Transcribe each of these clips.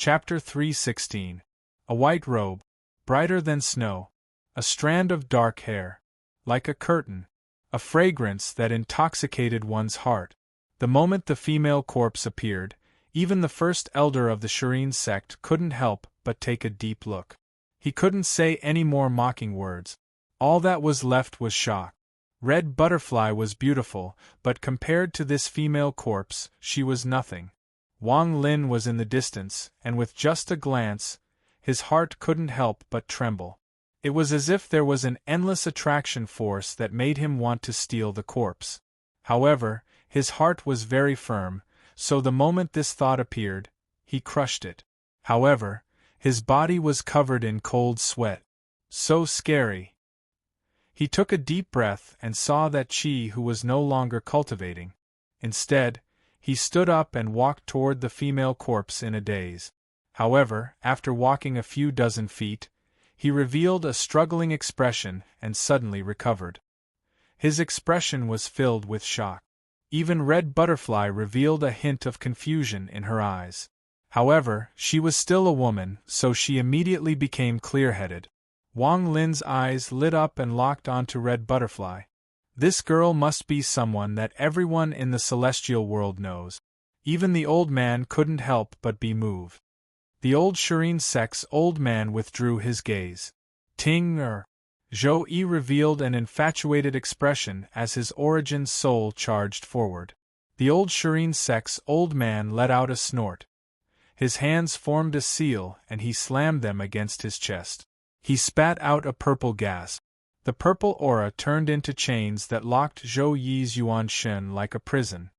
Chapter 3:16. A white robe, brighter than snow, a strand of dark hair, like a curtain, a fragrance that intoxicated one's heart. The moment the female corpse appeared, even the first elder of the serene sect couldn't help but take a deep look. He couldn't say any more mocking words. All that was left was shock. Red Butterfly was beautiful, but compared to this female corpse, she was nothing. Wang Lin was in the distance, and with just a glance, his heart couldn't help but tremble. It was as if there was an endless attraction force that made him want to steal the corpse. However, his heart was very firm, so the moment this thought appeared, he crushed it. However, his body was covered in cold sweat. So scary. He took a deep breath and saw that Qi who was no longer cultivating. Instead, he stood up and walked toward the female corpse in a daze. However, after walking a few dozen feet, he revealed a struggling expression and suddenly recovered. His expression was filled with shock. Even Red Butterfly revealed a hint of confusion in her eyes. However, she was still a woman, so she immediately became clear-headed. Wang Lin's eyes lit up and locked onto Red Butterfly. This girl must be someone that everyone in the celestial world knows. Even the old man couldn't help but be moved. The old serene sect's old man withdrew his gaze. Ting-er. Zhou Yi revealed an infatuated expression as his origin soul charged forward. The old serene sect's old man let out a snort. His hands formed a seal and he slammed them against his chest. He spat out a purple gas. The purple aura turned into chains that locked Zhou Yi's Yuan Shen like a prison.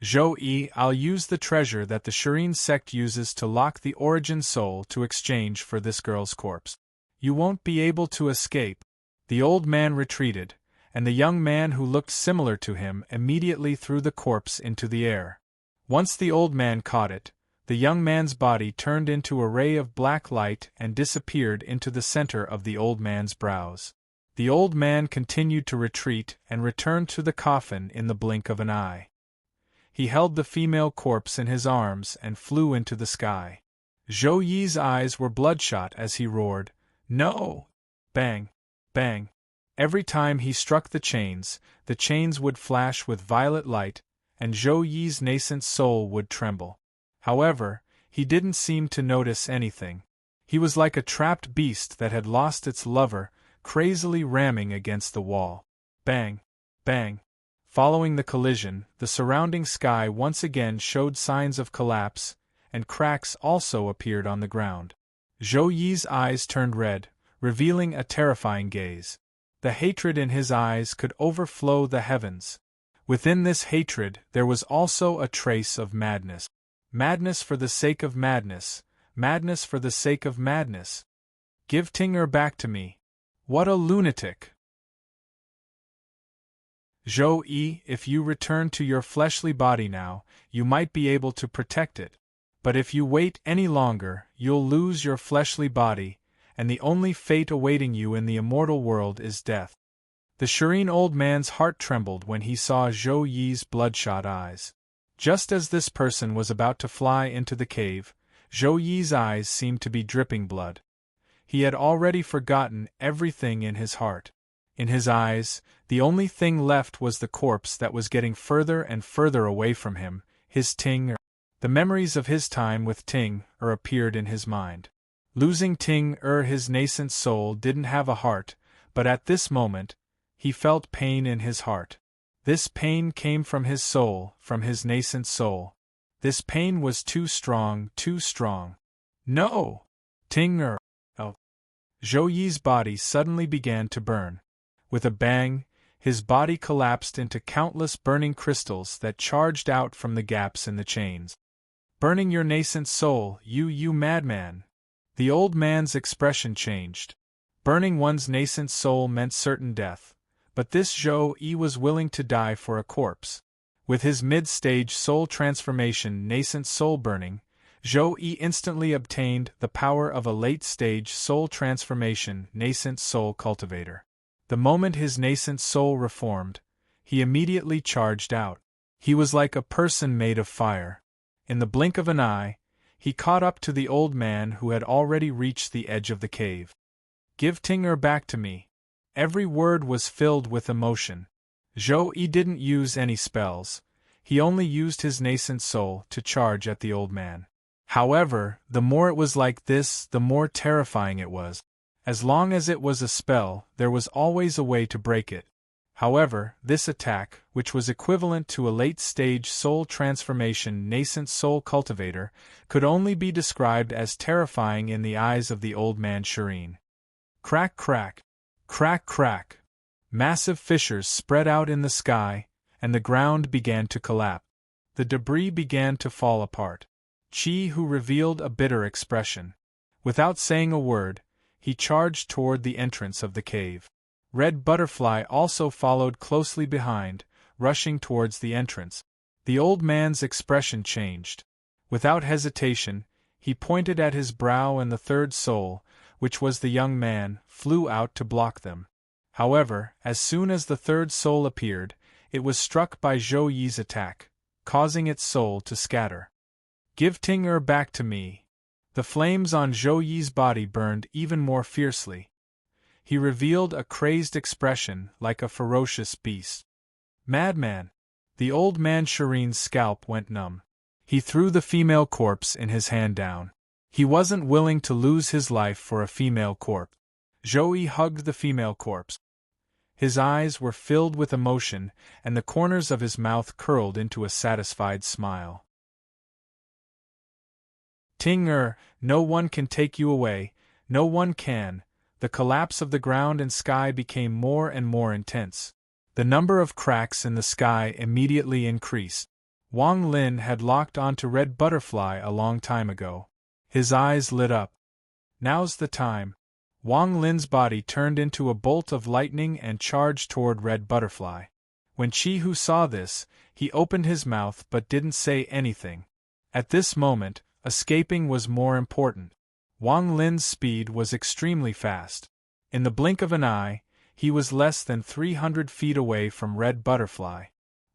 Zhou Yi, I'll use the treasure that the serene sect uses to lock the origin soul to exchange for this girl's corpse. You won't be able to escape. The old man retreated, and the young man who looked similar to him immediately threw the corpse into the air. Once the old man caught it, the young man's body turned into a ray of black light and disappeared into the center of the old man's brows. The old man continued to retreat and returned to the coffin in the blink of an eye. He held the female corpse in his arms and flew into the sky. Zhou Yi's eyes were bloodshot as he roared, "No!" Bang! Bang! Every time he struck the chains would flash with violet light, and Zhou Yi's nascent soul would tremble. However, he didn't seem to notice anything. He was like a trapped beast that had lost its lover, crazily ramming against the wall. Bang! Bang! Following the collision, the surrounding sky once again showed signs of collapse, and cracks also appeared on the ground. Zhou Yi's eyes turned red, revealing a terrifying gaze. The hatred in his eyes could overflow the heavens. Within this hatred there was also a trace of madness. Madness for the sake of madness, madness for the sake of madness. Give Ting-er back to me. What a lunatic! Zhou Yi, if you return to your fleshly body now, you might be able to protect it. But if you wait any longer, you'll lose your fleshly body, and the only fate awaiting you in the immortal world is death. The serene old man's heart trembled when he saw Zhou Yi's bloodshot eyes. Just as this person was about to fly into the cave, Zhou Yi's eyes seemed to be dripping blood. He had already forgotten everything in his heart. In his eyes, the only thing left was the corpse that was getting further and further away from him, his Ting-er. The memories of his time with Ting-er appeared in his mind. Losing Ting-er, his nascent soul didn't have a heart, but at this moment, he felt pain in his heart. This pain came from his soul, from his nascent soul. This pain was too strong, too strong. No! Ting-er! Oh! Zhou Yi's body suddenly began to burn. With a bang, his body collapsed into countless burning crystals that charged out from the gaps in the chains. Burning your nascent soul, you madman! The old man's expression changed. Burning one's nascent soul meant certain death, but this Zhou Yi was willing to die for a corpse. With his mid-stage soul transformation nascent soul burning, Zhou Yi instantly obtained the power of a late-stage soul transformation nascent soul cultivator. The moment his nascent soul reformed, he immediately charged out. He was like a person made of fire. In the blink of an eye, he caught up to the old man who had already reached the edge of the cave. "Give Ting back to me." Every word was filled with emotion. Zhou-Yi didn't use any spells, he only used his nascent soul to charge at the old man. However, the more it was like this, the more terrifying it was. As long as it was a spell, there was always a way to break it. However, this attack, which was equivalent to a late-stage soul transformation nascent soul cultivator, could only be described as terrifying in the eyes of the old man Serene. Crack crack, crack crack. Massive fissures spread out in the sky, and the ground began to collapse. The debris began to fall apart. Qi Hu revealed a bitter expression. Without saying a word, he charged toward the entrance of the cave. Red Butterfly also followed closely behind, rushing towards the entrance. The old man's expression changed. Without hesitation, he pointed at his brow, and the third soul, which was the young man, flew out to block them. However, as soon as the third soul appeared, it was struck by Zhou-Yi's attack, causing its soul to scatter. "Give Ting back to me." The flames on Zhou-Yi's body burned even more fiercely. He revealed a crazed expression like a ferocious beast. "Madman!" The old man Serene's scalp went numb. He threw the female corpse in his hand down. He wasn't willing to lose his life for a female corpse. Zhou-Yi hugged the female corpse. His eyes were filled with emotion, and the corners of his mouth curled into a satisfied smile. "Ting no one can take you away, no one can." The collapse of the ground and sky became more and more intense. The number of cracks in the sky immediately increased. Wang Lin had locked onto Red Butterfly a long time ago. His eyes lit up. "Now's the time." Wang Lin's body turned into a bolt of lightning and charged toward Red Butterfly. When Qi Hu saw this, he opened his mouth but didn't say anything. At this moment, escaping was more important. Wang Lin's speed was extremely fast. In the blink of an eye, he was less than 300 feet away from Red Butterfly.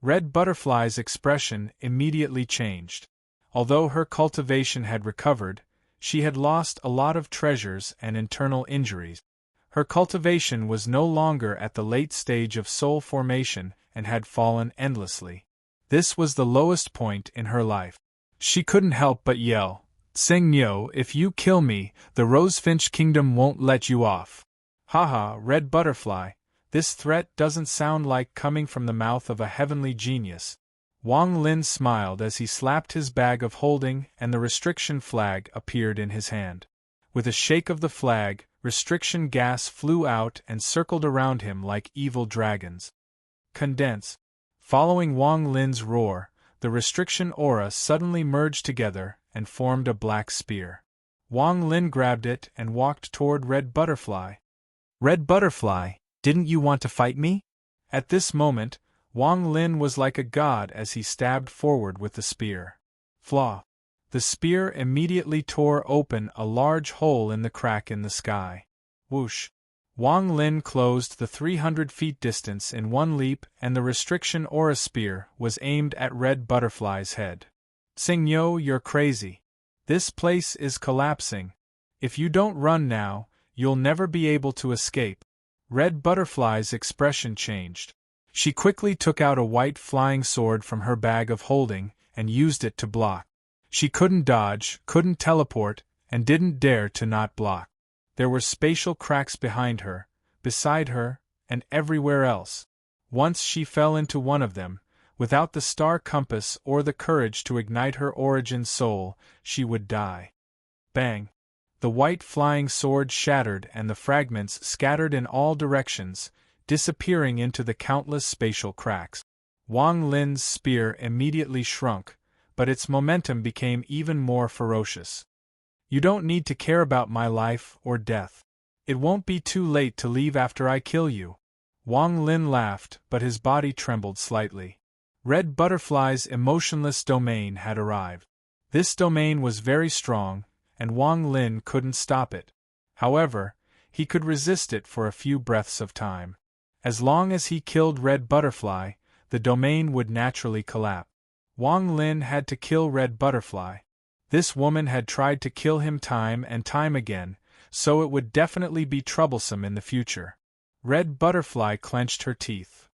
Red Butterfly's expression immediately changed. Although her cultivation had recovered, she had lost a lot of treasures and internal injuries. Her cultivation was no longer at the late stage of soul formation and had fallen endlessly. This was the lowest point in her life. She couldn't help but yell, "Seng Nyo, if you kill me, the Rosefinch Kingdom won't let you off." Haha, Red Butterfly, this threat doesn't sound like coming from the mouth of a heavenly genius. Wang Lin smiled as he slapped his bag of holding, and the restriction flag appeared in his hand. With a shake of the flag, restriction gas flew out and circled around him like evil dragons. Condense. Following Wang Lin's roar, the restriction aura suddenly merged together and formed a black spear. Wang Lin grabbed it and walked toward Red Butterfly. "Red Butterfly, didn't you want to fight me?" At this moment, Wang Lin was like a god as he stabbed forward with the spear. Flaw! The spear immediately tore open a large hole in the crack in the sky. Whoosh! Wang Lin closed the 300 feet distance in one leap, and the restriction aura spear was aimed at Red Butterfly's head. "Seng Nyo, you're crazy. This place is collapsing. If you don't run now, you'll never be able to escape." Red Butterfly's expression changed. She quickly took out a white flying sword from her bag of holding and used it to block. She couldn't dodge, couldn't teleport, and didn't dare to not block. There were spatial cracks behind her, beside her, and everywhere else. Once she fell into one of them, without the star compass or the courage to ignite her origin soul, she would die. Bang! The white flying sword shattered and the fragments scattered in all directions, disappearing into the countless spatial cracks. Wang Lin's spear immediately shrunk, but its momentum became even more ferocious. "You don't need to care about my life or death. It won't be too late to leave after I kill you." Wang Lin laughed, but his body trembled slightly. Red Butterfly's emotionless domain had arrived. This domain was very strong, and Wang Lin couldn't stop it. However, he could resist it for a few breaths of time. As long as he killed Red Butterfly, the domain would naturally collapse. Wang Lin had to kill Red Butterfly. This woman had tried to kill him time and time again, so it would definitely be troublesome in the future. Red Butterfly clenched her teeth.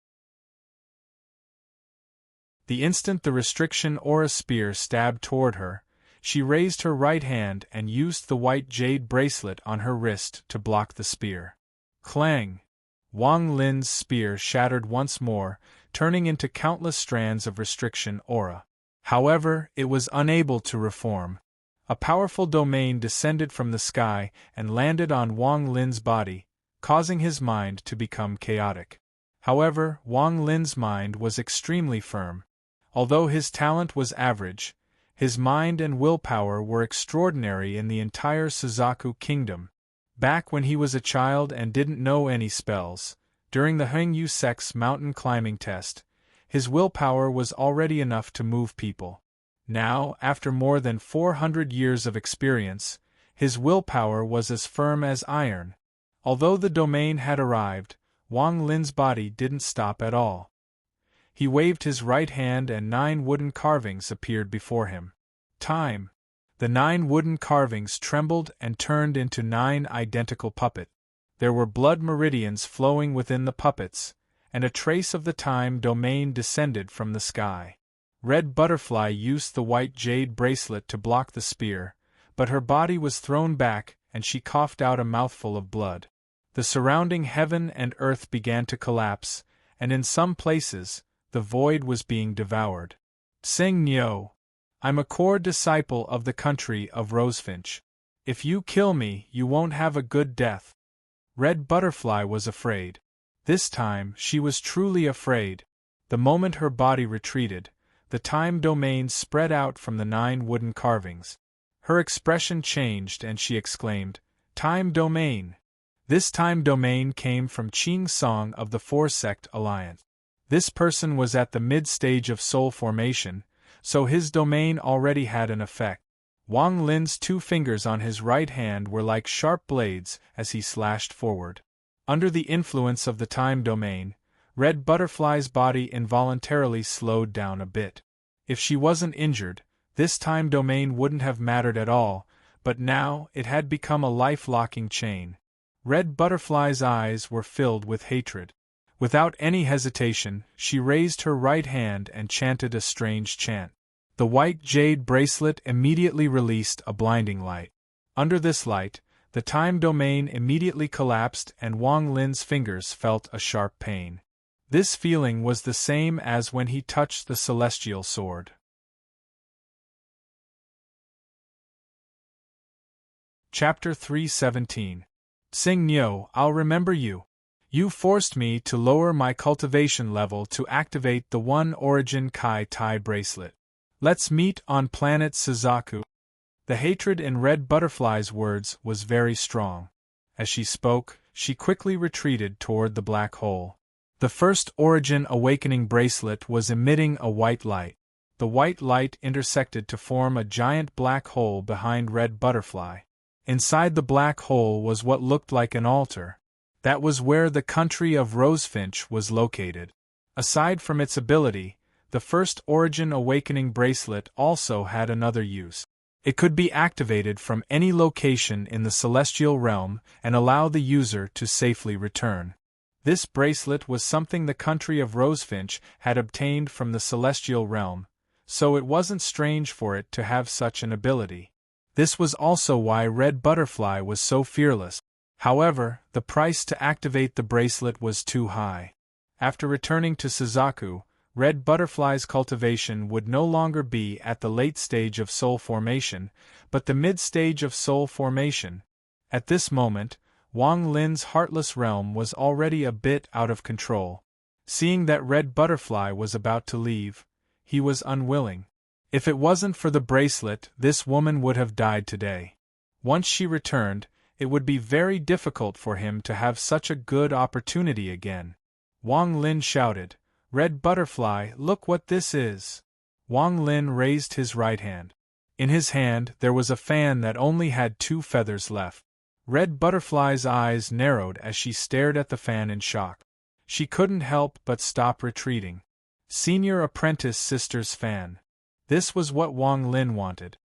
The instant the restriction aura spear stabbed toward her, she raised her right hand and used the white jade bracelet on her wrist to block the spear. Clang! Wang Lin's spear shattered once more, turning into countless strands of restriction aura. However, it was unable to reform. A powerful domain descended from the sky and landed on Wang Lin's body, causing his mind to become chaotic. However, Wang Lin's mind was extremely firm. Although his talent was average, his mind and willpower were extraordinary in the entire Suzaku kingdom. Back when he was a child and didn't know any spells, during the Hengyu Sect's mountain climbing test, his willpower was already enough to move people. Now, after more than 400 years of experience, his willpower was as firm as iron. Although the domain had arrived, Wang Lin's body didn't stop at all. He waved his right hand and 9 wooden carvings appeared before him. Time! The 9 wooden carvings trembled and turned into 9 identical puppets. There were blood meridians flowing within the puppets, and a trace of the time domain descended from the sky. Red Butterfly used the white jade bracelet to block the spear, but her body was thrown back and she coughed out a mouthful of blood. The surrounding heaven and earth began to collapse, and in some places, the void was being devoured. Sing Nyo! I'm a core disciple of the country of Rosefinch. If you kill me, you won't have a good death. Red Butterfly was afraid. This time, she was truly afraid. The moment her body retreated, the time domain spread out from the 9 wooden carvings. Her expression changed and she exclaimed, "Time domain!" This time domain came from Qing Song of the Four Sect Alliance. This person was at the mid-stage of soul formation, so his domain already had an effect. Wang Lin's 2 fingers on his right hand were like sharp blades as he slashed forward. Under the influence of the time domain, Red Butterfly's body involuntarily slowed down a bit. If she wasn't injured, this time domain wouldn't have mattered at all, but now it had become a life-locking chain. Red Butterfly's eyes were filled with hatred. Without any hesitation, she raised her right hand and chanted a strange chant. The white jade bracelet immediately released a blinding light. Under this light, the time domain immediately collapsed and Wang Lin's fingers felt a sharp pain. This feeling was the same as when he touched the celestial sword. Chapter 317. Sing Nyo, I'll remember you. You forced me to lower my cultivation level to activate the One Origin Kai Tai bracelet. Let's meet on planet Suzaku. The hatred in Red Butterfly's words was very strong. As she spoke, she quickly retreated toward the black hole. The first Origin Awakening bracelet was emitting a white light. The white light intersected to form a giant black hole behind Red Butterfly. Inside the black hole was what looked like an altar. That was where the country of Rosefinch was located. Aside from its ability, the first Origin Awakening bracelet also had another use. It could be activated from any location in the celestial realm and allow the user to safely return. This bracelet was something the country of Rosefinch had obtained from the celestial realm, so it wasn't strange for it to have such an ability. This was also why Red Butterfly was so fearless. However, the price to activate the bracelet was too high. After returning to Suzaku, Red Butterfly's cultivation would no longer be at the late stage of soul formation, but the mid-stage of soul formation. At this moment, Wang Lin's heartless realm was already a bit out of control. Seeing that Red Butterfly was about to leave, he was unwilling. If it wasn't for the bracelet, this woman would have died today. Once she returned, it would be very difficult for him to have such a good opportunity again. Wang Lin shouted, "Red Butterfly, look what this is!" Wang Lin raised his right hand. In his hand there was a fan that only had 2 feathers left. Red Butterfly's eyes narrowed as she stared at the fan in shock. She couldn't help but stop retreating. Senior Apprentice Sister's fan. This was what Wang Lin wanted.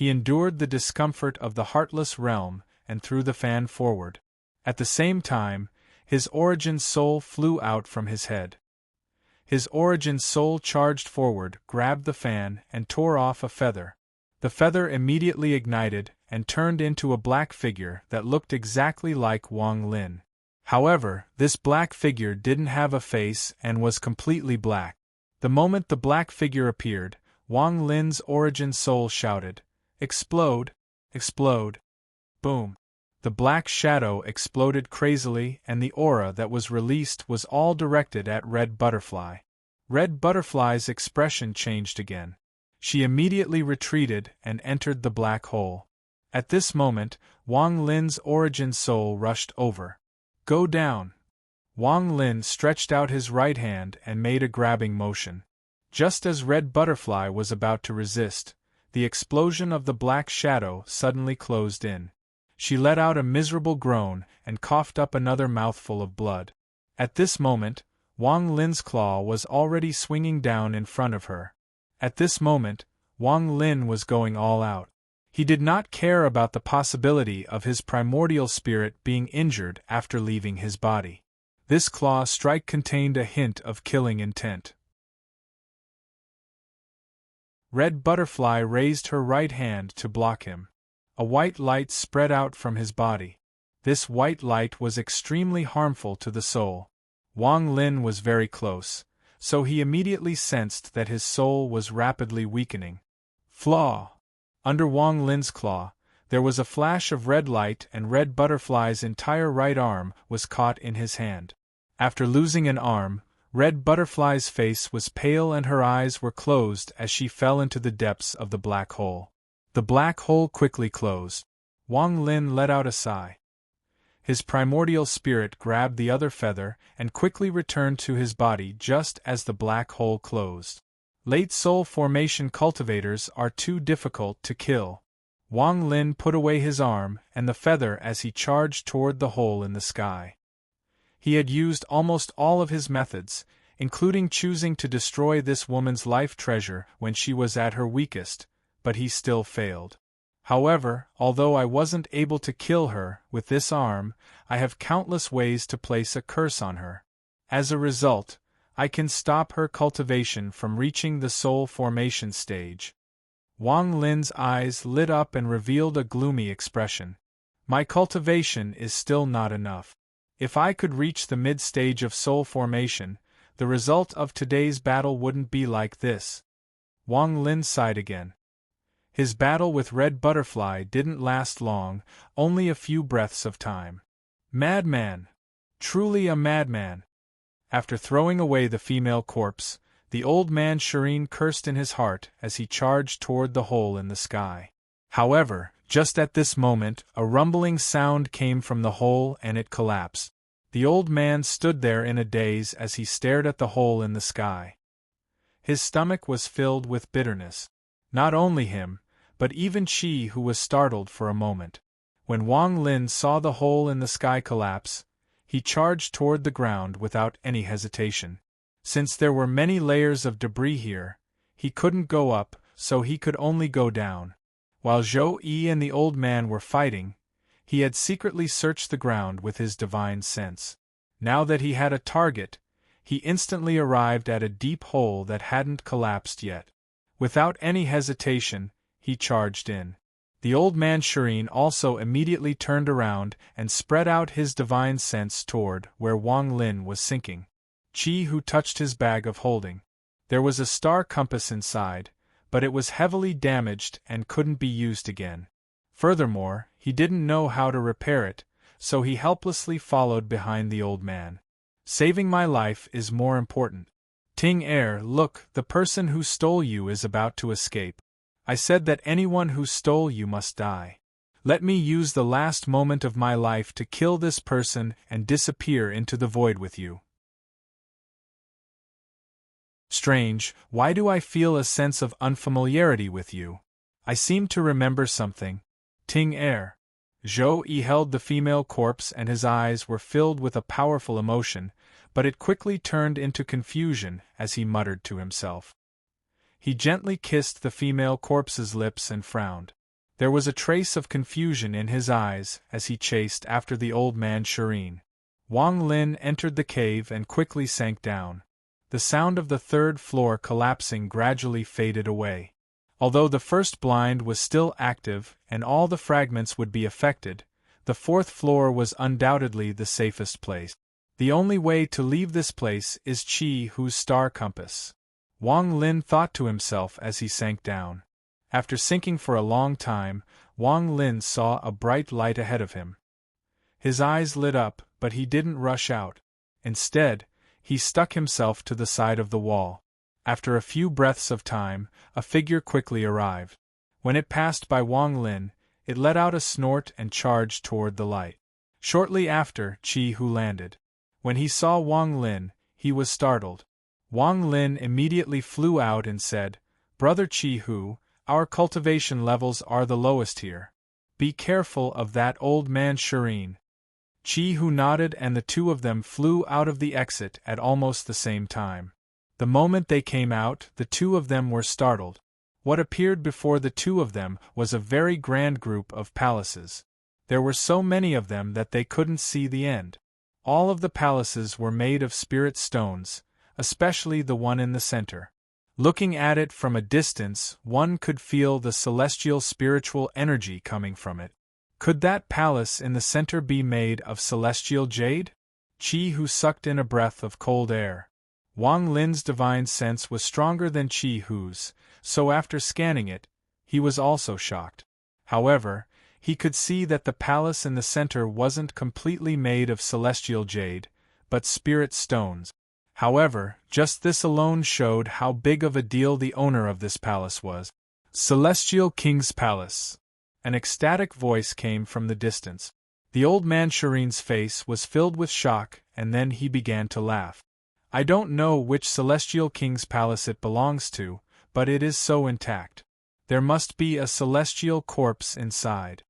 He endured the discomfort of the heartless realm and threw the fan forward. At the same time, his origin soul flew out from his head. His origin soul charged forward, grabbed the fan, and tore off a feather. The feather immediately ignited and turned into a black figure that looked exactly like Wang Lin. However, this black figure didn't have a face and was completely black. The moment the black figure appeared, Wang Lin's origin soul shouted, "Explode! Explode!" Boom! The black shadow exploded crazily, and the aura that was released was all directed at Red Butterfly. Red Butterfly's expression changed again. She immediately retreated and entered the black hole. At this moment, Wang Lin's origin soul rushed over. "Go down!" Wang Lin stretched out his right hand and made a grabbing motion. Just as Red Butterfly was about to resist, the explosion of the black shadow suddenly closed in. She let out a miserable groan and coughed up another mouthful of blood. At this moment, Wang Lin's claw was already swinging down in front of her. At this moment, Wang Lin was going all out. He did not care about the possibility of his primordial spirit being injured after leaving his body. This claw strike contained a hint of killing intent. Red Butterfly raised her right hand to block him. A white light spread out from his body. This white light was extremely harmful to the soul. Wang Lin was very close, so he immediately sensed that his soul was rapidly weakening. Flaw! Under Wang Lin's claw, there was a flash of red light and Red Butterfly's entire right arm was caught in his hand. After losing an arm, Red Butterfly's face was pale and her eyes were closed as she fell into the depths of the black hole. The black hole quickly closed. Wang Lin let out a sigh. His primordial spirit grabbed the other feather and quickly returned to his body just as the black hole closed. Late soul formation cultivators are too difficult to kill. Wang Lin put away his arm and the feather as he charged toward the hole in the sky. He had used almost all of his methods, including choosing to destroy this woman's life treasure when she was at her weakest, but he still failed. However, although I wasn't able to kill her with this arm, I have countless ways to place a curse on her. As a result, I can stop her cultivation from reaching the soul formation stage. Wang Lin's eyes lit up and revealed a gloomy expression. My cultivation is still not enough. If I could reach the mid-stage of soul formation, the result of today's battle wouldn't be like this. Wang Lin sighed again. His battle with Red Butterfly didn't last long, only a few breaths of time. Madman! Truly a madman! After throwing away the female corpse, the old man Serene cursed in his heart as he charged toward the hole in the sky. However, just at this moment, a rumbling sound came from the hole and it collapsed. The old man stood there in a daze as he stared at the hole in the sky. His stomach was filled with bitterness. Not only him, but even Chi, who was startled for a moment. When Wang Lin saw the hole in the sky collapse, he charged toward the ground without any hesitation. Since there were many layers of debris here, he couldn't go up, so he could only go down. While Zhou Yi and the old man were fighting, he had secretly searched the ground with his divine sense. Now that he had a target, he instantly arrived at a deep hole that hadn't collapsed yet. Without any hesitation, he charged in. The old man Serene also immediately turned around and spread out his divine sense toward where Wang Lin was sinking. Chi who touched his bag of holding. There was a star compass inside, but it was heavily damaged and couldn't be used again. Furthermore, he didn't know how to repair it, so he helplessly followed behind the old man. Saving my life is more important. Ting Er, look, the person who stole you is about to escape. I said that anyone who stole you must die. Let me use the last moment of my life to kill this person and disappear into the void with you. Strange, why do I feel a sense of unfamiliarity with you? I seem to remember something. Ting Er. Zhou Yi held the female corpse and his eyes were filled with a powerful emotion, but it quickly turned into confusion as he muttered to himself. He gently kissed the female corpse's lips and frowned. There was a trace of confusion in his eyes as he chased after the old man Serene. Wang Lin entered the cave and quickly sank down. The sound of the third floor collapsing gradually faded away. Although the first blind was still active and all the fragments would be affected, the fourth floor was undoubtedly the safest place. The only way to leave this place is Qi Hu's star compass. Wang Lin thought to himself as he sank down. After sinking for a long time, Wang Lin saw a bright light ahead of him. His eyes lit up, but he didn't rush out. Instead, he stuck himself to the side of the wall. After a few breaths of time, a figure quickly arrived. When it passed by Wang Lin, it let out a snort and charged toward the light. Shortly after, Qi Hu landed. When he saw Wang Lin, he was startled. Wang Lin immediately flew out and said, "Brother Qi Hu, our cultivation levels are the lowest here. Be careful of that old man Serene." Qi Hu nodded and the two of them flew out of the exit at almost the same time. The moment they came out, the two of them were startled. What appeared before the two of them was a very grand group of palaces. There were so many of them that they couldn't see the end. All of the palaces were made of spirit stones, especially the one in the center. Looking at it from a distance, one could feel the celestial spiritual energy coming from it. Could that palace in the center be made of celestial jade? Qi Hu sucked in a breath of cold air. Wang Lin's divine sense was stronger than Qi Hu's, so after scanning it, he was also shocked. However, he could see that the palace in the center wasn't completely made of celestial jade, but spirit stones. However, just this alone showed how big of a deal the owner of this palace was. Celestial King's Palace. An ecstatic voice came from the distance. The old man Serene's face was filled with shock, and then he began to laugh. "I don't know which celestial king's palace it belongs to, but it is so intact. There must be a celestial corpse inside."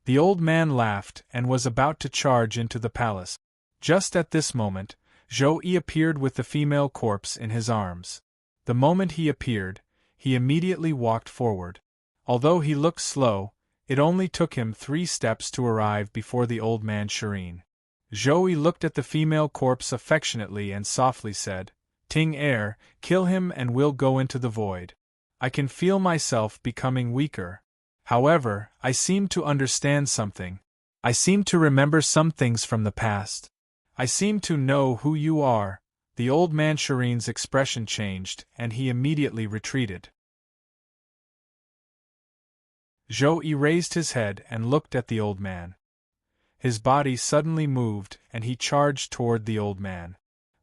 The old man laughed and was about to charge into the palace. Just at this moment, Zhou Yi appeared with the female corpse in his arms. The moment he appeared, he immediately walked forward. Although he looked slow, it only took him 3 steps to arrive before the old man Serene. Zhou Yi looked at the female corpse affectionately and softly said, "Ting Er, kill him and we'll go into the void. I can feel myself becoming weaker. However, I seem to understand something. I seem to remember some things from the past. I seem to know who you are." The old man Serene's expression changed and he immediately retreated. Zhou Yi raised his head and looked at the old man. His body suddenly moved and he charged toward the old man.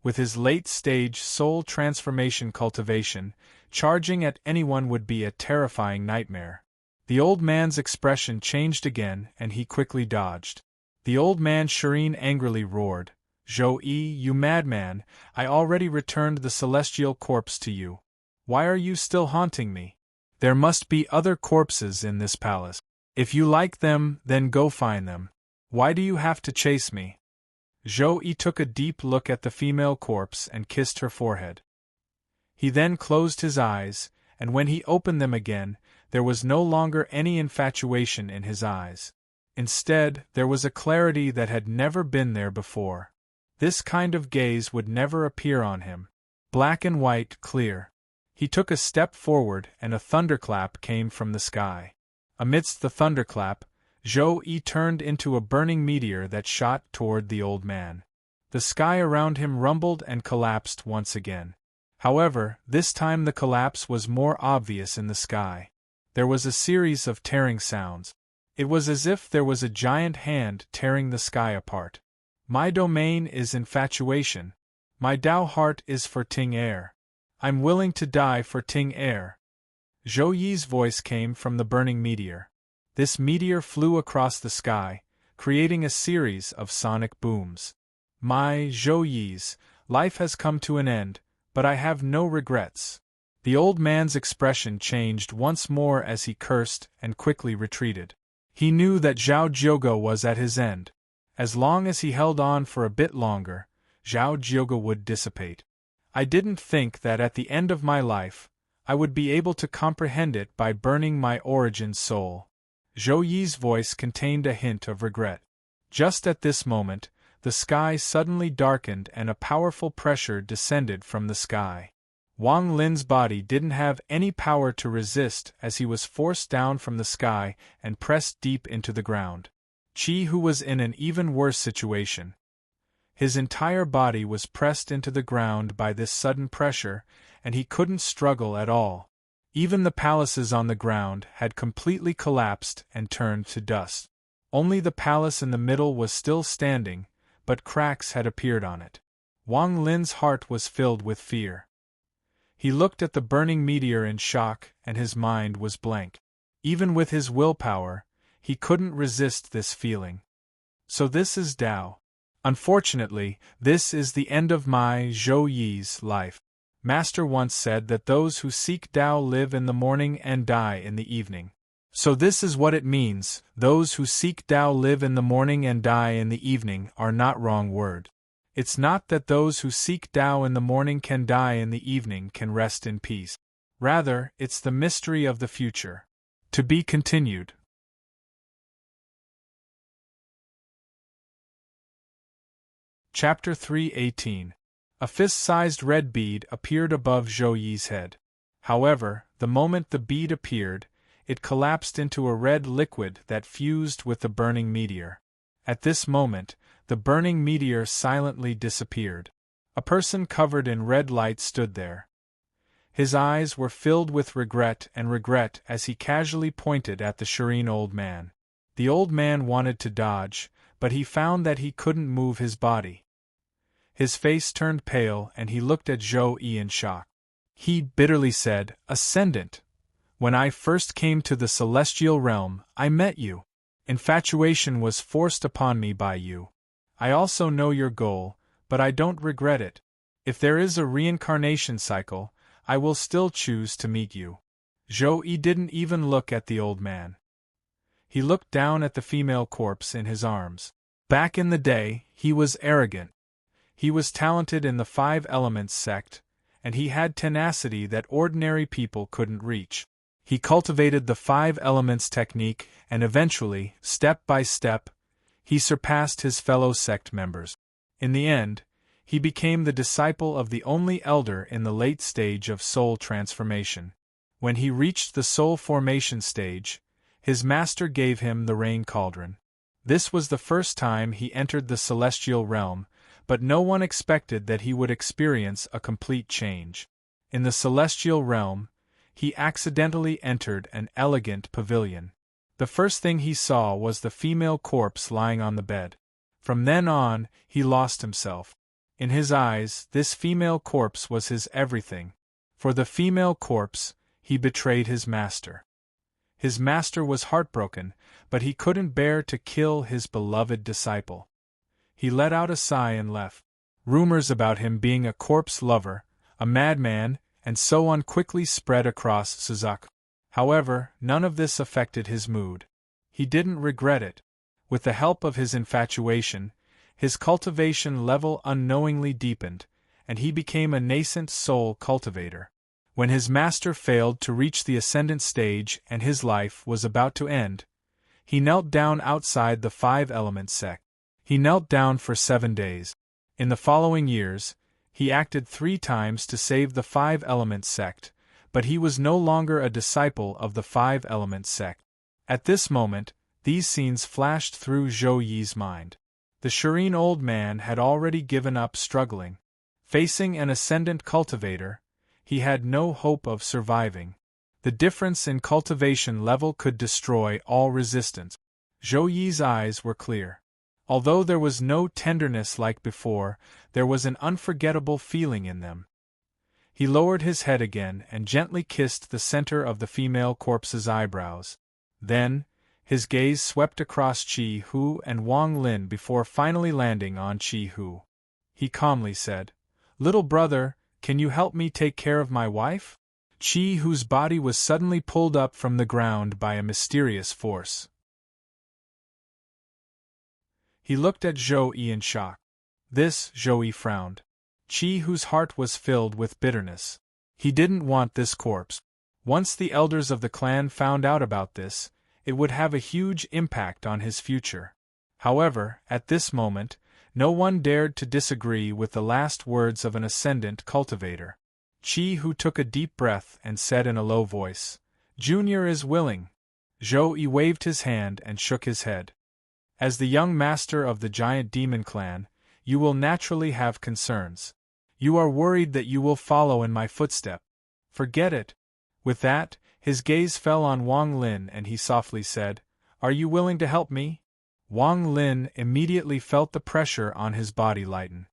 With his late-stage soul transformation cultivation, charging at anyone would be a terrifying nightmare. The old man's expression changed again and he quickly dodged. The old man Serene angrily roared, "Zhou Yi, you madman, I already returned the celestial corpse to you. Why are you still haunting me? There must be other corpses in this palace. If you like them, then go find them. Why do you have to chase me?" Zhou Yi took a deep look at the female corpse and kissed her forehead. He then closed his eyes, and when he opened them again, there was no longer any infatuation in his eyes. Instead, there was a clarity that had never been there before. This kind of gaze would never appear on him. Black and white, clear. He took a step forward and a thunderclap came from the sky. Amidst the thunderclap, Zhou Yi turned into a burning meteor that shot toward the old man. The sky around him rumbled and collapsed once again. However, this time the collapse was more obvious in the sky. There was a series of tearing sounds. It was as if there was a giant hand tearing the sky apart. "My domain is infatuation. My Tao heart is for Ting Er. I'm willing to die for Ting Er." Zhou Yi's voice came from the burning meteor. This meteor flew across the sky, creating a series of sonic booms. "My Zhou Yi's life has come to an end, but I have no regrets." The old man's expression changed once more as he cursed and quickly retreated. He knew that Zhao Jiuge was at his end. As long as he held on for a bit longer, Zhao Jiuge would dissipate. "I didn't think that at the end of my life, I would be able to comprehend it by burning my origin soul." Zhou Yi's voice contained a hint of regret. Just at this moment, the sky suddenly darkened and a powerful pressure descended from the sky. Wang Lin's body didn't have any power to resist as he was forced down from the sky and pressed deep into the ground. Qi Hu was in an even worse situation. His entire body was pressed into the ground by this sudden pressure, and he couldn't struggle at all. Even the palaces on the ground had completely collapsed and turned to dust. Only the palace in the middle was still standing, but cracks had appeared on it. Wang Lin's heart was filled with fear. He looked at the burning meteor in shock, and his mind was blank. Even with his willpower, he couldn't resist this feeling. So this is Tao. Unfortunately, this is the end of my Zhou Yi's life. Master once said that those who seek Tao live in the morning and die in the evening. So this is what it means: those who seek Tao live in the morning and die in the evening are not wrong word. It's not that those who seek Tao in the morning can die in the evening can rest in peace. Rather, it's the mystery of the future. To be continued. Chapter 3:18. A fist-sized red bead appeared above Zhou Yi's head. However, the moment the bead appeared, it collapsed into a red liquid that fused with the burning meteor. At this moment, the burning meteor silently disappeared. A person covered in red light stood there. His eyes were filled with regret as he casually pointed at the serene old man. The old man wanted to dodge, but he found that he couldn't move his body. His face turned pale and he looked at Zhou Yi in shock. He bitterly said, "Ascendant, when I first came to the celestial realm, I met you. Infatuation was forced upon me by you. I also know your goal, but I don't regret it. If there is a reincarnation cycle, I will still choose to meet you." Zhou Yi didn't even look at the old man. He looked down at the female corpse in his arms. Back in the day, he was arrogant. He was talented in the Five Elements sect, and he had tenacity that ordinary people couldn't reach. He cultivated the Five Elements technique, and eventually, step by step, he surpassed his fellow sect members. In the end, he became the disciple of the only elder in the late stage of soul transformation. When he reached the soul formation stage, his master gave him the rain cauldron. This was the first time he entered the celestial realm, but no one expected that he would experience a complete change. In the celestial realm, he accidentally entered an elegant pavilion. The first thing he saw was the female corpse lying on the bed. From then on, he lost himself. In his eyes, this female corpse was his everything. For the female corpse, he betrayed his master. His master was heartbroken, but he couldn't bear to kill his beloved disciple. He let out a sigh and left. Rumors about him being a corpse lover, a madman, and so on quickly spread across Suzaku. However, none of this affected his mood. He didn't regret it. With the help of his infatuation, his cultivation level unknowingly deepened, and he became a nascent soul cultivator. When his master failed to reach the ascendant stage and his life was about to end, he knelt down outside the Five Elements sect. He knelt down for 7 days. In the following years, he acted 3 times to save the Five Elements sect, but he was no longer a disciple of the Five Elements sect. At this moment, these scenes flashed through Zhou Yi's mind. The serene old man had already given up struggling. Facing an ascendant cultivator, he had no hope of surviving. The difference in cultivation level could destroy all resistance. Zhou Yi's eyes were clear. Although there was no tenderness like before, there was an unforgettable feeling in them. He lowered his head again and gently kissed the center of the female corpse's eyebrows. Then, his gaze swept across Qi Hu and Wang Lin before finally landing on Qi Hu. He calmly said, "Little brother, can you help me take care of my wife?" Qi Hu's body was suddenly pulled up from the ground by a mysterious force. He looked at Zhou Yi in shock. This, Zhou Yi frowned. Qi Hu's heart was filled with bitterness. He didn't want this corpse. Once the elders of the clan found out about this, it would have a huge impact on his future. However, at this moment, no one dared to disagree with the last words of an ascendant cultivator. Chi-Hu took a deep breath and said in a low voice, "Junior is willing." Zhou-Yi waved his hand and shook his head. As the young master of the giant demon clan, you will naturally have concerns. You are worried that you will follow in my footstep. Forget it. With that, his gaze fell on Wang Lin and he softly said, "Are you willing to help me?" Wang Lin immediately felt the pressure on his body lighten.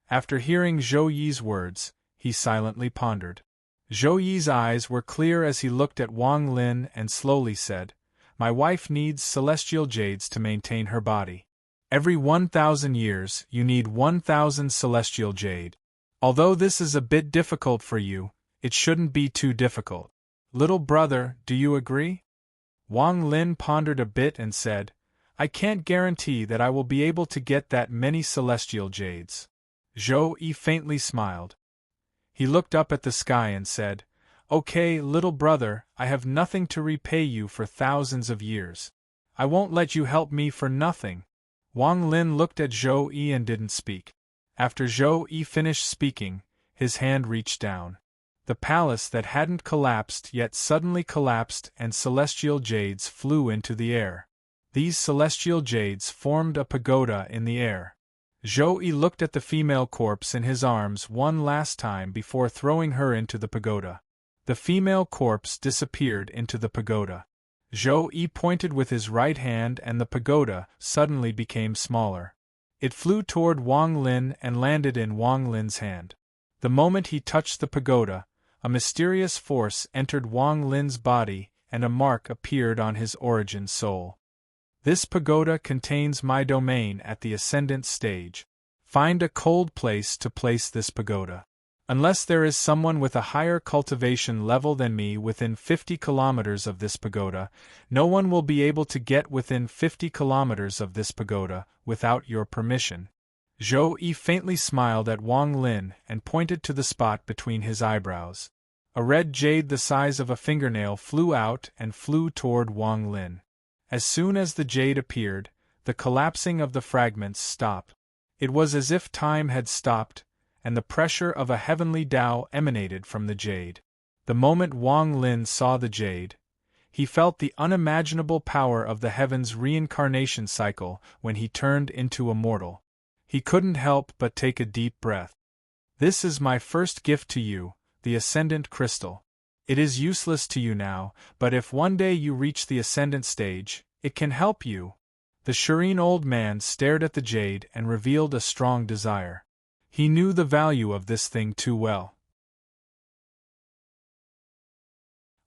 After hearing Zhou Yi's words, he silently pondered. Zhou Yi's eyes were clear as he looked at Wang Lin and slowly said, "My wife needs celestial jades to maintain her body. Every 1,000 years you need 1,000 celestial jade. Although this is a bit difficult for you, it shouldn't be too difficult. Little brother, do you agree?" Wang Lin pondered a bit and said, "I can't guarantee that I will be able to get that many celestial jades." Zhou-Yi faintly smiled. He looked up at the sky and said, "Okay, little brother, I have nothing to repay you for thousands of years. I won't let you help me for nothing." Wang Lin looked at Zhou-Yi and didn't speak. After Zhou-Yi finished speaking, his hand reached down. The palace that hadn't collapsed yet suddenly collapsed and celestial jades flew into the air. These celestial jades formed a pagoda in the air. Zhou-Yi looked at the female corpse in his arms one last time before throwing her into the pagoda. The female corpse disappeared into the pagoda. Zhou-Yi pointed with his right hand and the pagoda suddenly became smaller. It flew toward Wang Lin and landed in Wang Lin's hand. The moment he touched the pagoda, a mysterious force entered Wang Lin's body and a mark appeared on his origin soul. "This pagoda contains my domain at the ascendant stage. Find a cold place to place this pagoda. Unless there is someone with a higher cultivation level than me within 50 kilometers of this pagoda, no one will be able to get within 50 kilometers of this pagoda without your permission." Zhou-Yi faintly smiled at Wang Lin and pointed to the spot between his eyebrows. A red jade the size of a fingernail flew out and flew toward Wang Lin. As soon as the jade appeared, the collapsing of the fragments stopped. It was as if time had stopped, and the pressure of a heavenly Tao emanated from the jade. The moment Wang Lin saw the jade, he felt the unimaginable power of the heaven's reincarnation cycle when he turned into a mortal. He couldn't help but take a deep breath. "This is my first gift to you, the Ascendant Crystal. It is useless to you now, but if one day you reach the Ascendant stage, it can help you." The serene old man stared at the jade and revealed a strong desire. He knew the value of this thing too well.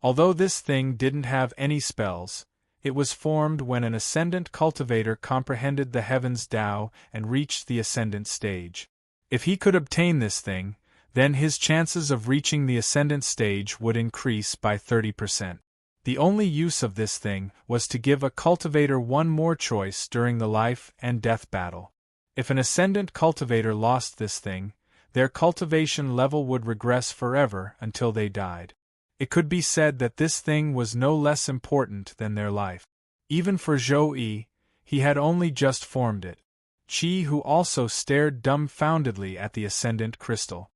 Although this thing didn't have any spells, it was formed when an ascendant cultivator comprehended the heavens Tao and reached the ascendant stage. If he could obtain this thing, then his chances of reaching the ascendant stage would increase by 30%. The only use of this thing was to give a cultivator one more choice during the life and death battle. If an ascendant cultivator lost this thing, their cultivation level would regress forever until they died. It could be said that this thing was no less important than their life. Even for Zhou-Yi, he had only just formed it. Chi-Hu also stared dumbfoundedly at the ascendant crystal.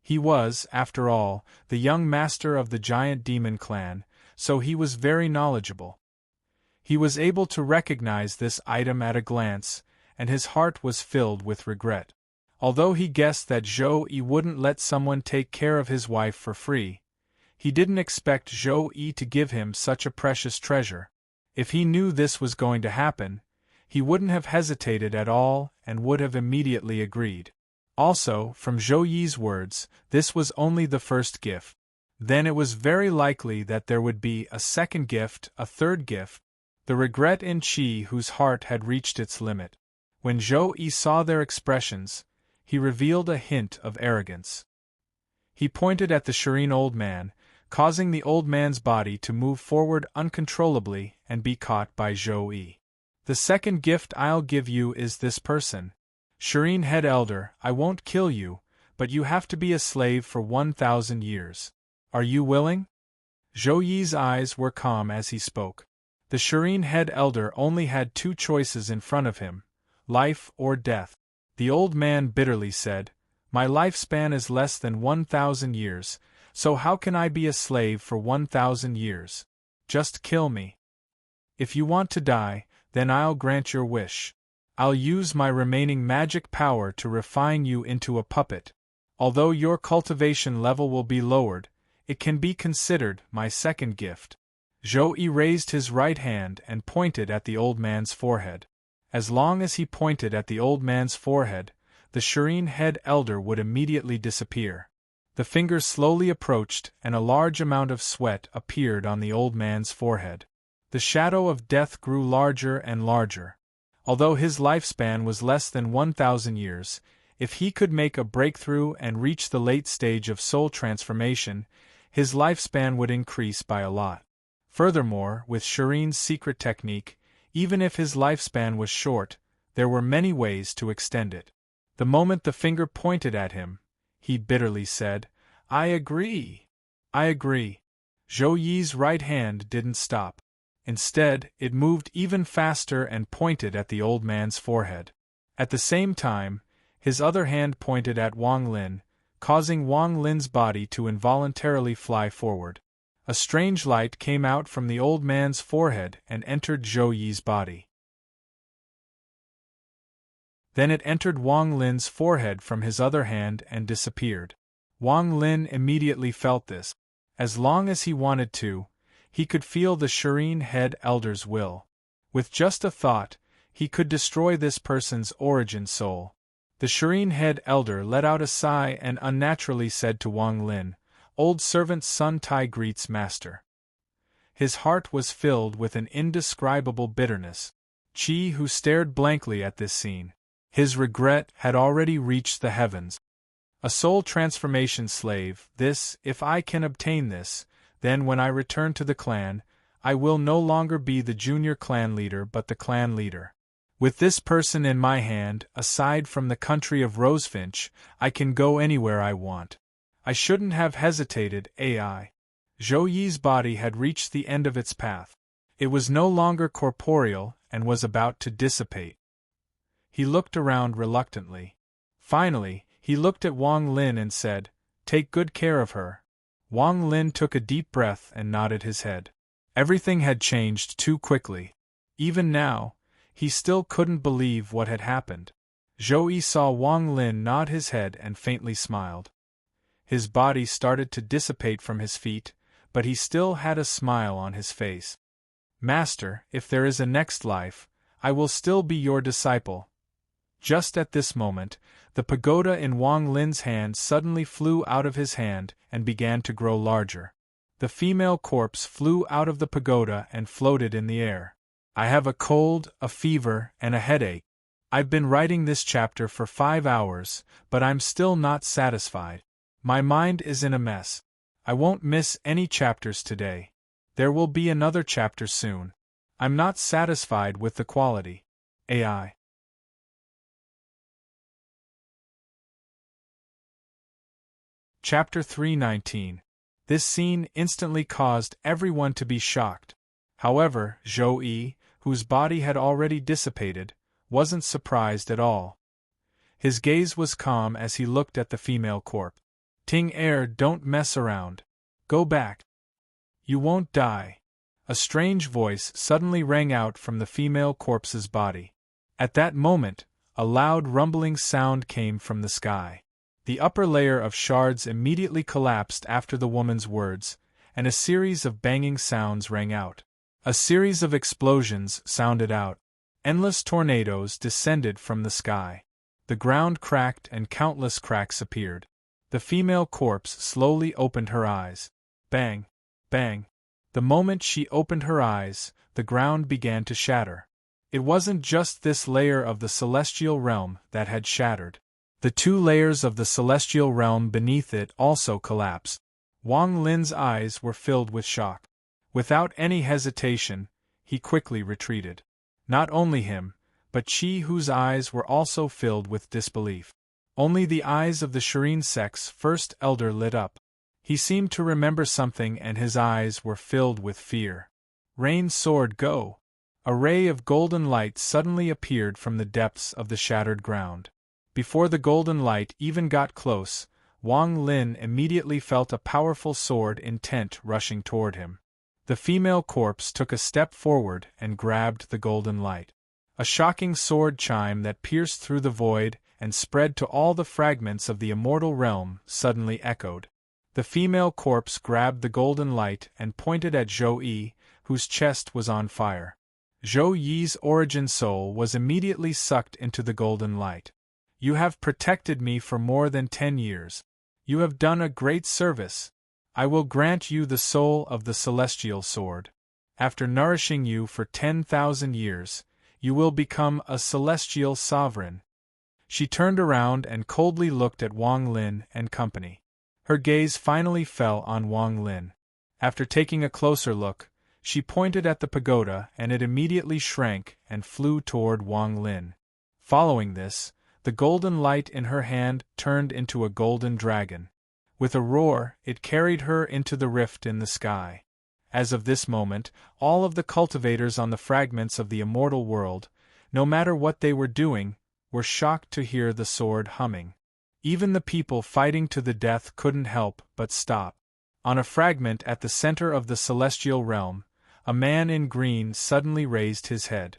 He was, after all, the young master of the giant demon clan, so he was very knowledgeable. He was able to recognize this item at a glance, and his heart was filled with regret. Although he guessed that Zhou-Yi wouldn't let someone take care of his wife for free, he didn't expect Zhou-Yi to give him such a precious treasure. If he knew this was going to happen, he wouldn't have hesitated at all and would have immediately agreed. Also, from Zhou-Yi's words, this was only the first gift. Then it was very likely that there would be a second gift, a third gift. The regret in Chi-Hu's heart had reached its limit. When Zhou-Yi saw their expressions, he revealed a hint of arrogance. He pointed at the serene old man, causing the old man's body to move forward uncontrollably and be caught by Zhou-Yi. "The second gift I'll give you is this person. Serene Head Elder, I won't kill you, but you have to be a slave for 1,000 years. Are you willing?" Zhou-Yi's eyes were calm as he spoke. The serene head elder only had two choices in front of him: life or death. The old man bitterly said, "My lifespan is less than 1,000 years, so how can I be a slave for 1,000 years? Just kill me. If you want to die, then I'll grant your wish. I'll use my remaining magic power to refine you into a puppet. Although your cultivation level will be lowered, it can be considered my second gift." Zhou-Yi raised his right hand and pointed at the old man's forehead. As long as he pointed at the old man's forehead, the serene head elder would immediately disappear. The fingers slowly approached, and a large amount of sweat appeared on the old man's forehead. The shadow of death grew larger and larger. Although his lifespan was less than 1,000 years, if he could make a breakthrough and reach the late stage of soul transformation, his lifespan would increase by a lot. Furthermore, with Shireen's secret technique, even if his lifespan was short, there were many ways to extend it. The moment the finger pointed at him, he bitterly said, "I agree. I agree." Zhou-Yi's right hand didn't stop. Instead, it moved even faster and pointed at the old man's forehead. At the same time, his other hand pointed at Wang Lin, causing Wang Lin's body to involuntarily fly forward. A strange light came out from the old man's forehead and entered Zhou-Yi's body. Then it entered Wang Lin's forehead from his other hand and disappeared. Wang Lin immediately felt this. As long as he wanted to, he could feel the serene head elder's will. With just a thought, he could destroy this person's origin soul. The serene head elder let out a sigh and unnaturally said to Wang Lin, "Old servant Sun Tai greets master." His heart was filled with an indescribable bitterness. Qi, who stared blankly at this scene. His regret had already reached the heavens. A soul transformation slave, this, if I can obtain this, then when I return to the clan, I will no longer be the junior clan leader but the clan leader. With this person in my hand, aside from the country of Rosefinch, I can go anywhere I want. I shouldn't have hesitated, AI. Zhou-Yi's body had reached the end of its path. It was no longer corporeal and was about to dissipate. He looked around reluctantly. Finally, he looked at Wang Lin and said, "Take good care of her." Wang Lin took a deep breath and nodded his head. Everything had changed too quickly. Even now, he still couldn't believe what had happened. Zhou-Yi saw Wang Lin nod his head and faintly smiled. His body started to dissipate from his feet, but he still had a smile on his face. "Master, if there is a next life, I will still be your disciple." Just at this moment, the pagoda in Wang Lin's hand suddenly flew out of his hand and began to grow larger. The female corpse flew out of the pagoda and floated in the air. "I have a cold, a fever, and a headache. I've been writing this chapter for 5 hours, but I'm still not satisfied. My mind is in a mess. I won't miss any chapters today. There will be another chapter soon. I'm not satisfied with the quality." AI. Chapter 319. This scene instantly caused everyone to be shocked. However, Zhou-Yi, whose body had already dissipated, wasn't surprised at all. His gaze was calm as he looked at the female corpse. "Ting Er, don't mess around. Go back. You won't die." A strange voice suddenly rang out from the female corpse's body. At that moment, a loud rumbling sound came from the sky. The upper layer of shards immediately collapsed after the woman's words, and a series of banging sounds rang out. A series of explosions sounded out. Endless tornadoes descended from the sky. The ground cracked and countless cracks appeared. The female corpse slowly opened her eyes. Bang! Bang! The moment she opened her eyes, the ground began to shatter. It wasn't just this layer of the celestial realm that had shattered. The 2 layers of the celestial realm beneath it also collapsed. Wang Lin's eyes were filled with shock. Without any hesitation, he quickly retreated. Not only him, but Qi, whose eyes were also filled with disbelief. Only the eyes of the serene sex first elder lit up. He seemed to remember something and his eyes were filled with fear. Rain sword, go! A ray of golden light suddenly appeared from the depths of the shattered ground. Before the golden light even got close, Wang Lin immediately felt a powerful sword intent rushing toward him. The female corpse took a step forward and grabbed the golden light. A shocking sword chime that pierced through the void and spread to all the fragments of the immortal realm suddenly echoed. The female corpse grabbed the golden light and pointed at Zhou Yi, whose chest was on fire. Zhou Yi's origin soul was immediately sucked into the golden light. You have protected me for more than 10 years. You have done a great service. I will grant you the soul of the celestial sword. After nourishing you for 10,000 years, you will become a celestial sovereign. She turned around and coldly looked at Wang Lin and company. Her gaze finally fell on Wang Lin. After taking a closer look, she pointed at the pagoda and it immediately shrank and flew toward Wang Lin. Following this, the golden light in her hand turned into a golden dragon. With a roar, it carried her into the rift in the sky. As of this moment, all of the cultivators on the fragments of the immortal world, no matter what they were doing, were shocked to hear the sword humming. Even the people fighting to the death couldn't help but stop. On a fragment at the center of the celestial realm, a man in green suddenly raised his head.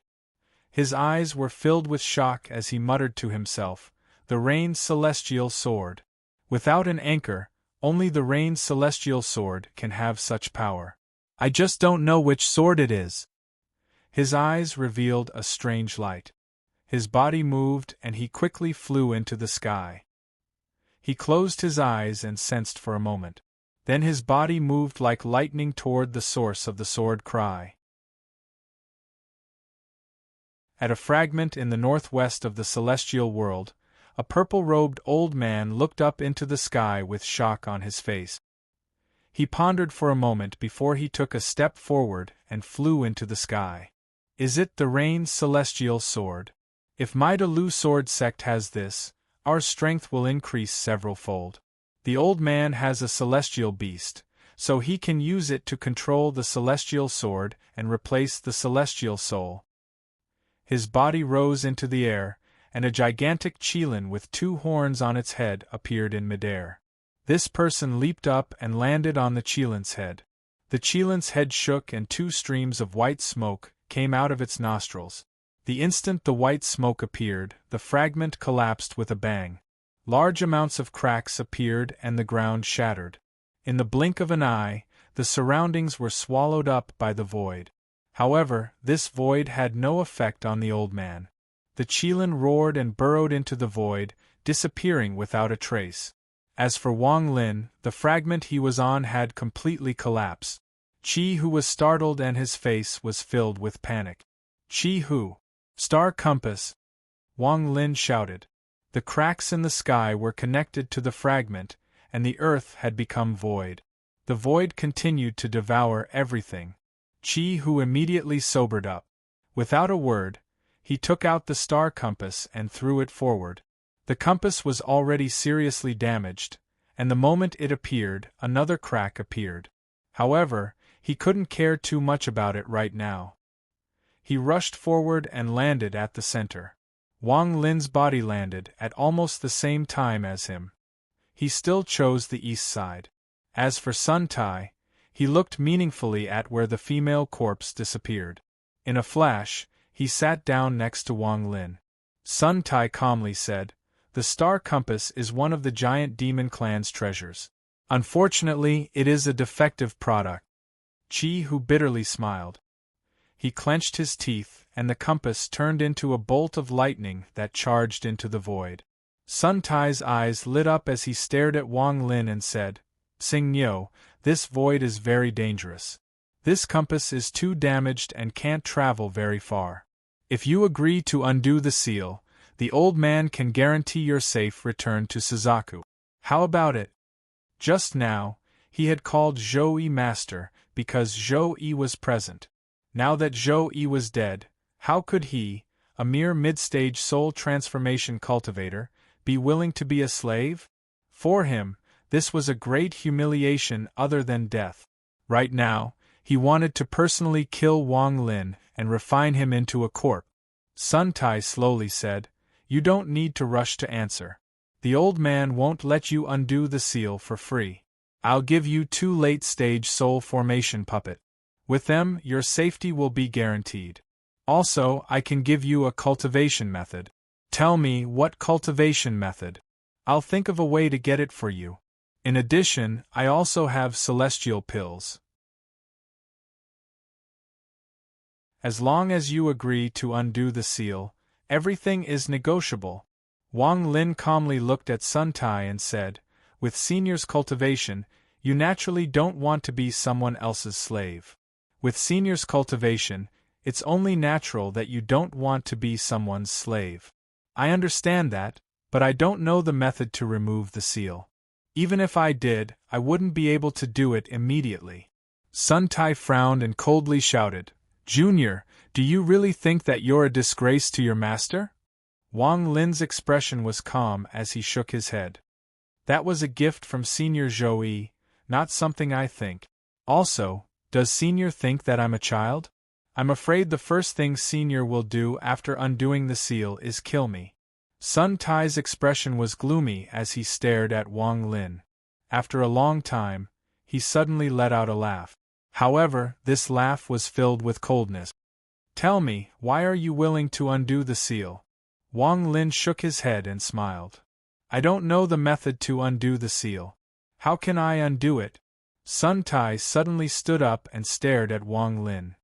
His eyes were filled with shock as he muttered to himself, "The Rain's celestial sword. Without an anchor, only the Rain's celestial sword can have such power. I just don't know which sword it is." His eyes revealed a strange light. His body moved and he quickly flew into the sky. He closed his eyes and sensed for a moment. Then his body moved like lightning toward the source of the sword cry. At a fragment in the northwest of the celestial world, a purple-robed old man looked up into the sky with shock on his face. He pondered for a moment before he took a step forward and flew into the sky. Is it the Rain's celestial sword? If Maida Lu sword sect has this, our strength will increase several-fold. The old man has a celestial beast, so he can use it to control the celestial sword and replace the celestial soul. His body rose into the air, and a gigantic qilin with 2 horns on its head appeared in midair. This person leaped up and landed on the qilin's head. The qilin's head shook and 2 streams of white smoke came out of its nostrils. The instant the white smoke appeared, the fragment collapsed with a bang. Large amounts of cracks appeared and the ground shattered. In the blink of an eye, the surroundings were swallowed up by the void. However, this void had no effect on the old man. The qilin roared and burrowed into the void, disappearing without a trace. As for Wang Lin, the fragment he was on had completely collapsed. Qi Hu was startled and his face was filled with panic. "Qi Hu! Star compass!" Wang Lin shouted. The cracks in the sky were connected to the fragment, and the earth had become void. The void continued to devour everything. Qi Hu immediately sobered up. Without a word, he took out the star compass and threw it forward. The compass was already seriously damaged, and the moment it appeared, another crack appeared. However, he couldn't care too much about it right now. He rushed forward and landed at the center. Wang Lin's body landed at almost the same time as him. He still chose the east side. As for Sun Tai, he looked meaningfully at where the female corpse disappeared. In a flash, he sat down next to Wang Lin. Sun Tai calmly said, "The star compass is one of the giant demon clan's treasures. Unfortunately, it is a defective product." Qi Hu bitterly smiled. He clenched his teeth, and the compass turned into a bolt of lightning that charged into the void. Sun Tai's eyes lit up as he stared at Wang Lin and said, "Sing Niu, this void is very dangerous. This compass is too damaged and can't travel very far. If you agree to undo the seal, the old man can guarantee your safe return to Suzaku. How about it?" Just now, he had called Zhou Yi master because Zhou Yi was present. Now that Zhou Yi was dead, how could he, a mere mid-stage soul transformation cultivator, be willing to be a slave? For him, this was a great humiliation other than death. Right now, He wanted to personally kill Wang Lin and refine him into a corpse. Sun Tai slowly said, "You don't need to rush to answer. The old man won't let you undo the seal for free. I'll give you 2 late-stage soul formation puppet. With them, your safety will be guaranteed. Also, I can give you a cultivation method." "Tell me, what cultivation method? I'll think of a way to get it for you. In addition, I also have celestial pills." "As long as you agree to undo the seal, everything is negotiable." Wang Lin calmly looked at Sun Tai and said, "With Senior's cultivation, you naturally don't want to be someone else's slave. With Senior's cultivation, it's only natural that you don't want to be someone's slave. I understand that, but I don't know the method to remove the seal. Even if I did, I wouldn't be able to do it immediately." Sun Tai frowned and coldly shouted, "Junior, do you really think that you're a disgrace to your master?" Wang Lin's expression was calm as he shook his head. "That was a gift from Senior Zhou Yi, not something I think. Also, does Senior think that I'm a child? I'm afraid the first thing Senior will do after undoing the seal is kill me." Sun Tai's expression was gloomy as he stared at Wang Lin. After a long time, he suddenly let out a laugh. However, this laugh was filled with coldness. "Tell me, why are you willing to undo the seal?" Wang Lin shook his head and smiled. "I don't know the method to undo the seal. How can I undo it?" Sun Tai suddenly stood up and stared at Wang Lin.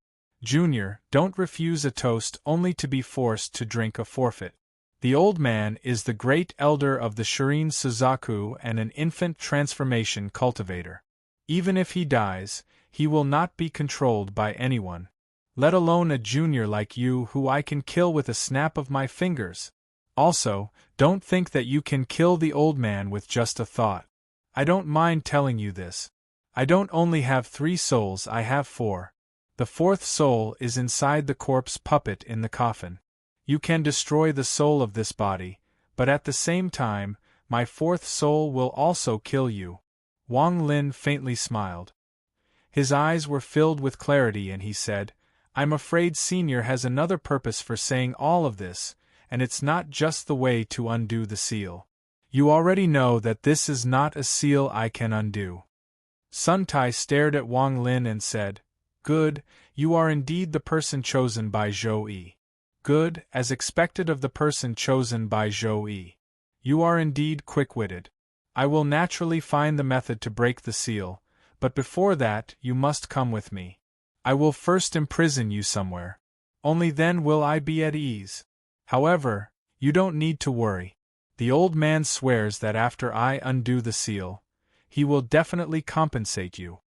"Junior, don't refuse a toast only to be forced to drink a forfeit. The old man is the great elder of the Serene Suzaku and an infant transformation cultivator. Even if he dies, he will not be controlled by anyone. Let alone a junior like you who I can kill with a snap of my fingers. Also, don't think that you can kill the old man with just a thought. I don't mind telling you this. I don't only have 3 souls, I have 4. The 4th soul is inside the corpse puppet in the coffin. You can destroy the soul of this body, but at the same time, my 4th soul will also kill you." Wang Lin faintly smiled. His eyes were filled with clarity and he said, "I'm afraid Senior has another purpose for saying all of this, and it's not just the way to undo the seal. You already know that this is not a seal I can undo." Sun Tai stared at Wang Lin and said, "Good, you are indeed the person chosen by Zhou Yi. Good, as expected of the person chosen by Zhou Yi. You are indeed quick-witted. I will naturally find the method to break the seal, but before that you must come with me. I will first imprison you somewhere. Only then will I be at ease. However, you don't need to worry. The old man swears that after I undo the seal, he will definitely compensate you."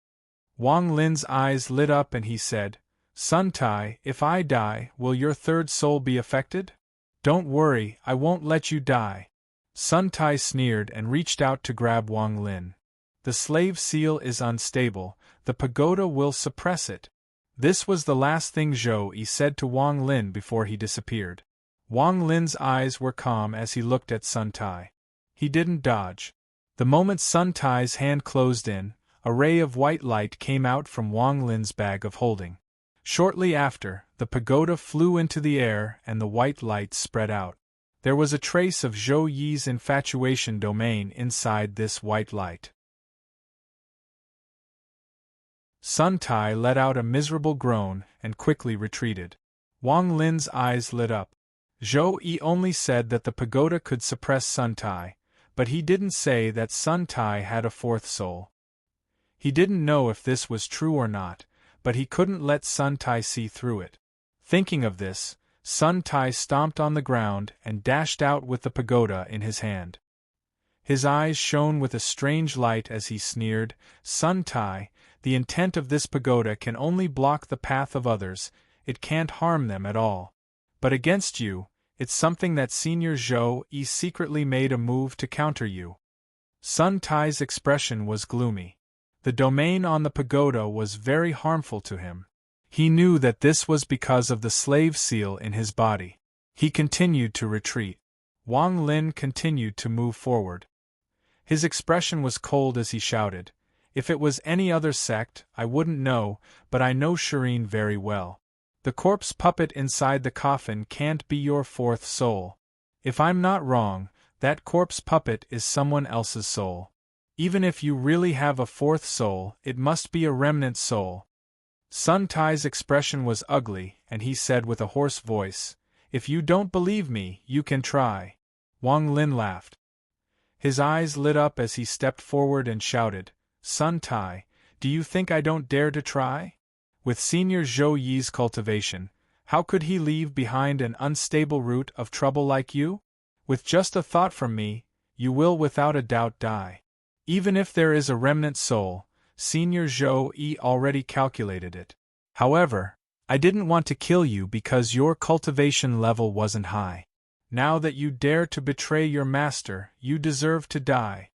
Wang Lin's eyes lit up and he said, "Sun Tai, if I die, will your 3rd soul be affected?" "Don't worry, I won't let you die." Sun Tai sneered and reached out to grab Wang Lin. "The slave seal is unstable, the pagoda will suppress it." This was the last thing Zhou Yi said to Wang Lin before he disappeared. Wang Lin's eyes were calm as he looked at Sun Tai. He didn't dodge. The moment Sun Tai's hand closed in, a ray of white light came out from Wang Lin's bag of holding. Shortly after, the pagoda flew into the air and the white light spread out. There was a trace of Zhou Yi's infatuation domain inside this white light. Sun Tai let out a miserable groan and quickly retreated. Wang Lin's eyes lit up. Zhou Yi only said that the pagoda could suppress Sun Tai, but he didn't say that Sun Tai had a 4th soul. He didn't know if this was true or not, but he couldn't let Sun Tai see through it. Thinking of this, Sun Tai stomped on the ground and dashed out with the pagoda in his hand. His eyes shone with a strange light as he sneered, "Sun Tai, the intent of this pagoda can only block the path of others, it can't harm them at all. But against you, it's something that Senior Zhou Yi secretly made a move to counter you." Sun Tai's expression was gloomy. The domain on the pagoda was very harmful to him. He knew that this was because of the slave seal in his body. He continued to retreat. Wang Lin continued to move forward. His expression was cold as he shouted, If it was any other sect, I wouldn't know, but I know Serene very well. The corpse puppet inside the coffin can't be your fourth soul. If I'm not wrong, that corpse puppet is someone else's soul. Even if you really have a fourth soul, it must be a remnant soul. Sun Tai's expression was ugly, and he said with a hoarse voice, "If you don't believe me, you can try." Wang Lin laughed. His eyes lit up as he stepped forward and shouted, "Sun Tai, do you think I don't dare to try? With Senior Zhou Yi's cultivation, how could he leave behind an unstable root of trouble like you? With just a thought from me, you will without a doubt die. Even if there is a remnant soul, Senior Zhou Yi already calculated it. However, I didn't want to kill you because your cultivation level wasn't high. Now that you dare to betray your master, you deserve to die."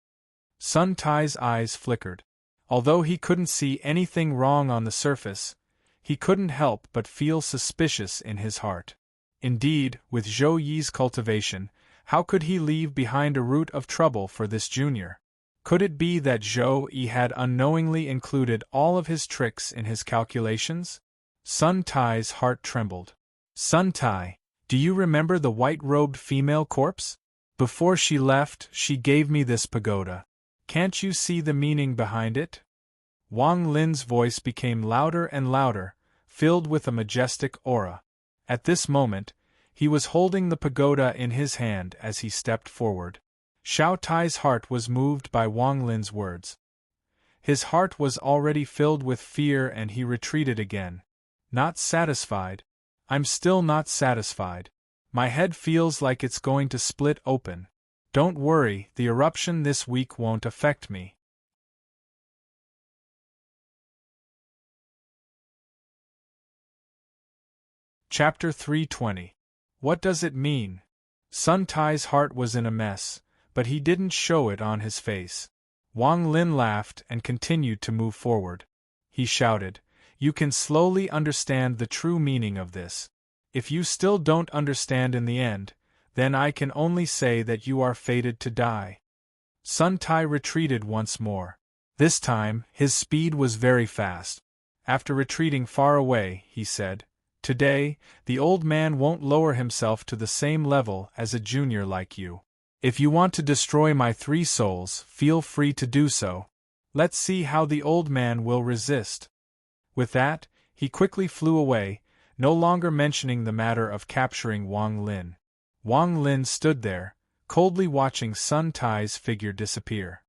Sun Tai's eyes flickered. Although he couldn't see anything wrong on the surface, he couldn't help but feel suspicious in his heart. Indeed, with Zhou Yi's cultivation, how could he leave behind a root of trouble for this junior? Could it be that Zhou Yi had unknowingly included all of his tricks in his calculations? Sun Tai's heart trembled. "Sun Tai, do you remember the white-robed female corpse? Before she left, she gave me this pagoda. Can't you see the meaning behind it?" Wang Lin's voice became louder and louder, filled with a majestic aura. At this moment, he was holding the pagoda in his hand as he stepped forward. Xiao Tai's heart was moved by Wang Lin's words. His heart was already filled with fear and he retreated again. "Not satisfied? I'm still not satisfied. My head feels like it's going to split open. Don't worry, the eruption this week won't affect me." Chapter 320. What does it mean? Sun Tai's heart was in a mess, but he didn't show it on his face. Wang Lin laughed and continued to move forward. He shouted, "You can slowly understand the true meaning of this. If you still don't understand in the end, then I can only say that you are fated to die." Sun Tai retreated once more. This time, his speed was very fast. After retreating far away, he said, "Today, the old man won't lower himself to the same level as a junior like you. If you want to destroy my 3 souls, feel free to do so. Let's see how the old man will resist." With that, he quickly flew away, no longer mentioning the matter of capturing Wang Lin. Wang Lin stood there, coldly watching Sun Tai's figure disappear.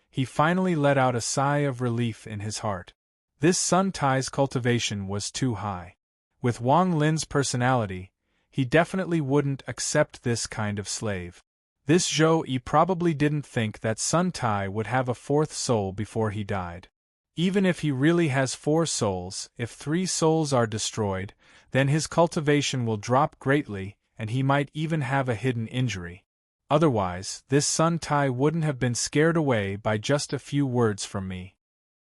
He finally let out a sigh of relief in his heart. This Sun Tai's cultivation was too high. With Wang Lin's personality, he definitely wouldn't accept this kind of slave. This Zhou Yi probably didn't think that Sun Tai would have a 4th soul before he died. Even if he really has 4 souls, if 3 souls are destroyed, then his cultivation will drop greatly, and he might even have a hidden injury. Otherwise, this Sun Tai wouldn't have been scared away by just a few words from me.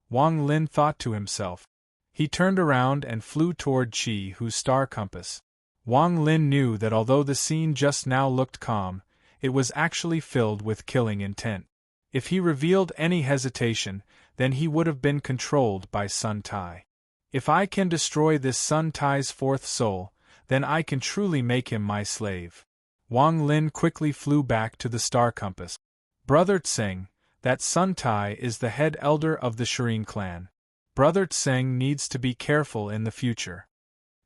Wang Lin thought to himself. He turned around and flew toward Qi Hu's star compass. Wang Lin knew that although the scene just now looked calm, it was actually filled with killing intent. If he revealed any hesitation, then he would have been controlled by Sun Tai. If I can destroy this Sun Tai's 4th soul, then I can truly make him my slave. Wang Lin quickly flew back to the star compass. "Brother Tseng, that Sun Tai is the head elder of the Serene clan. Brother Tseng needs to be careful in the future."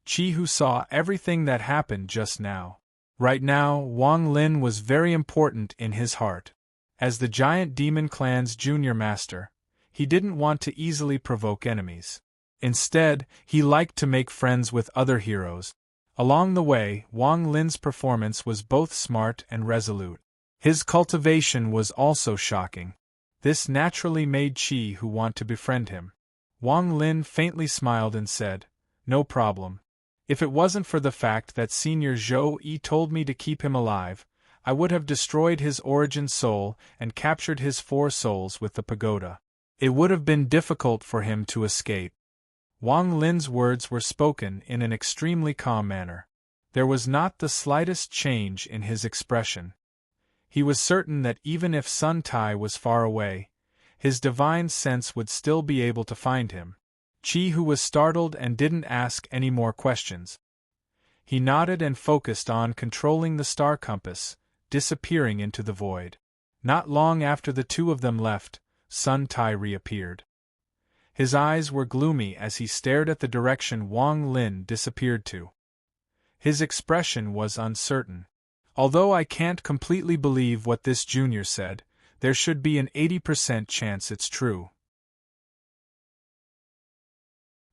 Qi Hu saw everything that happened just now. Right now, Wang Lin was very important in his heart. As the giant demon clan's junior master, he didn't want to easily provoke enemies. Instead, he liked to make friends with other heroes. Along the way, Wang Lin's performance was both smart and resolute. His cultivation was also shocking. This naturally made Qi Hu want to befriend him. Wang Lin faintly smiled and said, "No problem. If it wasn't for the fact that Senior Zhou Yi told me to keep him alive, I would have destroyed his origin soul and captured his 4 souls with the pagoda. It would have been difficult for him to escape." Wang Lin's words were spoken in an extremely calm manner. There was not the slightest change in his expression. He was certain that even if Sun Tai was far away, his divine sense would still be able to find him. Chi Hu was startled and didn't ask any more questions. He nodded and focused on controlling the star compass, disappearing into the void. Not long after the two of them left, Sun Tai reappeared. His eyes were gloomy as he stared at the direction Wang Lin disappeared to. His expression was uncertain. Although I can't completely believe what this junior said, there should be an 80% chance it's true.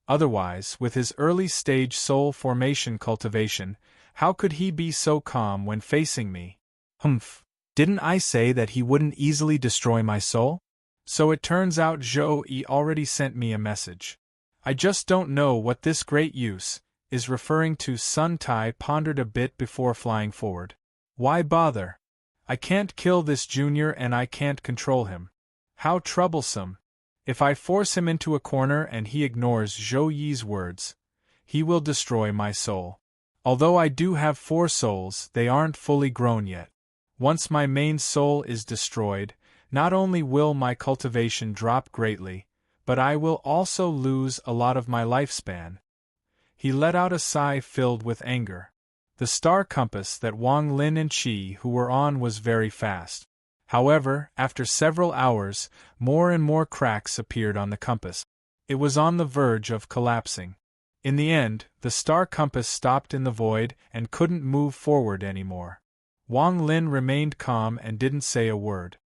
Otherwise, with his early-stage soul formation cultivation, how could he be so calm when facing me? Humph! Didn't I say that he wouldn't easily destroy my soul? So it turns out Zhou Yi already sent me a message. I just don't know what this great use is referring to. Sun Tai pondered a bit before flying forward. Why bother? I can't kill this junior and I can't control him. How troublesome. If I force him into a corner and he ignores Zhou Yi's words, he will destroy my soul. Although I do have 4 souls, they aren't fully grown yet. Once my main soul is destroyed, not only will my cultivation drop greatly, but I will also lose a lot of my lifespan. He let out a sigh filled with anger. The star compass that Wang Lin and Chi Hu were on was very fast. However, after several hours, more and more cracks appeared on the compass. It was on the verge of collapsing. In the end, the star compass stopped in the void and couldn't move forward anymore. Wang Lin remained calm and didn't say a word.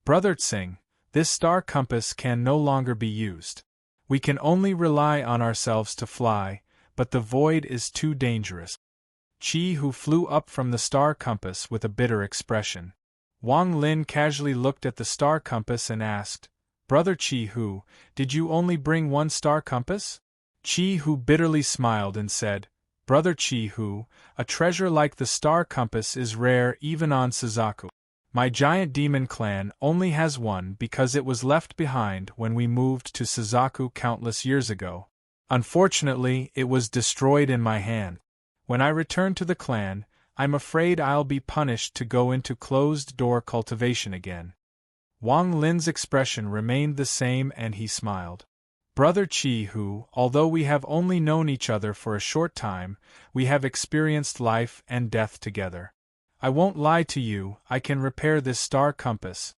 Brother Tsing, this star compass can no longer be used. We can only rely on ourselves to fly, but the void is too dangerous. Chi Hu flew up from the star compass with a bitter expression. Wang Lin casually looked at the star compass and asked, Brother Chi Hu, did you only bring 1 star compass? Chi Hu bitterly smiled and said, Brother Chi Hu, a treasure like the star compass is rare even on Suzaku. My giant demon clan only has 1 because it was left behind when we moved to Suzaku countless years ago. Unfortunately, it was destroyed in my hand. When I return to the clan, I'm afraid I'll be punished to go into closed-door cultivation again. Wang Lin's expression remained the same and he smiled. Brother Chi Hu, although we have only known each other for a short time, we have experienced life and death together. I won't lie to you, I can repair this star compass.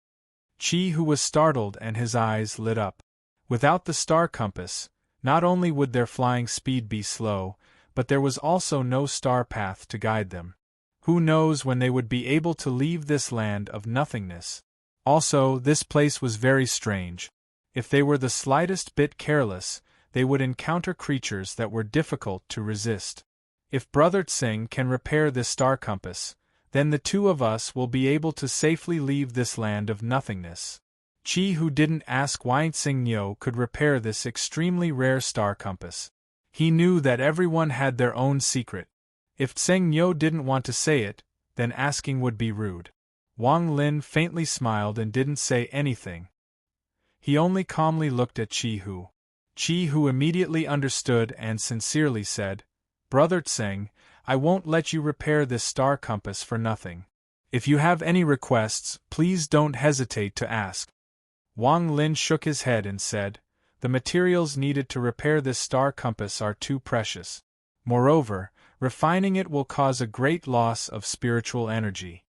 Chi Hu was startled and his eyes lit up. Without the star compass, not only would their flying speed be slow, but there was also no star path to guide them. Who knows when they would be able to leave this land of nothingness? Also, this place was very strange. If they were the slightest bit careless, they would encounter creatures that were difficult to resist. If Brother Tsing can repair this star compass, then the 2 of us will be able to safely leave this land of nothingness. Chi Hu didn't ask why Tsing Nyo could repair this extremely rare star compass. He knew that everyone had their own secret. If Tseng Nyo didn't want to say it, then asking would be rude. Wang Lin faintly smiled and didn't say anything. He only calmly looked at Chi Hu. Chi Hu immediately understood and sincerely said, Brother Tseng, I won't let you repair this star compass for nothing. If you have any requests, please don't hesitate to ask. Wang Lin shook his head and said, The materials needed to repair this star compass are too precious. Moreover, refining it will cause a great loss of spiritual energy.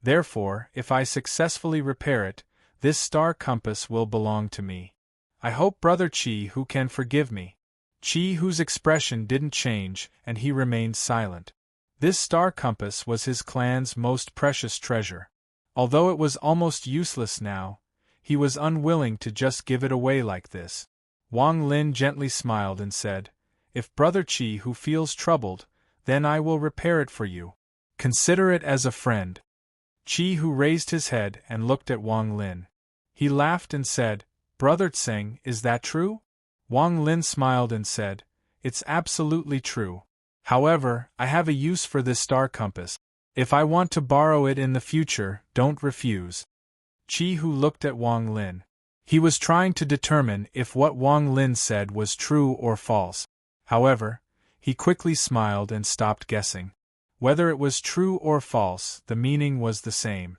Therefore, if I successfully repair it, this star compass will belong to me. I hope Brother Chi Hu can forgive me. Chi Hu's expression didn't change, and he remained silent. This star compass was his clan's most precious treasure. Although it was almost useless now, he was unwilling to just give it away like this. Wang Lin gently smiled and said, If Brother Chi Hu feels troubled, then I will repair it for you. Consider it as a friend. Chi Hu raised his head and looked at Wang Lin. He laughed and said, Brother Tseng, is that true? Wang Lin smiled and said, It's absolutely true. However, I have a use for this star compass. If I want to borrow it in the future, don't refuse. Chi Hu looked at Wang Lin. He was trying to determine if what Wang Lin said was true or false. However, he quickly smiled and stopped guessing. Whether it was true or false, the meaning was the same.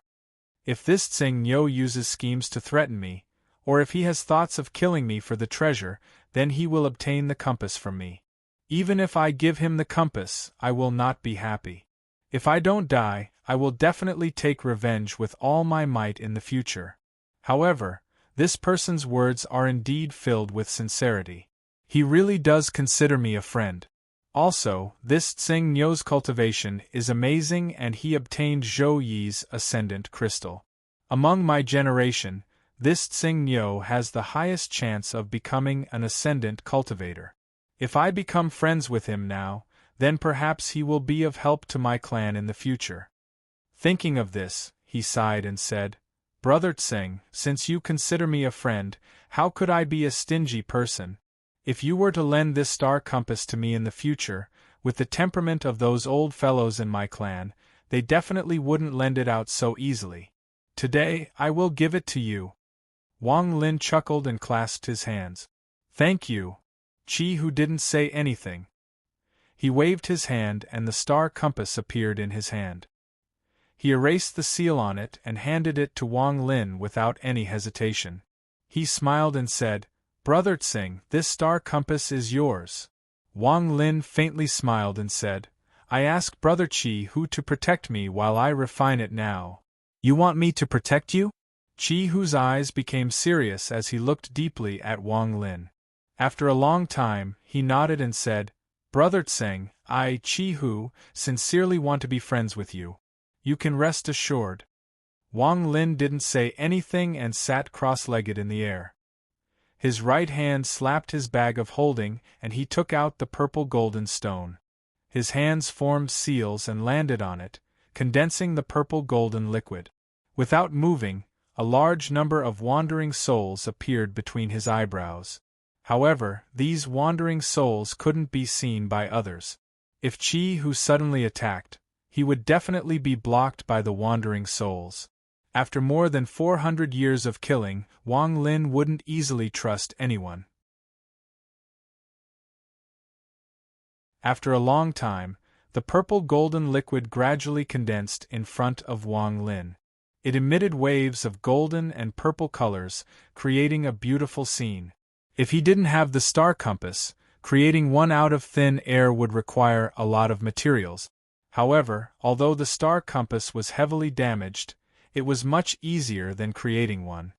If this Tsing Nyo uses schemes to threaten me, or if he has thoughts of killing me for the treasure, then he will obtain the compass from me. Even if I give him the compass, I will not be happy. If I don't die, I will definitely take revenge with all my might in the future. However, this person's words are indeed filled with sincerity. He really does consider me a friend. Also, this Tsing Nyo's cultivation is amazing and he obtained Zhou Yi's ascendant crystal. Among my generation, this Tsing Nyo has the highest chance of becoming an ascendant cultivator. If I become friends with him now, then perhaps he will be of help to my clan in the future. Thinking of this, he sighed and said, Brother Tsing, since you consider me a friend, how could I be a stingy person? If you were to lend this star compass to me in the future, with the temperament of those old fellows in my clan, they definitely wouldn't lend it out so easily. Today, I will give it to you. Wang Lin chuckled and clasped his hands. Thank you. Chi Hu didn't say anything. He waved his hand and the star compass appeared in his hand. He erased the seal on it and handed it to Wang Lin without any hesitation. He smiled and said, Brother Tsing, this star compass is yours. Wang Lin faintly smiled and said, I ask Brother Chi Hu to protect me while I refine it now. You want me to protect you? Chi Hu's eyes became serious as he looked deeply at Wang Lin. After a long time, he nodded and said, Brother Tsing, I, Chi Hu, sincerely want to be friends with you. You can rest assured. Wang Lin didn't say anything and sat cross-legged in the air. His right hand slapped his bag of holding and he took out the purple golden stone. His hands formed seals and landed on it, condensing the purple golden liquid. Without moving, a large number of wandering souls appeared between his eyebrows. However, these wandering souls couldn't be seen by others. If Chi Hu suddenly attacked, he would definitely be blocked by the wandering souls. After more than 400 years of killing, Wang Lin wouldn't easily trust anyone. After a long time, the purple golden liquid gradually condensed in front of Wang Lin. It emitted waves of golden and purple colors, creating a beautiful scene. If he didn't have the star compass, creating one out of thin air would require a lot of materials. However, although the star compass was heavily damaged, it was much easier than creating one.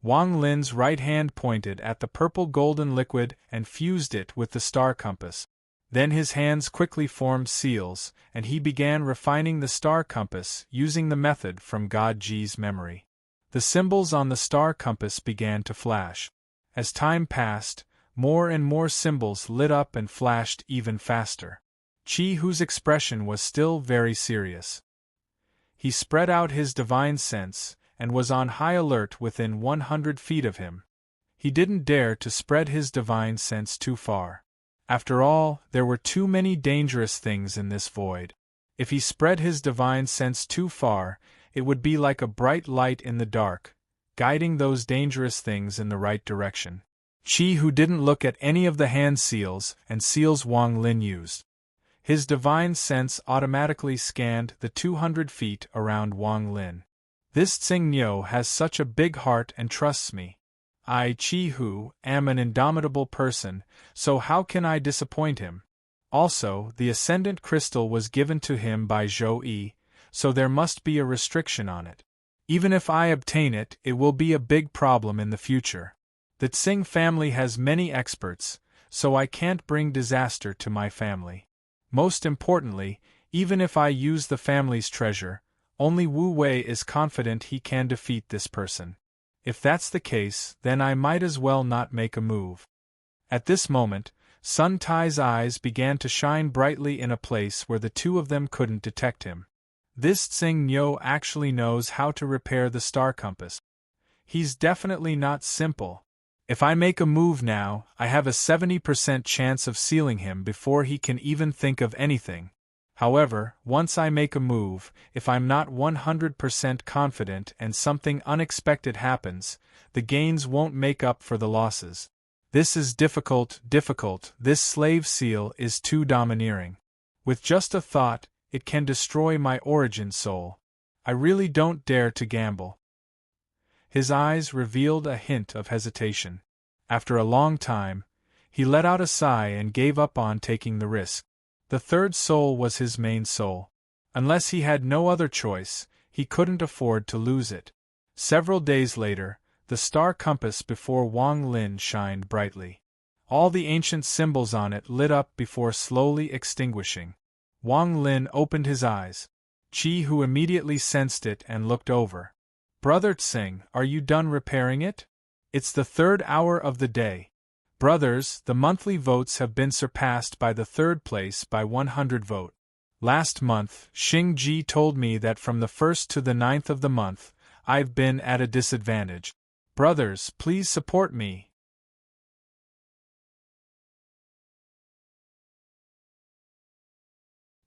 Wang Lin's right hand pointed at the purple golden liquid and fused it with the star compass. Then his hands quickly formed seals, and he began refining the star compass using the method from God Ji's memory. The symbols on the star compass began to flash. As time passed, more and more symbols lit up and flashed even faster. Chi Hu's expression was still very serious. He spread out his divine sense, and was on high alert within 100 feet of him. He didn't dare to spread his divine sense too far. After all, there were too many dangerous things in this void. If he spread his divine sense too far, it would be like a bright light in the dark, guiding those dangerous things in the right direction. Chi Hu didn't look at any of the hand seals and seals Wang Lin used. His divine sense automatically scanned the 200 feet around Wang Lin. This Tsing Nyo has such a big heart and trusts me. I, Chi Hu, am an indomitable person, so how can I disappoint him? Also, the ascendant crystal was given to him by Zhou Yi, so there must be a restriction on it. Even if I obtain it, it will be a big problem in the future. The Tsing family has many experts, so I can't bring disaster to my family. Most importantly, even if I use the family's treasure, only Wu Wei is confident he can defeat this person. If that's the case, then I might as well not make a move. At this moment, Sun Tai's eyes began to shine brightly in a place where the two of them couldn't detect him. This Tsing Nyo actually knows how to repair the star compass. He's definitely not simple. If I make a move now, I have a 70% chance of sealing him before he can even think of anything. However, once I make a move, if I'm not 100% confident and something unexpected happens, the gains won't make up for the losses. This is difficult. This slave seal is too domineering. With just a thought, it can destroy my origin soul. I really don't dare to gamble. His eyes revealed a hint of hesitation. After a long time, he let out a sigh and gave up on taking the risk. The third soul was his main soul. Unless he had no other choice, he couldn't afford to lose it. Several days later, the star compass before Wang Lin shined brightly. All the ancient symbols on it lit up before slowly extinguishing. Wang Lin opened his eyes. Qi Hu immediately sensed it and looked over. Brother Tsing, are you done repairing it? It's the 3rd hour of the day. Brothers, the monthly votes have been surpassed by the 3rd place by 100 vote. Last month, Xing Ji told me that from the 1st to the 9th of the month, I've been at a disadvantage. Brothers, please support me.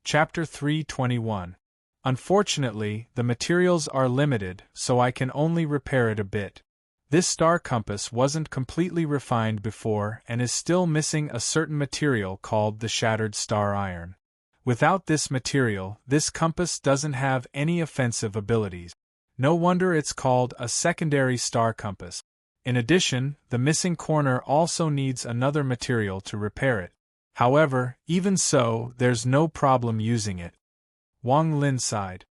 Chapter 321. Unfortunately, the materials are limited, so I can only repair it a bit. This star compass wasn't completely refined before and is still missing a certain material called the shattered star iron. Without this material, this compass doesn't have any offensive abilities. No wonder it's called a secondary star compass. In addition, the missing corner also needs another material to repair it. However, even so, there's no problem using it. Wang Lin sighed.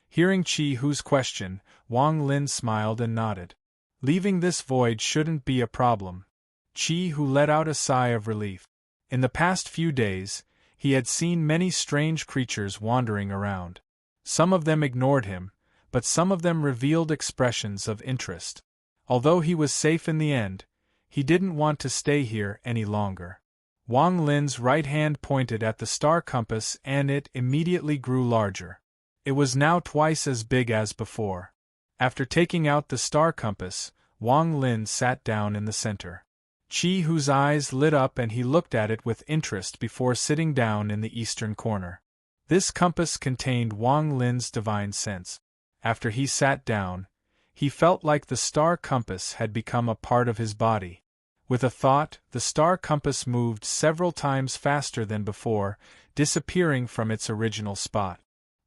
Hearing Qi Hu's question, Wang Lin smiled and nodded. Leaving this void shouldn't be a problem. Qi Hu let out a sigh of relief. In the past few days, he had seen many strange creatures wandering around. Some of them ignored him, but some of them revealed expressions of interest. Although he was safe in the end, he didn't want to stay here any longer. Wang Lin's right hand pointed at the star compass and it immediately grew larger. It was now twice as big as before. After taking out the star compass, Wang Lin sat down in the center. Qi Hu's eyes lit up and he looked at it with interest before sitting down in the eastern corner. This compass contained Wang Lin's divine sense. After he sat down, he felt like the star compass had become a part of his body. With a thought, the star compass moved several times faster than before, disappearing from its original spot.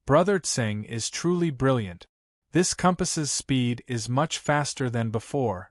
Brother Tsing is truly brilliant. This compass's speed is much faster than before.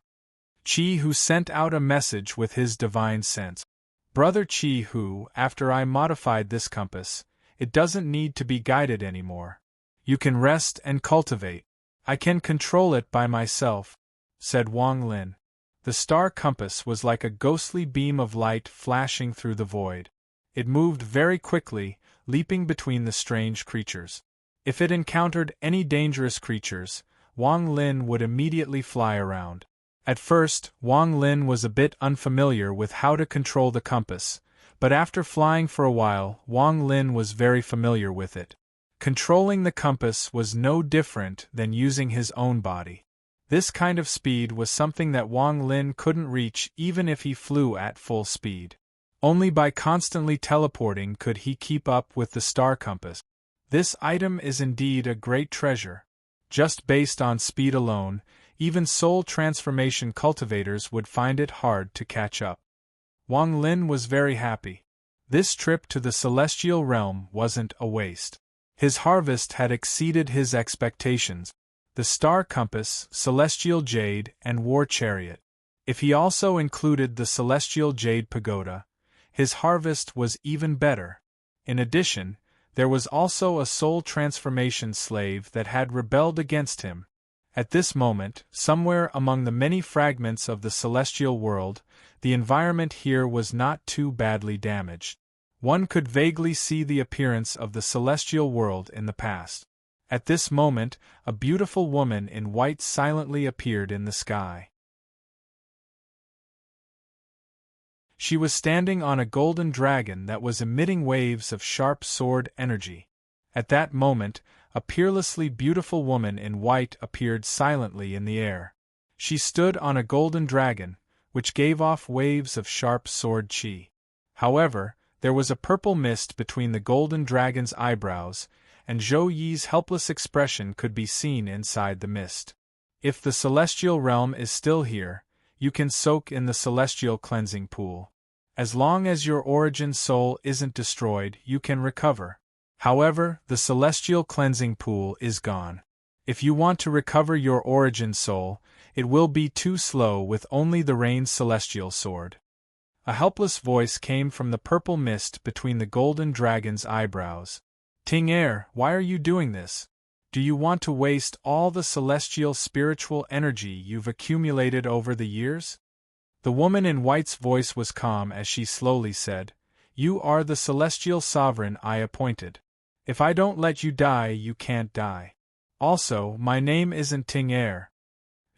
Qi Hu sent out a message with his divine sense. Brother Qi Hu, after I modified this compass, it doesn't need to be guided anymore. You can rest and cultivate. I can control it by myself, said Wang Lin. The star compass was like a ghostly beam of light flashing through the void. It moved very quickly, leaping between the strange creatures. If it encountered any dangerous creatures, Wang Lin would immediately fly around. At first, Wang Lin was a bit unfamiliar with how to control the compass, but after flying for a while, Wang Lin was very familiar with it. Controlling the compass was no different than using his own body. This kind of speed was something that Wang Lin couldn't reach even if he flew at full speed. Only by constantly teleporting could he keep up with the star compass. This item is indeed a great treasure. Just based on speed alone, even soul transformation cultivators would find it hard to catch up. Wang Lin was very happy. This trip to the celestial realm wasn't a waste. His harvest had exceeded his expectations. The star compass, celestial jade, and war chariot. If he also included the celestial jade pagoda, his harvest was even better. In addition, there was also a soul transformation slave that had rebelled against him. At this moment, somewhere among the many fragments of the celestial world, the environment here was not too badly damaged. One could vaguely see the appearance of the celestial world in the past. At this moment, a beautiful woman in white silently appeared in the sky. She was standing on a golden dragon that was emitting waves of sharp sword energy. At that moment, a peerlessly beautiful woman in white appeared silently in the air. She stood on a golden dragon, which gave off waves of sharp sword chi. However, there was a purple mist between the golden dragon's eyebrows, and Zhou Yi's helpless expression could be seen inside the mist. If the celestial realm is still here, you can soak in the celestial cleansing pool. As long as your origin soul isn't destroyed, you can recover. However, the celestial cleansing pool is gone. If you want to recover your origin soul, it will be too slow with only the rain's celestial sword. A helpless voice came from the purple mist between the golden dragon's eyebrows. Ting Er, why are you doing this? Do you want to waste all the celestial spiritual energy you've accumulated over the years? The woman in white's voice was calm as she slowly said, You are the celestial sovereign I appointed. If I don't let you die, you can't die. Also, my name isn't Ting Er.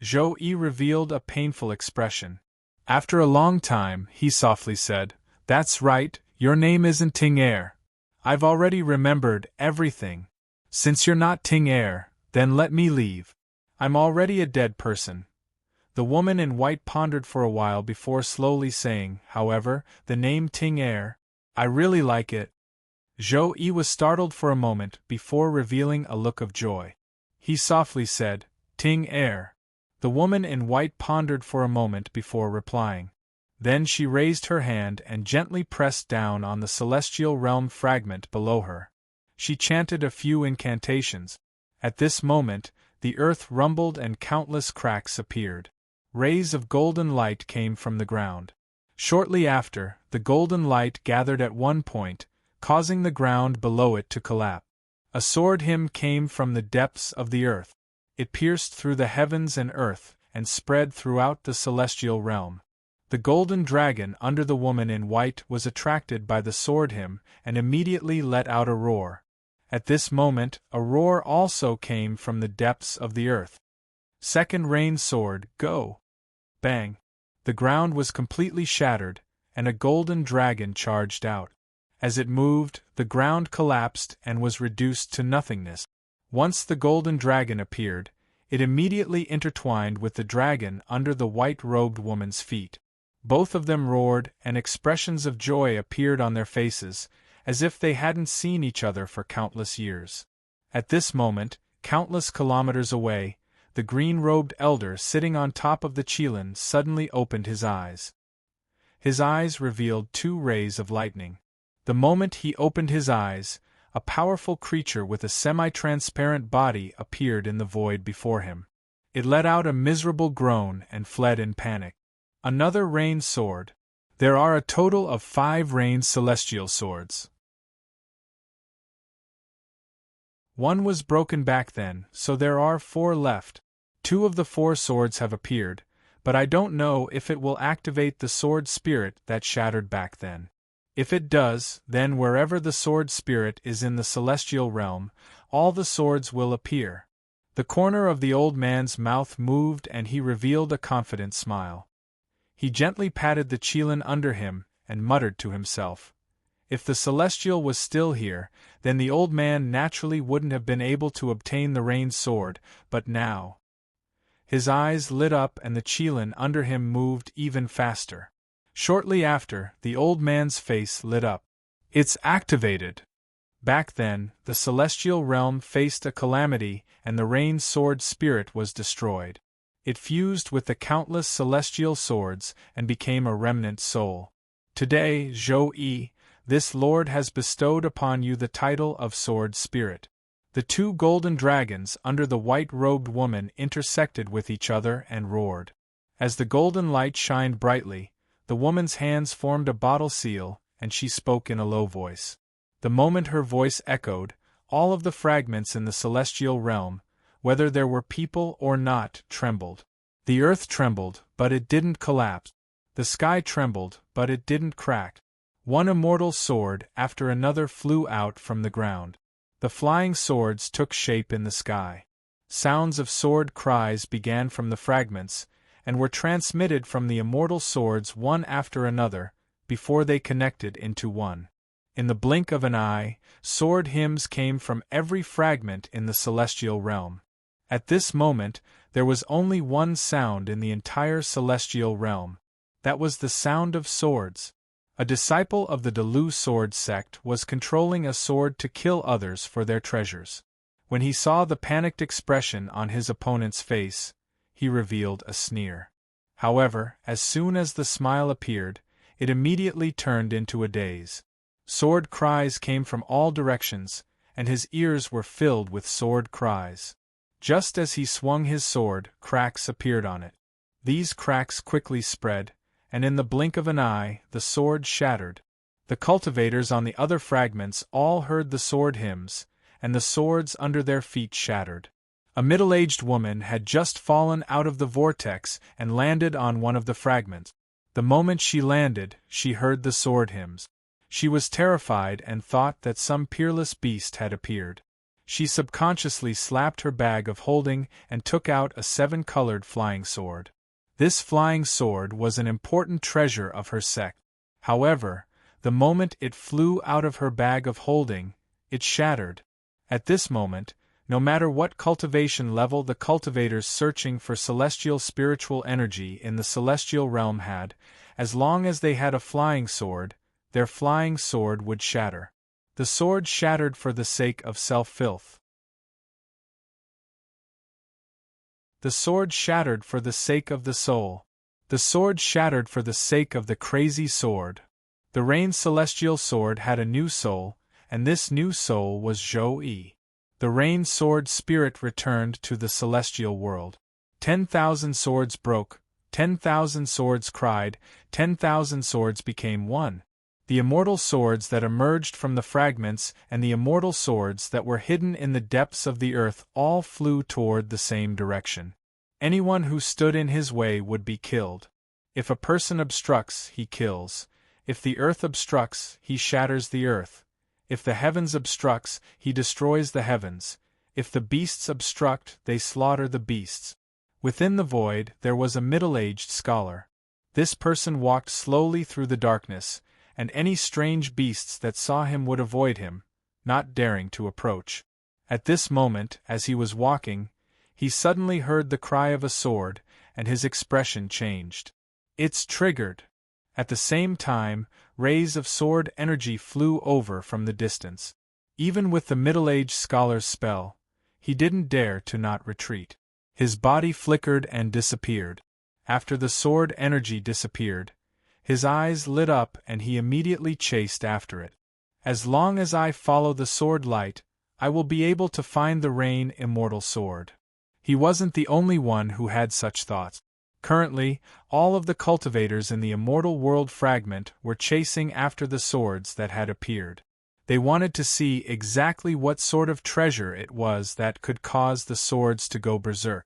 Zhou Yi revealed a painful expression. After a long time, he softly said, That's right, your name isn't Ting Er. I've already remembered everything. Since you're not Ting Er, then let me leave. I'm already a dead person. The woman in white pondered for a while before slowly saying, however, the name Ting Er, I really like it. Zhou Yi was startled for a moment before revealing a look of joy. He softly said, Ting Er. The woman in white pondered for a moment before replying. Then she raised her hand and gently pressed down on the celestial realm fragment below her. She chanted a few incantations. At this moment, the earth rumbled and countless cracks appeared. Rays of golden light came from the ground. Shortly after, the golden light gathered at one point, causing the ground below it to collapse. A sword hymn came from the depths of the earth. It pierced through the heavens and earth, and spread throughout the celestial realm. The golden dragon under the woman in white was attracted by the sword hymn, and immediately let out a roar. At this moment, a roar also came from the depths of the earth. Second rain sword, go! Bang! The ground was completely shattered, and a golden dragon charged out. As it moved, the ground collapsed and was reduced to nothingness. Once the golden dragon appeared, it immediately intertwined with the dragon under the white-robed woman's feet. Both of them roared, and expressions of joy appeared on their faces, as if they hadn't seen each other for countless years. At this moment, countless kilometers away, the green-robed elder sitting on top of the Qilin suddenly opened his eyes. His eyes revealed two rays of lightning. The moment he opened his eyes, a powerful creature with a semi-transparent body appeared in the void before him. It let out a miserable groan and fled in panic. Another rain sword. There are a total of 5 rain celestial swords. One was broken back then, so there are 4 left. 2 of the 4 swords have appeared, but I don't know if it will activate the sword spirit that shattered back then. If it does, then wherever the sword spirit is in the celestial realm, all the swords will appear. The corner of the old man's mouth moved and he revealed a confident smile. He gently patted the Qilin under him and muttered to himself. If the celestial was still here, then the old man naturally wouldn't have been able to obtain the rain sword, but now. His eyes lit up and the Qilin under him moved even faster. Shortly after, the old man's face lit up. It's activated! Back then, the celestial realm faced a calamity and the rain sword spirit was destroyed. It fused with the countless celestial swords and became a remnant soul. Today, Zhou Yi, this lord has bestowed upon you the title of Sword Spirit. The 2 golden dragons under the white-robed woman intersected with each other and roared. As the golden light shined brightly, the woman's hands formed a bottle seal, and she spoke in a low voice. The moment her voice echoed, all of the fragments in the celestial realm, whether there were people or not, trembled. The earth trembled, but it didn't collapse. The sky trembled, but it didn't crack. One immortal sword after another flew out from the ground. The flying swords took shape in the sky. Sounds of sword cries began from the fragments, and were transmitted from the immortal swords one after another, before they connected into one. In the blink of an eye, sword hymns came from every fragment in the celestial realm. At this moment, there was only one sound in the entire celestial realm. That was the sound of swords. A disciple of the Delu sword sect was controlling a sword to kill others for their treasures. When he saw the panicked expression on his opponent's face, he revealed a sneer. However, as soon as the smile appeared, it immediately turned into a daze. Sword cries came from all directions, and his ears were filled with sword cries. Just as he swung his sword, cracks appeared on it. These cracks quickly spread, and in the blink of an eye, the sword shattered. The cultivators on the other fragments all heard the sword hymns, and the swords under their feet shattered. A middle-aged woman had just fallen out of the vortex and landed on one of the fragments. The moment she landed, she heard the sword hymns. She was terrified and thought that some peerless beast had appeared. She subconsciously slapped her bag of holding and took out a 7-colored flying sword. This flying sword was an important treasure of her sect. However, the moment it flew out of her bag of holding, it shattered. At this moment, no matter what cultivation level the cultivators searching for celestial spiritual energy in the celestial realm had, as long as they had a flying sword, their flying sword would shatter. The sword shattered for the sake of self-filth. The sword shattered for the sake of the soul. The sword shattered for the sake of the crazy sword. The rain's celestial sword had a new soul, and this new soul was Zhou-Yi. The rain sword spirit returned to the celestial world. 10,000 swords broke, 10,000 swords cried, 10,000 swords became one. The immortal swords that emerged from the fragments and the immortal swords that were hidden in the depths of the earth all flew toward the same direction. Anyone who stood in his way would be killed. If a person obstructs, he kills. If the earth obstructs, he shatters the earth. If the heavens obstructs, he destroys the heavens. If the beasts obstruct, they slaughter the beasts. Within the void, there was a middle-aged scholar. This person walked slowly through the darkness, and any strange beasts that saw him would avoid him, not daring to approach. At this moment, as he was walking, he suddenly heard the cry of a sword, and his expression changed. "It's triggered!" At the same time, rays of sword energy flew over from the distance. Even with the middle-aged scholar's spell, he didn't dare to not retreat. His body flickered and disappeared. After the sword energy disappeared, his eyes lit up and he immediately chased after it. As long as I follow the sword light, I will be able to find the rain immortal sword. He wasn't the only one who had such thoughts. Currently, all of the cultivators in the immortal world fragment were chasing after the swords that had appeared. They wanted to see exactly what sort of treasure it was that could cause the swords to go berserk.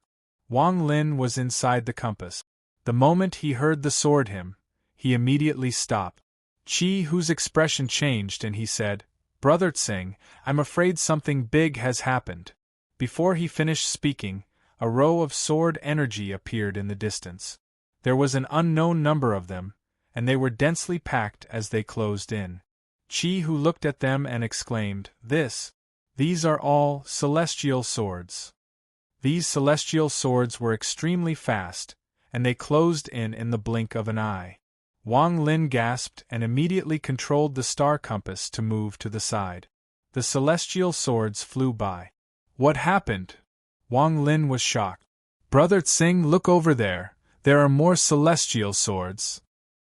Wang Lin was inside the compass. The moment he heard the sword hymn, he immediately stopped. Qi Hu's expression changed and he said, "Brother Tsing, I'm afraid something big has happened." Before he finished speaking, a row of sword energy appeared in the distance. There was an unknown number of them, and they were densely packed as they closed in. Qi Hu looked at them and exclaimed, These are all celestial swords." These celestial swords were extremely fast, and they closed in the blink of an eye. Wang Lin gasped and immediately controlled the star compass to move to the side. The celestial swords flew by. "What happened?" Wang Lin was shocked. "Brother Tsing, look over there. There are more celestial swords."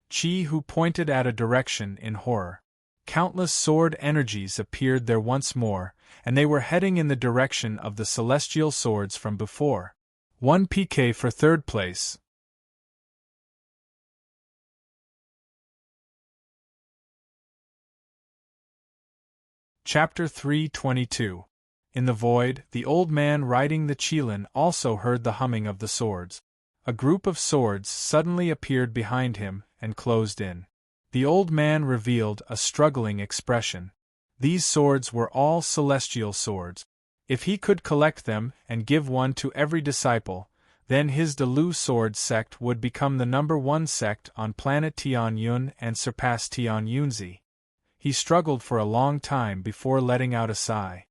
Qi Hu pointed at a direction in horror. Countless sword energies appeared there once more, and they were heading in the direction of the celestial swords from before. 1 PK for third place. Chapter 322. In the void, the old man riding the qilin also heard the humming of the swords. A group of swords suddenly appeared behind him and closed in. The old man revealed a struggling expression. These swords were all celestial swords. If he could collect them and give one to every disciple, then his Delu sword sect would become the #1 sect on planet Tianyun and surpass Tianyunzi. He struggled for a long time before letting out a sigh.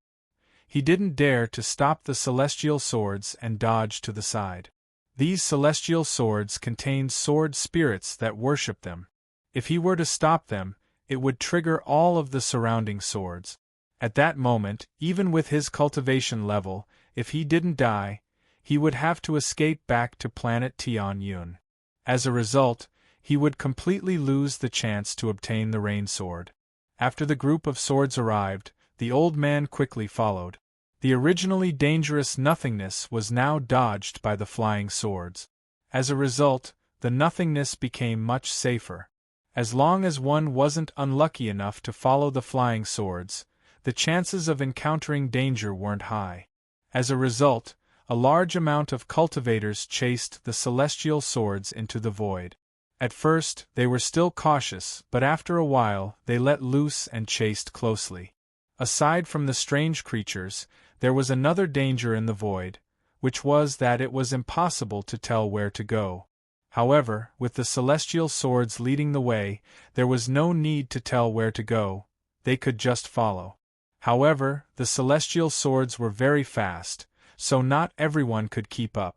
He didn't dare to stop the celestial swords and dodge to the side. These celestial swords contained sword spirits that worship them. If he were to stop them, it would trigger all of the surrounding swords. At that moment, even with his cultivation level, if he didn't die, he would have to escape back to planet Tianyun. As a result, he would completely lose the chance to obtain the rain sword. After the group of swords arrived, the old man quickly followed. The originally dangerous nothingness was now dodged by the flying swords. As a result, the nothingness became much safer. As long as one wasn't unlucky enough to follow the flying swords, the chances of encountering danger weren't high. As a result, a large amount of cultivators chased the celestial swords into the void. At first, they were still cautious, but after a while, they let loose and chased closely. Aside from the strange creatures, there was another danger in the void, which was that it was impossible to tell where to go. However, with the celestial swords leading the way, there was no need to tell where to go, they could just follow. However, the celestial swords were very fast, so not everyone could keep up.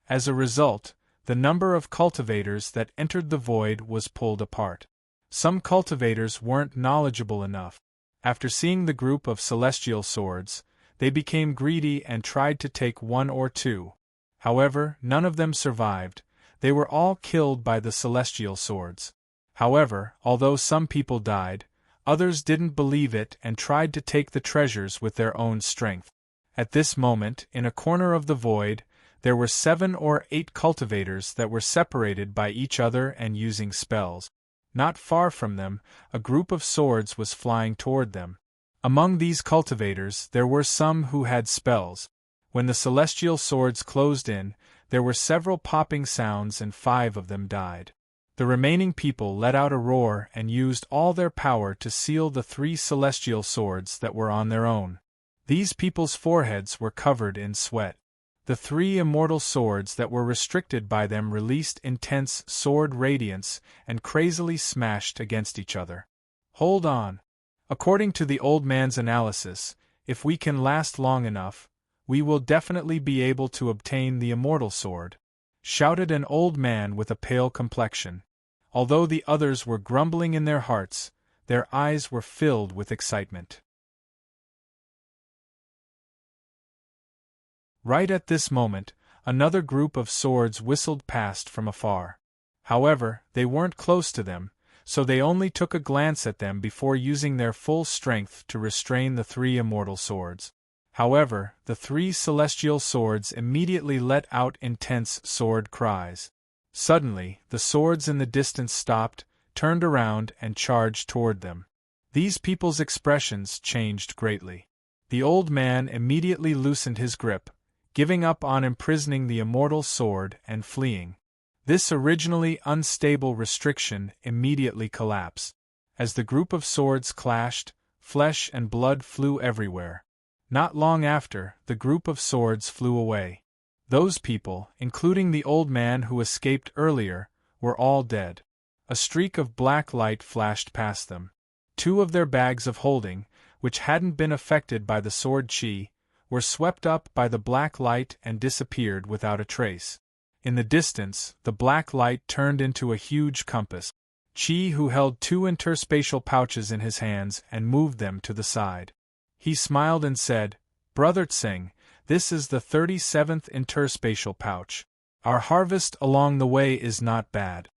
As a result, the number of cultivators that entered the void was pulled apart. Some cultivators weren't knowledgeable enough. After seeing the group of celestial swords, they became greedy and tried to take one or two. However, none of them survived. They were all killed by the celestial swords. However, although some people died, others didn't believe it and tried to take the treasures with their own strength. At this moment, in a corner of the void, there were 7 or 8 cultivators that were separated by each other and using spells. Not far from them, a group of swords was flying toward them. Among these cultivators, there were some who had spells. When the celestial swords closed in, there were several popping sounds and 5 of them died. The remaining people let out a roar and used all their power to seal the 3 celestial swords that were on their own. These people's foreheads were covered in sweat. The 3 immortal swords that were restricted by them released intense sword radiance and crazily smashed against each other. Hold on. According to the old man's analysis, if we can last long enough, we will definitely be able to obtain the immortal sword, shouted an old man with a pale complexion. Although the others were grumbling in their hearts, their eyes were filled with excitement. Right at this moment, another group of swords whistled past from afar. However, they weren't close to them, so they only took a glance at them before using their full strength to restrain the 3 immortal swords. However, the 3 celestial swords immediately let out intense sword cries. Suddenly, the swords in the distance stopped, turned around and charged toward them. These people's expressions changed greatly. The old man immediately loosened his grip, giving up on imprisoning the immortal sword and fleeing. This originally unstable restriction immediately collapsed. As the group of swords clashed, flesh and blood flew everywhere. Not long after, the group of swords flew away. Those people, including the old man who escaped earlier, were all dead. A streak of black light flashed past them. 2 of their bags of holding, which hadn't been affected by the sword chi, were swept up by the black light and disappeared without a trace. In the distance, the black light turned into a huge compass. Chi, who held 2 interspatial pouches in his hands and moved them to the side. He smiled and said, "Brother Tsing, this is the 37th interspatial pouch. Our harvest along the way is not bad."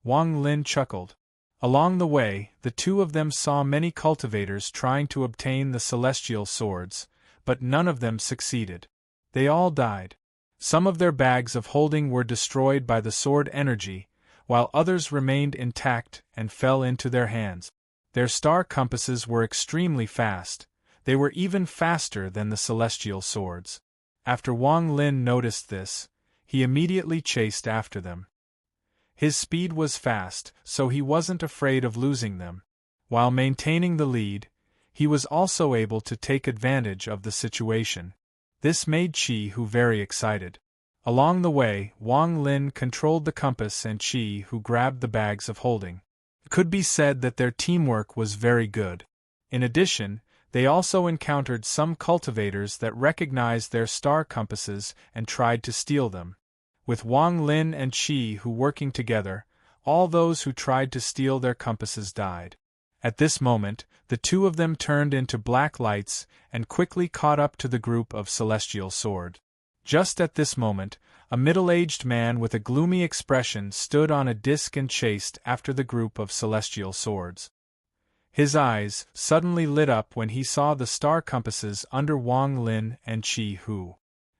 Wang Lin chuckled. Along the way, the 2 of them saw many cultivators trying to obtain the celestial swords, but none of them succeeded. They all died. Some of their bags of holding were destroyed by the sword energy, while others remained intact and fell into their hands. Their star compasses were extremely fast. They were even faster than the celestial swords. After Wang Lin noticed this, he immediately chased after them. His speed was fast, so he wasn't afraid of losing them. While maintaining the lead, he was also able to take advantage of the situation. This made Chi Hu very excited. Along the way, Wang Lin controlled the compass and Chi Hu grabbed the bags of holding. It could be said that their teamwork was very good. In addition, they also encountered some cultivators that recognized their star compasses and tried to steal them. With Wang Lin and Chi Hu working together, all those who tried to steal their compasses died. At this moment, the 2 of them turned into black lights and quickly caught up to the group of celestial sword. Just at this moment, a middle-aged man with a gloomy expression stood on a disc and chased after the group of celestial swords. His eyes suddenly lit up when he saw the star compasses under Wang Lin and Qi Hu.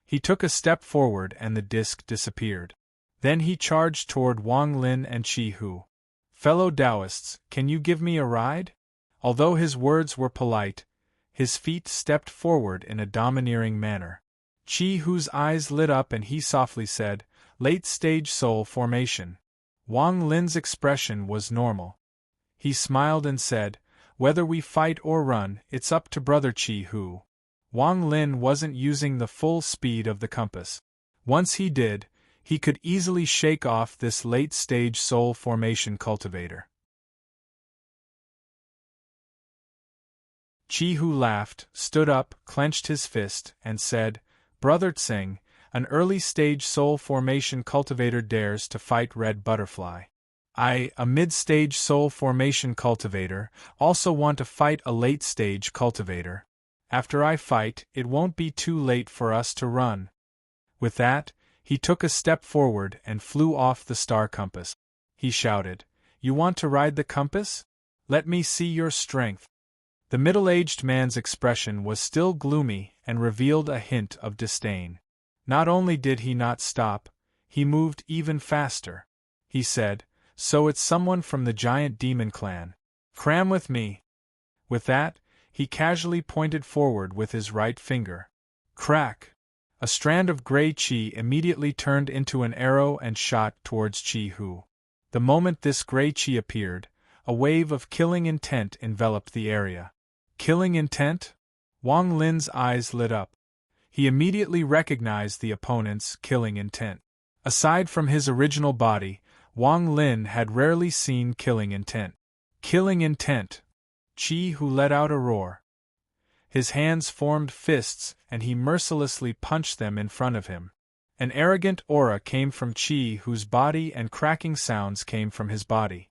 He took a step forward and the disc disappeared. Then he charged toward Wang Lin and Qi Hu. "Fellow Taoists, can you give me a ride?" Although his words were polite, his feet stepped forward in a domineering manner. Qi Hu's eyes lit up and he softly said, "Late-stage soul formation." Wang Lin's expression was normal. He smiled and said, "Whether we fight or run, it's up to Brother Qi Hu." Wang Lin wasn't using the full speed of the compass. Once he did, he could easily shake off this late-stage soul formation cultivator. Qi Hu laughed, stood up, clenched his fist, and said, "Brother Tsing, an early-stage soul formation cultivator dares to fight Red Butterfly. I, a mid-stage soul formation cultivator, also want to fight a late-stage cultivator. After I fight, it won't be too late for us to run." With that, he took a step forward and flew off the star compass. He shouted, "You want to ride the compass? Let me see your strength." The middle-aged man's expression was still gloomy and revealed a hint of disdain. Not only did he not stop, he moved even faster. He said, "So it's someone from the giant demon clan. Cram with me." With that, he casually pointed forward with his right finger. Crack! A strand of gray qi immediately turned into an arrow and shot towards Qi Hu. The moment this gray qi appeared, a wave of killing intent enveloped the area. Killing intent? Wang Lin's eyes lit up. He immediately recognized the opponent's killing intent. Aside from his original body, Wang Lin had rarely seen killing intent. Killing intent! Qi Hu let out a roar. His hands formed fists and he mercilessly punched them in front of him. An arrogant aura came from Qi Hu's body and cracking sounds came from his body.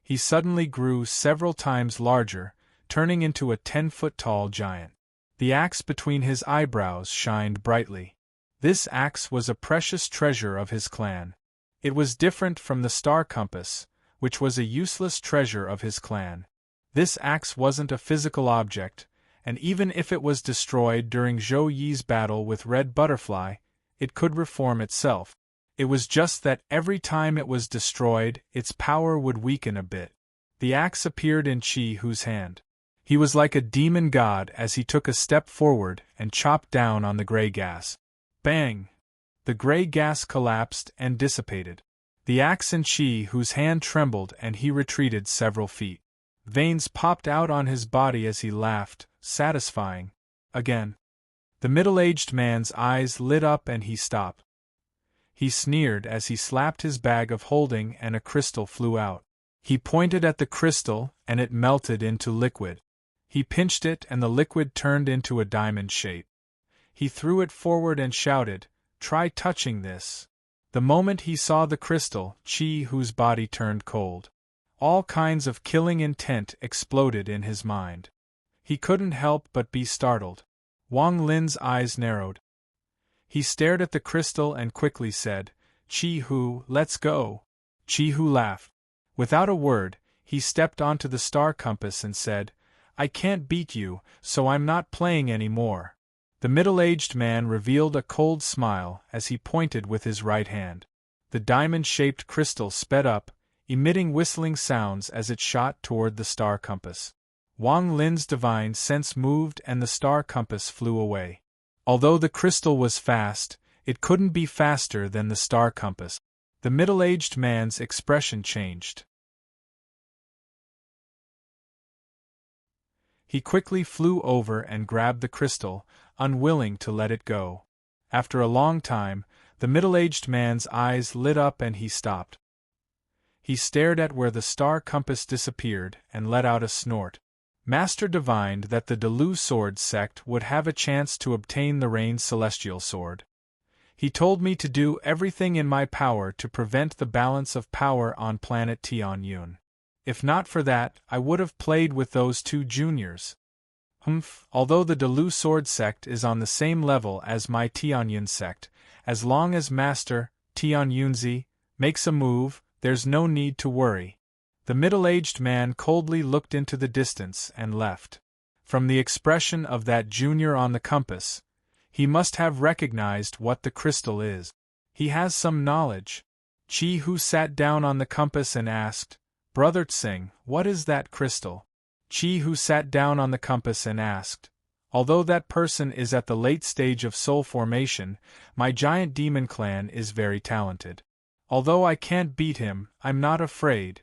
He suddenly grew several times larger, turning into a 10-foot-tall giant. The axe between his eyebrows shined brightly. This axe was a precious treasure of his clan. It was different from the star compass, which was a useless treasure of his clan. This axe wasn't a physical object, and even if it was destroyed during Zhou Yi's battle with Red Butterfly, it could reform itself. It was just that every time it was destroyed, its power would weaken a bit. The axe appeared in Qi Hu's hand. He was like a demon god as he took a step forward and chopped down on the gray gas. Bang! The gray gas collapsed and dissipated. The axe in Qi Hu's hand trembled and he retreated several feet. Veins popped out on his body as he laughed, satisfying. Again. The middle-aged man's eyes lit up and he stopped. He sneered as he slapped his bag of holding and a crystal flew out. He pointed at the crystal and it melted into liquid. He pinched it and the liquid turned into a diamond shape. He threw it forward and shouted, "Try touching this." The moment he saw the crystal, Qi Hu's body turned cold. All kinds of killing intent exploded in his mind. He couldn't help but be startled. Wang Lin's eyes narrowed. He stared at the crystal and quickly said, "Qi Hu, let's go." Qi Hu laughed. Without a word, he stepped onto the star compass and said, "I can't beat you, so I'm not playing anymore." The middle-aged man revealed a cold smile as he pointed with his right hand. The diamond-shaped crystal sped up, emitting whistling sounds as it shot toward the star compass. Wang Lin's divine sense moved and the star compass flew away. Although the crystal was fast, it couldn't be faster than the star compass. The middle-aged man's expression changed. He quickly flew over and grabbed the crystal, unwilling to let it go. After a long time, the middle-aged man's eyes lit up and he stopped. He stared at where the star compass disappeared and let out a snort. Master divined that the Delu Sword sect would have a chance to obtain the Rain Celestial Sword. He told me to do everything in my power to prevent the balance of power on planet Tianyun. If not for that, I would have played with those two juniors. Although the Delu Sword sect is on the same level as my Tianyun sect, as long as Master Tianyunzi makes a move, there's no need to worry. The middle-aged man coldly looked into the distance and left. From the expression of that junior on the compass, he must have recognized what the crystal is. He has some knowledge. Chi Hu sat down on the compass and asked, Brother Tsing, what is that crystal? Chi Hu sat down on the compass and asked, Although that person is at the late stage of soul formation, my giant demon clan is very talented. Although I can't beat him, I'm not afraid.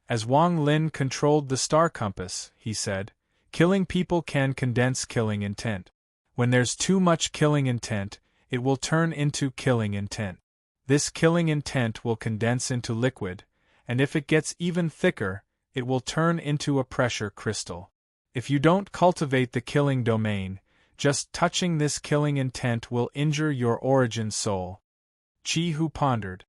As Wang Lin controlled the star compass, he said, killing people can condense killing intent. When there's too much killing intent, it will turn into killing intent. This killing intent will condense into liquid, and if it gets even thicker, it will turn into a pressure crystal. If you don't cultivate the killing domain, just touching this killing intent will injure your origin soul. Chi Hu pondered.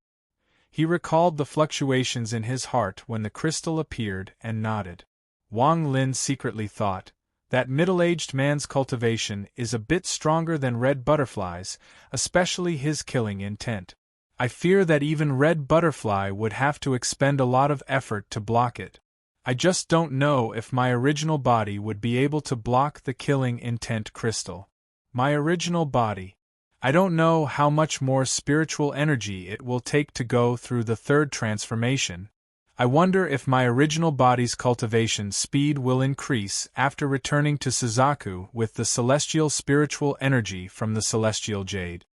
He recalled the fluctuations in his heart when the crystal appeared and nodded. Wang Lin secretly thought, that middle-aged man's cultivation is a bit stronger than Red Butterfly's, especially his killing intent. I fear that even Red Butterfly would have to expend a lot of effort to block it. I just don't know if my original body would be able to block the killing intent crystal. My original body. I don't know how much more spiritual energy it will take to go through the third transformation. I wonder if my original body's cultivation speed will increase after returning to Suzaku with the celestial spiritual energy from the celestial jade.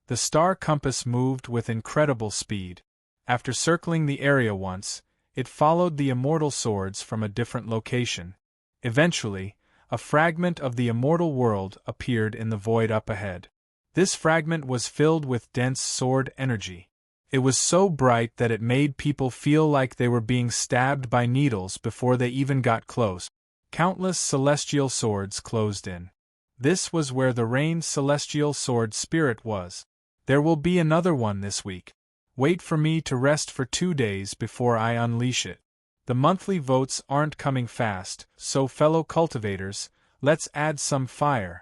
The star compass moved with incredible speed. After circling the area once, it followed the immortal swords from a different location. Eventually, a fragment of the immortal world appeared in the void up ahead. This fragment was filled with dense sword energy. It was so bright that it made people feel like they were being stabbed by needles before they even got close. Countless celestial swords closed in. This was where the rain celestial sword spirit was. There will be another one this week. Wait for me to rest for 2 days before I unleash it. The monthly votes aren't coming fast, so fellow cultivators, let's add some fire.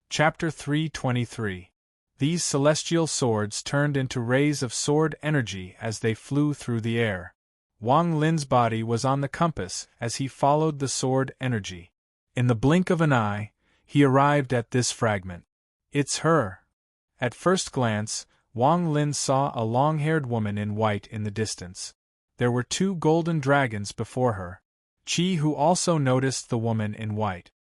Chapter 323. These celestial swords turned into rays of sword energy as they flew through the air. Wang Lin's body was on the compass as he followed the sword energy. In the blink of an eye, he arrived at this fragment. It's her. At first glance, Wang Lin saw a long-haired woman in white in the distance. There were 2 golden dragons before her. Chi Hu also noticed the woman in white.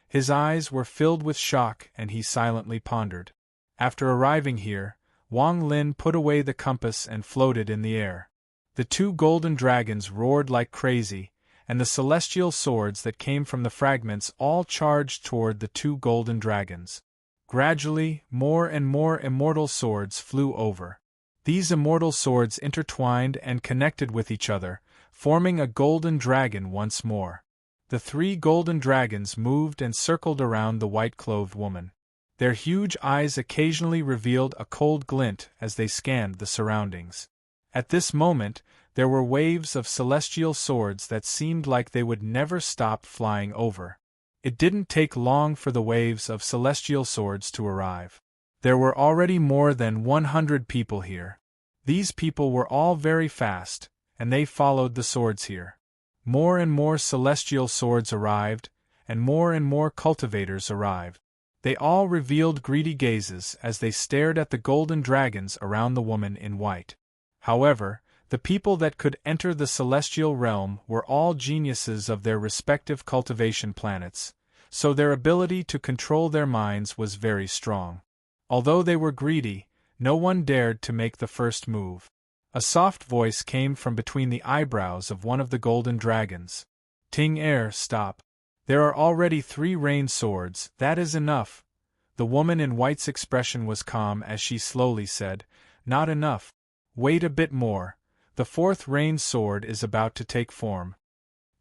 His eyes were filled with shock and he silently pondered. After arriving here, Wang Lin put away the compass and floated in the air. The 2 golden dragons roared like crazy, and the celestial swords that came from the fragments all charged toward the 2 golden dragons. Gradually, more and more immortal swords flew over. These immortal swords intertwined and connected with each other, forming a golden dragon once more. The 3 golden dragons moved and circled around the white-clothed woman. Their huge eyes occasionally revealed a cold glint as they scanned the surroundings. At this moment, there were waves of celestial swords that seemed like they would never stop flying over. It didn't take long for the waves of celestial swords to arrive. There were already more than 100 people here. These people were all very fast, and they followed the swords here. More and more celestial swords arrived, and more cultivators arrived. They all revealed greedy gazes as they stared at the golden dragons around the woman in white. However, the people that could enter the celestial realm were all geniuses of their respective cultivation planets, so their ability to control their minds was very strong. Although they were greedy, no one dared to make the first move. A soft voice came from between the eyebrows of one of the golden dragons. Ting Er, stop. There are already 3 rain swords, that is enough. The woman in white's expression was calm as she slowly said, not enough. Wait a bit more. The 4th rain sword is about to take form.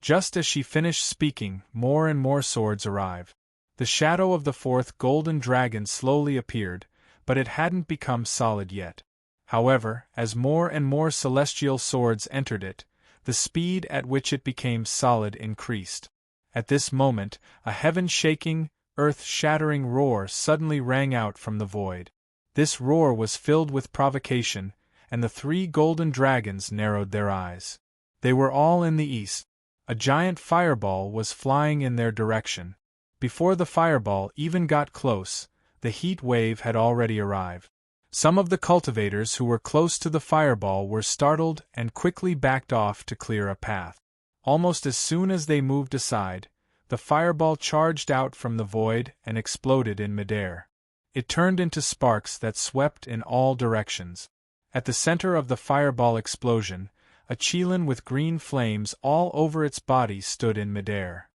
Just as she finished speaking, more and more swords arrived. The shadow of the 4th golden dragon slowly appeared, but it hadn't become solid yet. However, as more and more celestial swords entered it, the speed at which it became solid increased. At this moment, a heaven-shaking, earth-shattering roar suddenly rang out from the void. This roar was filled with provocation, and the 3 golden dragons narrowed their eyes. They were all in the east. A giant fireball was flying in their direction. Before the fireball even got close, the heat wave had already arrived. Some of the cultivators who were close to the fireball were startled and quickly backed off to clear a path. Almost as soon as they moved aside, the fireball charged out from the void and exploded in midair. It turned into sparks that swept in all directions. At the center of the fireball explosion, a Qilin with green flames all over its body stood in midair.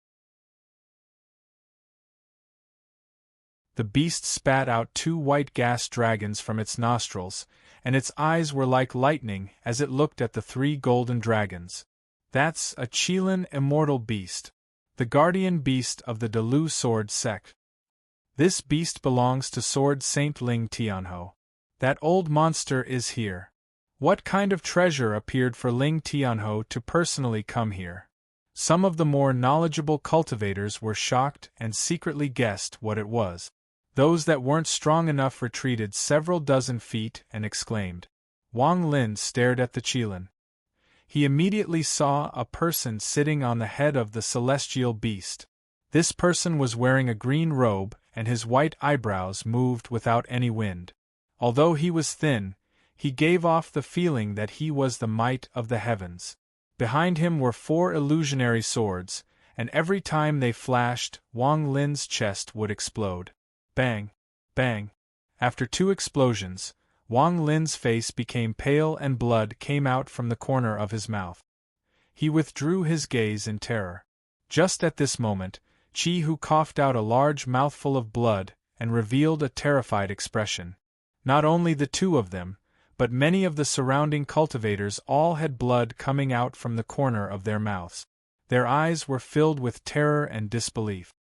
The beast spat out 2 white gas dragons from its nostrils, and its eyes were like lightning as it looked at the 3 golden dragons. That's a Qilin immortal beast, the guardian beast of the Dalu sword sect. This beast belongs to Sword Saint Ling Tianho. That old monster is here. What kind of treasure appeared for Ling Tianho to personally come here? Some of the more knowledgeable cultivators were shocked and secretly guessed what it was. Those that weren't strong enough retreated several dozen feet and exclaimed. Wang Lin stared at the Qilin. He immediately saw a person sitting on the head of the celestial beast. This person was wearing a green robe, and his white eyebrows moved without any wind. Although he was thin, he gave off the feeling that he was the might of the heavens. Behind him were 4 illusionary swords, and every time they flashed, Wang Lin's chest would explode. Bang! Bang! After 2 explosions, Wang Lin's face became pale and blood came out from the corner of his mouth. He withdrew his gaze in terror. Just at this moment, Qi Hu coughed out a large mouthful of blood and revealed a terrified expression. Not only the 2 of them, but many of the surrounding cultivators all had blood coming out from the corner of their mouths. Their eyes were filled with terror and disbelief.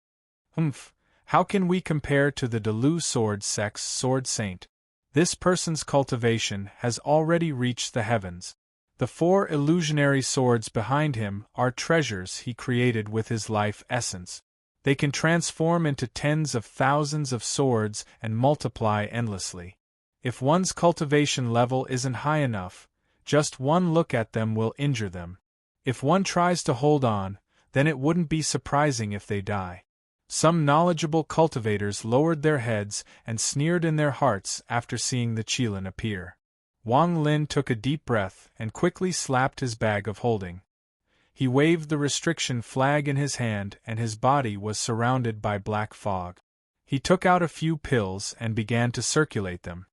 How can we compare to the Dalu sword sect's sword saint? This person's cultivation has already reached the heavens. The 4 illusionary swords behind him are treasures he created with his life essence. They can transform into tens of thousands of swords and multiply endlessly. If one's cultivation level isn't high enough, just one look at them will injure them. If one tries to hold on, then it wouldn't be surprising if they die. Some knowledgeable cultivators lowered their heads and sneered in their hearts after seeing the Qilin appear. Wang Lin took a deep breath and quickly slapped his bag of holding. He waved the restriction flag in his hand and his body was surrounded by black fog. He took out a few pills and began to circulate them.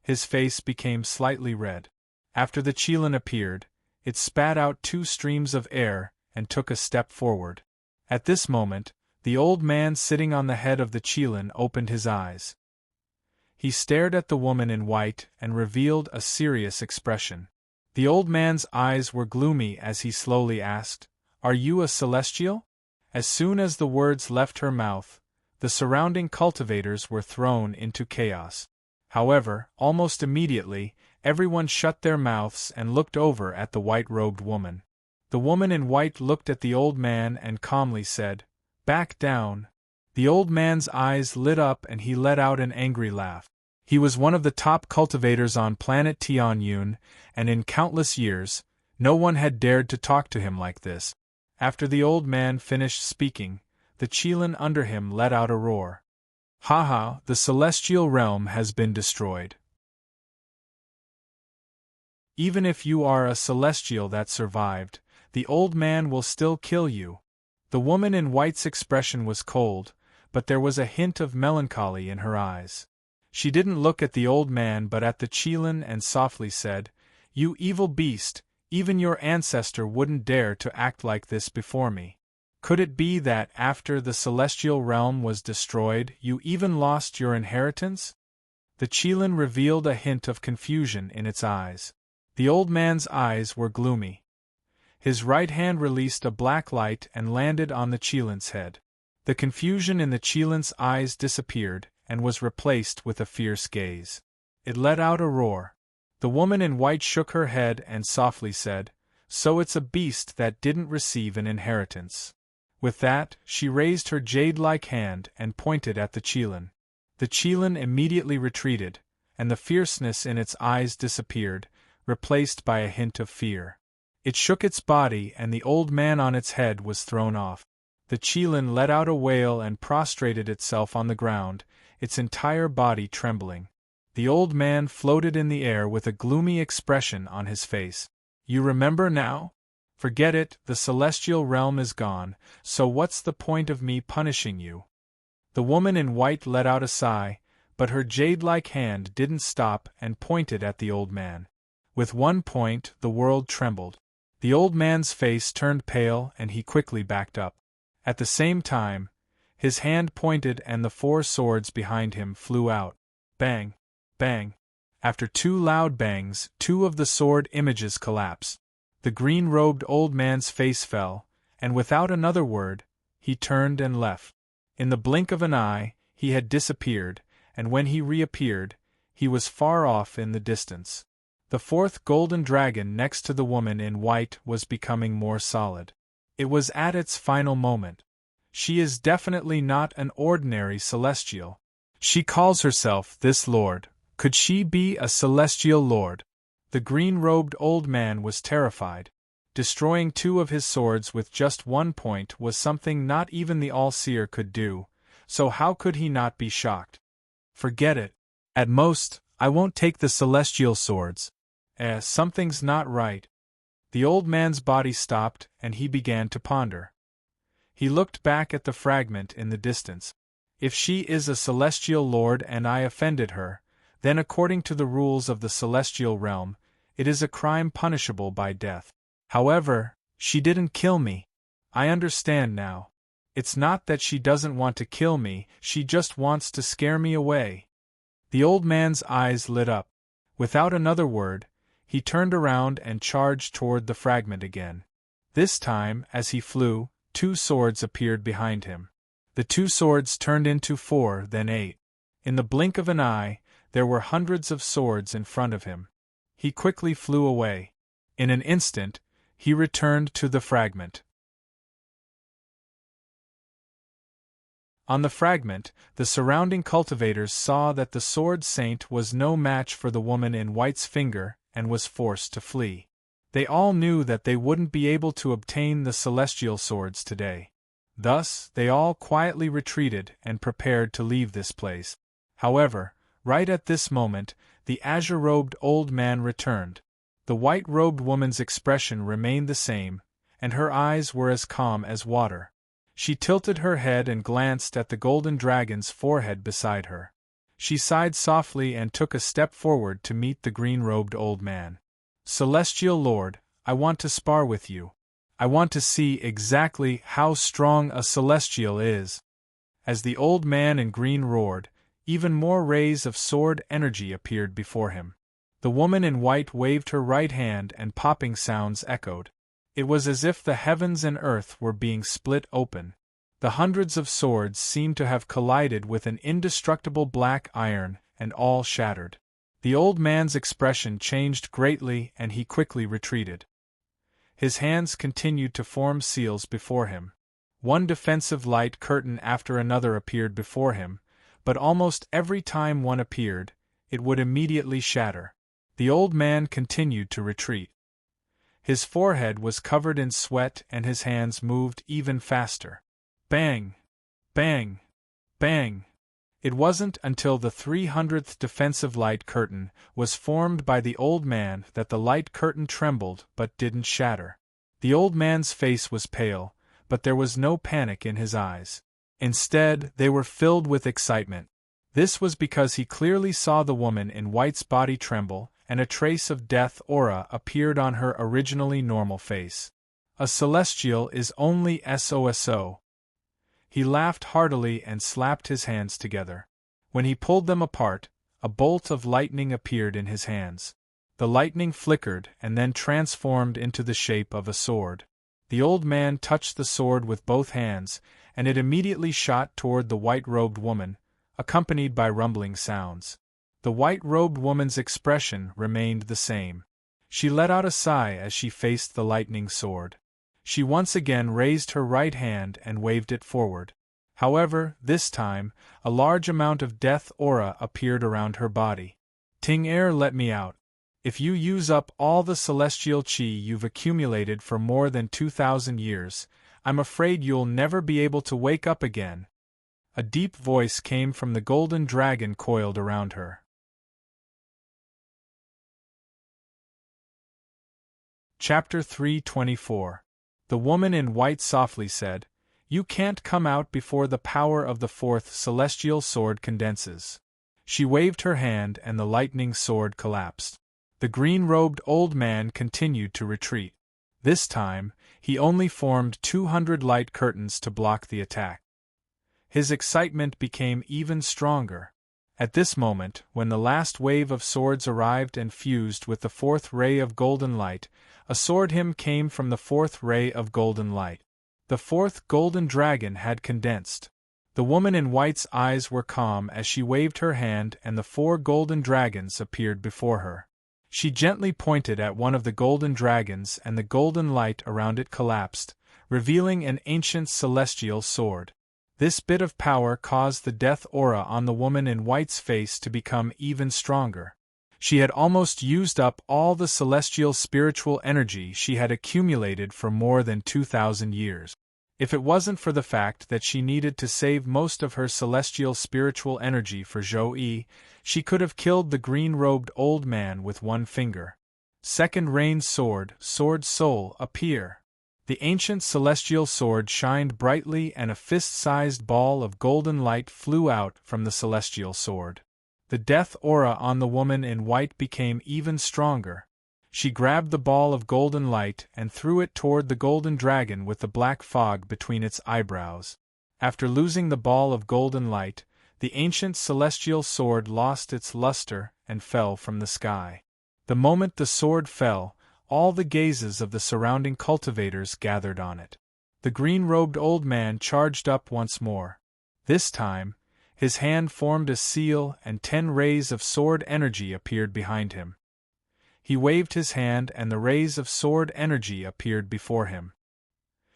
His face became slightly red. After the Qilin appeared, it spat out 2 streams of air and took a step forward. At this moment, the old man sitting on the head of the Qilin opened his eyes. He stared at the woman in white and revealed a serious expression. The old man's eyes were gloomy as he slowly asked, "Are you a celestial?" As soon as the words left her mouth, the surrounding cultivators were thrown into chaos. However, almost immediately, everyone shut their mouths and looked over at the white-robed woman. The woman in white looked at the old man and calmly said, "Back down." The old man's eyes lit up and he let out an angry laugh. He was one of the top cultivators on planet Tianyun, and in countless years, no one had dared to talk to him like this. After the old man finished speaking, the Qilin under him let out a roar. "Ha! The celestial realm has been destroyed. Even if you are a celestial that survived, the old man will still kill you." The woman in white's expression was cold, but there was a hint of melancholy in her eyes. She didn't look at the old man but at the Qilin and softly said, "You evil beast, even your ancestor wouldn't dare to act like this before me. Could it be that after the celestial realm was destroyed you even lost your inheritance?" The Qilin revealed a hint of confusion in its eyes. The old man's eyes were gloomy. His right hand released a black light and landed on the Qilin's head. The confusion in the Qilin's eyes disappeared and was replaced with a fierce gaze. It let out a roar. The woman in white shook her head and softly said, "So it's a beast that didn't receive an inheritance." With that, she raised her jade-like hand and pointed at the Qilin. The Qilin immediately retreated, and the fierceness in its eyes disappeared, replaced by a hint of fear. It shook its body and the old man on its head was thrown off. The Qilin let out a wail and prostrated itself on the ground, its entire body trembling. The old man floated in the air with a gloomy expression on his face. You remember now? Forget it, the celestial realm is gone, so what's the point of me punishing you? The woman in white let out a sigh, but her jade-like hand didn't stop and pointed at the old man. With one point, the world trembled. The old man's face turned pale and he quickly backed up. At the same time, his hand pointed and the 4 swords behind him flew out. Bang! Bang! After 2 loud bangs, 2 of the sword images collapsed. The green-robed old man's face fell, and without another word, he turned and left. In the blink of an eye, he had disappeared, and when he reappeared, he was far off in the distance. The 4th golden dragon next to the woman in white was becoming more solid. It was at its final moment. She is definitely not an ordinary celestial. She calls herself this lord. Could she be a celestial lord? The green-robed old man was terrified. Destroying 2 of his swords with just 1 point was something not even the All-Seer could do, so how could he not be shocked? Forget it. At most, I won't take the celestial swords. Something's not right. The old man's body stopped and he began to ponder. He looked back at the fragment in the distance. If she is a celestial lord and I offended her, then according to the rules of the celestial realm, it is a crime punishable by death. However, she didn't kill me. I understand now. It's not that she doesn't want to kill me, she just wants to scare me away. The old man's eyes lit up. Without another word, he turned around and charged toward the fragment again. This time, as he flew, 2 swords appeared behind him. The 2 swords turned into 4, then 8. In the blink of an eye, there were hundreds of swords in front of him. He quickly flew away. In an instant, he returned to the fragment. On the fragment, the surrounding cultivators saw that the sword saint was no match for the woman in white's finger and was forced to flee. They all knew that they wouldn't be able to obtain the celestial swords today. Thus, they all quietly retreated and prepared to leave this place. However, right at this moment, the azure-robed old man returned. The white-robed woman's expression remained the same, and her eyes were as calm as water. She tilted her head and glanced at the golden dragon's forehead beside her. She sighed softly and took a step forward to meet the green-robed old man. Celestial Lord, I want to spar with you. I want to see exactly how strong a celestial is. As the old man in green roared, even more rays of sword energy appeared before him. The woman in white waved her right hand and popping sounds echoed. It was as if the heavens and earth were being split open. The hundreds of swords seemed to have collided with an indestructible black iron, and all shattered. The old man's expression changed greatly and he quickly retreated. His hands continued to form seals before him. One defensive light curtain after another appeared before him, but almost every time one appeared, it would immediately shatter. The old man continued to retreat. His forehead was covered in sweat and his hands moved even faster. Bang! Bang! Bang! It wasn't until the 300th defensive light curtain was formed by the old man that the light curtain trembled but didn't shatter. The old man's face was pale, but there was no panic in his eyes. Instead, they were filled with excitement. This was because he clearly saw the woman in white's body tremble, and a trace of death aura appeared on her originally normal face. A celestial is only SOSO. He laughed heartily and slapped his hands together. When he pulled them apart, a bolt of lightning appeared in his hands. The lightning flickered and then transformed into the shape of a sword. The old man touched the sword with both hands, and it immediately shot toward the white-robed woman, accompanied by rumbling sounds. The white-robed woman's expression remained the same. She let out a sigh as she faced the lightning sword. She once again raised her right hand and waved it forward. However, this time, a large amount of death aura appeared around her body. Ting Er, let me out. If you use up all the celestial qi you've accumulated for more than 2,000 years, I'm afraid you'll never be able to wake up again. A deep voice came from the golden dragon coiled around her. Chapter 324. The woman in white softly said, "You can't come out before the power of the fourth celestial sword condenses." She waved her hand and the lightning sword collapsed. The green-robed old man continued to retreat. This time, he only formed 200 light curtains to block the attack. His excitement became even stronger. At this moment, when the last wave of swords arrived and fused with the fourth ray of golden light, a sword hymn came from the fourth ray of golden light. The fourth golden dragon had condensed. The woman in white's eyes were calm as she waved her hand and the 4 golden dragons appeared before her. She gently pointed at one of the golden dragons and the golden light around it collapsed, revealing an ancient celestial sword. This bit of power caused the death aura on the woman in white's face to become even stronger. She had almost used up all the celestial spiritual energy she had accumulated for more than 2,000 years. If it wasn't for the fact that she needed to save most of her celestial spiritual energy for Zhou-Yi, she could have killed the green-robed old man with one finger. Second Rain's sword, Sword Soul, appear. The ancient celestial sword shined brightly and a fist-sized ball of golden light flew out from the celestial sword. The death aura on the woman in white became even stronger. She grabbed the ball of golden light and threw it toward the golden dragon with the black fog between its eyebrows. After losing the ball of golden light, the ancient celestial sword lost its luster and fell from the sky. The moment the sword fell, all the gazes of the surrounding cultivators gathered on it. The green-robed old man charged up once more. This time, his hand formed a seal and 10 rays of sword energy appeared behind him. He waved his hand and the rays of sword energy appeared before him.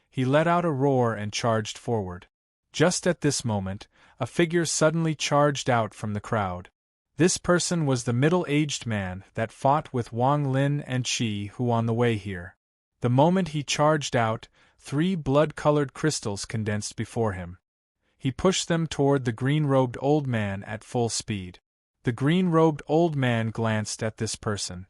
He let out a roar and charged forward. Just at this moment, a figure suddenly charged out from the crowd. This person was the middle-aged man that fought with Wang Lin and Qi Hu on the way here. The moment he charged out, 3 blood-colored crystals condensed before him. He pushed them toward the green-robed old man at full speed. The green-robed old man glanced at this person.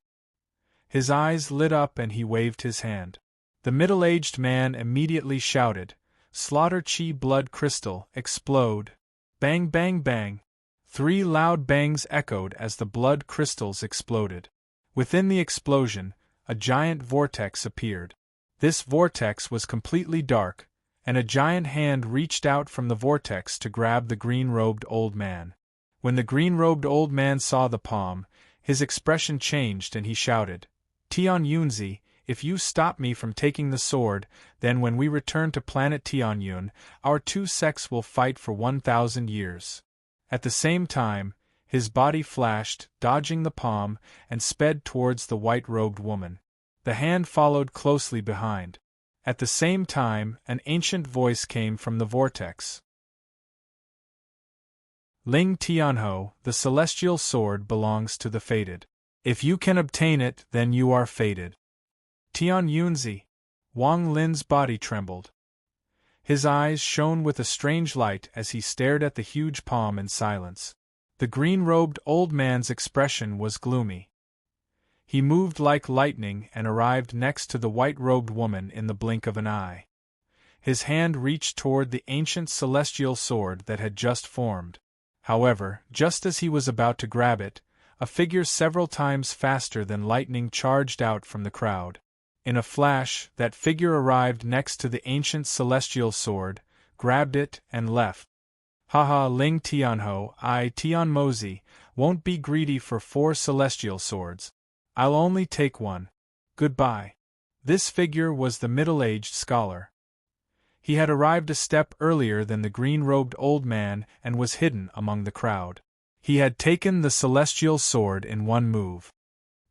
His eyes lit up and he waved his hand. The middle-aged man immediately shouted, "Slaughter Qi blood crystal, explode!" Bang bang bang! 3 loud bangs echoed as the blood crystals exploded. Within the explosion, a giant vortex appeared. This vortex was completely dark, and a giant hand reached out from the vortex to grab the green-robed old man. When the green-robed old man saw the palm, his expression changed and he shouted, "Tian Yunzi, if you stop me from taking the sword, then when we return to planet Tianyun, our 2 sects will fight for 1,000 years." At the same time, his body flashed, dodging the palm, and sped towards the white-robed woman. The hand followed closely behind. At the same time, an ancient voice came from the vortex. "Ling Tianho, the celestial sword belongs to the fated. If you can obtain it, then you are fated." "Tian Yunzi." Wang Lin's body trembled. His eyes shone with a strange light as he stared at the huge palm in silence. The green-robed old man's expression was gloomy. He moved like lightning and arrived next to the white-robed woman in the blink of an eye. His hand reached toward the ancient celestial sword that had just formed. However, just as he was about to grab it, a figure several times faster than lightning charged out from the crowd. In a flash, that figure arrived next to the ancient celestial sword, grabbed it, and left. "Haha, Ling Tianho, I, Tian Mozi, won't be greedy for 4 celestial swords. I'll only take 1. Goodbye." This figure was the middle-aged scholar. He had arrived a step earlier than the green-robed old man and was hidden among the crowd. He had taken the celestial sword in one move.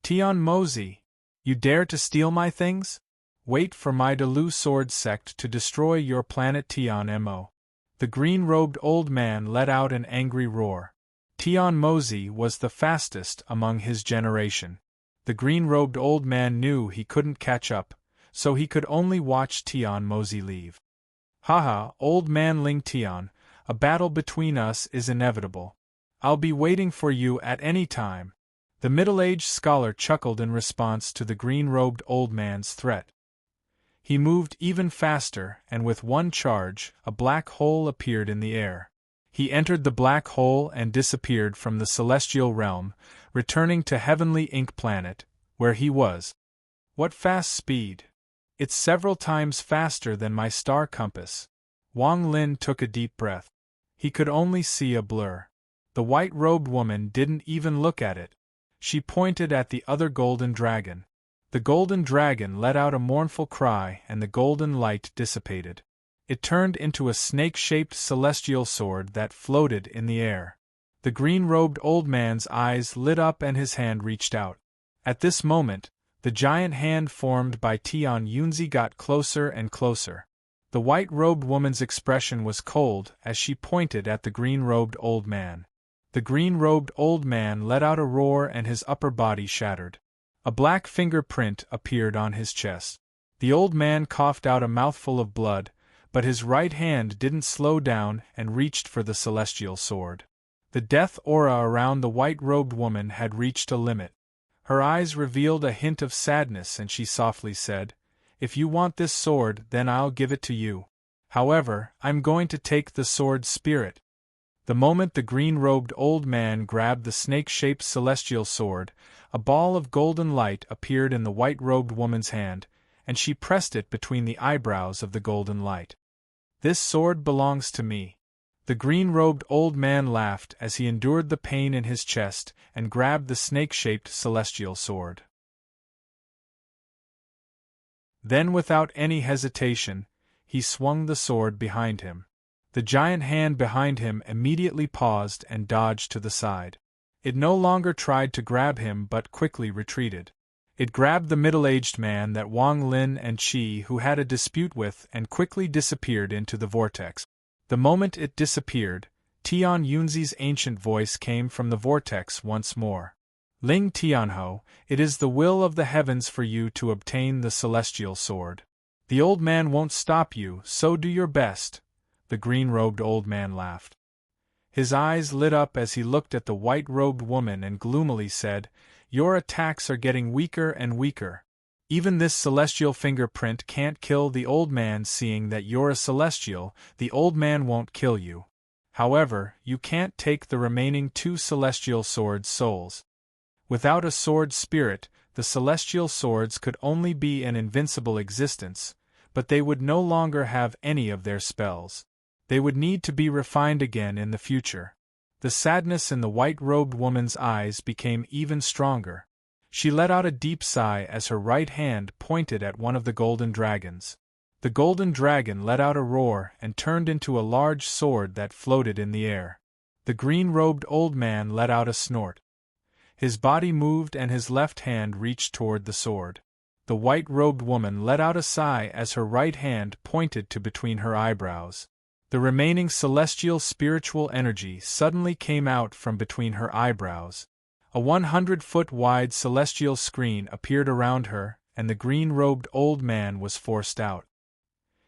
"Tian Mozi, you dare to steal my things?" Wait for my Delu sword sect to destroy your planet Tion Mo. The green-robed old man let out an angry roar. Tion Mozi was the fastest among his generation. The green-robed old man knew he couldn't catch up, so he could only watch Tion Mozi leave. Haha, old man Ling Tian, a battle between us is inevitable. I'll be waiting for you at any time. The middle-aged scholar chuckled in response to the green-robed old man's threat. He moved even faster, and with one charge, a black hole appeared in the air. He entered the black hole and disappeared from the celestial realm, returning to Heavenly Ink Planet, where he was. What fast speed! It's several times faster than my star compass. Wang Lin took a deep breath. He could only see a blur. The white-robed woman didn't even look at it. She pointed at the other golden dragon. The golden dragon let out a mournful cry and the golden light dissipated. It turned into a snake-shaped celestial sword that floated in the air. The green-robed old man's eyes lit up and his hand reached out. At this moment, the giant hand formed by Tian Yunzi got closer and closer. The white-robed woman's expression was cold as she pointed at the green-robed old man. The green-robed old man let out a roar and his upper body shattered. A black fingerprint appeared on his chest. The old man coughed out a mouthful of blood, but his right hand didn't slow down and reached for the celestial sword. The death aura around the white-robed woman had reached a limit. Her eyes revealed a hint of sadness and she softly said, "If you want this sword, then I'll give it to you. However, I'm going to take the sword's spirit." The moment the green-robed old man grabbed the snake-shaped celestial sword, a ball of golden light appeared in the white-robed woman's hand, and she pressed it between the eyebrows of the golden light. "This sword belongs to me." The green-robed old man laughed as he endured the pain in his chest and grabbed the snake-shaped celestial sword. Then without any hesitation, he swung the sword behind him. The giant hand behind him immediately paused and dodged to the side. It no longer tried to grab him but quickly retreated. It grabbed the middle-aged man that Wang Lin and Qi who had a dispute with and quickly disappeared into the vortex. The moment it disappeared, Tian Yunzi's ancient voice came from the vortex once more. "Ling Tianho, it is the will of the heavens for you to obtain the celestial sword. The old man won't stop you, so do your best." The green-robed old man laughed. His eyes lit up as he looked at the white-robed woman and gloomily said, "Your attacks are getting weaker and weaker. Even this celestial fingerprint can't kill the old man. Seeing that you're a celestial, the old man won't kill you. However, you can't take the remaining 2 celestial sword souls. Without a sword spirit, the celestial swords could only be an invincible existence, but they would no longer have any of their spells. They would need to be refined again in the future." The sadness in the white-robed woman's eyes became even stronger. She let out a deep sigh as her right hand pointed at one of the golden dragons. The golden dragon let out a roar and turned into a large sword that floated in the air. The green-robed old man let out a snort. His body moved and his left hand reached toward the sword. The white-robed woman let out a sigh as her right hand pointed to between her eyebrows. The remaining celestial spiritual energy suddenly came out from between her eyebrows. A 100-foot-wide celestial screen appeared around her, and the green-robed old man was forced out.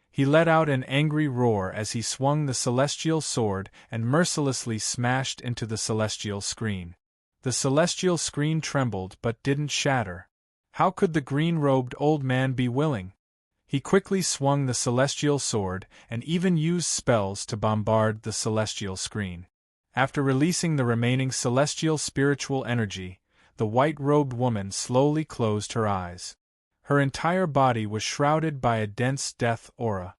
He let out an angry roar as he swung the celestial sword and mercilessly smashed into the celestial screen. The celestial screen trembled but didn't shatter. How could the green-robed old man be willing? He quickly swung the celestial sword and even used spells to bombard the celestial screen. After releasing the remaining celestial spiritual energy, the white-robed woman slowly closed her eyes. Her entire body was shrouded by a dense death aura.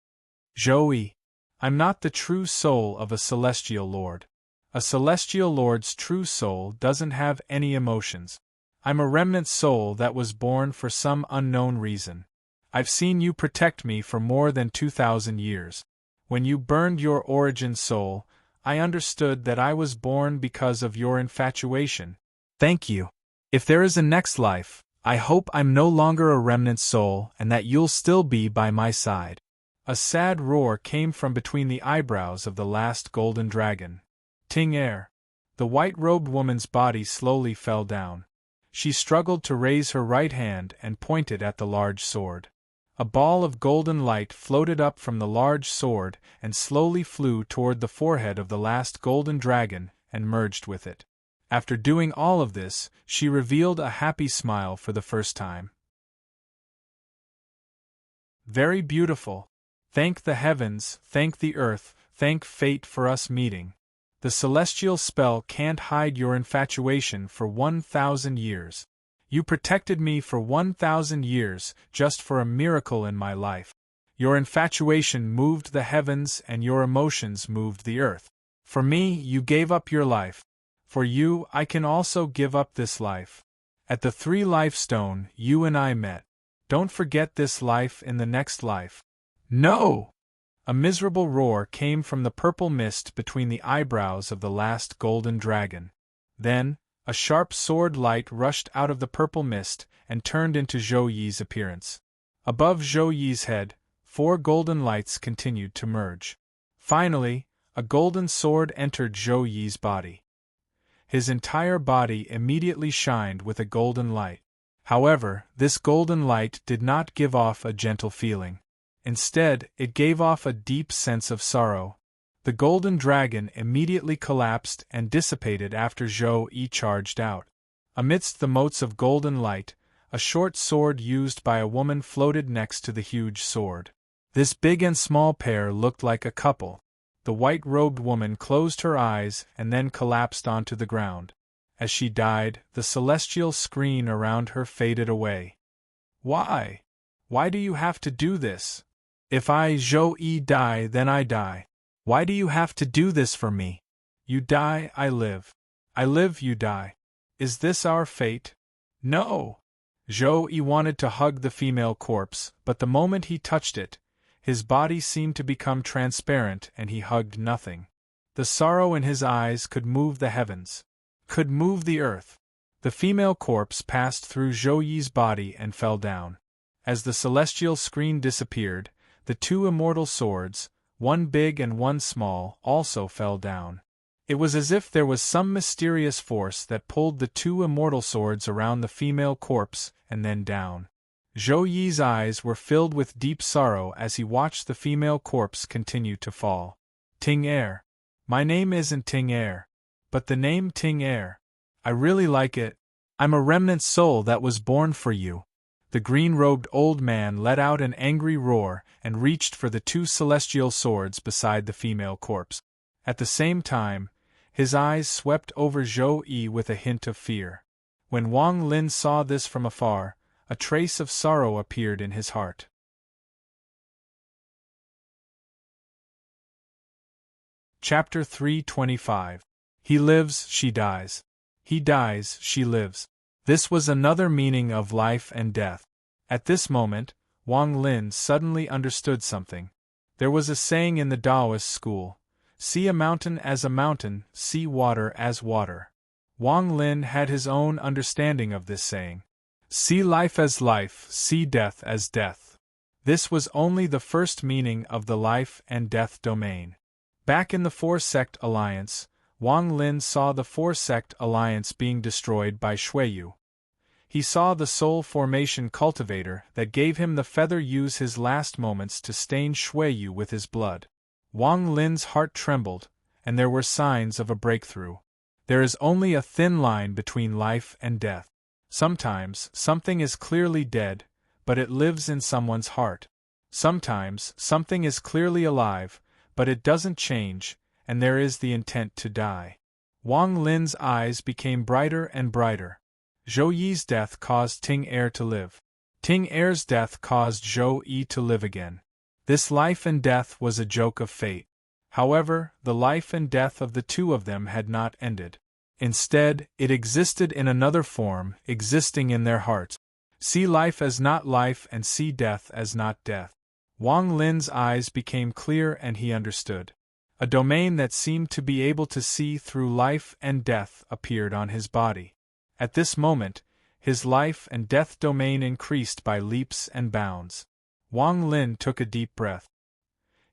"Joey, I'm not the true soul of a celestial lord. A celestial lord's true soul doesn't have any emotions. I'm a remnant soul that was born for some unknown reason. I've seen you protect me for more than 2,000 years. When you burned your origin soul, I understood that I was born because of your infatuation. Thank you. If there is a next life, I hope I'm no longer a remnant soul and that you'll still be by my side." A sad roar came from between the eyebrows of the last golden dragon. Ting air. The white-robed woman's body slowly fell down. She struggled to raise her right hand and pointed at the large sword. A ball of golden light floated up from the large sword and slowly flew toward the forehead of the last golden dragon and merged with it. After doing all of this, she revealed a happy smile for the first time. "Very beautiful. Thank the heavens, thank the earth, thank fate for us meeting. The celestial spell can't hide your infatuation for 1,000 years. You protected me for 1,000 years just for a miracle in my life. Your infatuation moved the heavens and your emotions moved the earth. For me, you gave up your life. For you, I can also give up this life. At the 3-life stone, you and I met. Don't forget this life in the next life." "No!" A miserable roar came from the purple mist between the eyebrows of the last golden dragon. Then, a sharp sword light rushed out of the purple mist and turned into Zhou Yi's appearance. Above Zhou Yi's head, 4 golden lights continued to merge. Finally, a golden sword entered Zhou Yi's body. His entire body immediately shined with a golden light. However, this golden light did not give off a gentle feeling. Instead, it gave off a deep sense of sorrow. The golden dragon immediately collapsed and dissipated after Zhou Yi charged out. Amidst the motes of golden light, a short sword used by a woman floated next to the huge sword. This big and small pair looked like a couple. The white-robed woman closed her eyes and then collapsed onto the ground. As she died, the celestial screen around her faded away. "Why? Why do you have to do this? If I, Zhou Yi, die, then I die. Why do you have to do this for me? You die, I live. I live, you die. Is this our fate?" "No!" Zhou Yi wanted to hug the female corpse, but the moment he touched it, his body seemed to become transparent and he hugged nothing. The sorrow in his eyes could move the heavens, could move the earth. The female corpse passed through Zhou Yi's body and fell down. As the celestial screen disappeared, the 2 immortal swords, one big and one small, also fell down. It was as if there was some mysterious force that pulled the 2 immortal swords around the female corpse and then down. Zhou Yi's eyes were filled with deep sorrow as he watched the female corpse continue to fall. "Ting air. My name isn't Ting air. But the name Ting air. I really like it. I'm a remnant soul that was born for you." The green-robed old man let out an angry roar and reached for the 2 celestial swords beside the female corpse. At the same time, his eyes swept over Zhou Yi with a hint of fear. When Wang Lin saw this from afar, a trace of sorrow appeared in his heart. Chapter 325. He lives, she dies. He dies, she lives. This was another meaning of life and death. At this moment, Wang Lin suddenly understood something. There was a saying in the Taoist school, "See a mountain as a mountain, see water as water." Wang Lin had his own understanding of this saying. See life as life, see death as death. This was only the first meaning of the life and death domain. Back in the 4-sect alliance, Wang Lin saw the 4-sect alliance being destroyed by Xueyu. He saw the soul formation cultivator that gave him the feather use his last moments to stain Xueyu with his blood. Wang Lin's heart trembled, and there were signs of a breakthrough. There is only a thin line between life and death. Sometimes, something is clearly dead, but it lives in someone's heart. Sometimes, something is clearly alive, but it doesn't change, and there is the intent to die. Wang Lin's eyes became brighter and brighter. Zhou Yi's death caused Ting air to live. Ting air's death caused Zhou Yi to live again. This life and death was a joke of fate. However, the life and death of the 2 of them had not ended. Instead, it existed in another form, existing in their hearts. See life as not life and see death as not death. Wang Lin's eyes became clear and he understood. A domain that seemed to be able to see through life and death appeared on his body. At this moment, His life and death domain increased by leaps and bounds. Wang Lin took a deep breath.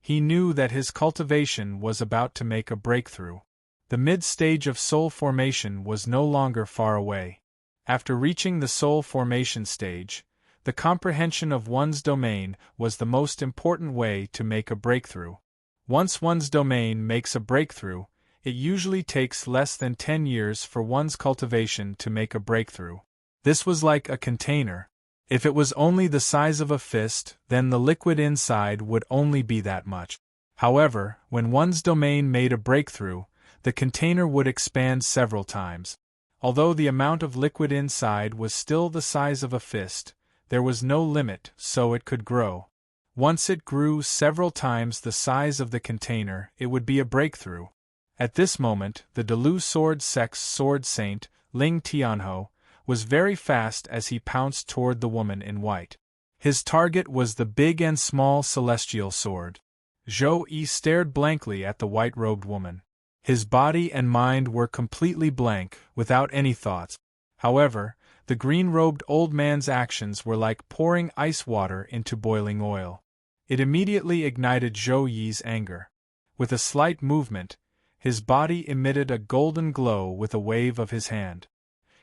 He knew that his cultivation was about to make a breakthrough. The mid-stage of soul formation was no longer far away. After reaching the soul formation stage, the comprehension of one's domain was the most important way to make a breakthrough. Once one's domain makes a breakthrough, it usually takes less than 10 years for one's cultivation to make a breakthrough. This was like a container. If it was only the size of a fist, then the liquid inside would only be that much. However, when one's domain made a breakthrough, the container would expand several times. Although the amount of liquid inside was still the size of a fist, there was no limit, so it could grow. Once it grew several times the size of the container, it would be a breakthrough. At this moment, the Delu Sword Sect's Sword Saint, Ling Tianho, was very fast as he pounced toward the woman in white. His target was the big and small celestial sword. Zhou Yi stared blankly at the white-robed woman. His body and mind were completely blank, without any thoughts. However, the green-robed old man's actions were like pouring ice water into boiling oil. It immediately ignited Zhou Yi's anger. With a slight movement, his body emitted a golden glow with a wave of his hand.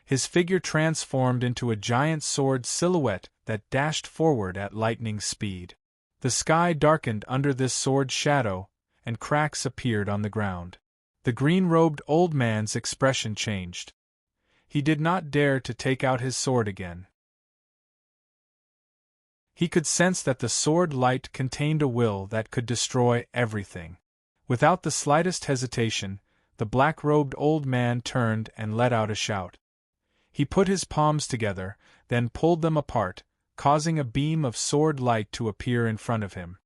His figure transformed into a giant sword silhouette that dashed forward at lightning speed. The sky darkened under this sword's shadow, and cracks appeared on the ground. The green-robed old man's expression changed. He did not dare to take out his sword again. He could sense that the sword light contained a will that could destroy everything. Without the slightest hesitation, the black-robed old man turned and let out a shout. He put his palms together, then pulled them apart, causing a beam of sword light to appear in front of him.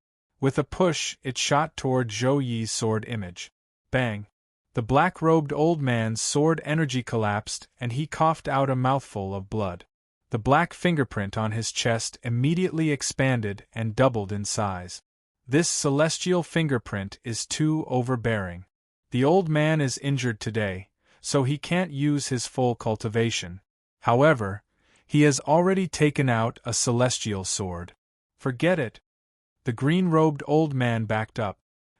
With a push, it shot toward Zhou Yi's sword image. Bang! The black-robed old man's sword energy collapsed and he coughed out a mouthful of blood. The black fingerprint on his chest immediately expanded and doubled in size. This celestial fingerprint is too overbearing. The old man is injured today, so he can't use his full cultivation. However, he has already taken out a celestial sword. Forget it. The green-robed old man backed up.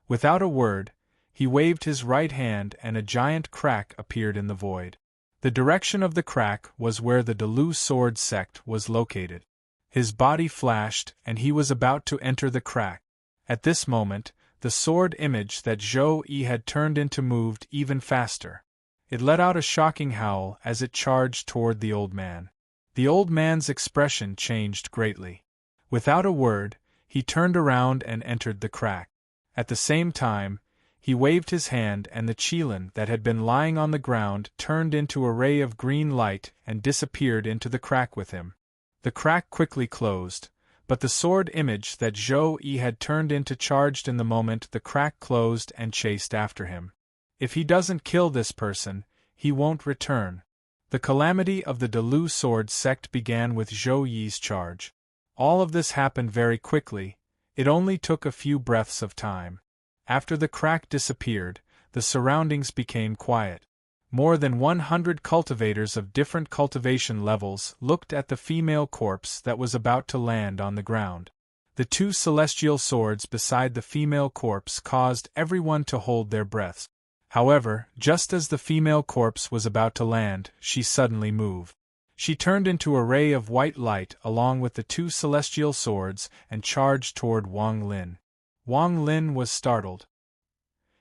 Without a word, he waved his right hand and a giant crack appeared in the void. The direction of the crack was where the Delu Sword Sect was located. His body flashed and he was about to enter the crack. At this moment, the sword image that Zhou Yi had turned into moved even faster. It let out a shocking howl as it charged toward the old man. The old man's expression changed greatly. Without a word, he turned around and entered the crack. At the same time, he waved his hand and the qilin that had been lying on the ground turned into a ray of green light and disappeared into the crack with him. The crack quickly closed, but the sword image that Zhou Yi had turned into charged in the moment the crack closed and chased after him. If he doesn't kill this person, he won't return. The calamity of the Delu Sword Sect began with Zhou Yi's charge. All of this happened very quickly. It only took a few breaths of time. After the crack disappeared, the surroundings became quiet. More than 100 cultivators of different cultivation levels looked at the female corpse that was about to land on the ground. The two celestial swords beside the female corpse caused everyone to hold their breaths. However, just as the female corpse was about to land, she suddenly moved. She turned into a ray of white light along with the two celestial swords and charged toward Wang Lin. Wang Lin was startled.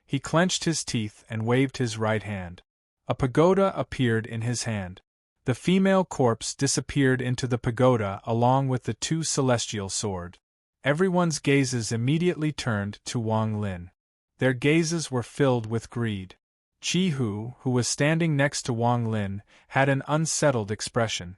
He clenched his teeth and waved his right hand. A pagoda appeared in his hand. The female corpse disappeared into the pagoda along with the two celestial swords. Everyone's gazes immediately turned to Wang Lin. Their gazes were filled with greed. Qi Hu, who was standing next to Wang Lin, had an unsettled expression.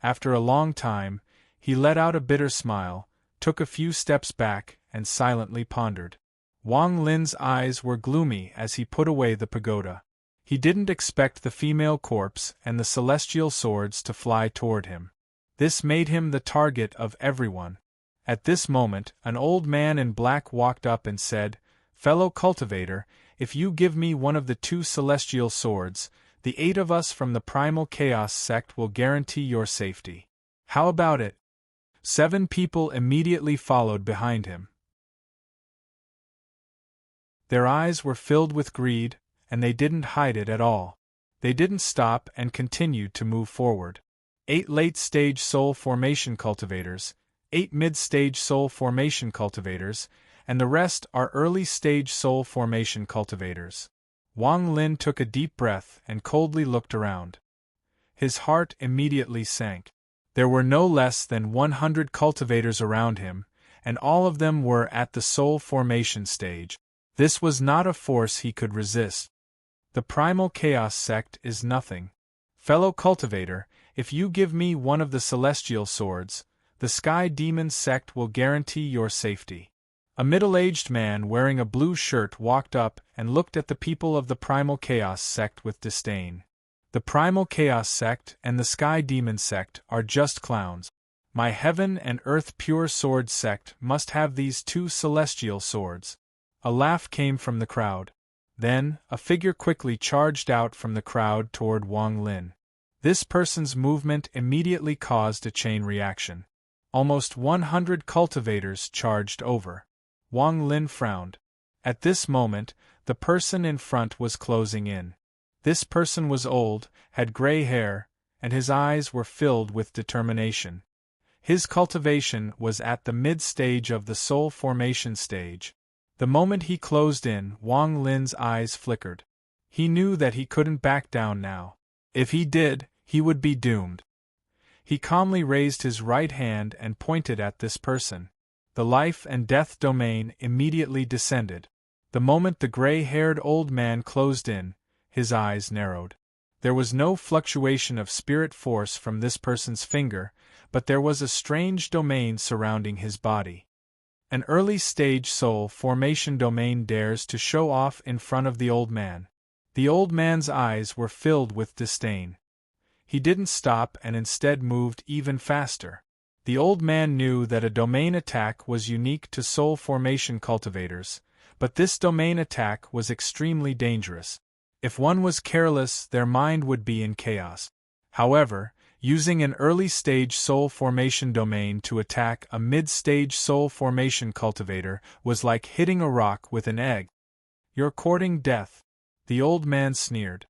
After a long time, he let out a bitter smile, took a few steps back, and silently pondered. Wang Lin's eyes were gloomy as he put away the pagoda. He didn't expect the female corpse and the celestial swords to fly toward him. This made him the target of everyone. At this moment, an old man in black walked up and said, "Fellow cultivator, if you give me one of the two celestial swords, The 8 of us from the Primal Chaos sect will guarantee your safety. How about it? 7 people immediately followed behind him. Their eyes were filled with greed, and they didn't hide it at all. They didn't stop and continued to move forward. 8 late-stage soul formation cultivators, 8 mid-stage soul formation cultivators, and the rest are early-stage soul formation cultivators. Wang Lin took a deep breath and coldly looked around. His heart immediately sank. There were no less than 100 cultivators around him, and all of them were at the soul formation stage. This was not a force he could resist. The Primal Chaos sect is nothing. Fellow cultivator, if you give me one of the celestial swords, the Sky Demon sect will guarantee your safety. A middle-aged man wearing a blue shirt walked up and looked at the people of the Primal Chaos sect with disdain. The Primal Chaos sect and the Sky Demon sect are just clowns. My Heaven and Earth Pure Sword sect must have these 2 celestial swords. A laugh came from the crowd. Then, a figure quickly charged out from the crowd toward Wang Lin. This person's movement immediately caused a chain reaction. Almost 100 cultivators charged over. Wang Lin frowned. At this moment, the person in front was closing in. This person was old, had gray hair, and his eyes were filled with determination. His cultivation was at the mid-stage of the soul formation stage. The moment he closed in, Wang Lin's eyes flickered. He knew that he couldn't back down now. If he did, he would be doomed. He calmly raised his right hand and pointed at this person. The life and death domain immediately descended. The moment the gray-haired old man closed in, his eyes narrowed. There was no fluctuation of spirit force from this person's finger, but there was a strange domain surrounding his body. An early-stage soul formation domain dares to show off in front of the old man. The old man's eyes were filled with disdain. He didn't stop and instead moved even faster. The old man knew that a domain attack was unique to soul formation cultivators, but this domain attack was extremely dangerous. If one was careless, their mind would be in chaos. However, using an early-stage soul formation domain to attack a mid-stage soul formation cultivator was like hitting a rock with an egg. "You're courting death," the old man sneered.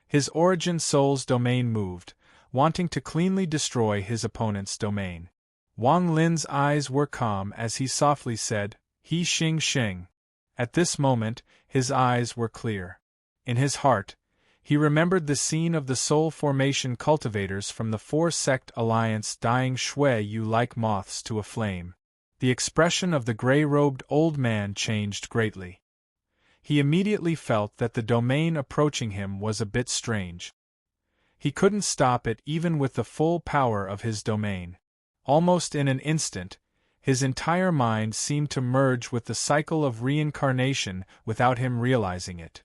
His origin soul's domain moved, wanting to cleanly destroy his opponent's domain. Wang Lin's eyes were calm as he softly said, "He Xing Xing." At this moment, his eyes were clear. In his heart, he remembered the scene of the soul formation cultivators from the 4-sect alliance dying shui you like moths to a flame. The expression of the gray-robed old man changed greatly. He immediately felt that the domain approaching him was a bit strange. He couldn't stop it even with the full power of his domain. Almost in an instant, his entire mind seemed to merge with the cycle of reincarnation without him realizing it.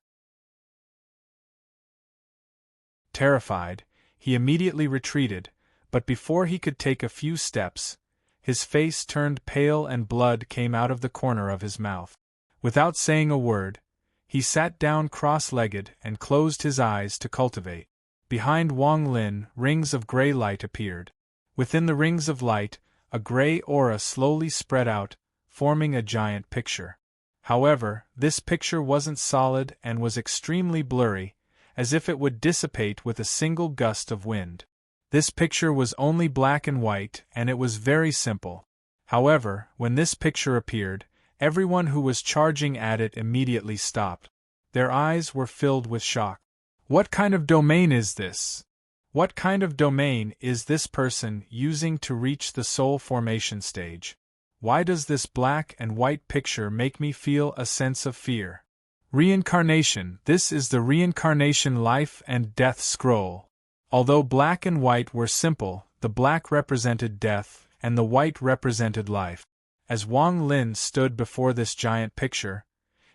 Terrified, he immediately retreated, but before he could take a few steps, his face turned pale and blood came out of the corner of his mouth. Without saying a word, he sat down cross-legged and closed his eyes to cultivate. Behind Wang Lin, rings of gray light appeared. Within the rings of light, a gray aura slowly spread out, forming a giant picture. However, this picture wasn't solid and was extremely blurry, as if it would dissipate with a single gust of wind. This picture was only black and white, and it was very simple. However, when this picture appeared, everyone who was charging at it immediately stopped. Their eyes were filled with shock. What kind of domain is this? What kind of domain is this person using to reach the soul formation stage? Why does this black and white picture make me feel a sense of fear? Reincarnation. This is the reincarnation life and death scroll. Although black and white were simple, the black represented death, and the white represented life. As Wang Lin stood before this giant picture,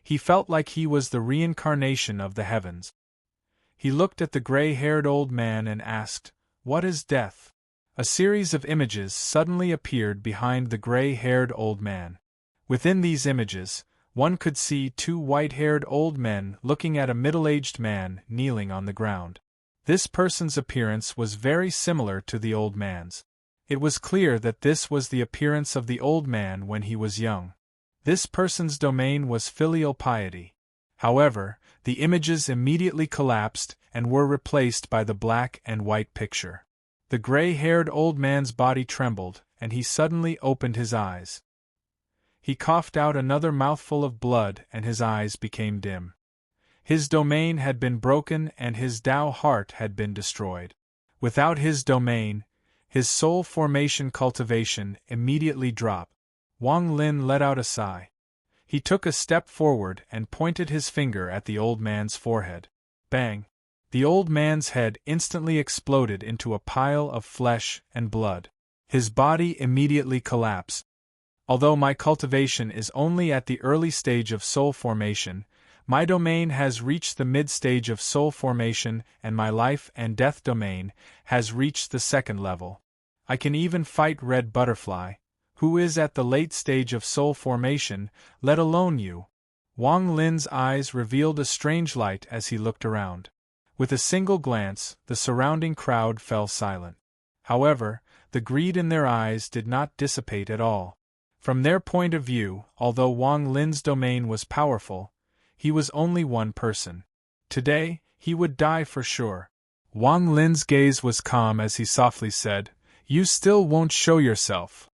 he felt like he was the reincarnation of the heavens. He looked at the gray-haired old man and asked, "What is death?" A series of images suddenly appeared behind the gray-haired old man. Within these images, One could see two white-haired old men looking at a middle-aged man kneeling on the ground. This person's appearance was very similar to the old man's. It was clear that this was the appearance of the old man when he was young. This person's domain was filial piety. However, the images immediately collapsed and were replaced by the black and white picture. The gray-haired old man's body trembled, and he suddenly opened his eyes. He coughed out another mouthful of blood and his eyes became dim. His domain had been broken and his Tao heart had been destroyed. Without his domain, his soul formation cultivation immediately dropped. Wang Lin let out a sigh. He took a step forward and pointed his finger at the old man's forehead. Bang! The old man's head instantly exploded into a pile of flesh and blood. His body immediately collapsed. Although my cultivation is only at the early stage of soul formation, my domain has reached the mid-stage of soul formation and my life and death domain has reached the second level. I can even fight Red Butterfly, who is at the late stage of soul formation, let alone you. Wang Lin's eyes revealed a strange light as he looked around. With a single glance, the surrounding crowd fell silent. However, the greed in their eyes did not dissipate at all. From their point of view, although Wang Lin's domain was powerful, he was only one person. Today, he would die for sure. Wang Lin's gaze was calm as he softly said, "You still won't show yourself."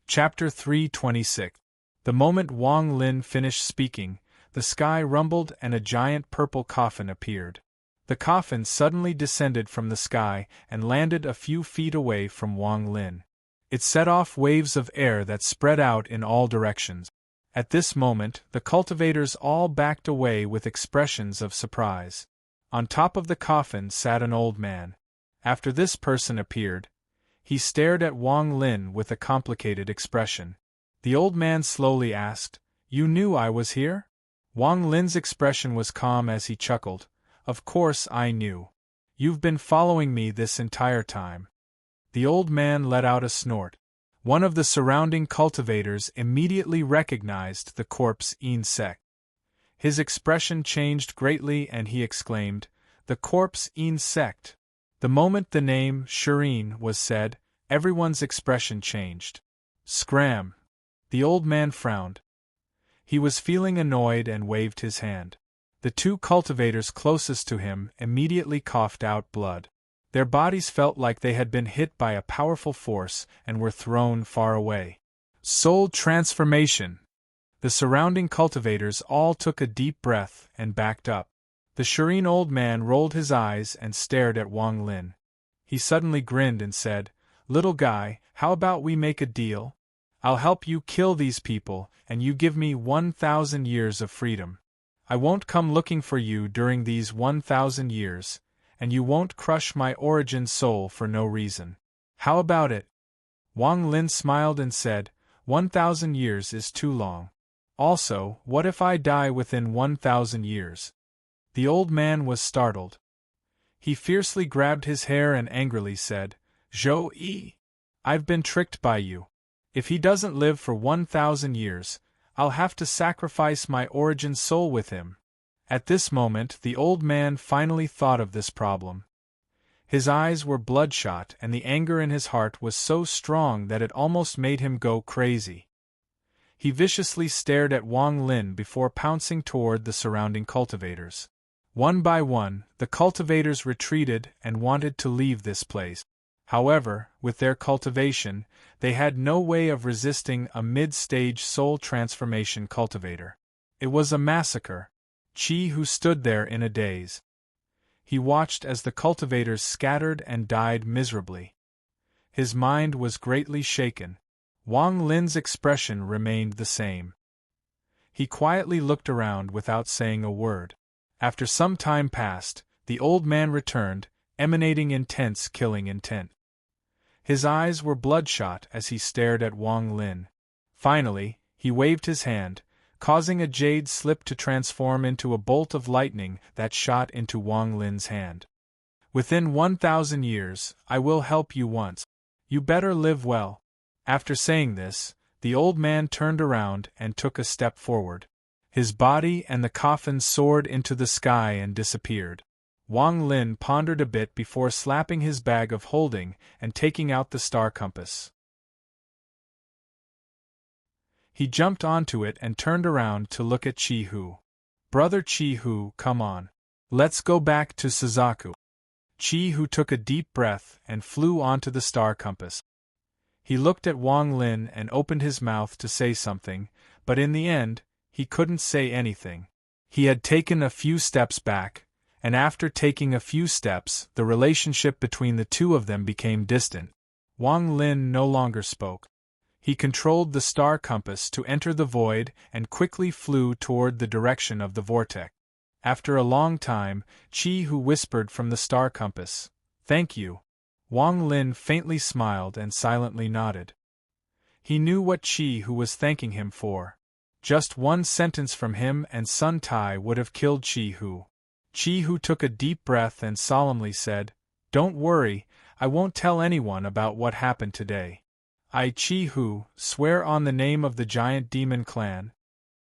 Chapter 326. The moment Wang Lin finished speaking, the sky rumbled and a giant purple coffin appeared. The coffin suddenly descended from the sky and landed a few feet away from Wang Lin. It set off waves of air that spread out in all directions. At this moment, the cultivators all backed away with expressions of surprise. On top of the coffin sat an old man. After this person appeared, he stared at Wang Lin with a complicated expression. The old man slowly asked, "You knew I was here?" Wang Lin's expression was calm as he chuckled, "Of course I knew. You've been following me this entire time." The old man let out a snort. One of the surrounding cultivators immediately recognized the corpse insect. His expression changed greatly and he exclaimed, "The corpse insect." The moment the name serene was said, everyone's expression changed. Scram! The old man frowned. He was feeling annoyed and waved his hand. The two cultivators closest to him immediately coughed out blood. Their bodies felt like they had been hit by a powerful force and were thrown far away. Soul transformation! The surrounding cultivators all took a deep breath and backed up. The serene old man rolled his eyes and stared at Wang Lin. He suddenly grinned and said, "Little guy, how about we make a deal? I'll help you kill these people, and you give me 1,000 years of freedom. I won't come looking for you during these 1,000 years, and you won't crush my origin soul for no reason. How about it?" Wang Lin smiled and said, 1,000 years is too long. Also, what if I die within 1,000 years? The old man was startled. He fiercely grabbed his hair and angrily said, "Zhou Yi, I've been tricked by you. If he doesn't live for 1,000 years, I'll have to sacrifice my origin soul with him." At this moment, the old man finally thought of this problem. His eyes were bloodshot and the anger in his heart was so strong that it almost made him go crazy. He viciously stared at Wang Lin before pouncing toward the surrounding cultivators. One by one, the cultivators retreated and wanted to leave this place. However, with their cultivation, they had no way of resisting a mid-stage soul transformation cultivator. It was a massacre. Qi who stood there in a daze. He watched as the cultivators scattered and died miserably. His mind was greatly shaken. Wang Lin's expression remained the same. He quietly looked around without saying a word. After some time passed, the old man returned, emanating intense killing intent. His eyes were bloodshot as he stared at Wang Lin. Finally, he waved his hand, causing a jade slip to transform into a bolt of lightning that shot into Wang Lin's hand. "Within 1,000 years, I will help you once. You better live well." After saying this, the old man turned around and took a step forward. His body and the coffin soared into the sky and disappeared. Wang Lin pondered a bit before slapping his bag of holding and taking out the star compass. He jumped onto it and turned around to look at Chi-Hu. "Brother Chi-Hu, come on. Let's go back to Suzaku." Chi-Hu took a deep breath and flew onto the star compass. He looked at Wang Lin and opened his mouth to say something, but in the end, he couldn't say anything. He had taken a few steps back, and after taking a few steps, the relationship between the two of them became distant. Wang Lin no longer spoke. He controlled the star compass to enter the void and quickly flew toward the direction of the vortex. After a long time, Chi-Hu whispered from the star compass, "Thank you." Wang Lin faintly smiled and silently nodded. He knew what Chi-Hu was thanking him for. Just one sentence from him and Sun Tai would have killed Chi-Hu. Chi-Hu took a deep breath and solemnly said, "Don't worry, I won't tell anyone about what happened today. I, Chi-Hu, swear on the name of the giant demon clan."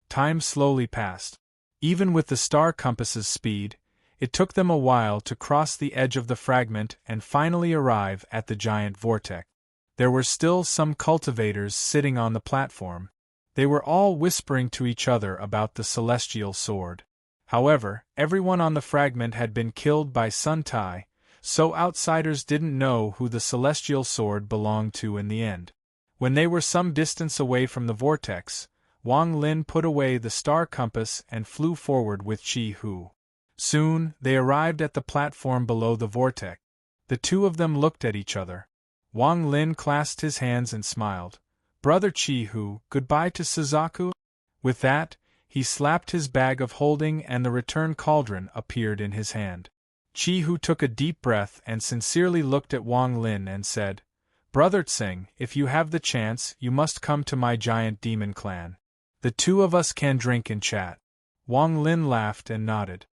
Time slowly passed. Even with the star compass's speed, it took them a while to cross the edge of the fragment and finally arrive at the giant vortex. There were still some cultivators sitting on the platform. They were all whispering to each other about the celestial sword. However, everyone on the fragment had been killed by Sun Tai, so outsiders didn't know who the celestial sword belonged to in the end. When they were some distance away from the vortex, Wang Lin put away the star compass and flew forward with Chi-Hu. Soon, they arrived at the platform below the vortex. The two of them looked at each other. Wang Lin clasped his hands and smiled. "Brother Chi-Hu, goodbye to Suzaku?" With that, he slapped his bag of holding and the return cauldron appeared in his hand. Chi-Hu took a deep breath and sincerely looked at Wang Lin and said, "Brother Tsing, if you have the chance, you must come to my giant demon clan. The two of us can drink and chat." Wang Lin laughed and nodded.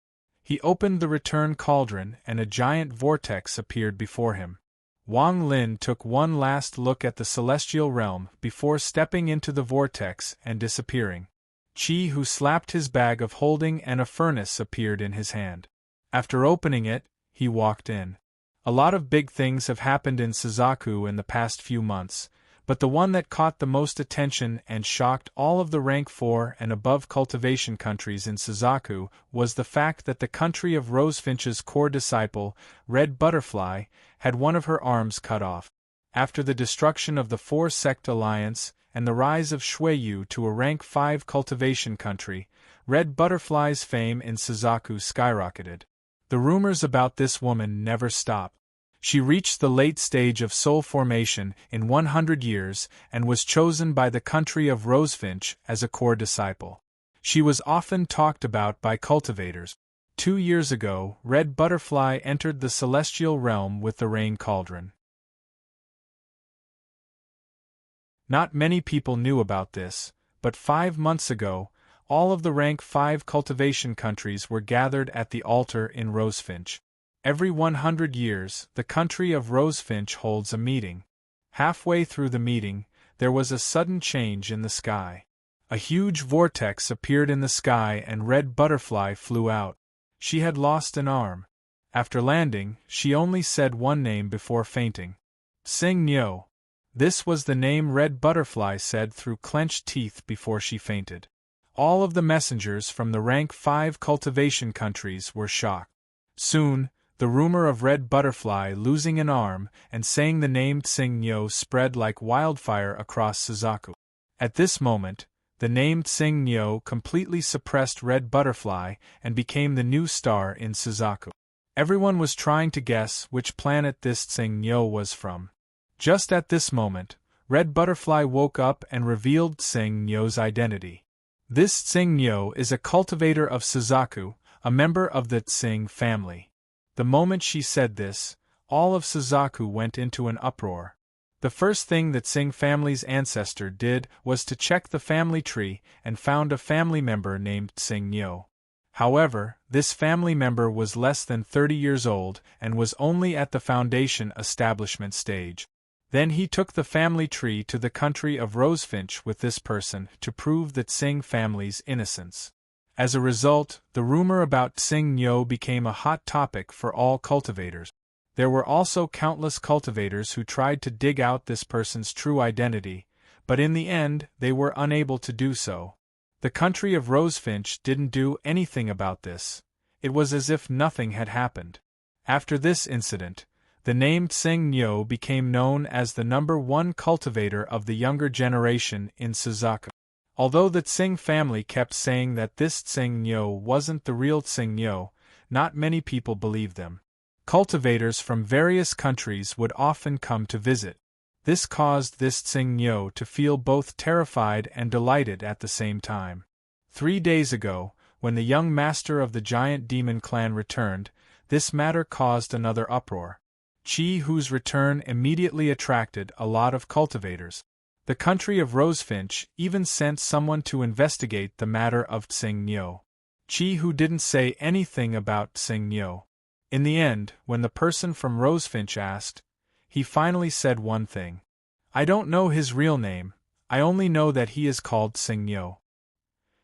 He opened the return cauldron and a giant vortex appeared before him. Wang Lin took one last look at the celestial realm before stepping into the vortex and disappearing. Chi-Hu slapped his bag of holding and a furnace appeared in his hand. After opening it, he walked in. A lot of big things have happened in Suzaku in the past few months, but the one that caught the most attention and shocked all of the rank 4 and above cultivation countries in Suzaku was the fact that the country of Rosefinch's core disciple, Red Butterfly, had one of her arms cut off. After the destruction of the 4-sect alliance and the rise of Shuiyu to a rank 5 cultivation country, Red Butterfly's fame in Suzaku skyrocketed. The rumors about this woman never stopped. She reached the late stage of soul formation in 100 years and was chosen by the country of Rosefinch as a core disciple. She was often talked about by cultivators. 2 years ago, Red Butterfly entered the celestial realm with the rain cauldron. Not many people knew about this, but 5 months ago, all of the rank 5 cultivation countries were gathered at the altar in Rosefinch. Every 100 years, the country of Rosefinch holds a meeting. Halfway through the meeting, there was a sudden change in the sky. A huge vortex appeared in the sky and Red Butterfly flew out. She had lost an arm. After landing, she only said one name before fainting. "Tsing Nyo." This was the name Red Butterfly said through clenched teeth before she fainted. All of the messengers from the rank 5 cultivation countries were shocked. Soon, the rumor of Red Butterfly losing an arm and saying the name Tsing Nyo spread like wildfire across Suzaku. At this moment, the name Tsing Nyo completely suppressed Red Butterfly and became the new star in Suzaku. Everyone was trying to guess which planet this Tsing Nyo was from. Just at this moment, Red Butterfly woke up and revealed Tsing Nyo's identity. This Tsing Nyo is a cultivator of Suzaku, a member of the Tsing family. The moment she said this, all of Suzaku went into an uproar. The first thing the Tsing family's ancestor did was to check the family tree and found a family member named Tsing Nyo. However, this family member was less than 30 years old and was only at the foundation establishment stage. Then he took the family tree to the country of Rosefinch with this person to prove the Tsing family's innocence. As a result, the rumor about Tsing Nyo became a hot topic for all cultivators. There were also countless cultivators who tried to dig out this person's true identity, but in the end they were unable to do so. The country of Rosefinch didn't do anything about this. It was as if nothing had happened. After this incident, the name Tsing Nyo became known as the #1 cultivator of the younger generation in Suzaku. Although the Tsing family kept saying that this Tsing Nyo wasn't the real Tsing Nyo, not many people believed them. Cultivators from various countries would often come to visit. This caused this Tsing Nyo to feel both terrified and delighted at the same time. 3 days ago, when the young master of the giant demon clan returned, this matter caused another uproar. Chi Hu's return immediately attracted a lot of cultivators. The country of Rosefinch even sent someone to investigate the matter of Tsing Nyo. Chi Hu didn't say anything about Tsing Nyo. In the end, when the person from Rosefinch asked, he finally said one thing. "I don't know his real name, I only know that he is called Tsing Nyo.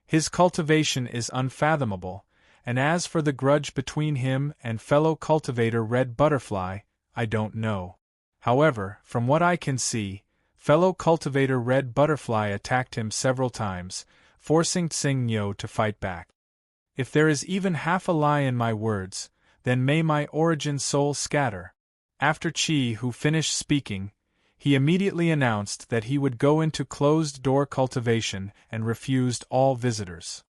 His cultivation is unfathomable, and as for the grudge between him and fellow cultivator Red Butterfly, I don't know. However, from what I can see, fellow cultivator Red Butterfly attacked him several times, forcing Tsing Nyo to fight back. If there is even half a lie in my words, then may my origin soul scatter." After Chi Hu finished speaking, he immediately announced that he would go into closed-door cultivation and refused all visitors.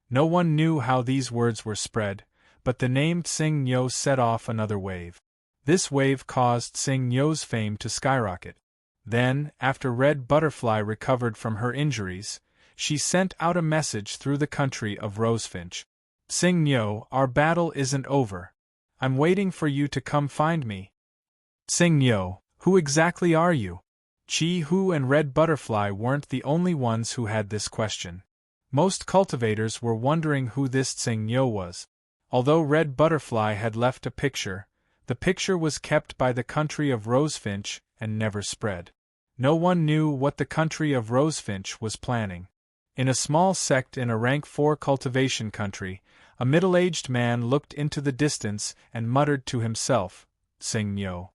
No one knew how these words were spread, but the name Tsing Nyo set off another wave. This wave caused Tsing Nyo's fame to skyrocket. Then, after Red Butterfly recovered from her injuries, she sent out a message through the country of Rosefinch. "Tsing Nyo, our battle isn't over. I'm waiting for you to come find me." "Tsing Nyo, who exactly are you?" Chi Hu and Red Butterfly weren't the only ones who had this question. Most cultivators were wondering who this Tsing Nyo was. Although Red Butterfly had left a picture, the picture was kept by the country of Rosefinch and never spread. No one knew what the country of Rosefinch was planning. In a small sect in a rank 4 cultivation country, a middle-aged man looked into the distance and muttered to himself, "Tsing Nyo.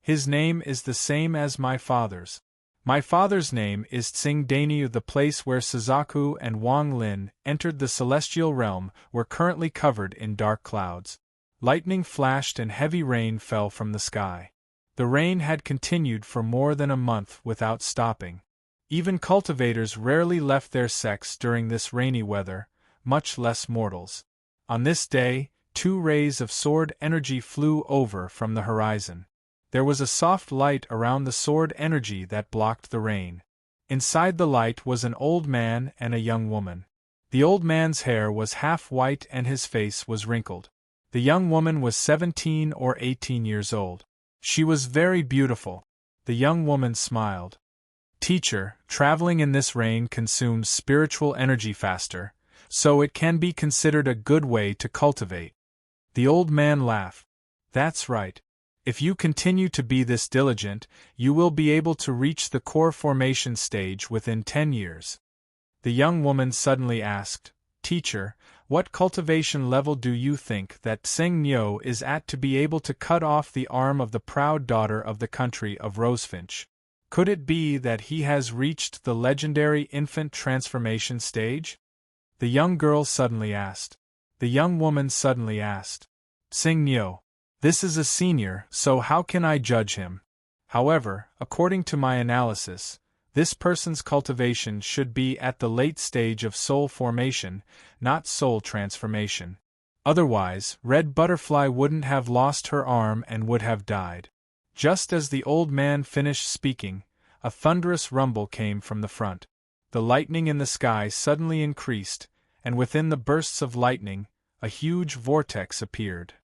His name is the same as my father's. My father's name is Tsing Dainyu." The place where Suzaku and Wang Lin entered the celestial realm were currently covered in dark clouds. Lightning flashed and heavy rain fell from the sky. The rain had continued for more than a month without stopping. Even cultivators rarely left their sects during this rainy weather, much less mortals. On this day, 2 rays of sword energy flew over from the horizon. There was a soft light around the sword energy that blocked the rain. Inside the light was an old man and a young woman. The old man's hair was half white and his face was wrinkled. The young woman was 17 or 18 years old. She was very beautiful. The young woman smiled. "Teacher, traveling in this rain consumes spiritual energy faster, so it can be considered a good way to cultivate." The old man laughed. "That's right. If you continue to be this diligent, you will be able to reach the core formation stage within 10 years. The young woman suddenly asked, "Teacher, what cultivation level do you think that Tsing Nyo is at to be able to cut off the arm of the proud daughter of the country of Rosefinch? Could it be that he has reached the legendary infant transformation stage?" The young girl suddenly asked. The young woman suddenly asked, "Tsing Nyo. This is a senior, so how can I judge him? However, according to my analysis, this person's cultivation should be at the late stage of soul formation, not soul transformation. Otherwise, Red Butterfly wouldn't have lost her arm and would have died." Just as the old man finished speaking, a thunderous rumble came from the front. The lightning in the sky suddenly increased, and within the bursts of lightning, a huge vortex appeared.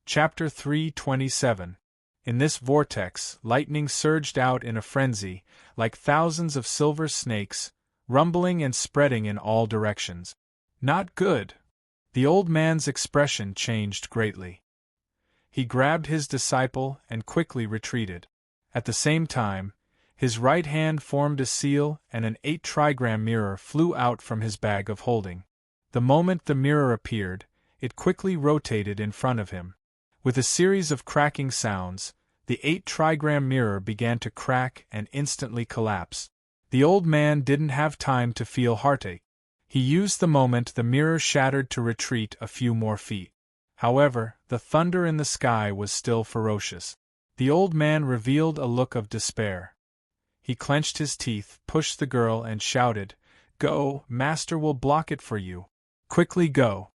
Chapter 327. In this vortex, lightning surged out in a frenzy, like thousands of silver snakes, rumbling and spreading in all directions. "Not good. The old man's expression changed greatly. He grabbed his disciple and quickly retreated. At the same time, his right hand formed a seal and an 8-trigram mirror flew out from his bag of holding. The moment the mirror appeared, it quickly rotated in front of him. With a series of cracking sounds, the 8-trigram mirror began to crack and instantly collapse. The old man didn't have time to feel heartache. He used the moment the mirror shattered to retreat a few more feet. However, the thunder in the sky was still ferocious. The old man revealed a look of despair. He clenched his teeth, pushed the girl, and shouted, "Go, Master will block it for you. Quickly go."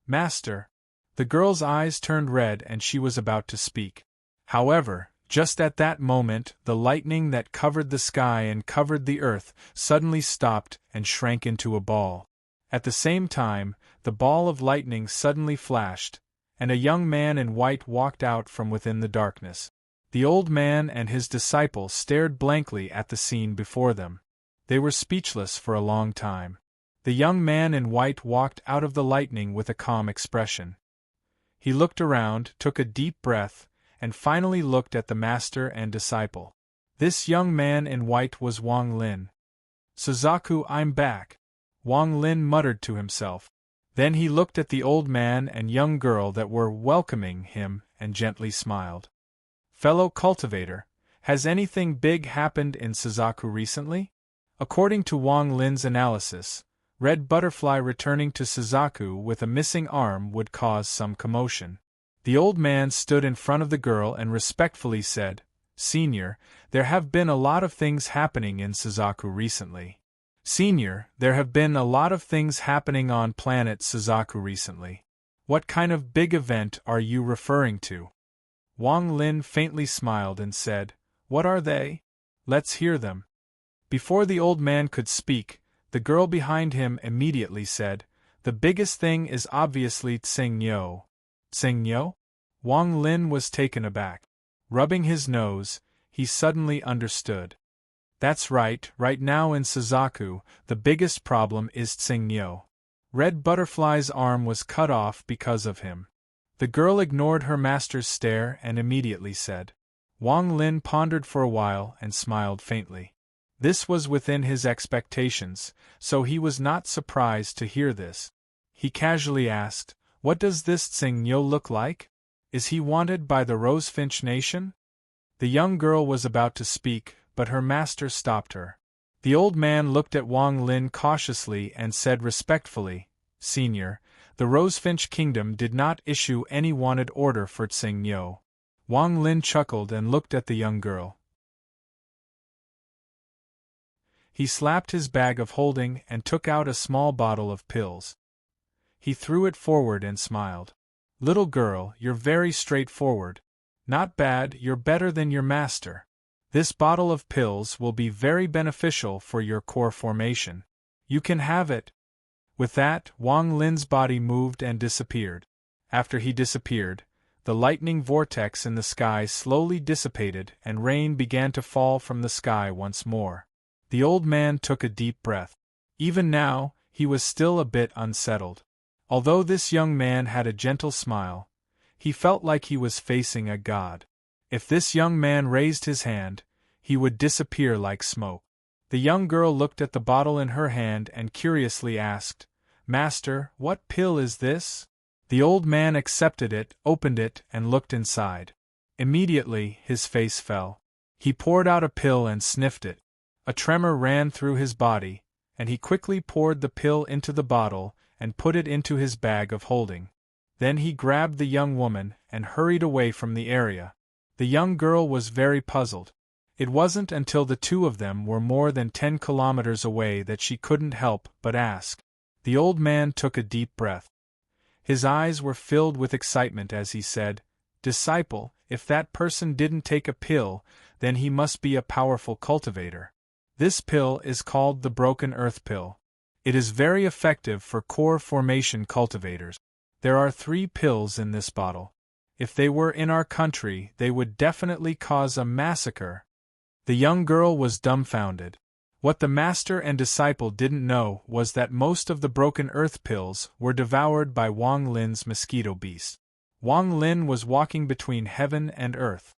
"Master!" The girl's eyes turned red and she was about to speak. However, just at that moment, the lightning that covered the sky and covered the earth suddenly stopped and shrank into a ball. At the same time, the ball of lightning suddenly flashed, and a young man in white walked out from within the darkness. The old man and his disciple stared blankly at the scene before them. They were speechless for a long time. The young man in white walked out of the lightning with a calm expression. He looked around, took a deep breath, and finally looked at the master and disciple. This young man in white was Wang Lin. "Suzaku, I'm back," Wang Lin muttered to himself. Then he looked at the old man and young girl that were welcoming him and gently smiled. "Fellow cultivator, has anything big happened in Suzaku recently?" According to Wang Lin's analysis, Red Butterfly returning to Suzaku with a missing arm would cause some commotion. The old man stood in front of the girl and respectfully said, "Senior, there have been a lot of things happening in Suzaku recently." "Senior, there have been a lot of things happening on planet Suzaku recently. What kind of big event are you referring to?" Wang Lin faintly smiled and said, "What are they? Let's hear them." Before the old man could speak, the girl behind him immediately said, "The biggest thing is obviously Tsingyo." "Tsingyo?" Wang Lin was taken aback. Rubbing his nose, he suddenly understood. "That's right now in Suzaku, the biggest problem is Tsingyo. Red Butterfly's arm was cut off because of him." The girl ignored her master's stare and immediately said. Wang Lin pondered for a while and smiled faintly. This was within his expectations, so he was not surprised to hear this. He casually asked, "What does this Tsingyo look like? Is he wanted by the Rosefinch Nation?" The young girl was about to speak, but her master stopped her. The old man looked at Wang Lin cautiously and said respectfully, "Senior, the Rosefinch Kingdom did not issue any wanted order for Tsingyo." Wang Lin chuckled and looked at the young girl. He slapped his bag of holding and took out a small bottle of pills. He threw it forward and smiled. "Little girl, you're very straightforward. Not bad, you're better than your master. This bottle of pills will be very beneficial for your core formation. You can have it." With that, Wang Lin's body moved and disappeared. After he disappeared, the lightning vortex in the sky slowly dissipated and rain began to fall from the sky once more. The old man took a deep breath. Even now, he was still a bit unsettled. Although this young man had a gentle smile, he felt like he was facing a god. If this young man raised his hand, he would disappear like smoke. The young girl looked at the bottle in her hand and curiously asked, "Master, what pill is this?" The old man accepted it, opened it, and looked inside. Immediately, his face fell. He poured out a pill and sniffed it. A tremor ran through his body, and he quickly poured the pill into the bottle and put it into his bag of holding. Then he grabbed the young woman and hurried away from the area. The young girl was very puzzled. It wasn't until the two of them were more than 10 kilometers away that she couldn't help but ask. The old man took a deep breath. His eyes were filled with excitement as he said, "Disciple, if that person didn't take a pill, then he must be a powerful cultivator. This pill is called the Broken Earth Pill. It is very effective for core formation cultivators. There are 3 pills in this bottle. If they were in our country, they would definitely cause a massacre." The young girl was dumbfounded. What the master and disciple didn't know was that most of the broken earth pills were devoured by Wang Lin's mosquito beast. Wang Lin was walking between heaven and earth.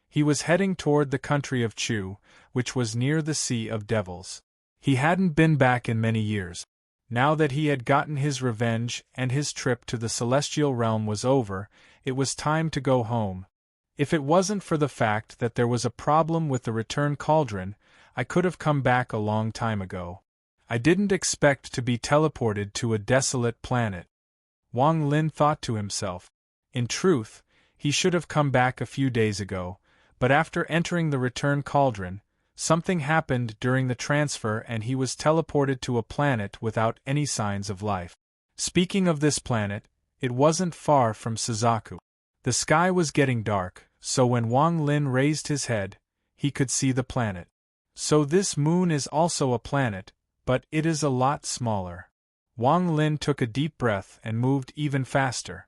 He was heading toward the country of Chu, which was near the Sea of Devils. He hadn't been back in many years. Now that he had gotten his revenge and his trip to the celestial realm was over, it was time to go home. If it wasn't for the fact that there was a problem with the return cauldron, I could have come back a long time ago. I didn't expect to be teleported to a desolate planet. Wang Lin thought to himself. In truth, he should have come back a few days ago, but after entering the return cauldron, something happened during the transfer and he was teleported to a planet without any signs of life. Speaking of this planet, it wasn't far from Suzaku. The sky was getting dark, so when Wang Lin raised his head, he could see the planet. So this moon is also a planet, but it is a lot smaller. Wang Lin took a deep breath and moved even faster.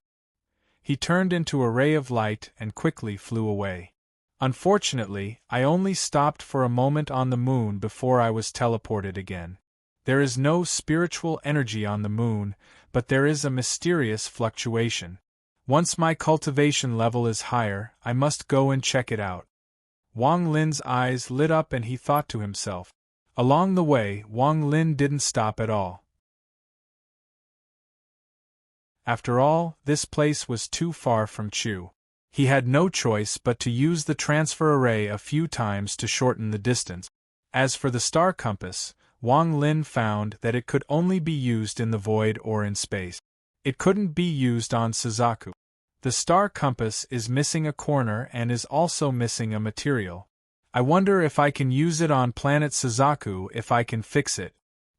He turned into a ray of light and quickly flew away. Unfortunately, I only stopped for a moment on the moon before I was teleported again. There is no spiritual energy on the moon, but there is a mysterious fluctuation. Once my cultivation level is higher, I must go and check it out. Wang Lin's eyes lit up and he thought to himself. Along the way, Wang Lin didn't stop at all. After all, this place was too far from Chu. He had no choice but to use the transfer array a few times to shorten the distance. As for the star compass, Wang Lin found that it could only be used in the void or in space. It couldn't be used on Suzaku. The star compass is missing a corner and is also missing a material. I wonder if I can use it on planet Suzaku if I can fix it.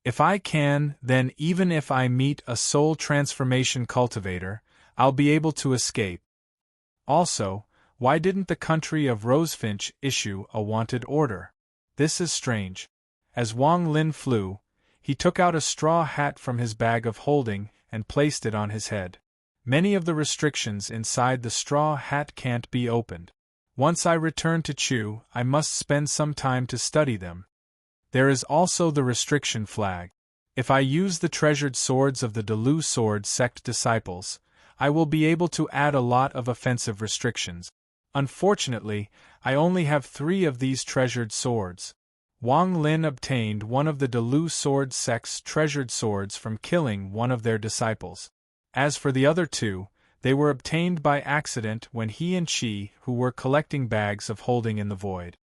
If I can, then even if I meet a soul transformation cultivator, I'll be able to escape. Also, why didn't the country of Rosefinch issue a wanted order? This is strange. As Wang Lin flew, he took out a straw hat from his bag of holding and placed it on his head. Many of the restrictions inside the straw hat can't be opened. Once I return to Chu, I must spend some time to study them. There is also the restriction flag. If I use the treasured swords of the Delu Sword Sect disciples, I will be able to add a lot of offensive restrictions. Unfortunately, I only have 3 of these treasured swords. Wang Lin obtained one of the Delu Sword Sect's treasured swords from killing one of their disciples. As for the other 2, they were obtained by accident when he and Chi, who were collecting bags of holding in the void.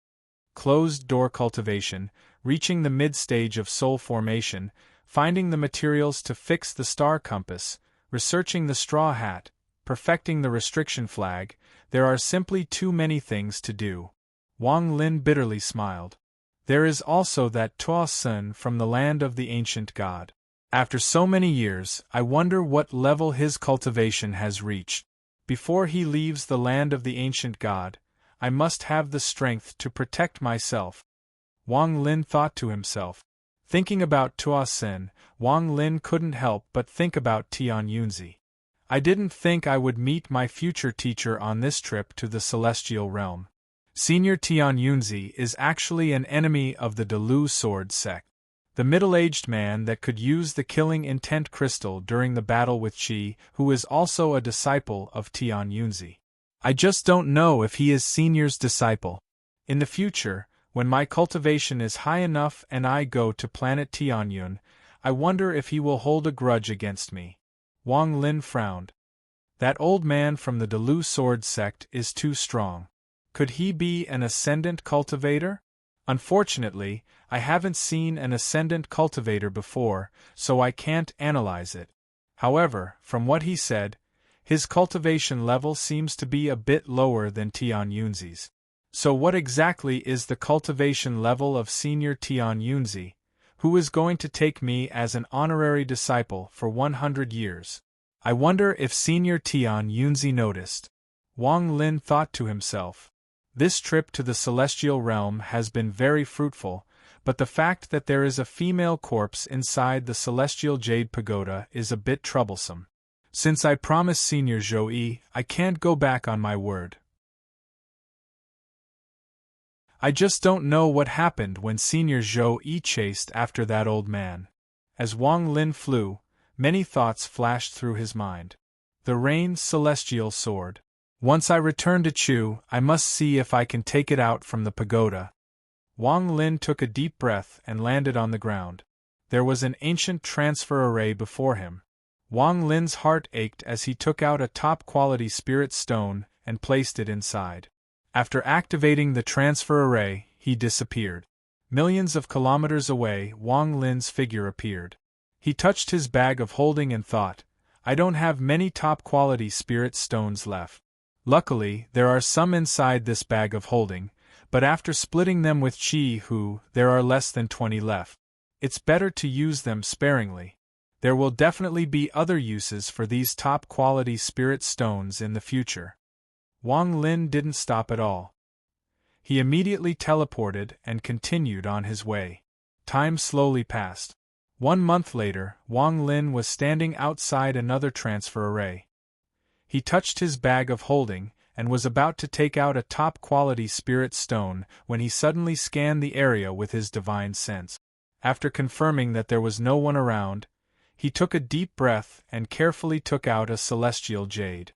Closed door cultivation, reaching the mid-stage of soul formation, finding the materials to fix the star compass, researching the straw hat, perfecting the restriction flag, there are simply too many things to do. Wang Lin bitterly smiled. There is also that Tuo Sun from the land of the ancient god. After so many years, I wonder what level his cultivation has reached. Before he leaves the land of the ancient god, I must have the strength to protect myself. Wang Lin thought to himself. Thinking about Tuo Sun, Wang Lin couldn't help but think about Tian Yunzi. I didn't think I would meet my future teacher on this trip to the celestial realm. Senior Tian Yunzi is actually an enemy of the Delu Sword Sect. The middle-aged man that could use the killing intent crystal during the battle with Qi, who is also a disciple of Tian Yunzi. I just don't know if he is Senior's disciple. In the future, when my cultivation is high enough and I go to planet Tianyun, I wonder if he will hold a grudge against me. Wang Lin frowned. That old man from the Delu Sword Sect is too strong. Could he be an ascendant cultivator? Unfortunately, I haven't seen an ascendant cultivator before, so I can't analyze it. However, from what he said, his cultivation level seems to be a bit lower than Tian Yunzi's. So what exactly is the cultivation level of Senior Tian Yunzi, who is going to take me as an honorary disciple for 100 years? I wonder if Senior Tian Yunzi noticed. Wang Lin thought to himself. This trip to the celestial realm has been very fruitful, but the fact that there is a female corpse inside the celestial jade pagoda is a bit troublesome. Since I promised Senior Zhou, I can't go back on my word. I just don't know what happened when Senior Zhou chased after that old man. As Wang Lin flew, many thoughts flashed through his mind. The rain celestial sword. Once I return to Chu, I must see if I can take it out from the pagoda. Wang Lin took a deep breath and landed on the ground. There was an ancient transfer array before him. Wang Lin's heart ached as he took out a top-quality spirit stone and placed it inside. After activating the transfer array, he disappeared. Millions of kilometers away, Wang Lin's figure appeared. He touched his bag of holding and thought, I don't have many top-quality spirit stones left. Luckily, there are some inside this bag of holding, but after splitting them with Qi Hu, there are less than 20 left. It's better to use them sparingly. There will definitely be other uses for these top-quality spirit stones in the future. Wang Lin didn't stop at all. He immediately teleported and continued on his way. Time slowly passed. 1 month later, Wang Lin was standing outside another transfer array. He touched his bag of holding and was about to take out a top-quality spirit stone when he suddenly scanned the area with his divine sense. After confirming that there was no one around, he took a deep breath and carefully took out a celestial jade.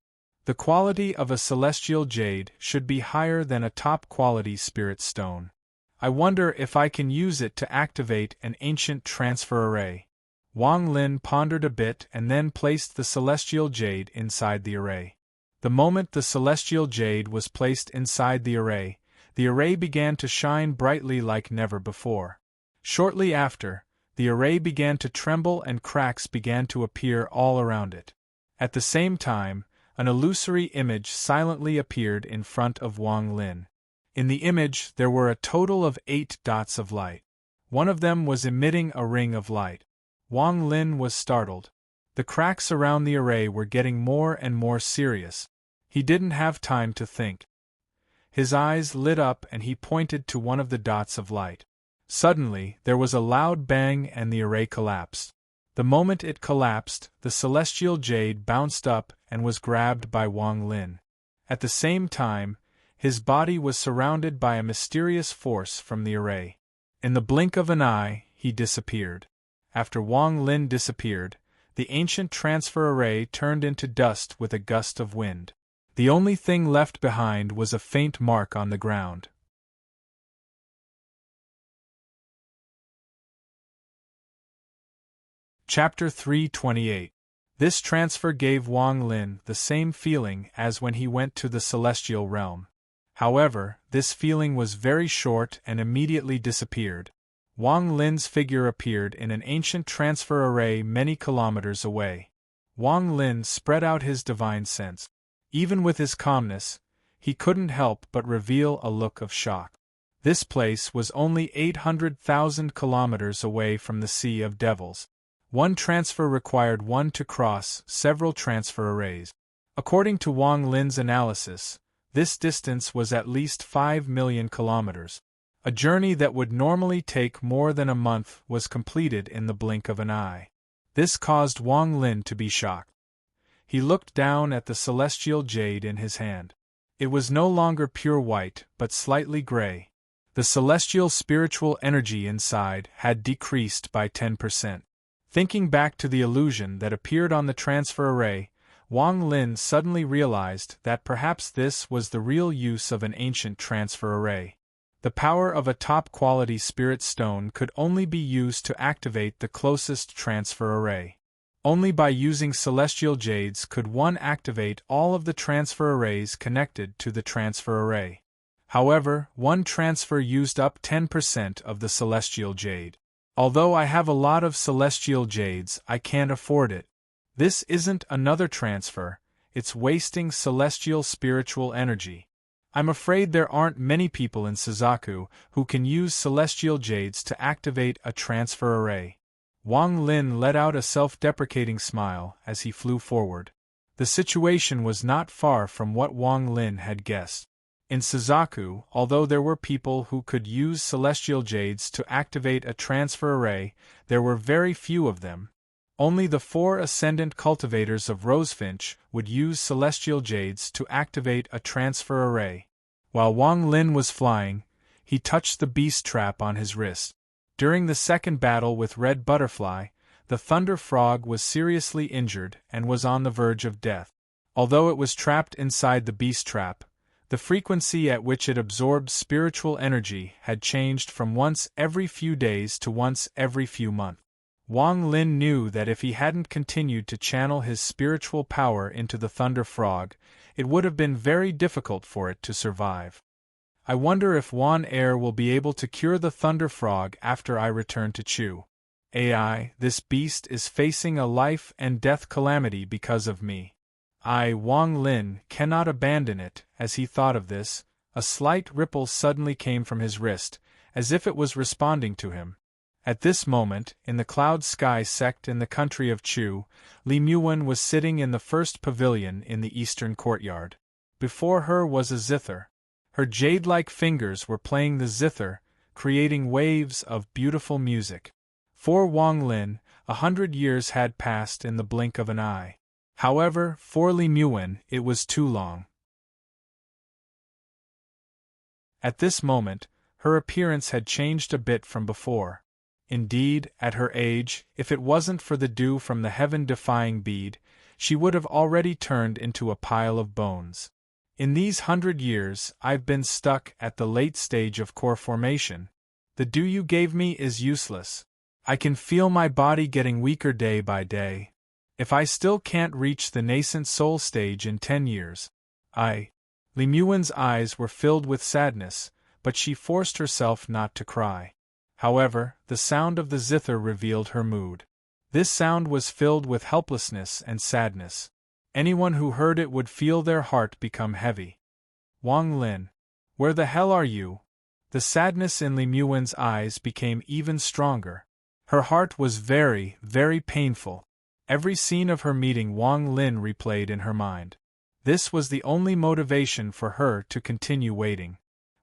The quality of a celestial jade should be higher than a top-quality spirit stone. I wonder if I can use it to activate an ancient transfer array. Wang Lin pondered a bit and then placed the celestial jade inside the array. The moment the celestial jade was placed inside the array began to shine brightly like never before. Shortly after, the array began to tremble and cracks began to appear all around it. At the same time, an illusory image silently appeared in front of Wang Lin. In the image there were a total of 8 dots of light. One of them was emitting a ring of light. Wang Lin was startled. The cracks around the array were getting more and more serious. He didn't have time to think. His eyes lit up and he pointed to one of the dots of light. Suddenly, there was a loud bang and the array collapsed. The moment it collapsed, the celestial jade bounced up and was grabbed by Wang Lin. At the same time, his body was surrounded by a mysterious force from the array. In the blink of an eye, he disappeared. After Wang Lin disappeared, the ancient transfer array turned into dust with a gust of wind. The only thing left behind was a faint mark on the ground. Chapter 328. This transfer gave Wang Lin the same feeling as when he went to the celestial realm. However, this feeling was very short and immediately disappeared. Wang Lin's figure appeared in an ancient transfer array many kilometers away. Wang Lin spread out his divine sense. Even with his calmness, he couldn't help but reveal a look of shock. This place was only 800,000 kilometers away from the Sea of Devils. One transfer required one to cross several transfer arrays. According to Wang Lin's analysis, this distance was at least 5 million kilometers. A journey that would normally take more than a month was completed in the blink of an eye. This caused Wang Lin to be shocked. He looked down at the celestial jade in his hand. It was no longer pure white, but slightly gray. The celestial spiritual energy inside had decreased by 10%. Thinking back to the illusion that appeared on the transfer array, Wang Lin suddenly realized that perhaps this was the real use of an ancient transfer array. The power of a top-quality spirit stone could only be used to activate the closest transfer array. Only by using celestial jades could one activate all of the transfer arrays connected to the transfer array. However, one transfer used up 10% of the celestial jade. Although I have a lot of celestial jades, I can't afford it. This isn't another transfer, it's wasting celestial spiritual energy. I'm afraid there aren't many people in Suzaku who can use celestial jades to activate a transfer array. Wang Lin let out a self-deprecating smile as he flew forward. The situation was not far from what Wang Lin had guessed. In Suzaku, although there were people who could use celestial jades to activate a transfer array, there were very few of them. Only the 4 ascendant cultivators of Rosefinch would use celestial jades to activate a transfer array. While Wang Lin was flying, he touched the beast trap on his wrist. During the second battle with Red Butterfly, the Thunder Frog was seriously injured and was on the verge of death. Although it was trapped inside the beast trap, the frequency at which it absorbed spiritual energy had changed from once every few days to once every few months. Wang Lin knew that if he hadn't continued to channel his spiritual power into the Thunder Frog, it would have been very difficult for it to survive. I wonder if Wan Air will be able to cure the Thunder Frog after I return to Chu. AI, this beast is facing a life and death calamity because of me. I, Wang Lin, cannot abandon it. As he thought of this, a slight ripple suddenly came from his wrist, as if it was responding to him. At this moment, in the Cloud Sky sect in the country of Chu, Li Muwen was sitting in the first pavilion in the eastern courtyard. Before her was a zither. Her jade-like fingers were playing the zither, creating waves of beautiful music. For Wang Lin, 100 years had passed in the blink of an eye. However, for Li Muwen, it was too long. At this moment, her appearance had changed a bit from before. Indeed, at her age, if it wasn't for the dew from the heaven-defying bead, she would have already turned into a pile of bones. In these 100 years, I've been stuck at the late stage of core formation. The dew you gave me is useless. I can feel my body getting weaker day by day. If I still can't reach the nascent soul stage in 10 years, Li Muwen's eyes were filled with sadness, but she forced herself not to cry. However, the sound of the zither revealed her mood. This sound was filled with helplessness and sadness. Anyone who heard it would feel their heart become heavy. Wang Lin, where the hell are you? The sadness in Li Muwen's eyes became even stronger. Her heart was very, very painful. Every scene of her meeting Wang Lin replayed in her mind. This was the only motivation for her to continue waiting.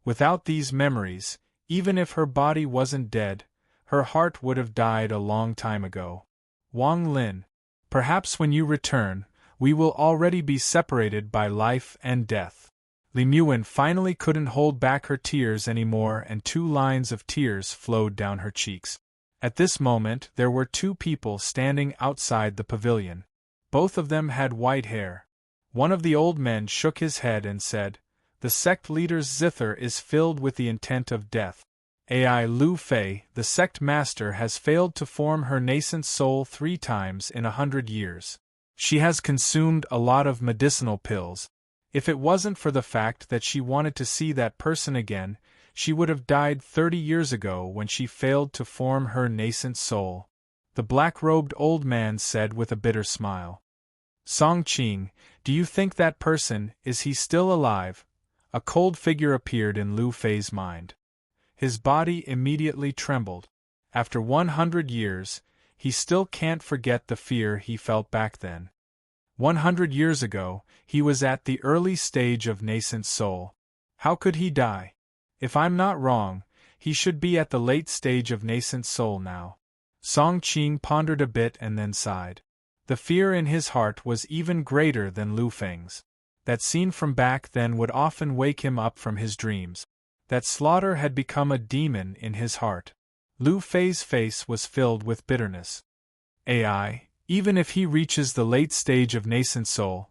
Without these memories, even if her body wasn't dead, her heart would have died a long time ago. Wang Lin, perhaps when you return, we will already be separated by life and death. Li Muwen finally couldn't hold back her tears anymore, and 2 lines of tears flowed down her cheeks. At this moment, there were 2 people standing outside the pavilion. Both of them had white hair. One of the old men shook his head and said, "The sect leader's zither is filled with the intent of death. Ai Lu Fei, the sect master, has failed to form her nascent soul 3 times in 100 years. She has consumed a lot of medicinal pills. If it wasn't for the fact that she wanted to see that person again, she would have died 30 years ago when she failed to form her nascent soul," the black-robed old man said with a bitter smile. "Song Qing, do you think that person, is he still alive?" A cold figure appeared in Lu Fei's mind. His body immediately trembled. After 100 years, he still can't forget the fear he felt back then. 100 years ago, he was at the early stage of nascent soul. How could he die? If I'm not wrong, he should be at the late stage of nascent soul now. Song Qing pondered a bit and then sighed. The fear in his heart was even greater than Lu Feng's. That scene from back then would often wake him up from his dreams. That slaughter had become a demon in his heart. Lu Fei's face was filled with bitterness. AI, even if he reaches the late stage of nascent soul,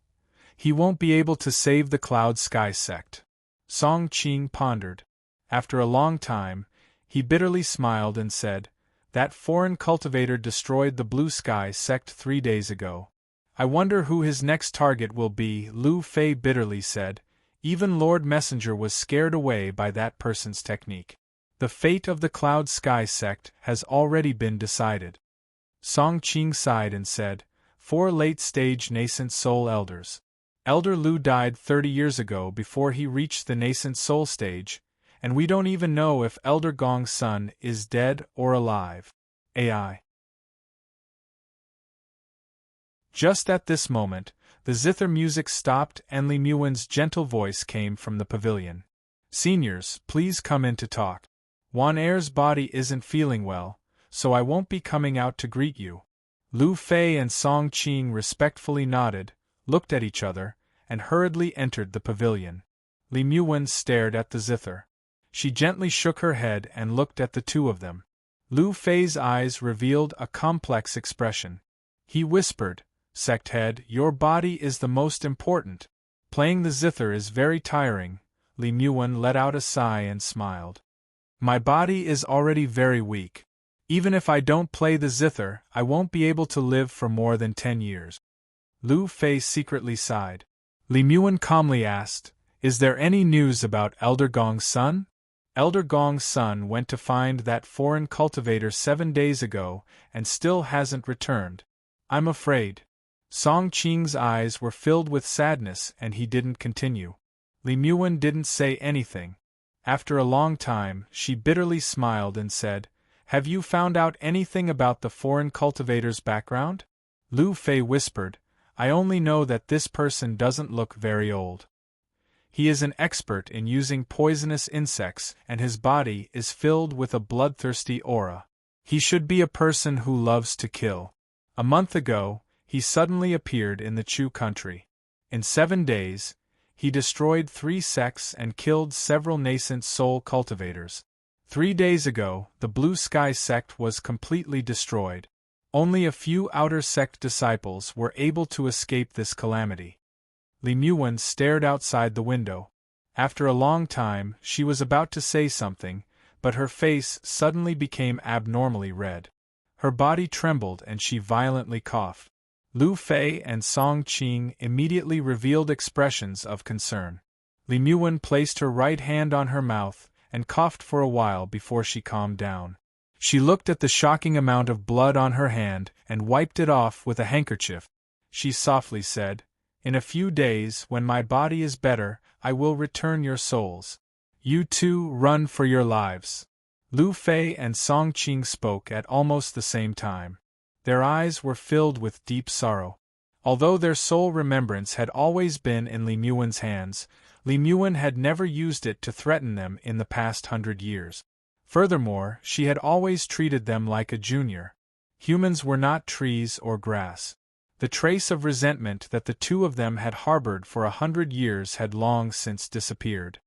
he won't be able to save the Cloud Sky sect. Song Qing pondered. After a long time, he bitterly smiled and said, "That foreign cultivator destroyed the Blue Sky sect 3 days ago. I wonder who his next target will be," Lu Fei bitterly said. Even Lord Messenger was scared away by that person's technique. The fate of the Cloud Sky sect has already been decided. Song Qing sighed and said, 4 late-stage nascent soul elders. Elder Lu died 30 years ago before he reached the nascent soul stage, and we don't even know if Elder Gong's son is dead or alive. AI. Just at this moment, the zither music stopped and Li Muwen's gentle voice came from the pavilion. "Seniors, please come in to talk. Wan Air's body isn't feeling well, so I won't be coming out to greet you." Lu Fei and Song Qing respectfully nodded, looked at each other, and hurriedly entered the pavilion. Li Muwen stared at the zither. She gently shook her head and looked at the two of them. Lu Fei's eyes revealed a complex expression. He whispered, "Sect head, your body is the most important. Playing the zither is very tiring." Li Muwen let out a sigh and smiled. "My body is already very weak. Even if I don't play the zither, I won't be able to live for more than 10 years. Lu Fei secretly sighed. Li Muwen calmly asked, "Is there any news about Elder Gong's son?" Elder Gong's son went to find that foreign cultivator 7 days ago and still hasn't returned. I'm afraid. Song Qing's eyes were filled with sadness and he didn't continue. Li Muwen didn't say anything. After a long time, she bitterly smiled and said, "Have you found out anything about the foreign cultivator's background?" Lu Fei whispered, "I only know that this person doesn't look very old. He is an expert in using poisonous insects and his body is filled with a bloodthirsty aura. He should be a person who loves to kill. A month ago, he suddenly appeared in the Chu country. In 7 days, he destroyed 3 sects and killed several nascent soul cultivators. 3 days ago, the Blue Sky sect was completely destroyed. Only a few outer sect disciples were able to escape this calamity." Li Muwen stared outside the window. After a long time, she was about to say something, but her face suddenly became abnormally red. Her body trembled and she violently coughed. Lu Fei and Song Qing immediately revealed expressions of concern. Li Muwen placed her right hand on her mouth and coughed for a while before she calmed down. She looked at the shocking amount of blood on her hand and wiped it off with a handkerchief. She softly said, "In a few days, when my body is better, I will return your souls. You two run for your lives." Lu Fei and Song Qing spoke at almost the same time. Their eyes were filled with deep sorrow. Although their sole remembrance had always been in Li Muwen's hands, Li Muwen had never used it to threaten them in the past 100 years. Furthermore, she had always treated them like a junior. Humans were not trees or grass. The trace of resentment that the two of them had harbored for 100 years had long since disappeared.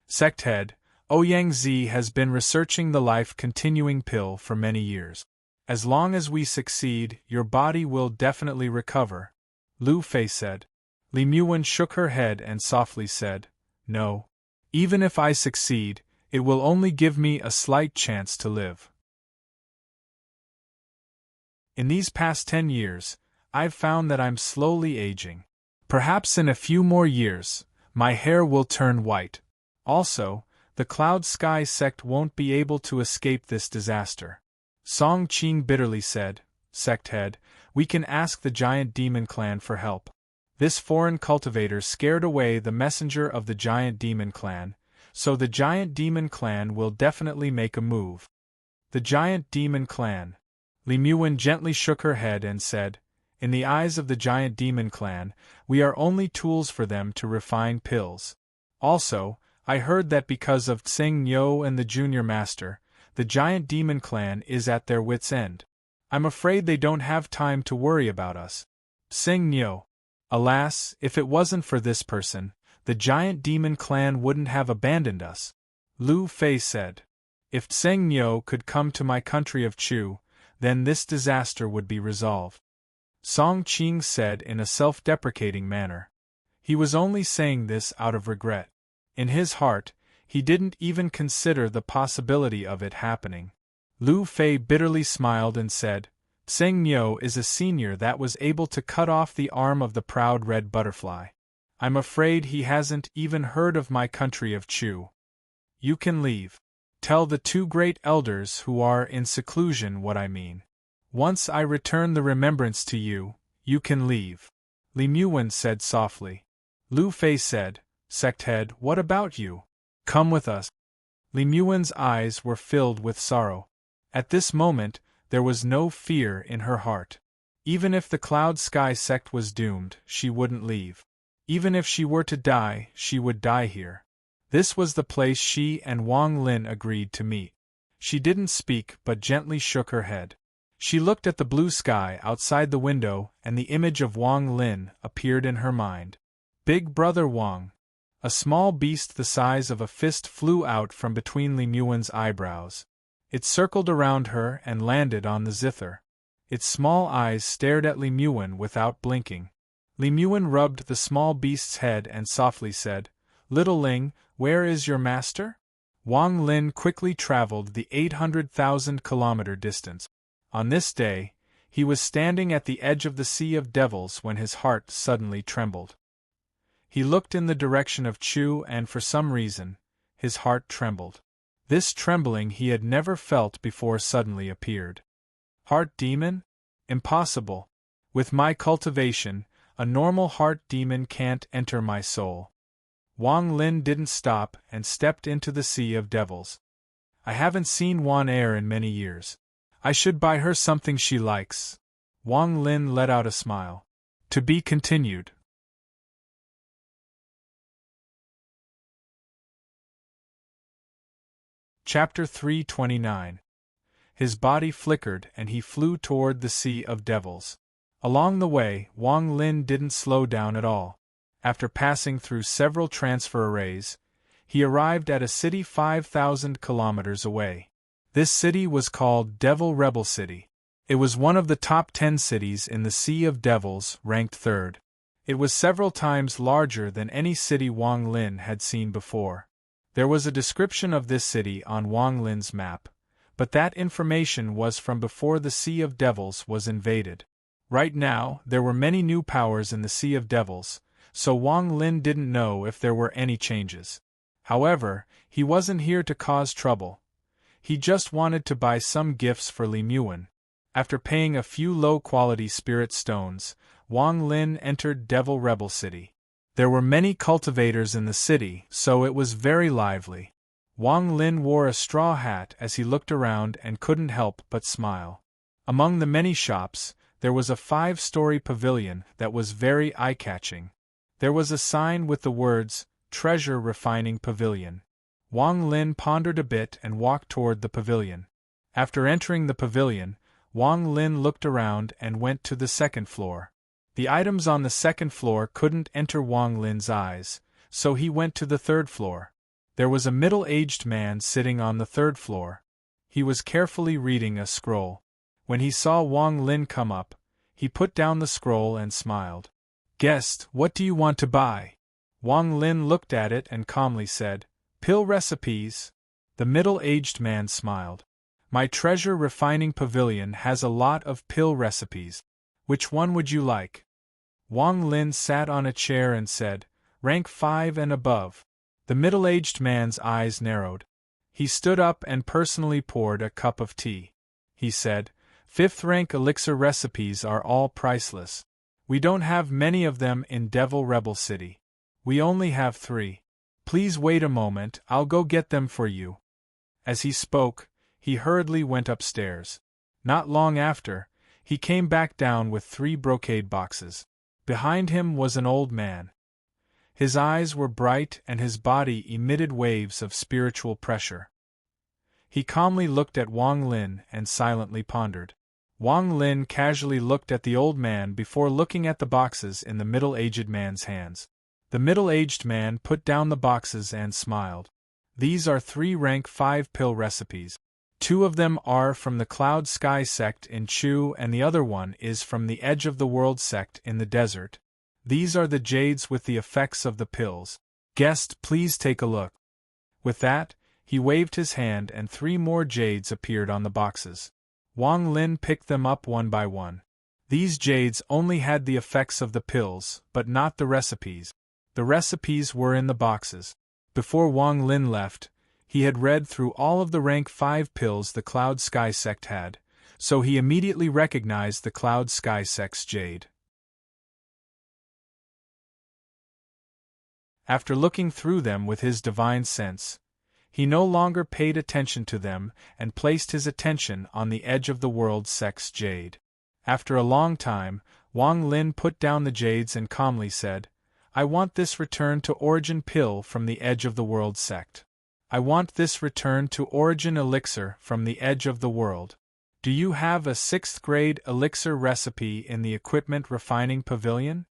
Sect head, Ouyang Zi has been researching the life-continuing pill for many years. As long as we succeed, your body will definitely recover, Lu Fei said. Li Muwen shook her head and softly said, "No. Even if I succeed, it will only give me a slight chance to live. In these past 10 years, I've found that I'm slowly aging. Perhaps in a few more years, my hair will turn white. Also, the Cloud Sky sect won't be able to escape this disaster." Song Qing bitterly said, "Sect head, we can ask the Giant Demon Clan for help. This foreign cultivator scared away the messenger of the Giant Demon Clan, so the Giant Demon Clan will definitely make a move." The Giant Demon Clan. Li Muwen gently shook her head and said, "In the eyes of the Giant Demon Clan, we are only tools for them to refine pills. Also, I heard that because of Tsing Nyo and the Junior Master, the Giant Demon Clan is at their wits' end. I'm afraid they don't have time to worry about us. Tsing Nyo. Alas, if it wasn't for this person, the Giant Demon Clan wouldn't have abandoned us," Lu Fei said. "If Tseng Nyo could come to my country of Chu, then this disaster would be resolved," Song Qing said in a self-deprecating manner. He was only saying this out of regret. In his heart, he didn't even consider the possibility of it happening. Lu Fei bitterly smiled and said, "Tseng Nyo is a senior that was able to cut off the arm of the proud red butterfly. I'm afraid he hasn't even heard of my country of Chu. You can leave. Tell the 2 great elders who are in seclusion what I mean. Once I return the remembrance to you, you can leave," Li Muwen said softly. Lu Fei said, "Sect head, what about you? Come with us." Li Muwen's eyes were filled with sorrow. At this moment, there was no fear in her heart. Even if the Cloud Sky sect was doomed, she wouldn't leave. Even if she were to die, she would die here. This was the place she and Wang Lin agreed to meet. She didn't speak but gently shook her head. She looked at the blue sky outside the window and the image of Wang Lin appeared in her mind. "Big brother Wang." A small beast the size of a fist flew out from between Li Muen's eyebrows. It circled around her and landed on the zither. Its small eyes stared at Li Muen without blinking. Li Muen rubbed the small beast's head and softly said, "Little Ling, where is your master?" Wang Lin quickly traveled the 800,000-kilometer distance. On this day, he was standing at the edge of the Sea of Devils when his heart suddenly trembled. He looked in the direction of Chu and for some reason, his heart trembled. This trembling he had never felt before suddenly appeared. Heart demon? Impossible. With my cultivation, a normal heart demon can't enter my soul. Wang Lin didn't stop and stepped into the Sea of Devils. I haven't seen Wan Er in many years. I should buy her something she likes. Wang Lin let out a smile. To be continued. Chapter 329. His body flickered and he flew toward the Sea of Devils. Along the way, Wang Lin didn't slow down at all. After passing through several transfer arrays, he arrived at a city 5,000 kilometers away. This city was called Devil Rebel City. It was one of the top 10 cities in the Sea of Devils, ranked third. It was several times larger than any city Wang Lin had seen before. There was a description of this city on Wang Lin's map, but that information was from before the Sea of Devils was invaded. Right now, there were many new powers in the Sea of Devils, so Wang Lin didn't know if there were any changes. However, he wasn't here to cause trouble. He just wanted to buy some gifts for Li Muen. After paying a few low-quality spirit stones, Wang Lin entered Devil Rebel City. There were many cultivators in the city, so it was very lively. Wang Lin wore a straw hat as he looked around and couldn't help but smile. Among the many shops, there was a 5-story pavilion that was very eye-catching. There was a sign with the words, "Treasure Refining Pavilion." Wang Lin pondered a bit and walked toward the pavilion. After entering the pavilion, Wang Lin looked around and went to the second floor. The items on the second floor couldn't enter Wang Lin's eyes, so he went to the third floor. There was a middle-aged man sitting on the third floor. He was carefully reading a scroll. When he saw Wang Lin come up, he put down the scroll and smiled. "Guest, what do you want to buy?" Wang Lin looked at it and calmly said, "Pill recipes." The middle-aged man smiled. "My treasure refining pavilion has a lot of pill recipes. Which one would you like?" Wang Lin sat on a chair and said, "Rank 5 and above." The middle-aged man's eyes narrowed. He stood up and personally poured a cup of tea. He said, "5th-rank elixir recipes are all priceless. We don't have many of them in Devil Rebel City. We only have 3. Please wait a moment, I'll go get them for you." As he spoke, he hurriedly went upstairs. Not long after, he came back down with 3 brocade boxes. Behind him was an old man. His eyes were bright and his body emitted waves of spiritual pressure. He calmly looked at Wang Lin and silently pondered. Wang Lin casually looked at the old man before looking at the boxes in the middle-aged man's hands. The middle-aged man put down the boxes and smiled. "These are 3 rank 5 pill recipes. 2 of them are from the Cloud Sky sect in Chu and the other one is from the Edge of the World sect in the desert. These are the jades with the effects of the pills. Guest, please take a look." With that, he waved his hand and 3 more jades appeared on the boxes. Wang Lin picked them up one by one. These jades only had the effects of the pills, but not the recipes. The recipes were in the boxes. Before Wang Lin left, he had read through all of the rank 5 pills the Cloud Sky sect had, so he immediately recognized the Cloud Sky sect's jade. After looking through them with his divine sense, he no longer paid attention to them and placed his attention on the Edge of the World sect's jade. After a long time, Wang Lin put down the jades and calmly said, "I want this return to origin pill from the Edge of the World sect. I want this return to origin elixir from the Edge of the World. Do you have a 6th grade elixir recipe in the equipment refining pavilion?"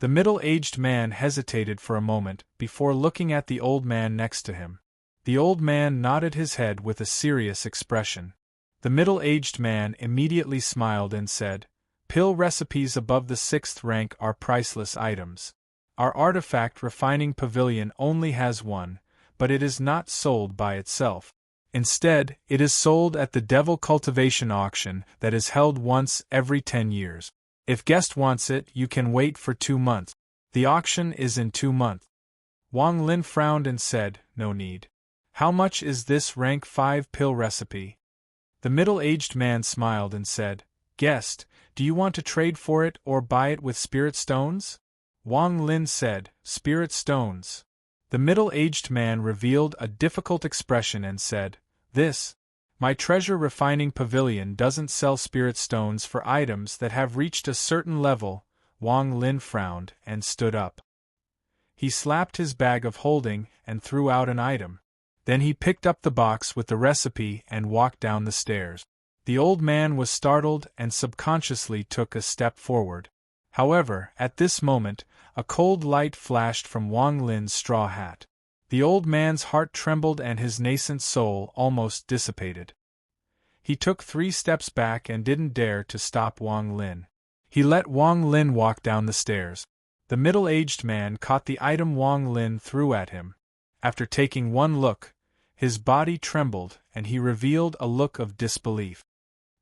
The middle-aged man hesitated for a moment before looking at the old man next to him. The old man nodded his head with a serious expression. The middle-aged man immediately smiled and said, "Pill recipes above the 6th rank are priceless items. Our artifact refining pavilion only has one, but it is not sold by itself. Instead, it is sold at the Devil Cultivation Auction that is held once every 10 years. If guest wants it, you can wait for 2 months. The auction is in 2 months." Wang Lin frowned and said, "No need. How much is this rank 5 pill recipe?" The middle-aged man smiled and said, "Guest, do you want to trade for it or buy it with spirit stones?" Wang Lin said, "Spirit stones." The middle-aged man revealed a difficult expression and said, My treasure refining pavilion doesn't sell spirit stones for items that have reached a certain level." Wang Lin frowned and stood up. He slapped his bag of holding and threw out an item. Then he picked up the box with the recipe and walked down the stairs. The old man was startled and subconsciously took a step forward. However, at this moment, a cold light flashed from Wang Lin's straw hat. The old man's heart trembled and his nascent soul almost dissipated. He took 3 steps back and didn't dare to stop Wang Lin. He let Wang Lin walk down the stairs. The middle-aged man caught the item Wang Lin threw at him. After taking one look, his body trembled and he revealed a look of disbelief.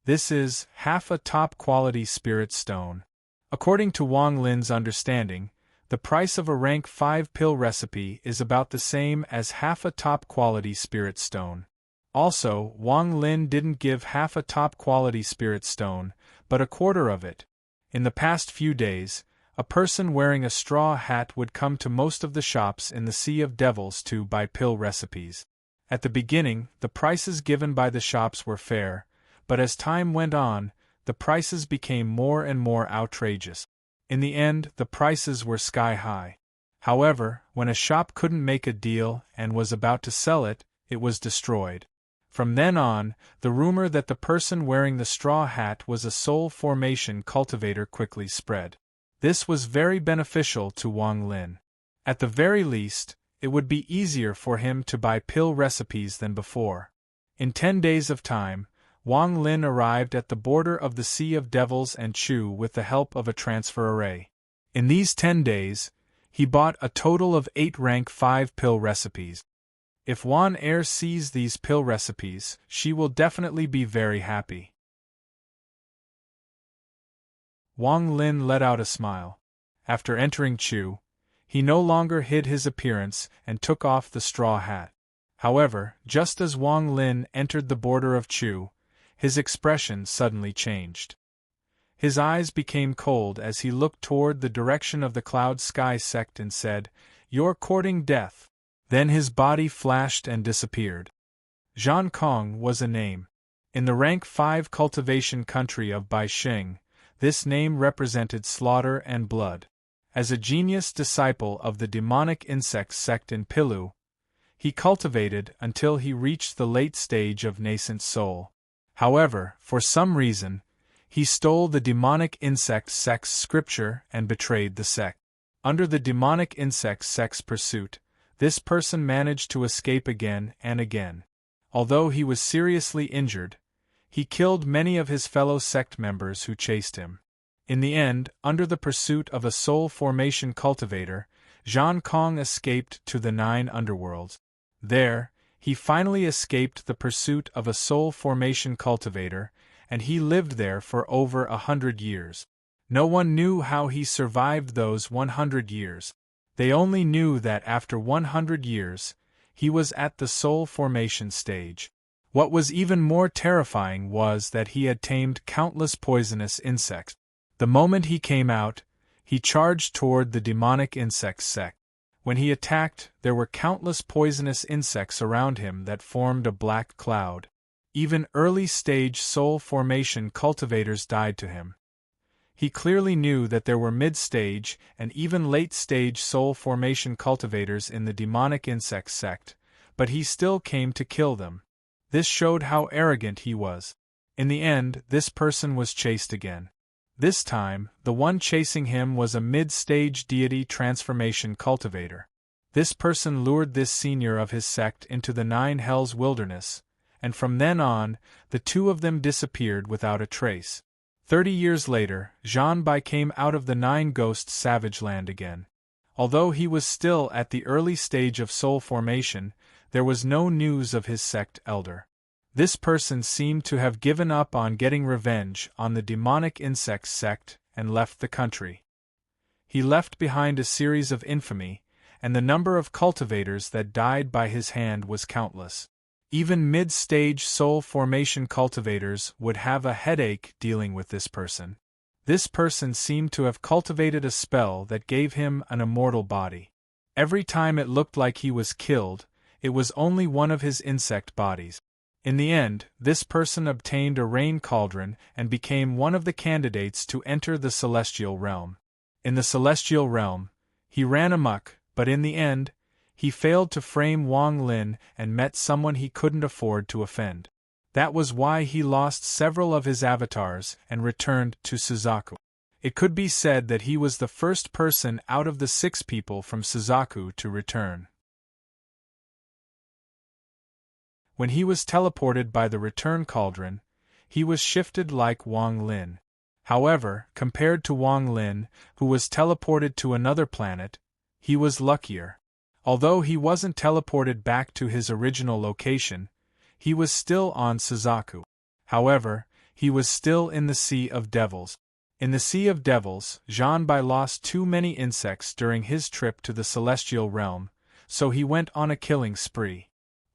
"This is half a top-quality spirit stone." According to Wang Lin's understanding, the price of a rank 5 pill recipe is about the same as half a top-quality spirit stone. Also, Wang Lin didn't give half a top-quality spirit stone, but a quarter of it. In the past few days, a person wearing a straw hat would come to most of the shops in the Sea of Devils to buy pill recipes. At the beginning, the prices given by the shops were fair, but as time went on, the prices became more and more outrageous. In the end, the prices were sky-high. However, when a shop couldn't make a deal and was about to sell it, it was destroyed. From then on, the rumor that the person wearing the straw hat was a soul formation cultivator quickly spread. This was very beneficial to Wang Lin. At the very least, it would be easier for him to buy pill recipes than before. In 10 days of time, Wang Lin arrived at the border of the Sea of Devils and Chu with the help of a transfer array. In these 10 days, he bought a total of 8 rank 5 pill recipes. If Wan Er sees these pill recipes, she will definitely be very happy. Wang Lin let out a smile. After entering Chu, he no longer hid his appearance and took off the straw hat. However, just as Wang Lin entered the border of Chu, his expression suddenly changed. His eyes became cold as he looked toward the direction of the Cloud Sky sect and said, "You're courting death." Then his body flashed and disappeared. Zhang Kong was a name. In the rank 5 cultivation country of Baixing, this name represented slaughter and blood. As a genius disciple of the demonic insect sect in Pilu, he cultivated until he reached the late stage of nascent soul. However, for some reason, he stole the demonic insect sect's scripture and betrayed the sect. Under the demonic insect sect's pursuit, this person managed to escape again and again. Although he was seriously injured, he killed many of his fellow sect members who chased him. In the end, under the pursuit of a soul formation cultivator, Zhang Kong escaped to the 9 underworlds. There, he finally escaped the pursuit of a soul formation cultivator, and he lived there for over 100 years. No one knew how he survived those 100 years. They only knew that after 100 years, he was at the soul formation stage. What was even more terrifying was that he had tamed countless poisonous insects. The moment he came out, he charged toward the demonic insect sect. When he attacked, there were countless poisonous insects around him that formed a black cloud. Even early-stage soul formation cultivators died to him. He clearly knew that there were mid-stage and even late-stage soul formation cultivators in the demonic insect sect, but he still came to kill them. This showed how arrogant he was. In the end, this person was chased again. This time, the one chasing him was a mid-stage deity transformation cultivator. This person lured this senior of his sect into the Nine Hells wilderness, and from then on, the two of them disappeared without a trace. 30 years later, Zhanbai came out of the Nine Ghosts savage land again. Although he was still at the early stage of soul formation, there was no news of his sect elder. This person seemed to have given up on getting revenge on the demonic insect sect and left the country. He left behind a series of infamy, and the number of cultivators that died by his hand was countless. Even mid-stage soul formation cultivators would have a headache dealing with this person. This person seemed to have cultivated a spell that gave him an immortal body. Every time it looked like he was killed, it was only one of his insect bodies. In the end, this person obtained a rain cauldron and became one of the candidates to enter the celestial realm. In the celestial realm, he ran amok, but in the end, he failed to frame Wang Lin and met someone he couldn't afford to offend. That was why he lost several of his avatars and returned to Suzaku. It could be said that he was the first person out of the 6 people from Suzaku to return. When he was teleported by the return cauldron, he was shifted like Wang Lin. However, compared to Wang Lin, who was teleported to another planet, he was luckier. Although he wasn't teleported back to his original location, he was still on Suzaku. However, he was still in the Sea of Devils. In the Sea of Devils, Zhanbai lost too many insects during his trip to the celestial realm, so he went on a killing spree.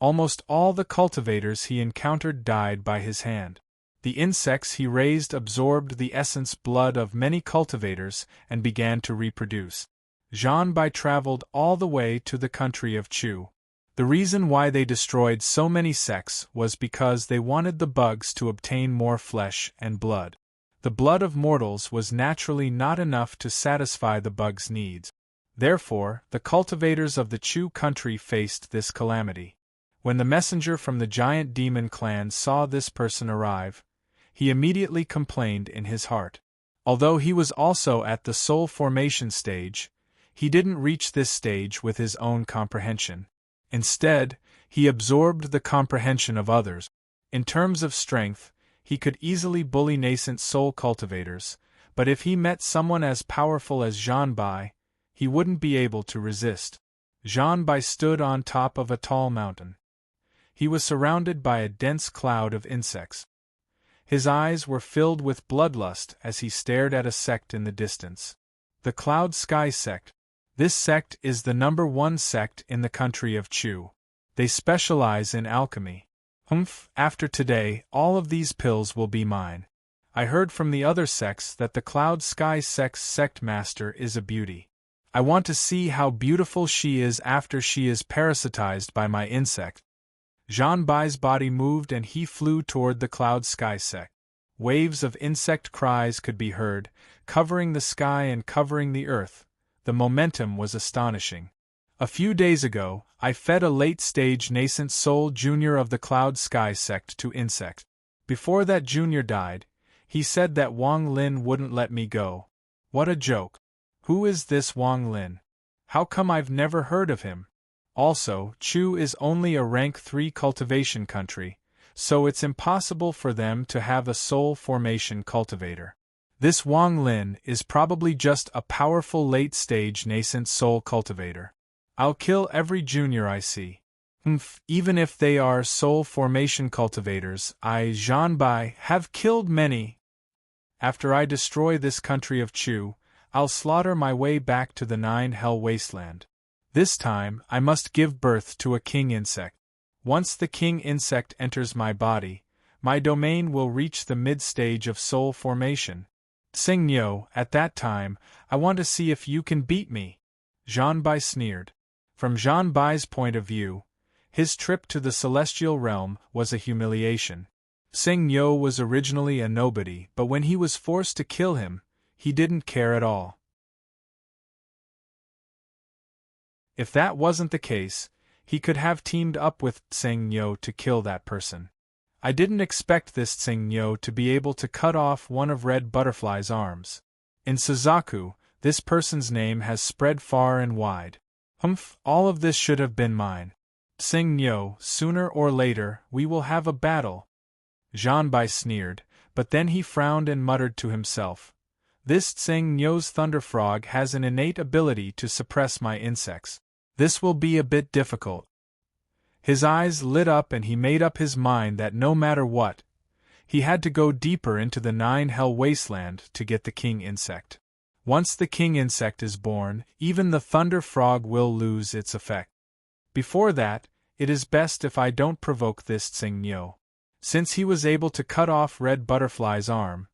Almost all the cultivators he encountered died by his hand. The insects he raised absorbed the essence blood of many cultivators and began to reproduce. Zhanbai traveled all the way to the country of Chu. The reason why they destroyed so many sects was because they wanted the bugs to obtain more flesh and blood. The blood of mortals was naturally not enough to satisfy the bugs' needs. Therefore, the cultivators of the Chu country faced this calamity. When the messenger from the giant demon clan saw this person arrive, he immediately complained in his heart. Although he was also at the soul formation stage, he didn't reach this stage with his own comprehension. Instead, he absorbed the comprehension of others. In terms of strength, he could easily bully nascent soul cultivators, but if he met someone as powerful as Zhanbai, he wouldn't be able to resist. Zhanbai stood on top of a tall mountain. He was surrounded by a dense cloud of insects. His eyes were filled with bloodlust as he stared at a sect in the distance. The Cloud Sky Sect. This sect is the #1 sect in the country of Chu. They specialize in alchemy. After today, all of these pills will be mine. I heard from the other sects that the Cloud Sky Sect's sect master is a beauty. I want to see how beautiful she is after she is parasitized by my insect. Zhanbai's body moved and he flew toward the Cloud Sky Sect. Waves of insect cries could be heard, covering the sky and covering the earth. The momentum was astonishing. A few days ago, I fed a late-stage nascent soul junior of the Cloud Sky Sect to insects. Before that junior died, he said that Wang Lin wouldn't let me go. What a joke. Who is this Wang Lin? How come I've never heard of him? Also, Chu is only a rank 3 cultivation country, so it's impossible for them to have a soul formation cultivator. This Wang Lin is probably just a powerful late-stage nascent soul cultivator. I'll kill every junior I see. Even if they are soul formation cultivators, I, Zhanbai, have killed many. After I destroy this country of Chu, I'll slaughter my way back to the 9 Hell Wasteland. This time, I must give birth to a king insect. Once the king insect enters my body, my domain will reach the mid-stage of soul formation. Xingyo, at that time, I want to see if you can beat me. Zhanbai sneered. From Zhanbai's point of view, his trip to the celestial realm was a humiliation. Xingyo was originally a nobody, but when he was forced to kill him, he didn't care at all. If that wasn't the case, he could have teamed up with Xingyo to kill that person. I didn't expect this Tsing-Nyo to be able to cut off one of Red Butterfly's arms. In Suzaku, this person's name has spread far and wide. Humph, all of this should have been mine. Tsing-Nyo, sooner or later, we will have a battle. Janbai sneered, but then he frowned and muttered to himself. This Tsing-Nyo's Thunder Frog has an innate ability to suppress my insects. This will be a bit difficult. His eyes lit up and he made up his mind that no matter what, he had to go deeper into the Nine-Hell Wasteland to get the king insect. Once the king insect is born, even the Thunder Frog will lose its effect. Before that, it is best if I don't provoke this Tsing-Nyo. Since he was able to cut off Red Butterfly's arm,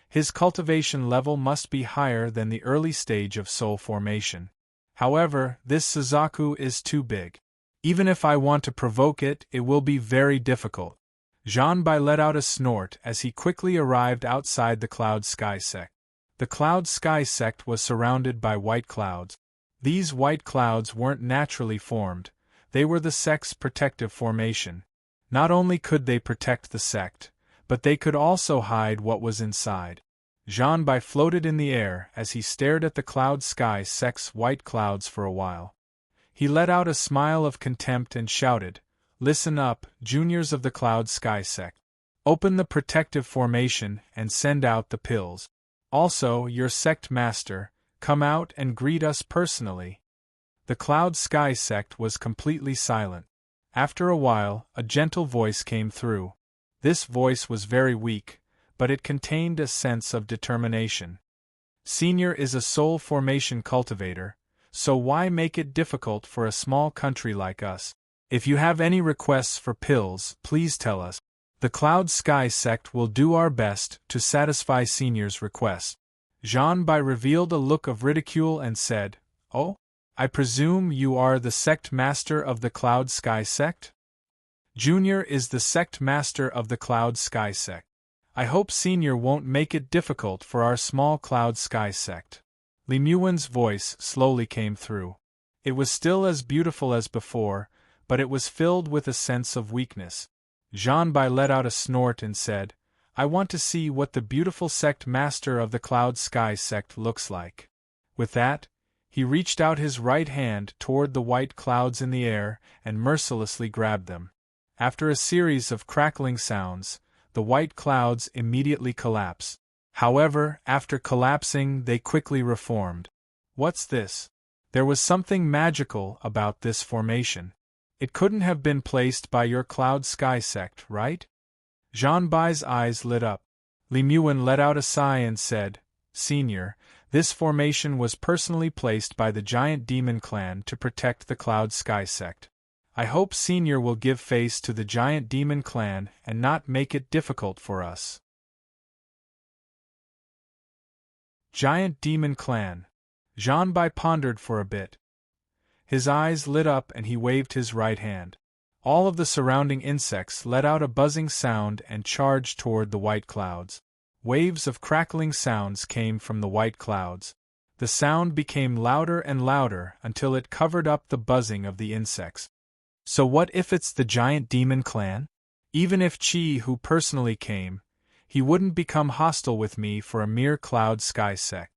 his cultivation level must be higher than the early stage of soul formation. However, this Suzaku is too big. Even if I want to provoke it, it will be very difficult. Janbai let out a snort as he quickly arrived outside the Cloud Sky Sect. The Cloud Sky Sect was surrounded by white clouds. These white clouds weren't naturally formed, they were the sect's protective formation. Not only could they protect the sect, but they could also hide what was inside. Janbai floated in the air as he stared at the Cloud Sky Sect's white clouds for a while. He let out a smile of contempt and shouted, "Listen up, juniors of the Cloud Sky Sect. Open the protective formation and send out the pills. Also, your sect master, come out and greet us personally." The Cloud Sky Sect was completely silent. After a while, a gentle voice came through. This voice was very weak, but it contained a sense of determination. Senior is a soul formation cultivator, so why make it difficult for a small country like us? If you have any requests for pills, please tell us. The Cloud Sky Sect will do our best to satisfy Senior's request. Janbai revealed a look of ridicule and said, "Oh? I presume you are the sect master of the Cloud Sky Sect?" Junior is the sect master of the Cloud Sky Sect. I hope Senior won't make it difficult for our small Cloud Sky Sect. Li Muwen's voice slowly came through. It was still as beautiful as before, but it was filled with a sense of weakness. Janbai let out a snort and said, "I want to see what the beautiful sect master of the Cloud Sky Sect looks like." With that, he reached out his right hand toward the white clouds in the air and mercilessly grabbed them. After a series of crackling sounds, the white clouds immediately collapsed. However, after collapsing, they quickly reformed. What's this? There was something magical about this formation. It couldn't have been placed by your Cloud Sky Sect, right? Janbai's eyes lit up. Li Muwen let out a sigh and said, "Senior, this formation was personally placed by the Giant Demon Clan to protect the Cloud Sky Sect. I hope Senior will give face to the Giant Demon Clan and not make it difficult for us." Giant Demon Clan. Janbai pondered for a bit. His eyes lit up and he waved his right hand. All of the surrounding insects let out a buzzing sound and charged toward the white clouds. Waves of crackling sounds came from the white clouds. The sound became louder and louder until it covered up the buzzing of the insects. So what if it's the Giant Demon Clan? Even if Chi who personally came, he wouldn't become hostile with me for a mere Cloud Sky Sect.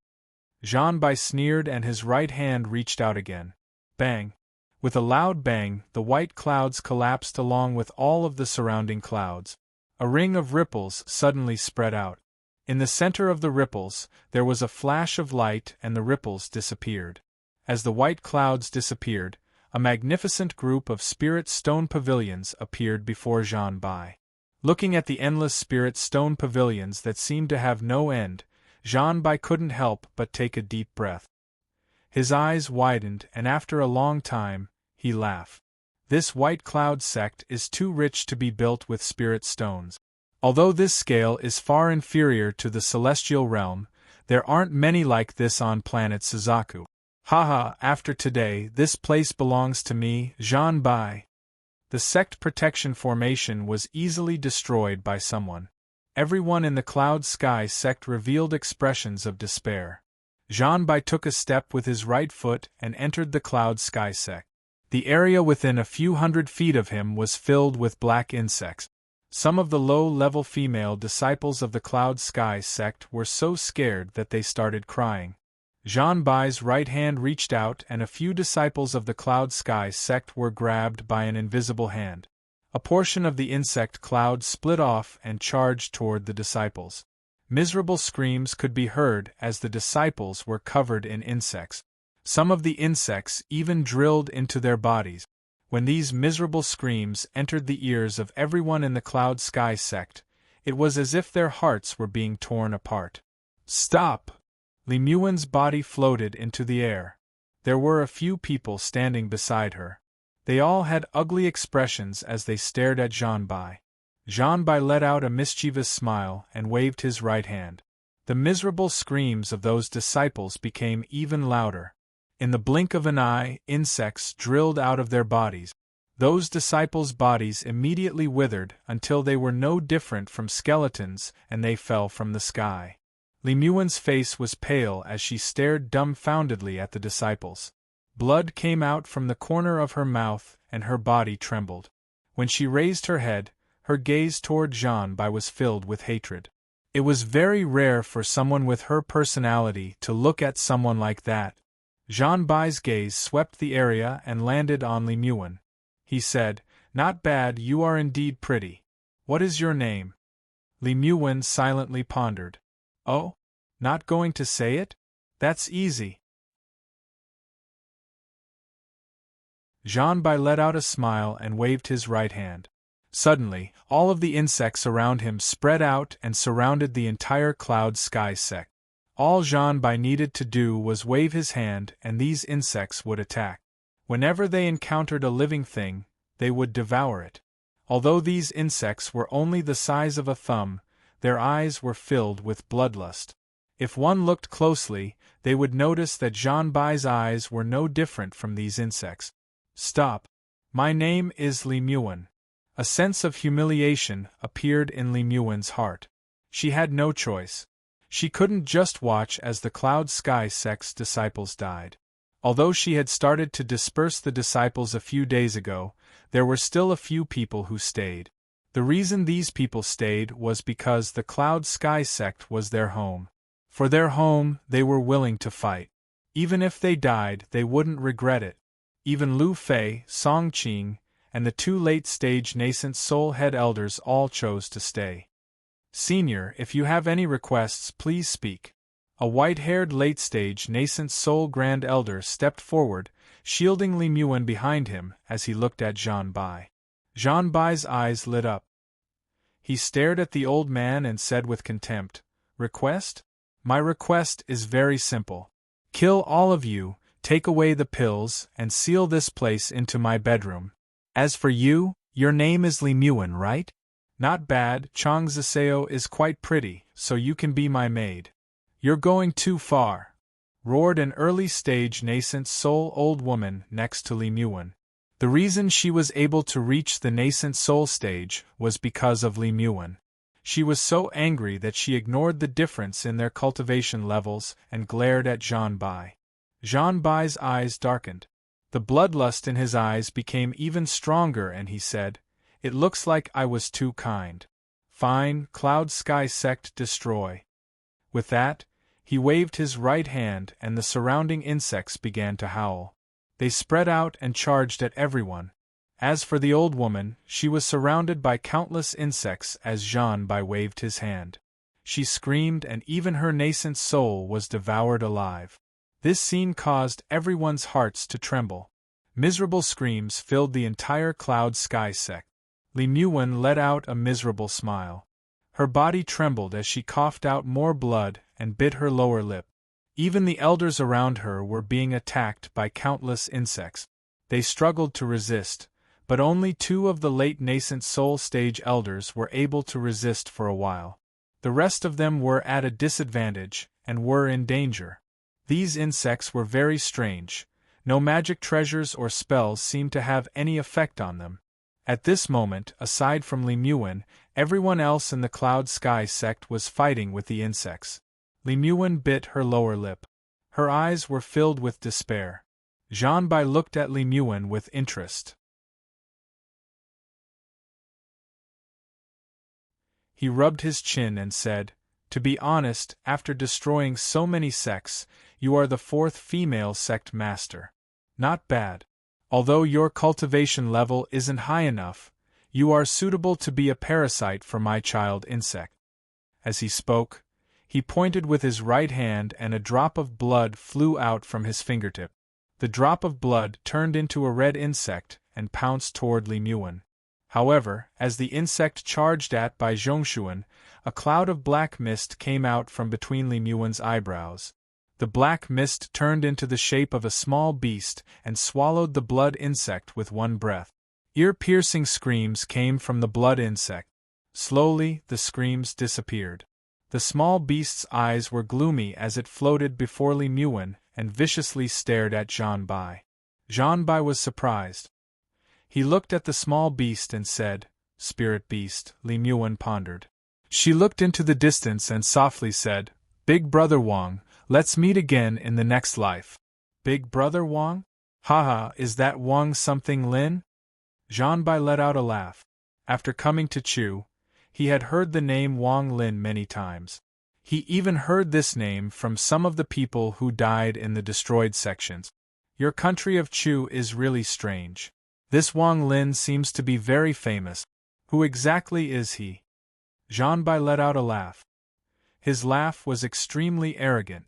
Janbai sneered and his right hand reached out again. Bang! With a loud bang, the white clouds collapsed along with all of the surrounding clouds. A ring of ripples suddenly spread out. In the center of the ripples, there was a flash of light and the ripples disappeared. As the white clouds disappeared, a magnificent group of spirit stone pavilions appeared before Janbai. Looking at the endless spirit stone pavilions that seemed to have no end, Janbai couldn't help but take a deep breath. His eyes widened and after a long time, he laughed. This white cloud sect is too rich to be built with spirit stones. Although this scale is far inferior to the celestial realm, there aren't many like this on planet Suzaku. Haha, after today, this place belongs to me, Janbai. The sect protection formation was easily destroyed by someone. Everyone in the Cloud Sky Sect revealed expressions of despair. Janbai took a step with his right foot and entered the Cloud Sky Sect. The area within a few hundred feet of him was filled with black insects. Some of the low-level female disciples of the Cloud Sky sect were so scared that they started crying. Zhanbai's right hand reached out and a few disciples of the Cloud Sky sect were grabbed by an invisible hand. A portion of the insect cloud split off and charged toward the disciples. Miserable screams could be heard as the disciples were covered in insects. Some of the insects even drilled into their bodies. When these miserable screams entered the ears of everyone in the Cloud Sky sect, it was as if their hearts were being torn apart. "Stop!" Li Muan's body floated into the air. There were a few people standing beside her. They all had ugly expressions as they stared at Zhanbai. Zhanbai let out a mischievous smile and waved his right hand. The miserable screams of those disciples became even louder. In the blink of an eye, insects drilled out of their bodies. Those disciples' bodies immediately withered until they were no different from skeletons and they fell from the sky. Li Muan's face was pale as she stared dumbfoundedly at the disciples. Blood came out from the corner of her mouth and her body trembled. When she raised her head, her gaze toward Zhanbai was filled with hatred. It was very rare for someone with her personality to look at someone like that. Zhanbai's gaze swept the area and landed on Li Muan. He said, "Not bad, you are indeed pretty. What is your name?" Li Muan silently pondered. "Oh? Not going to say it? That's easy." Zhanbai let out a smile and waved his right hand. Suddenly, all of the insects around him spread out and surrounded the entire Cloud Sky sect. All Zhanbai needed to do was wave his hand and these insects would attack. Whenever they encountered a living thing, they would devour it. Although these insects were only the size of a thumb, their eyes were filled with bloodlust. If one looked closely, they would notice that Zhanbai's eyes were no different from these insects. "Stop. My name is Li Muan." A sense of humiliation appeared in Li Muan's heart. She had no choice. She couldn't just watch as the Cloud Sky sect's disciples died. Although she had started to disperse the disciples a few days ago, there were still a few people who stayed. The reason these people stayed was because the Cloud Sky sect was their home. For their home, they were willing to fight. Even if they died, they wouldn't regret it. Even Lu Fei, Song Qing, and the two late-stage nascent soul head elders all chose to stay. "Senior, if you have any requests, please speak." A white-haired late-stage nascent soul grand elder stepped forward, shielding Li Muan behind him as he looked at Zhanbai. Zhanbai's eyes lit up. He stared at the old man and said with contempt, "Request? My request is very simple. Kill all of you, take away the pills, and seal this place into my bedroom. As for you, your name is Li Muan, right? Not bad, Chang Ziseo is quite pretty, so you can be my maid." "You're going too far," roared an early-stage nascent soul old woman next to Li Muan. The reason she was able to reach the nascent soul stage was because of Li Muan. She was so angry that she ignored the difference in their cultivation levels and glared at Zhanbai. Zhanbai's eyes darkened. The bloodlust in his eyes became even stronger and he said, "It looks like I was too kind. Fine, Cloud Sky sect destroy." With that, he waved his right hand and the surrounding insects began to howl. They spread out and charged at everyone. As for the old woman, she was surrounded by countless insects as Zhanbai waved his hand. She screamed and even her nascent soul was devoured alive. This scene caused everyone's hearts to tremble. Miserable screams filled the entire Cloud Sky sect. Li Muan let out a miserable smile. Her body trembled as she coughed out more blood and bit her lower lip. Even the elders around her were being attacked by countless insects. They struggled to resist, but only 2 of the late nascent soul stage elders were able to resist for a while. The rest of them were at a disadvantage and were in danger. These insects were very strange. No magic treasures or spells seemed to have any effect on them. At this moment, aside from Li Muan, everyone else in the Cloud Sky sect was fighting with the insects. Li Muan bit her lower lip. Her eyes were filled with despair. Zhanbai looked at Li Muan with interest. He rubbed his chin and said, "To be honest, after destroying so many sects, you are the fourth female sect master. Not bad. Although your cultivation level isn't high enough, you are suitable to be a parasite for my child insect." As he spoke, he pointed with his right hand and a drop of blood flew out from his fingertip. The drop of blood turned into a red insect and pounced toward Li Muan. However, as the insect charged at by Zhongshuan, a cloud of black mist came out from between Li Muan's eyebrows. The black mist turned into the shape of a small beast and swallowed the blood insect with one breath. Ear-piercing screams came from the blood insect. Slowly, the screams disappeared. The small beast's eyes were gloomy as it floated before Li Muan and viciously stared at Zhan Bai. Zhan Bai was surprised. He looked at the small beast and said, "Spirit beast," Li Muan pondered. She looked into the distance and softly said, "Big Brother Wang, let's meet again in the next life." "Big Brother Wang? Haha, is that Wang something Lin?" Zhan Bai let out a laugh. After coming to Chu, he had heard the name Wang Lin many times. He even heard this name from some of the people who died in the destroyed sections. "Your country of Chu is really strange. This Wang Lin seems to be very famous. Who exactly is he?" Zhan Bai let out a laugh. His laugh was extremely arrogant.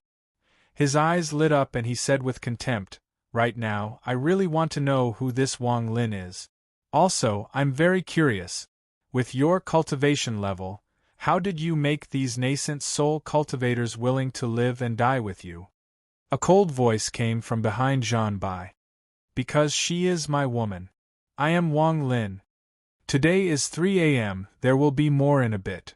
His eyes lit up and he said with contempt, "Right now, I really want to know who this Wang Lin is. Also, I'm very curious. With your cultivation level, how did you make these nascent soul cultivators willing to live and die with you?" A cold voice came from behind Zhan Bai. "Because she is my woman. I am Wang Lin. Today is 3 a.m., there will be more in a bit."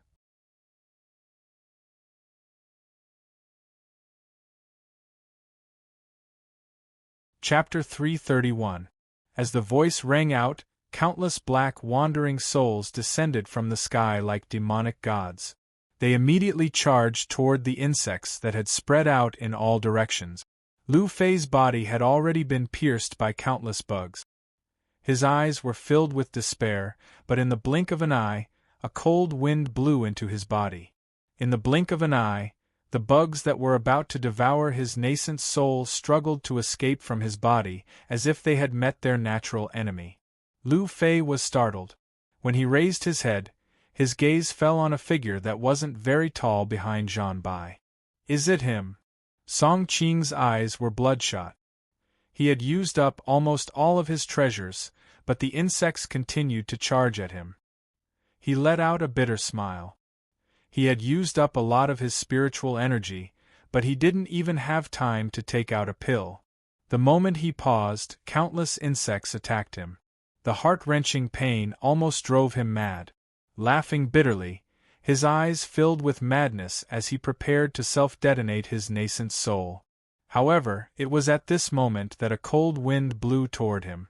Chapter 331. As the voice rang out, countless black wandering souls descended from the sky like demonic gods. They immediately charged toward the insects that had spread out in all directions. Lu Fei's body had already been pierced by countless bugs. His eyes were filled with despair, but in the blink of an eye, a cold wind blew into his body. In the blink of an eye, the bugs that were about to devour his nascent soul struggled to escape from his body, as if they had met their natural enemy. Lu Fei was startled. When he raised his head, his gaze fell on a figure that wasn't very tall behind Zhan Bai. "Is it him?" Song Qing's eyes were bloodshot. He had used up almost all of his treasures, but the insects continued to charge at him. He let out a bitter smile. He had used up a lot of his spiritual energy, but he didn't even have time to take out a pill. The moment he paused, countless insects attacked him. The heart-wrenching pain almost drove him mad. Laughing bitterly, his eyes filled with madness as he prepared to self-detonate his nascent soul. However, it was at this moment that a cold wind blew toward him.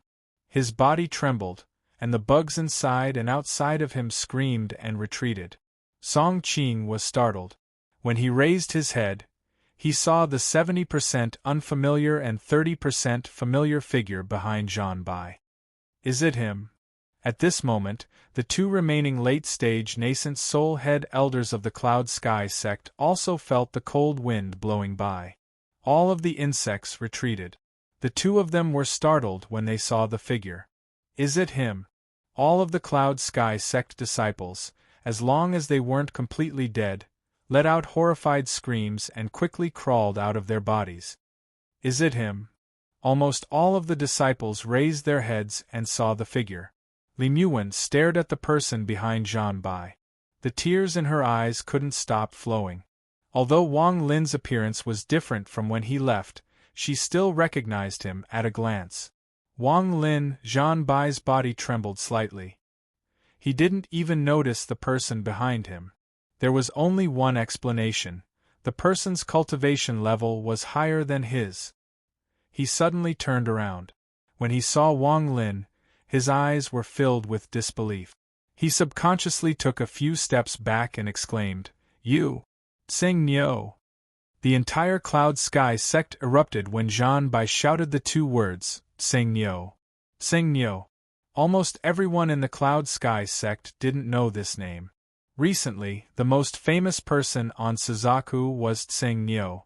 His body trembled, and the bugs inside and outside of him screamed and retreated. Song Qing was startled. When he raised his head, he saw the 70% unfamiliar and 30% familiar figure behind Zhan Bai. "Is it him?" At this moment, the two remaining late-stage nascent soul head elders of the Cloud Sky sect also felt the cold wind blowing by. All of the insects retreated. The two of them were startled when they saw the figure. "Is it him?" All of the Cloud Sky sect disciples, as long as they weren't completely dead, let out horrified screams and quickly crawled out of their bodies. "Is it him?" Almost all of the disciples raised their heads and saw the figure. Li Muan stared at the person behind Zhan Bai. The tears in her eyes couldn't stop flowing. Although Wang Lin's appearance was different from when he left, she still recognized him at a glance. Wang Lin, Zhan Bai's body trembled slightly. He didn't even notice the person behind him. There was only one explanation: the person's cultivation level was higher than his. He suddenly turned around. When he saw Wang Lin, his eyes were filled with disbelief. He subconsciously took a few steps back and exclaimed, "You! Tseng Niu!" The entire Cloud Sky sect erupted when Zhan Bai shouted the two words, "Tseng Niu! Tseng Niu!" Almost everyone in the Cloud Sky sect didn't know this name. Recently, the most famous person on Suzaku was Tsing Nyo.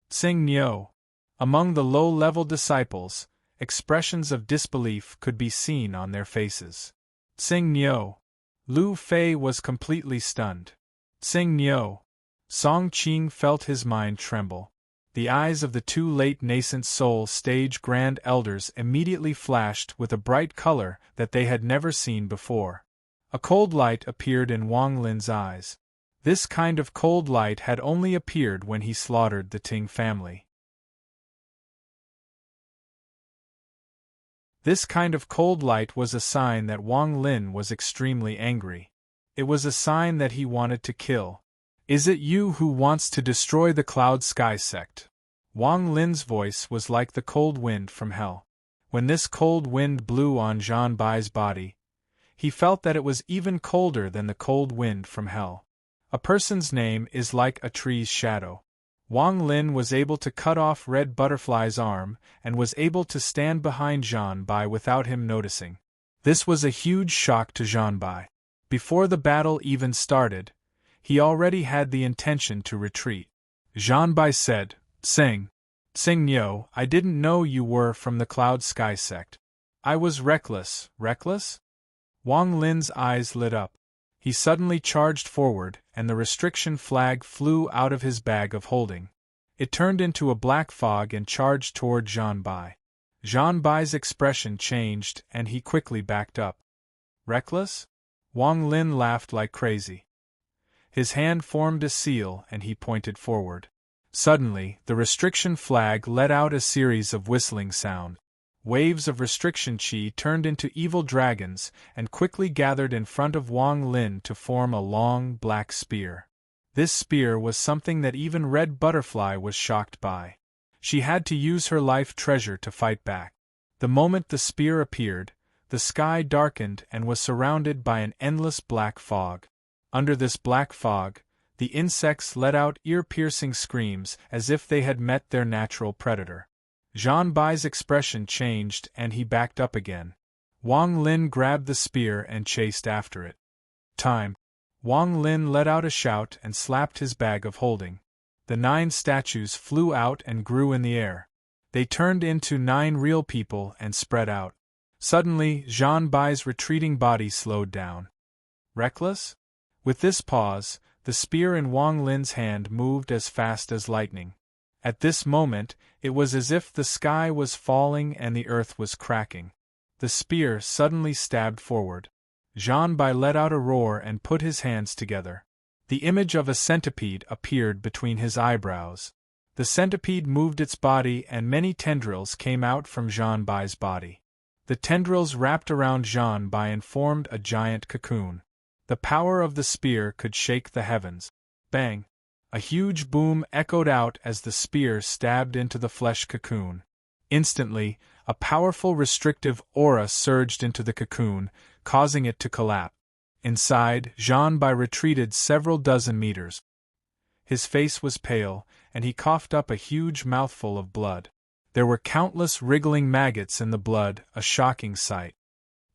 Tsing Nyo. Among the low-level disciples, expressions of disbelief could be seen on their faces. Tsing Nyo. Lu Fei was completely stunned. Tsing Nyo. Song Qing felt his mind tremble. The eyes of the two late nascent soul stage grand elders immediately flashed with a bright color that they had never seen before. A cold light appeared in Wang Lin's eyes. This kind of cold light had only appeared when he slaughtered the Ting family. This kind of cold light was a sign that Wang Lin was extremely angry. It was a sign that he wanted to kill. Is it you who wants to destroy the Cloud Sky sect? Wang Lin's voice was like the cold wind from hell. When this cold wind blew on Zhan Bai's body, he felt that it was even colder than the cold wind from hell. A person's name is like a tree's shadow. Wang Lin was able to cut off Red Butterfly's arm and was able to stand behind Zhan Bai without him noticing. This was a huge shock to Zhan Bai. Before the battle even started, he already had the intention to retreat. Zhan Bai said, Tsing Nyo, I didn't know you were from the Cloud Sky sect. I was reckless. Reckless? Wang Lin's eyes lit up. He suddenly charged forward, and the restriction flag flew out of his bag of holding. It turned into a black fog and charged toward Zhan Bai. Zhan Bai's expression changed, and he quickly backed up. Reckless? Wang Lin laughed like crazy. His hand formed a seal, and he pointed forward. Suddenly, the restriction flag let out a series of whistling sound. Waves of restriction chi turned into evil dragons and quickly gathered in front of Wang Lin to form a long, black spear. This spear was something that even Red Butterfly was shocked by. She had to use her life treasure to fight back. The moment the spear appeared, the sky darkened and was surrounded by an endless black fog. Under this black fog, the insects let out ear-piercing screams as if they had met their natural predator. Zhan Bai's expression changed and he backed up again. Wang Lin grabbed the spear and chased after it. Time. Wang Lin let out a shout and slapped his bag of holding. The 9 statues flew out and grew in the air. They turned into 9 real people and spread out. Suddenly, Zhan Bai's retreating body slowed down. Reckless? With this pause, the spear in Wang Lin's hand moved as fast as lightning. At this moment, it was as if the sky was falling and the earth was cracking. The spear suddenly stabbed forward. Zhan Bai let out a roar and put his hands together. The image of a centipede appeared between his eyebrows. The centipede moved its body and many tendrils came out from Zhan Bai's body. The tendrils wrapped around Zhan Bai and formed a giant cocoon. The power of the spear could shake the heavens. Bang! A huge boom echoed out as the spear stabbed into the flesh cocoon. Instantly, a powerful restrictive aura surged into the cocoon, causing it to collapse. Inside, Zhan Bai retreated several dozen meters. His face was pale, and he coughed up a huge mouthful of blood. There were countless wriggling maggots in the blood, a shocking sight.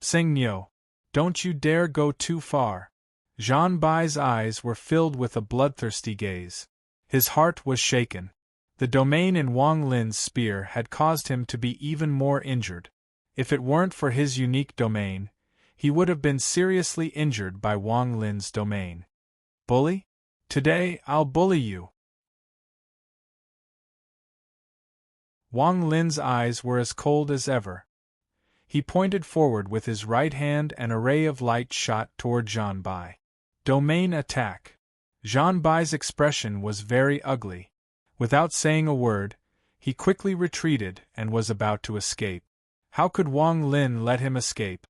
Tsing Nyo, don't you dare go too far. Zhan Bai's eyes were filled with a bloodthirsty gaze. His heart was shaken. The domain in Wang Lin's spear had caused him to be even more injured. If it weren't for his unique domain, he would have been seriously injured by Wang Lin's domain. Bully? Today, I'll bully you. Wang Lin's eyes were as cold as ever. He pointed forward with his right hand and a ray of light shot toward Zhan Bai. Domain attack. Zhan Bai's expression was very ugly. Without saying a word, he quickly retreated and was about to escape. How could Wang Lin let him escape?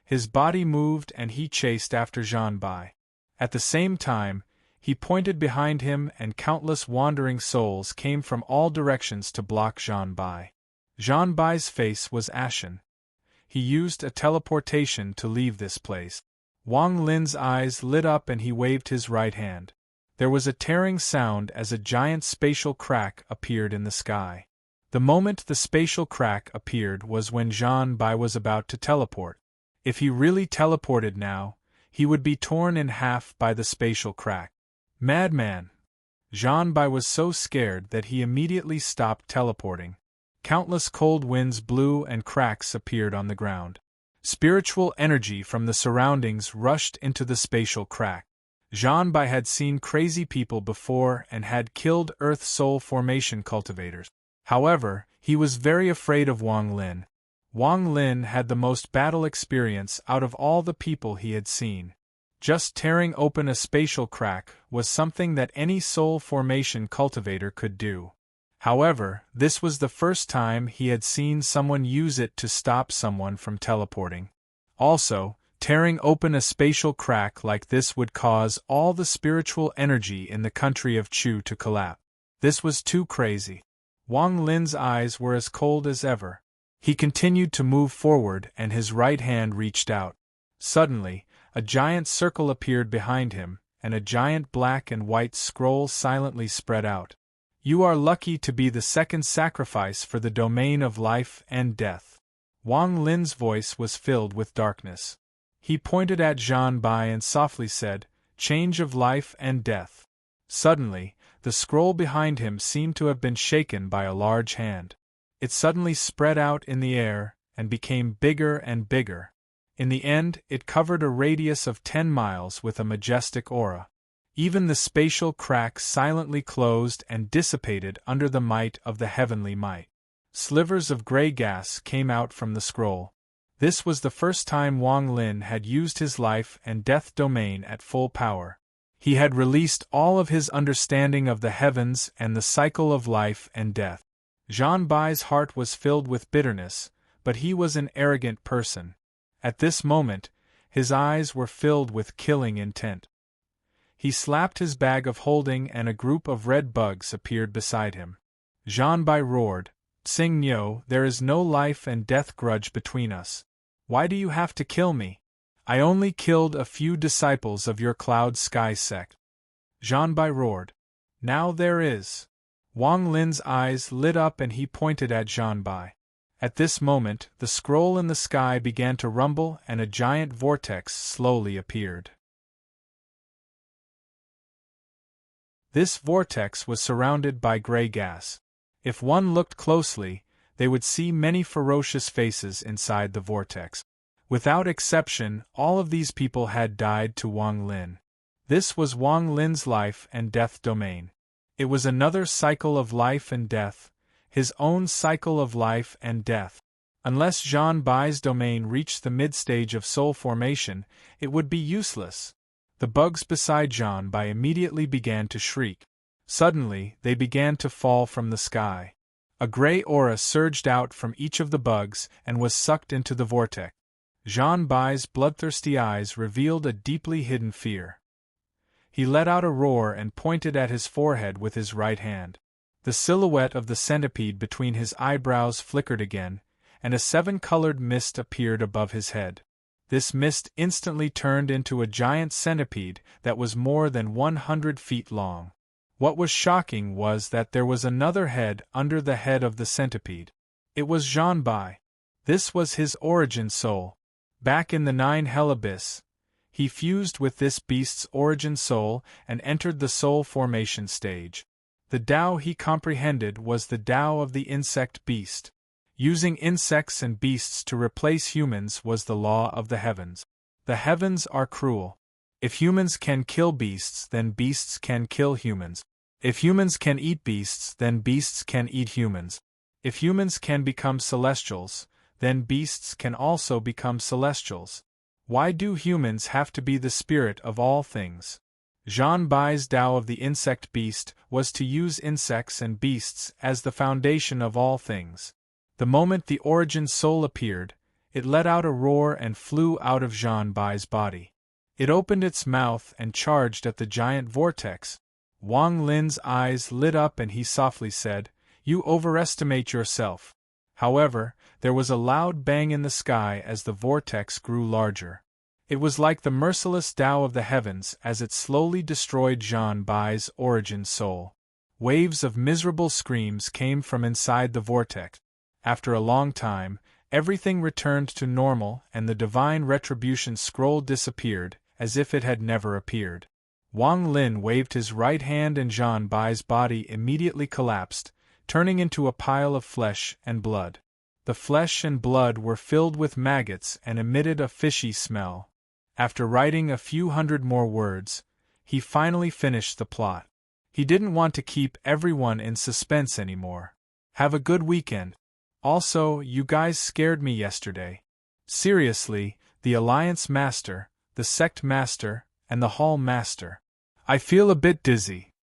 His body moved and he chased after Zhan Bai. At the same time, he pointed behind him and countless wandering souls came from all directions to block Zhan Bai. Zhan Bai's face was ashen. He used a teleportation to leave this place. Wang Lin's eyes lit up and he waved his right hand. There was a tearing sound as a giant spatial crack appeared in the sky. The moment the spatial crack appeared was when Zhan Bai was about to teleport. If he really teleported now, he would be torn in half by the spatial crack. Madman! Zhanbai was so scared that he immediately stopped teleporting. Countless cold winds blew and cracks appeared on the ground. Spiritual energy from the surroundings rushed into the spatial crack. Zhanbai had seen crazy people before and had killed Earth Soul Formation cultivators. However, he was very afraid of Wang Lin. Wang Lin had the most battle experience out of all the people he had seen. Just tearing open a spatial crack was something that any soul formation cultivator could do. However, this was the first time he had seen someone use it to stop someone from teleporting. Also, tearing open a spatial crack like this would cause all the spiritual energy in the country of Chu to collapse. This was too crazy. Wang Lin's eyes were as cold as ever. He continued to move forward and his right hand reached out. Suddenly, a giant circle appeared behind him, and a giant black and white scroll silently spread out. You are lucky to be the second sacrifice for the domain of life and death. Wang Lin's voice was filled with darkness. He pointed at Zhanbai and softly said, "Change of life and death." Suddenly, the scroll behind him seemed to have been shaken by a large hand. It suddenly spread out in the air and became bigger and bigger. In the end, it covered a radius of 10 miles with a majestic aura. Even the spatial crack silently closed and dissipated under the might of the heavenly might. Slivers of gray gas came out from the scroll. This was the first time Wang Lin had used his life and death domain at full power. He had released all of his understanding of the heavens and the cycle of life and death. Zhanbai's heart was filled with bitterness, but he was an arrogant person. At this moment, his eyes were filled with killing intent. He slapped his bag of holding and a group of red bugs appeared beside him. Zhanbai roared, "Sing Nyo, there is no life and death grudge between us. Why do you have to kill me? I only killed a few disciples of your Cloud Sky sect." Zhanbai roared, "Now there is." Wang Lin's eyes lit up and he pointed at Zhanbai. At this moment, the scroll in the sky began to rumble and a giant vortex slowly appeared. This vortex was surrounded by gray gas. If one looked closely, they would see many ferocious faces inside the vortex. Without exception, all of these people had died to Wang Lin. This was Wang Lin's life and death domain. It was another cycle of life and death, his own cycle of life and death. Unless Zhanbai's domain reached the mid-stage of soul formation, it would be useless. The bugs beside Zhanbai immediately began to shriek. Suddenly, they began to fall from the sky. A gray aura surged out from each of the bugs and was sucked into the vortex. Zhanbai's bloodthirsty eyes revealed a deeply hidden fear. He let out a roar and pointed at his forehead with his right hand. The silhouette of the centipede between his eyebrows flickered again, and a 7-colored mist appeared above his head. This mist instantly turned into a giant centipede that was more than 100 feet long. What was shocking was that there was another head under the head of the centipede. It was Zhanbai. This was his origin soul. Back in the 9 Hell Abyss, he fused with this beast's origin soul and entered the soul formation stage. The Tao he comprehended was the Tao of the insect beast. Using insects and beasts to replace humans was the law of the heavens. The heavens are cruel. If humans can kill beasts, then beasts can kill humans. If humans can eat beasts, then beasts can eat humans. If humans can become celestials, then beasts can also become celestials. Why do humans have to be the spirit of all things? Zhanbai's Tao of the insect beast was to use insects and beasts as the foundation of all things. The moment the origin soul appeared, it let out a roar and flew out of Zhanbai's body. It opened its mouth and charged at the giant vortex. Wang Lin's eyes lit up and he softly said, "You overestimate yourself." However, there was a loud bang in the sky as the vortex grew larger. It was like the merciless Tao of the heavens as it slowly destroyed Zhanbai's origin soul. Waves of miserable screams came from inside the vortex. After a long time, everything returned to normal and the divine retribution scroll disappeared, as if it had never appeared. Wang Lin waved his right hand and Zhan Bai's body immediately collapsed, turning into a pile of flesh and blood. The flesh and blood were filled with maggots and emitted a fishy smell. After writing a few hundred more words, he finally finished the plot. He didn't want to keep everyone in suspense anymore. Have a good weekend. Also, you guys scared me yesterday. Seriously, the Alliance Master, the Sect Master, and the Hall Master. I feel a bit dizzy.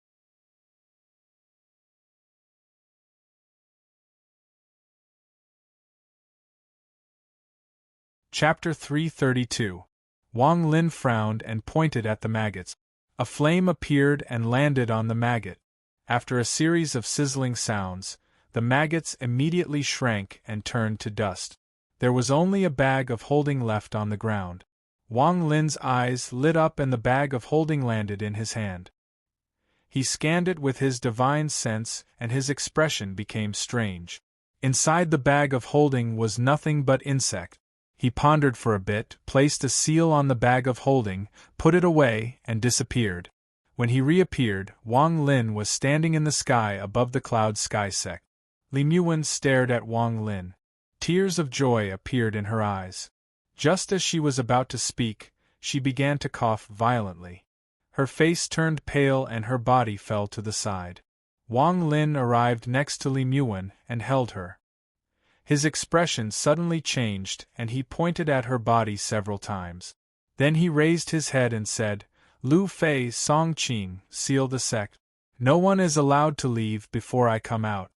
Chapter 332. Wang Lin frowned and pointed at the maggots. A flame appeared and landed on the maggot. After a series of sizzling sounds, the maggots immediately shrank and turned to dust. There was only a bag of holding left on the ground. Wang Lin's eyes lit up and the bag of holding landed in his hand. He scanned it with his divine sense and his expression became strange. Inside the bag of holding was nothing but insect. He pondered for a bit, placed a seal on the bag of holding, put it away, and disappeared. When he reappeared, Wang Lin was standing in the sky above the cloud sky sect. Li Muwen stared at Wang Lin. Tears of joy appeared in her eyes. Just as she was about to speak, she began to cough violently. Her face turned pale and her body fell to the side. Wang Lin arrived next to Li Muwen and held her. His expression suddenly changed and he pointed at her body several times. Then he raised his head and said, Lu Fei Songqing, seal the sect. No one is allowed to leave before I come out.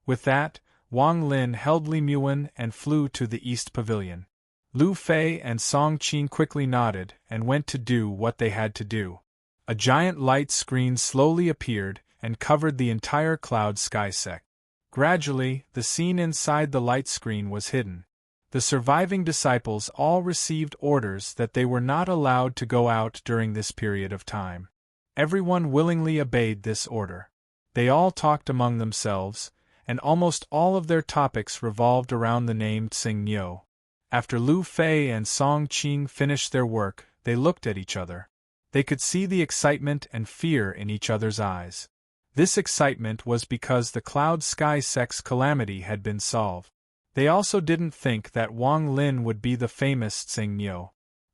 With that, Wang Lin held Li Muwen and flew to the East Pavilion. Lu Fei and Songqing quickly nodded and went to do what they had to do. A giant light screen slowly appeared and covered the entire cloud sky sect. Gradually, the scene inside the light screen was hidden. The surviving disciples all received orders that they were not allowed to go out during this period of time. Everyone willingly obeyed this order. They all talked among themselves, and almost all of their topics revolved around the name Tsing. After Lu Fei and Song Qing finished their work, they looked at each other. They could see the excitement and fear in each other's eyes. This excitement was because the cloud sky sect's calamity had been solved. They also didn't think that Wang Lin would be the famous Tsing.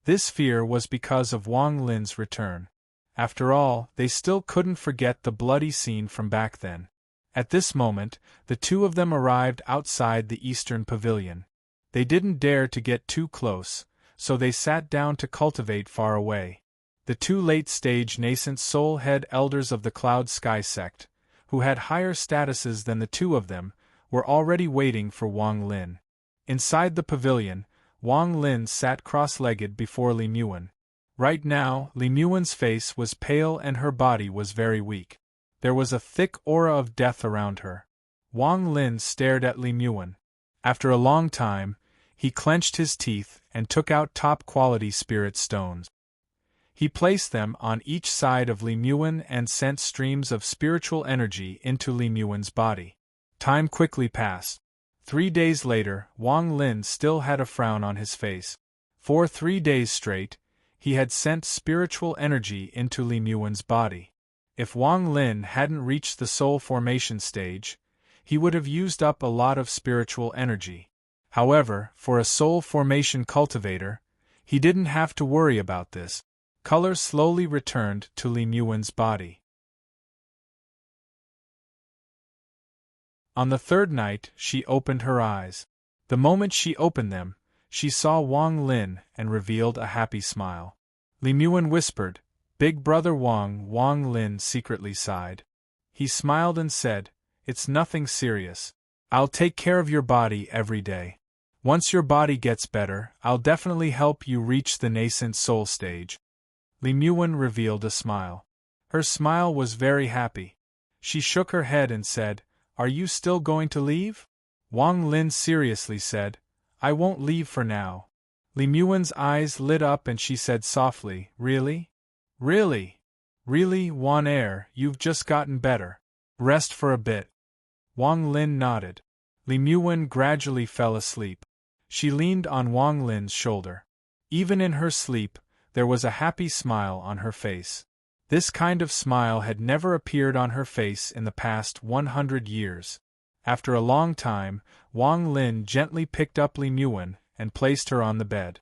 This fear was because of Wang Lin's return. After all, they still couldn't forget the bloody scene from back then. At this moment, the two of them arrived outside the Eastern Pavilion. They didn't dare to get too close, so they sat down to cultivate far away. The two late-stage nascent soul head elders of the Cloud Sky sect, who had higher statuses than the two of them, were already waiting for Wang Lin. Inside the pavilion, Wang Lin sat cross-legged before Li Muwen. Right now, Li Muwen's face was pale and her body was very weak. There was a thick aura of death around her. Wang Lin stared at Li Muwen. After a long time, he clenched his teeth and took out top-quality spirit stones. He placed them on each side of Li Muwen and sent streams of spiritual energy into Li Muwen's body. Time quickly passed. 3 days later, Wang Lin still had a frown on his face. For 3 days straight, he had sent spiritual energy into Li Muwen's body. If Wang Lin hadn't reached the soul formation stage, he would have used up a lot of spiritual energy. However, for a soul formation cultivator, he didn't have to worry about this. Color slowly returned to Li Muwen's body. On the third night, she opened her eyes. The moment she opened them, she saw Wang Lin and revealed a happy smile. Li Muwen whispered, "Big brother Wang." Wang Lin secretly sighed. He smiled and said, "It's nothing serious. I'll take care of your body every day. Once your body gets better, I'll definitely help you reach the nascent soul stage." Li Muwen revealed a smile. Her smile was very happy. She shook her head and said, "Are you still going to leave?" Wang Lin seriously said, "I won't leave for now." Li Muwen's eyes lit up and she said softly, "Really? Really? Really, Wan Er, you've just gotten better. Rest for a bit." Wang Lin nodded. Li Muwen gradually fell asleep. She leaned on Wang Lin's shoulder. Even in her sleep, there was a happy smile on her face. This kind of smile had never appeared on her face in the past 100 years. After a long time, Wang Lin gently picked up Li Muan and placed her on the bed.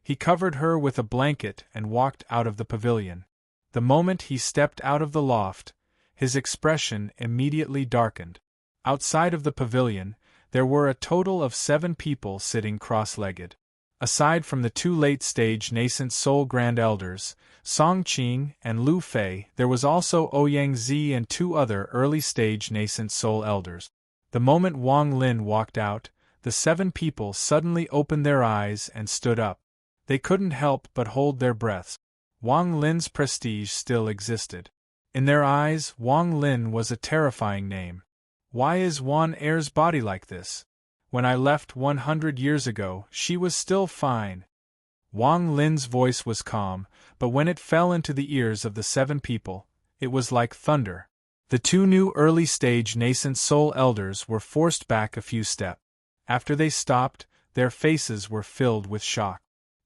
He covered her with a blanket and walked out of the pavilion. The moment he stepped out of the loft, his expression immediately darkened. Outside of the pavilion, there were a total of 7 people sitting cross-legged. Aside from the 2 late-stage nascent soul Grand Elders, Song Qing and Lu Fei, there was also Ouyang Zi and 2 other early-stage nascent soul elders. The moment Wang Lin walked out, the 7 people suddenly opened their eyes and stood up. They couldn't help but hold their breaths. Wang Lin's prestige still existed. In their eyes, Wang Lin was a terrifying name. Why is Wan Er's body like this? When I left 100 years ago, she was still fine. Wang Lin's voice was calm, but when it fell into the ears of the 7 people, it was like thunder. The 2 new early-stage nascent soul elders were forced back a few steps. After they stopped, their faces were filled with shock.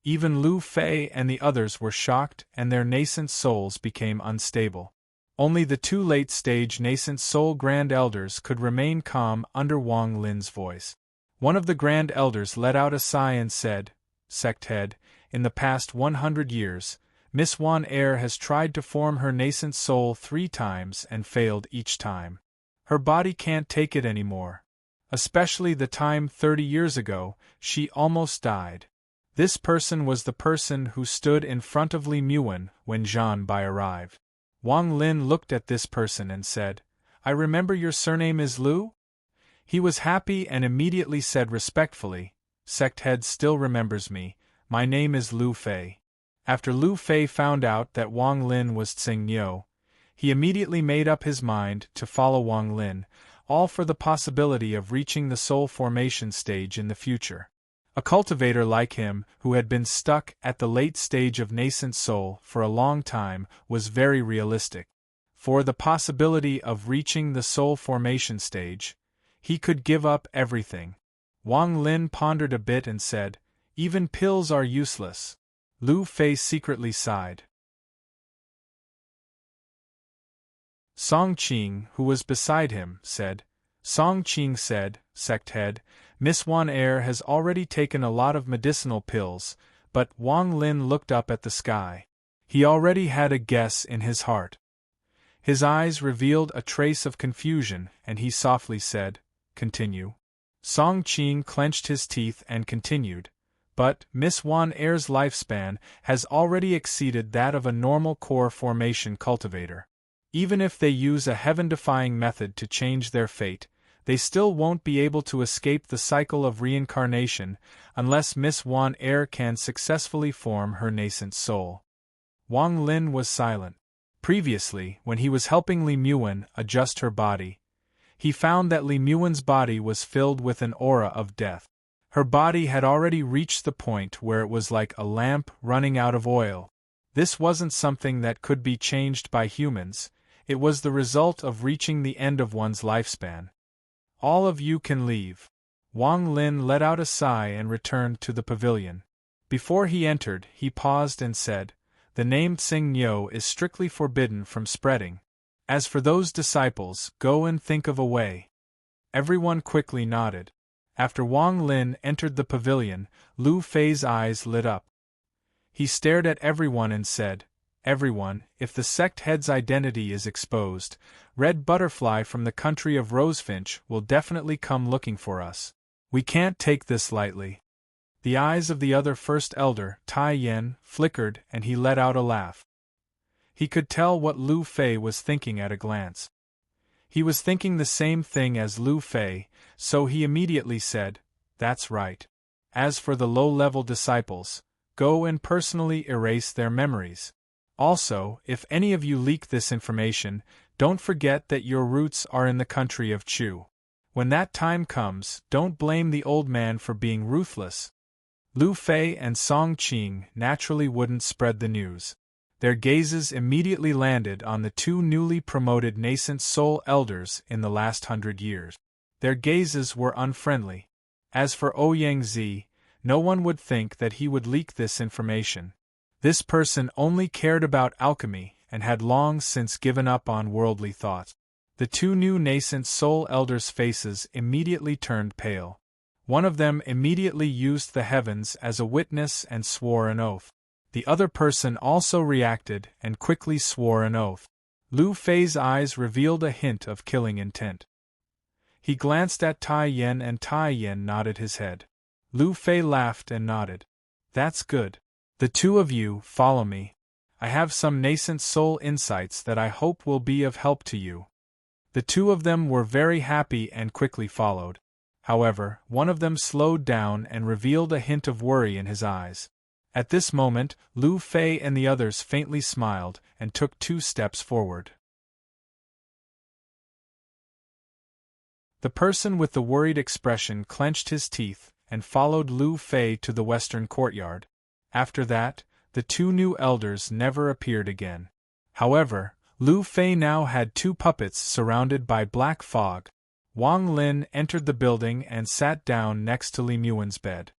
Even Lu Fei and the others were shocked, and their nascent souls became unstable. Only the 2 late-stage nascent soul Grand Elders could remain calm under Wang Lin's voice. One of the Grand Elders let out a sigh and said, "Sect Head, in the past 100 years, Miss Wan Er has tried to form her nascent soul 3 times and failed each time. Her body can't take it anymore. Especially the time 30 years ago, she almost died." This person was the person who stood in front of Li Muan when Zhan Bai arrived. Wang Lin looked at this person and said, "I remember your surname is Lu?" He was happy and immediately said respectfully, "Sect Head still remembers me, my name is Lu Fei." After Lu Fei found out that Wang Lin was Tsing Niu, he immediately made up his mind to follow Wang Lin, all for the possibility of reaching the soul formation stage in the future. A cultivator like him, who had been stuck at the late stage of nascent soul for a long time, was very realistic. For the possibility of reaching the soul formation stage, he could give up everything. Wang Lin pondered a bit and said, "Even pills are useless." Lu Fei secretly sighed. Song Qing, who was beside him, said, Song Qing said, "Sect Head, Miss Wan Er has already taken a lot of medicinal pills," but Wang Lin looked up at the sky. He already had a guess in his heart. His eyes revealed a trace of confusion, and he softly said, "Continue." Song Qing clenched his teeth and continued, "But Miss Wan Er's lifespan has already exceeded that of a normal core formation cultivator. Even if they use a heaven-defying method to change their fate, they still won't be able to escape the cycle of reincarnation unless Miss Wan Er can successfully form her nascent soul." Wang Lin was silent. Previously, when he was helping Li Muan adjust her body, he found that Li Muan's body was filled with an aura of death. Her body had already reached the point where it was like a lamp running out of oil. This wasn't something that could be changed by humans, it was the result of reaching the end of one's lifespan. "All of you can leave." Wang Lin let out a sigh and returned to the pavilion. Before he entered, he paused and said, "The name Tsing Niu is strictly forbidden from spreading. As for those disciples, go and think of a way." Everyone quickly nodded. After Wang Lin entered the pavilion, Lu Fei's eyes lit up. He stared at everyone and said, "Everyone, if the sect head's identity is exposed, Red Butterfly from the country of Rosefinch will definitely come looking for us. We can't take this lightly." The eyes of the other first elder, Tai Yen, flickered and he let out a laugh. He could tell what Lu Fei was thinking at a glance. He was thinking the same thing as Lu Fei, so he immediately said, "That's right. As for the low-level disciples, go and personally erase their memories. Also, if any of you leak this information, don't forget that your roots are in the country of Chu. When that time comes, don't blame the old man for being ruthless." Lu Fei and Song Qing naturally wouldn't spread the news. Their gazes immediately landed on the 2 newly promoted nascent soul elders in the last 100 years. Their gazes were unfriendly. As for Ouyang Zi, no one would think that he would leak this information. This person only cared about alchemy and had long since given up on worldly thought. The two new nascent soul elders' faces immediately turned pale. One of them immediately used the heavens as a witness and swore an oath. The other person also reacted and quickly swore an oath. Lu Fei's eyes revealed a hint of killing intent. He glanced at Tai Yen and Tai Yen nodded his head. Lu Fei laughed and nodded. That's good. The two of you, follow me. I have some nascent soul insights that I hope will be of help to you. The two of them were very happy and quickly followed. However, one of them slowed down and revealed a hint of worry in his eyes. At this moment, Lu Fei and the others faintly smiled and took 2 steps forward. The person with the worried expression clenched his teeth and followed Lu Fei to the western courtyard. After that, the 2 new elders never appeared again. However, Lu Fei now had 2 puppets surrounded by black fog. Wang Lin entered the building and sat down next to Li Muan's bed.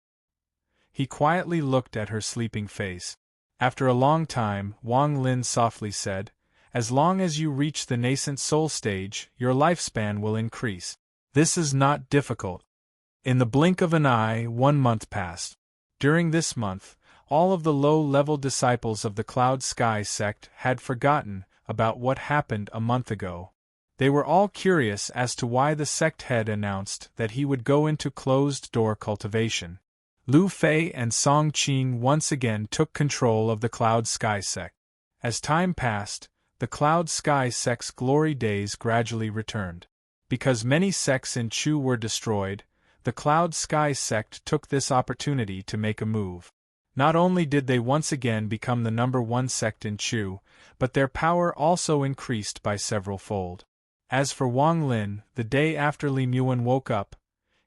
He quietly looked at her sleeping face. After a long time, Wang Lin softly said, "As long as you reach the nascent soul stage, your lifespan will increase. This is not difficult." In the blink of an eye, 1 month passed. During this month, all of the low-level disciples of the Cloud Sky sect had forgotten about what happened a month ago. They were all curious as to why the sect head announced that he would go into closed-door cultivation. Lu Fei and Song Qing once again took control of the Cloud Sky sect. As time passed, the Cloud Sky sect's glory days gradually returned. Because many sects in Chu were destroyed, the Cloud Sky sect took this opportunity to make a move. Not only did they once again become the #1 sect in Chu, but their power also increased by several-fold. As for Wang Lin, the day after Li Muan woke up,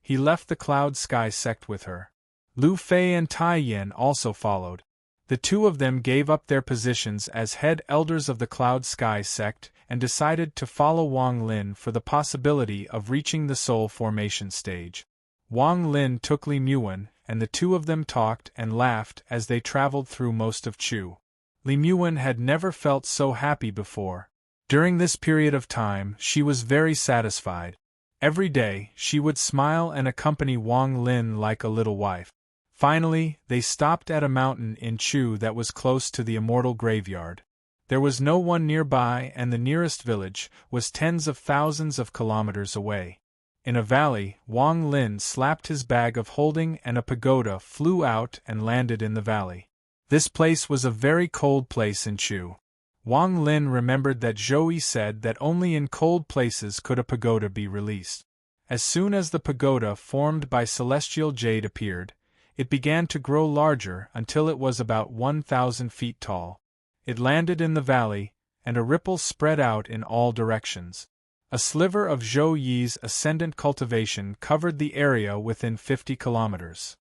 he left the Cloud Sky sect with her. Lu Fei and Tai Yen also followed. The 2 of them gave up their positions as head elders of the Cloud Sky sect and decided to follow Wang Lin for the possibility of reaching the soul formation stage. Wang Lin took Li Muan, and the 2 of them talked and laughed as they traveled through most of Chu. Li Muan had never felt so happy before. During this period of time, she was very satisfied. Every day, she would smile and accompany Wang Lin like a little wife. Finally, they stopped at a mountain in Chu that was close to the immortal graveyard. There was no one nearby and the nearest village was tens of thousands of kilometers away. In a valley, Wang Lin slapped his bag of holding and a pagoda flew out and landed in the valley. This place was a very cold place in Chu. Wang Lin remembered that Zhou Yi said that only in cold places could a pagoda be released. As soon as the pagoda formed by celestial jade appeared, it began to grow larger until it was about 1,000 feet tall. It landed in the valley, and a ripple spread out in all directions. A sliver of Zhou Yi's ascendant cultivation covered the area within 50 kilometers.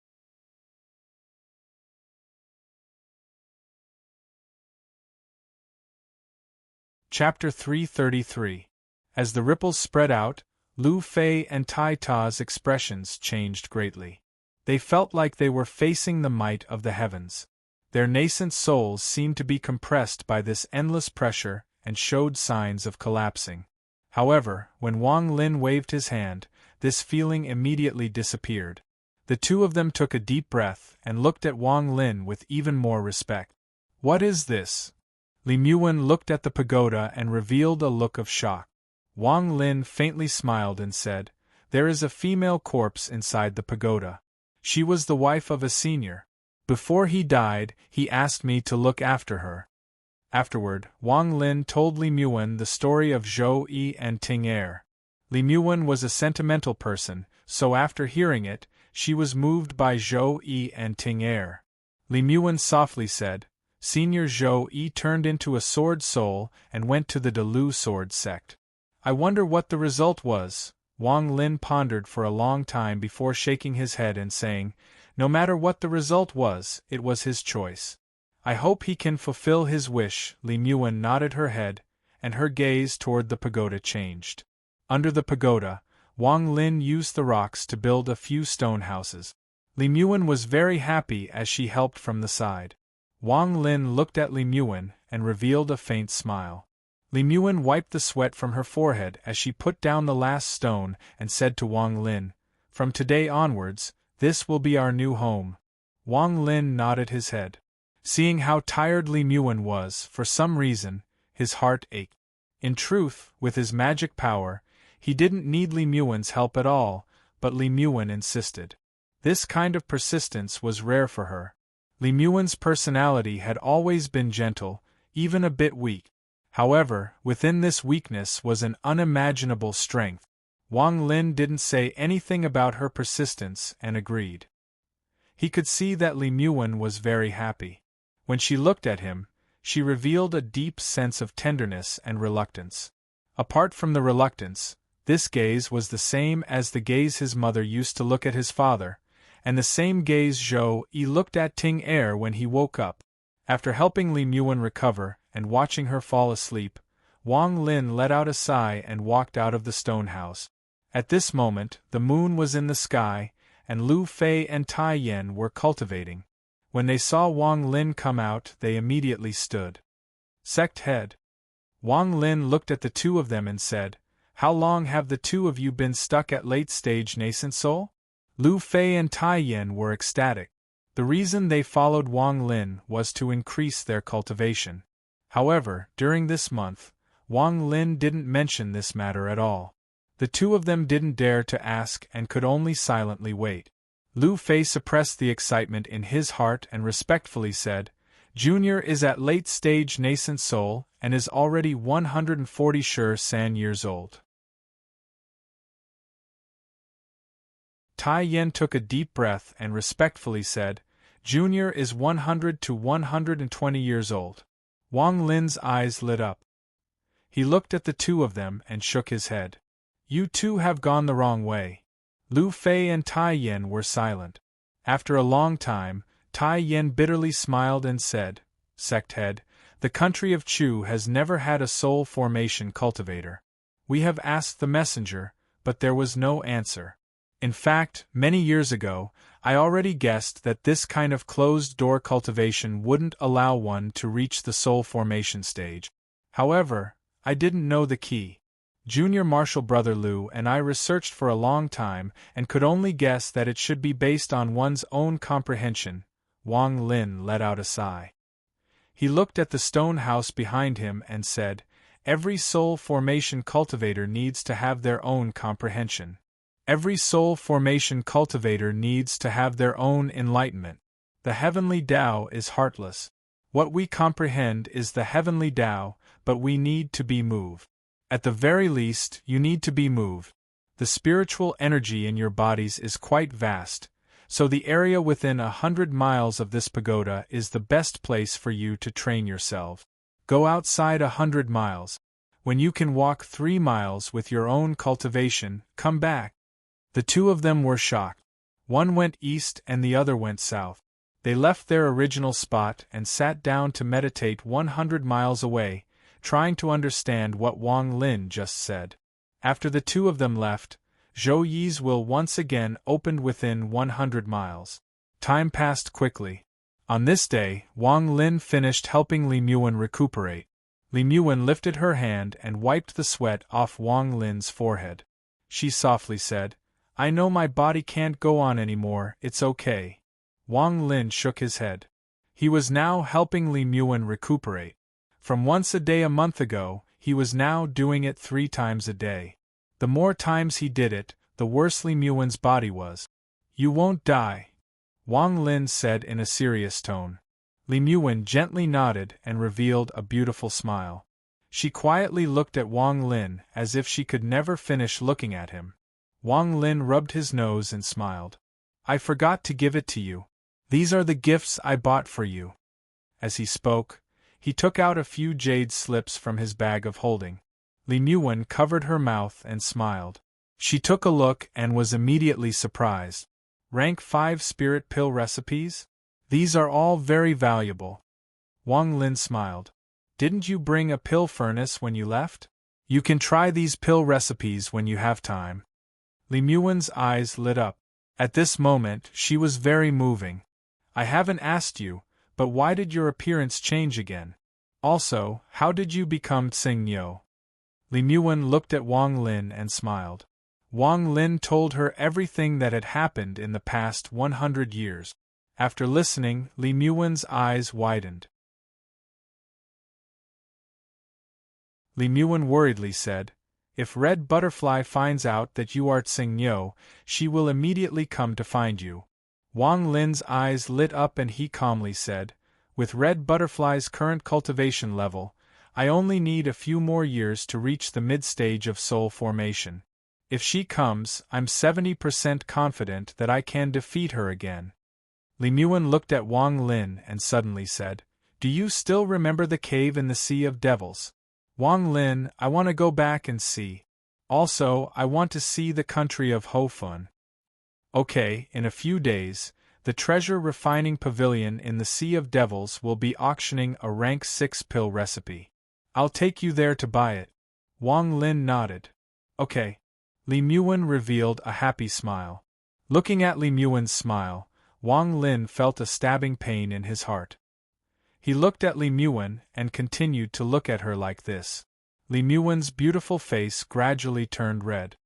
Chapter 333. As the ripples spread out, Lu Fei and Tai Ta's expressions changed greatly. They felt like they were facing the might of the heavens. Their nascent souls seemed to be compressed by this endless pressure and showed signs of collapsing. However, when Wang Lin waved his hand, this feeling immediately disappeared. The 2 of them took a deep breath and looked at Wang Lin with even more respect. "What is this?" Li Muan looked at the pagoda and revealed a look of shock. Wang Lin faintly smiled and said, "There is a female corpse inside the pagoda. She was the wife of a senior. Before he died, he asked me to look after her." Afterward, Wang Lin told Li Muan the story of Zhou Yi and Ting Er. Li Muan was a sentimental person, so after hearing it, she was moved by Zhou Yi and Ting Er. Li Muan softly said, "Senior Zhou Yi turned into a sword soul and went to the Delu sword sect. I wonder what the result was." Wang Lin pondered for a long time before shaking his head and saying, "No matter what the result was, it was his choice. I hope he can fulfill his wish." Li Muan nodded her head, and her gaze toward the pagoda changed. Under the pagoda, Wang Lin used the rocks to build a few stone houses. Li Muan was very happy as she helped from the side. Wang Lin looked at Li Muan and revealed a faint smile. Li Muan wiped the sweat from her forehead as she put down the last stone and said to Wang Lin, "From today onwards, this will be our new home." Wang Lin nodded his head. Seeing how tired Li Muan was, for some reason, his heart ached. In truth, with his magic power, he didn't need Li Muan's help at all, but Li Muan insisted. This kind of persistence was rare for her. Li Muan's personality had always been gentle, even a bit weak. However, within this weakness was an unimaginable strength. Wang Lin didn't say anything about her persistence and agreed. He could see that Li Muan was very happy. When she looked at him, she revealed a deep sense of tenderness and reluctance. Apart from the reluctance, this gaze was the same as the gaze his mother used to look at his father, and the same gaze Zhou Yi looked at Ting Er when he woke up. After helping Li Muan recover and watching her fall asleep, Wang Lin let out a sigh and walked out of the stone house. At this moment, the moon was in the sky, and Lu Fei and Tai Yan were cultivating. When they saw Wang Lin come out, they immediately stood. Sect head. Wang Lin looked at the two of them and said, "How long have the two of you been stuck at late-stage nascent soul?" Lu Fei and Tai Yan were ecstatic. The reason they followed Wang Lin was to increase their cultivation. However, during this month, Wang Lin didn't mention this matter at all. The two of them didn't dare to ask and could only silently wait. Lu Fei suppressed the excitement in his heart and respectfully said, "Junior is at late-stage nascent soul and is already 140 sure san years old." Tai Yan took a deep breath and respectfully said, "Junior is 100 to 120 years old." Wang Lin's eyes lit up. He looked at the two of them and shook his head. "You two have gone the wrong way." Lu Fei and Tai Yan were silent. After a long time, Tai Yan bitterly smiled and said, "Sect head, the country of Chu has never had a soul formation cultivator. We have asked the messenger, but there was no answer. In fact, many years ago, I already guessed that this kind of closed-door cultivation wouldn't allow one to reach the soul formation stage. However, I didn't know the key. Junior Marshal Brother Lu and I researched for a long time and could only guess that it should be based on one's own comprehension." Wang Lin let out a sigh. He looked at the stone house behind him and said, "Every soul formation cultivator needs to have their own comprehension. Every soul formation cultivator needs to have their own enlightenment. The heavenly Tao is heartless. What we comprehend is the heavenly Tao, but we need to be moved. At the very least, you need to be moved. The spiritual energy in your bodies is quite vast, so the area within 100 miles of this pagoda is the best place for you to train yourself. Go outside 100 miles. When you can walk 3 miles with your own cultivation, come back." The two of them were shocked. One went east and the other went south. They left their original spot and sat down to meditate 100 miles away, trying to understand what Wang Lin just said. After the two of them left, Zhou Yi's will once again opened within 100 miles. Time passed quickly. On this day, Wang Lin finished helping Li Muan recuperate. Li Muan lifted her hand and wiped the sweat off Wang Lin's forehead. She softly said, "I know my body can't go on anymore, it's okay." Wang Lin shook his head. He was now helping Li Muan recuperate. From once a day a month ago, he was now doing it 3 times a day. The more times he did it, the worse Li Muan's body was. "You won't die," Wang Lin said in a serious tone. Li Muan gently nodded and revealed a beautiful smile. She quietly looked at Wang Lin as if she could never finish looking at him. Wang Lin rubbed his nose and smiled. "I forgot to give it to you. These are the gifts I bought for you." As he spoke, he took out a few jade slips from his bag of holding. Li Muan covered her mouth and smiled. She took a look and was immediately surprised. "Rank 5 spirit pill recipes? These are all very valuable." Wang Lin smiled. "Didn't you bring a pill furnace when you left? You can try these pill recipes when you have time." Li Muan's eyes lit up. At this moment, she was very moving. "I haven't asked you, But why did your appearance change again? Also, how did you become Tsing Yo? Li Muwen looked at Wang Lin and smiled. Wang Lin told her everything that had happened in the past 100 years. After listening, Li Muwen's eyes widened. Li Muwen worriedly said, "If Red Butterfly finds out that you are Tsing Yo, she will immediately come to find you." Wang Lin's eyes lit up and he calmly said, "With Red Butterfly's current cultivation level, I only need a few more years to reach the mid-stage of soul formation. If she comes, I'm 70% confident that I can defeat her again." Li Muwen looked at Wang Lin and suddenly said, "Do you still remember the cave in the Sea of Devils?" "Wang Lin, I want to go back and see. Also, I want to see the country of Ho Fun." "Okay, in a few days, the treasure refining pavilion in the Sea of Devils will be auctioning a rank 6 pill recipe. I'll take you there to buy it." Wang Lin nodded. "Okay." Li Muwen revealed a happy smile. Looking at Li Muwen's smile, Wang Lin felt a stabbing pain in his heart. He looked at Li Muwen and continued to look at her like this. Li Muwen's beautiful face gradually turned red.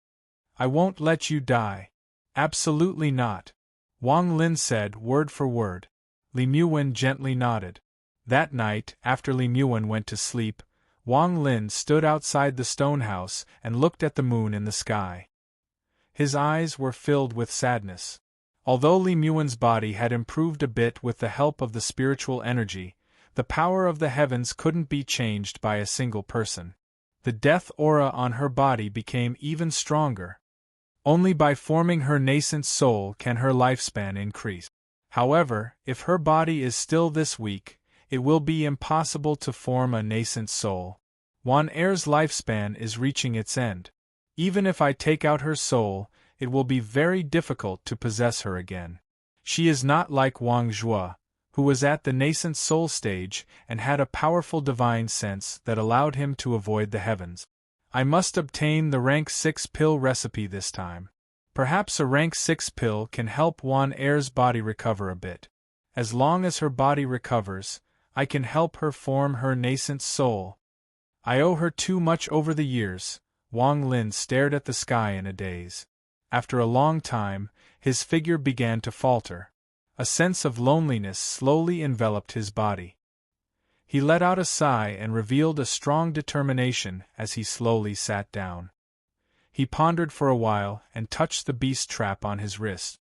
"I won't let you die. Absolutely not," Wang Lin said word for word. Li Muwen gently nodded. That night, after Li Muwen went to sleep, Wang Lin stood outside the stone house and looked at the moon in the sky. His eyes were filled with sadness. Although Li Muwen's body had improved a bit with the help of the spiritual energy, the power of the heavens couldn't be changed by a single person. The death aura on her body became even stronger. Only by forming her nascent soul can her lifespan increase. However, if her body is still this weak, it will be impossible to form a nascent soul. Wan Er's lifespan is reaching its end. Even if I take out her soul, it will be very difficult to possess her again. She is not like Wang Zhuo, who was at the nascent soul stage and had a powerful divine sense that allowed him to avoid the heavens. I must obtain the rank 6 pill recipe this time. Perhaps a rank 6 pill can help Wan Er's body recover a bit. As long as her body recovers, I can help her form her nascent soul. I owe her too much over the years." Wang Lin stared at the sky in a daze. After a long time, his figure began to falter. A sense of loneliness slowly enveloped his body. He let out a sigh and revealed a strong determination as he slowly sat down. He pondered for a while and touched the beast trap on his wrist.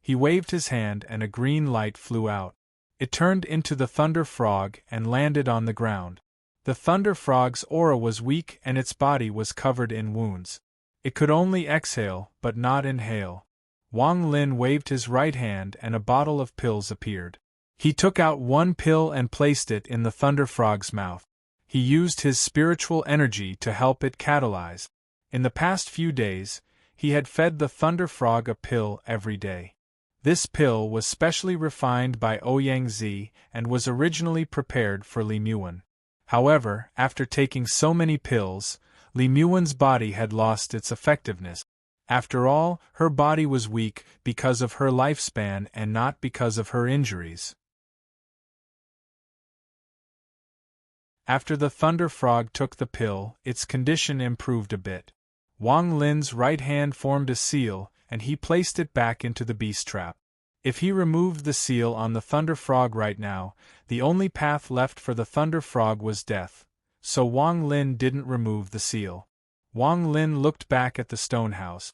He waved his hand and a green light flew out. It turned into the Thunder Frog and landed on the ground. The Thunder Frog's aura was weak and its body was covered in wounds. It could only exhale, but not inhale. Wang Lin waved his right hand and a bottle of pills appeared. He took out one pill and placed it in the Thunder Frog's mouth. He used his spiritual energy to help it catalyze. In the past few days, he had fed the Thunder Frog a pill every day. This pill was specially refined by Ouyang Zi and was originally prepared for Li Muwen. However, after taking so many pills, Li Muwen's body had lost its effectiveness. After all, her body was weak because of her lifespan and not because of her injuries. After the Thunder Frog took the pill, its condition improved a bit. Wang Lin's right hand formed a seal, and he placed it back into the beast trap. If he removed the seal on the Thunder Frog right now, the only path left for the Thunder Frog was death, so Wang Lin didn't remove the seal. Wang Lin looked back at the stone house.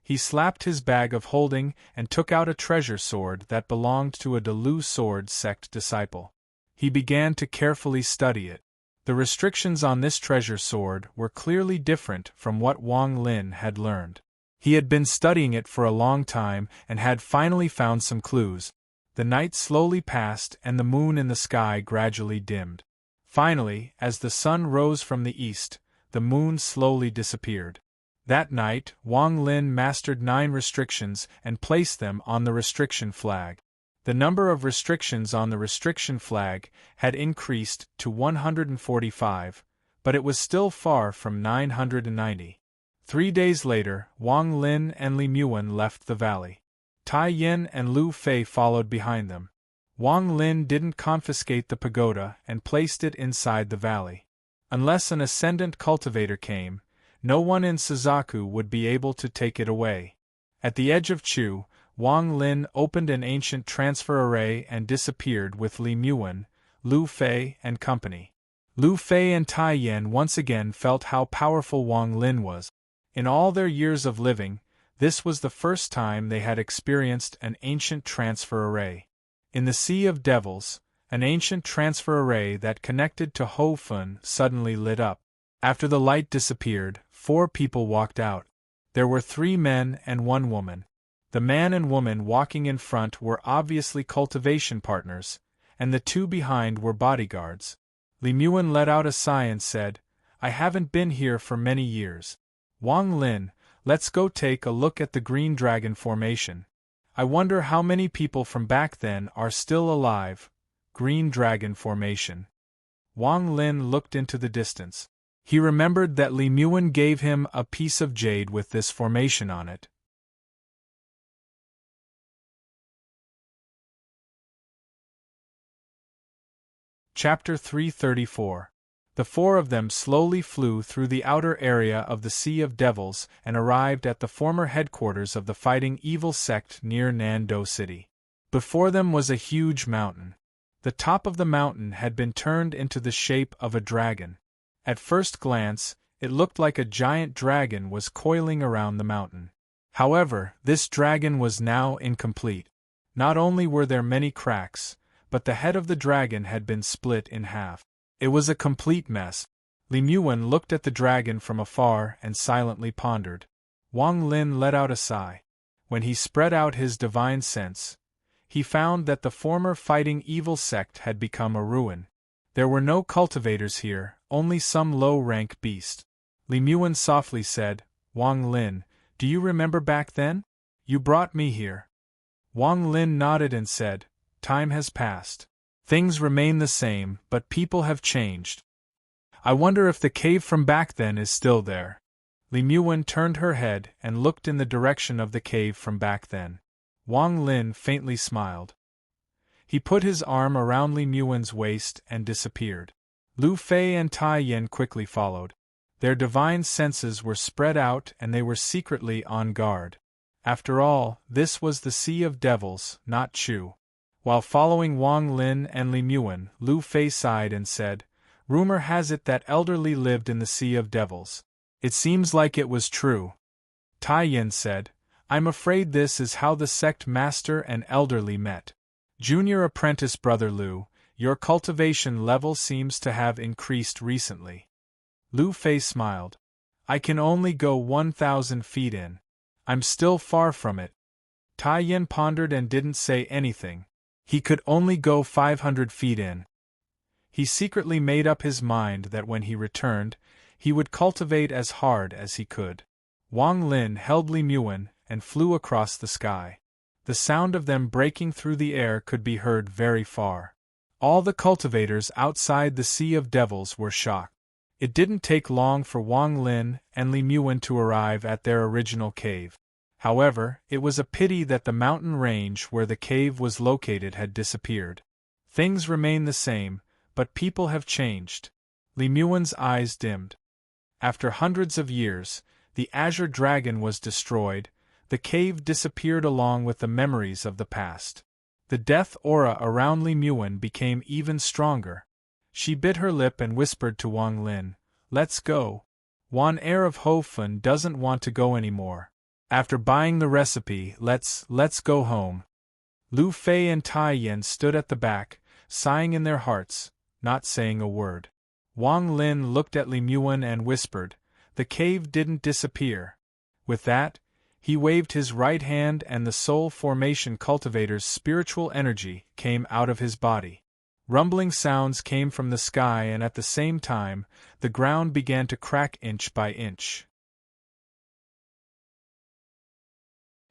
He slapped his bag of holding and took out a treasure sword that belonged to a Delu sword sect disciple. He began to carefully study it. The restrictions on this treasure sword were clearly different from what Wang Lin had learned. He had been studying it for a long time and had finally found some clues. The night slowly passed and the moon in the sky gradually dimmed. Finally, as the sun rose from the east, the moon slowly disappeared. That night, Wang Lin mastered 9 restrictions and placed them on the restriction flag. The number of restrictions on the restriction flag had increased to 145, but it was still far from 990. 3 days later, Wang Lin and Li Muwen left the valley. Tai Yin and Lu Fei followed behind them. Wang Lin didn't confiscate the pagoda and placed it inside the valley. Unless an ascendant cultivator came, no one in Suzaku would be able to take it away. At the edge of Chu, Wang Lin opened an ancient transfer array and disappeared with Li Muwen, Lu Fei and company. Lu Fei and Tai Yan once again felt how powerful Wang Lin was. In all their years of living, this was the first time they had experienced an ancient transfer array. In the Sea of Devils, an ancient transfer array that connected to Ho Fun suddenly lit up. After the light disappeared, 4 people walked out. There were 3 men and 1 woman. The man and woman walking in front were obviously cultivation partners, and the 2 behind were bodyguards. Li Muwen let out a sigh and said, "I haven't been here for many years. Wang Lin, let's go take a look at the Green Dragon Formation. I wonder how many people from back then are still alive." Green Dragon Formation. Wang Lin looked into the distance. He remembered that Li Muwen gave him a piece of jade with this formation on it. Chapter 334. The 4 of them slowly flew through the outer area of the Sea of Devils and arrived at the former headquarters of the Fighting Evil sect near Nando City. Before them was a huge mountain. The top of the mountain had been turned into the shape of a dragon. At first glance, it looked like a giant dragon was coiling around the mountain. However, this dragon was now incomplete. Not only were there many cracks, but the head of the dragon had been split in half. It was a complete mess. Li Muwen looked at the dragon from afar and silently pondered. Wang Lin let out a sigh. When he spread out his divine sense, he found that the former Fighting Evil sect had become a ruin. There were no cultivators here, only some low-rank beast. Li Muwen softly said, "Wang Lin, do you remember back then? You brought me here." Wang Lin nodded and said, "Time has passed. Things remain the same, but people have changed. I wonder if the cave from back then is still there." Li Muwen turned her head and looked in the direction of the cave from back then. Wang Lin faintly smiled. He put his arm around Li Muwen's waist and disappeared. Lu Fei and Tai Yan quickly followed. Their divine senses were spread out and they were secretly on guard. After all, this was the Sea of Devils, not Chu. While following Wang Lin and Li Muwen, Lu Fei sighed and said, "Rumor has it that Elder Li lived in the Sea of Devils. It seems like it was true." Tai Yan said, "I'm afraid this is how the sect master and Elder Li met. Junior apprentice Brother Lu, your cultivation level seems to have increased recently." Lu Fei smiled. "I can only go 1,000 feet in. I'm still far from it." Tai Yan pondered and didn't say anything. He could only go 500 feet in. He secretly made up his mind that when he returned, he would cultivate as hard as he could. Wang Lin held Li Muwen and flew across the sky. The sound of them breaking through the air could be heard very far. All the cultivators outside the Sea of Devils were shocked. It didn't take long for Wang Lin and Li Muwen to arrive at their original cave. However, it was a pity that the mountain range where the cave was located had disappeared. Things remain the same, but people have changed. Li Muwen's eyes dimmed. After hundreds of years, the Azure Dragon was destroyed. The cave disappeared along with the memories of the past. The death aura around Li Muwen became even stronger. She bit her lip and whispered to Wang Lin, "Let's go. Wan Heir of Ho Fun doesn't want to go anymore. After buying the recipe, let's go home." Lu Fei and Tai Yan stood at the back, sighing in their hearts, not saying a word. Wang Lin looked at Li Muwen and whispered, "The cave didn't disappear." With that, he waved his right hand and the Soul Formation cultivator's spiritual energy came out of his body. Rumbling sounds came from the sky and at the same time, the ground began to crack inch by inch.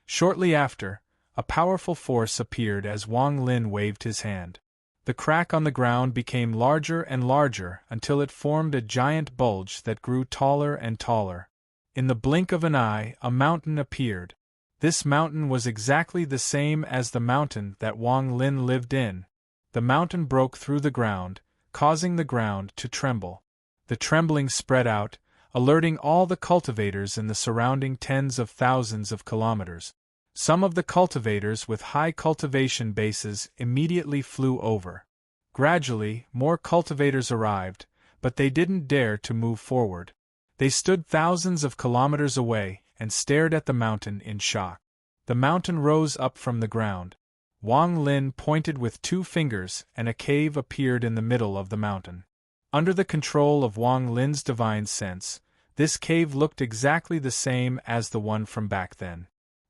Shortly after, a powerful force appeared as Wang Lin waved his hand. The crack on the ground became larger and larger until it formed a giant bulge that grew taller and taller. In the blink of an eye, a mountain appeared. This mountain was exactly the same as the mountain that Wang Lin lived in, the mountain broke through the ground, causing the ground to tremble. The trembling spread out, alerting all the cultivators in the surrounding tens of thousands of kilometers. Some of the cultivators with high cultivation bases immediately flew over. Gradually, more cultivators arrived, but they didn't dare to move forward. They stood thousands of kilometers away and stared at the mountain in shock. The mountain rose up from the ground. Wang Lin pointed with 2 fingers and a cave appeared in the middle of the mountain. Under the control of Wang Lin's divine sense, this cave looked exactly the same as the one from back then.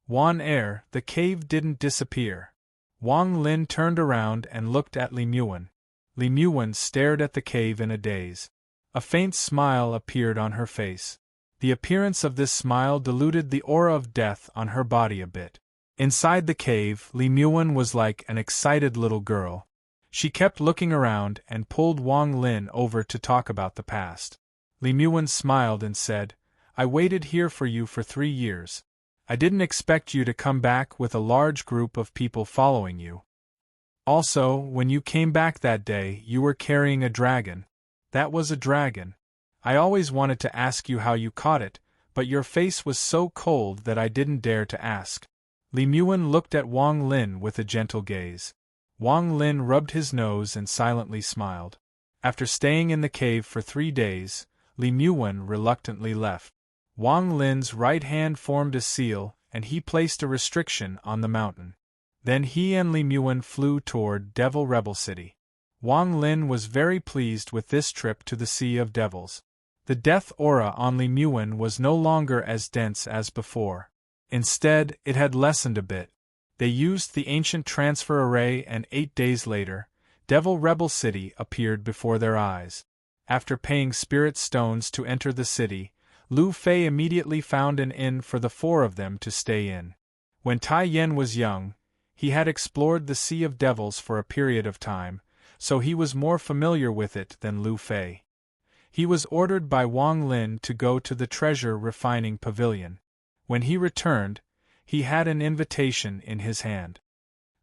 The cave didn't disappear. Wang Lin turned around and looked at Li Muan. Li Muan stared at the cave in a daze. A faint smile appeared on her face. The appearance of this smile diluted the aura of death on her body a bit. Inside the cave, Li Muan was like an excited little girl. She kept looking around and pulled Wang Lin over to talk about the past. Li Muan smiled and said, "I waited here for you for 3 years. I didn't expect you to come back with a large group of people following you. Also, when you came back that day, you were carrying a dragon. That was a dragon. I always wanted to ask you how you caught it, but your face was so cold that I didn't dare to ask." Li Muan looked at Wang Lin with a gentle gaze. Wang Lin rubbed his nose and silently smiled. After staying in the cave for 3 days, Li Muan reluctantly left. Wang Lin's right hand formed a seal, and he placed a restriction on the mountain. Then he and Li Muan flew toward Devil Rebel City. Wang Lin was very pleased with this trip to the Sea of Devils. The death aura on Li Muan was no longer as dense as before. Instead, it had lessened a bit. They used the ancient transfer array and 8 days later, Devil Rebel City appeared before their eyes. After paying spirit stones to enter the city, Lu Fei immediately found an inn for the 4 of them to stay in. When Tai Yen was young, he had explored the Sea of Devils for a period of time, so he was more familiar with it than Lu Fei. He was ordered by Wang Lin to go to the treasure refining pavilion. When he returned, he had an invitation in his hand.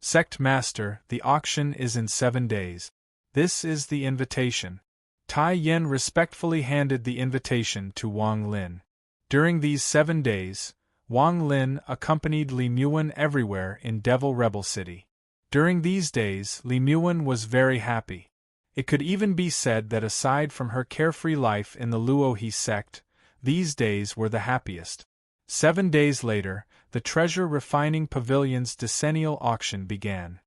"Sect Master, the auction is in 7 days. This is the invitation." Tai Yen respectfully handed the invitation to Wang Lin. During these 7 days, Wang Lin accompanied Li Muan everywhere in Devil Rebel City. During these days, Li Muan was very happy. It could even be said that aside from her carefree life in the Luohe sect, these days were the happiest. 7 days later, the treasure refining pavilion's decennial auction began.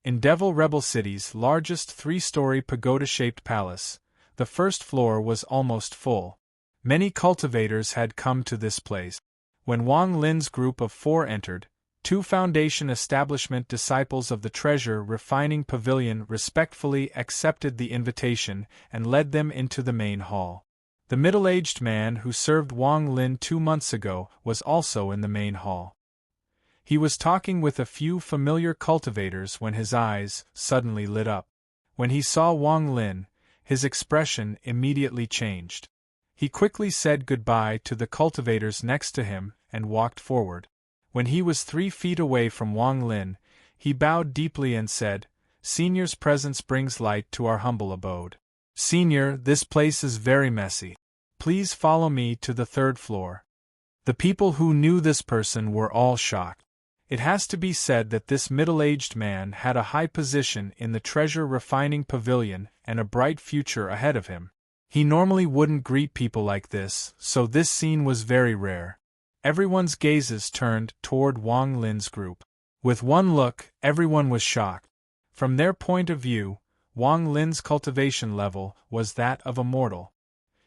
In Devil Rebel City's largest 3-story pagoda-shaped palace, the first floor was almost full. Many cultivators had come to this place. When Wang Lin's group of 4 entered, 2 Foundation Establishment disciples of the Treasure Refining Pavilion respectfully accepted the invitation and led them into the main hall. The middle-aged man who served Wang Lin 2 months ago was also in the main hall. He was talking with a few familiar cultivators when his eyes suddenly lit up. When he saw Wang Lin, his expression immediately changed. He quickly said goodbye to the cultivators next to him and walked forward. When he was 3 feet away from Wang Lin, he bowed deeply and said, "Senior's presence brings light to our humble abode. Senior, this place is very messy. Please follow me to the 3rd floor." The people who knew this person were all shocked. It has to be said that this middle-aged man had a high position in the treasure refining pavilion and a bright future ahead of him. He normally wouldn't greet people like this, so this scene was very rare. Everyone's gazes turned toward Wang Lin's group. With one look, everyone was shocked. From their point of view, Wang Lin's cultivation level was that of a mortal.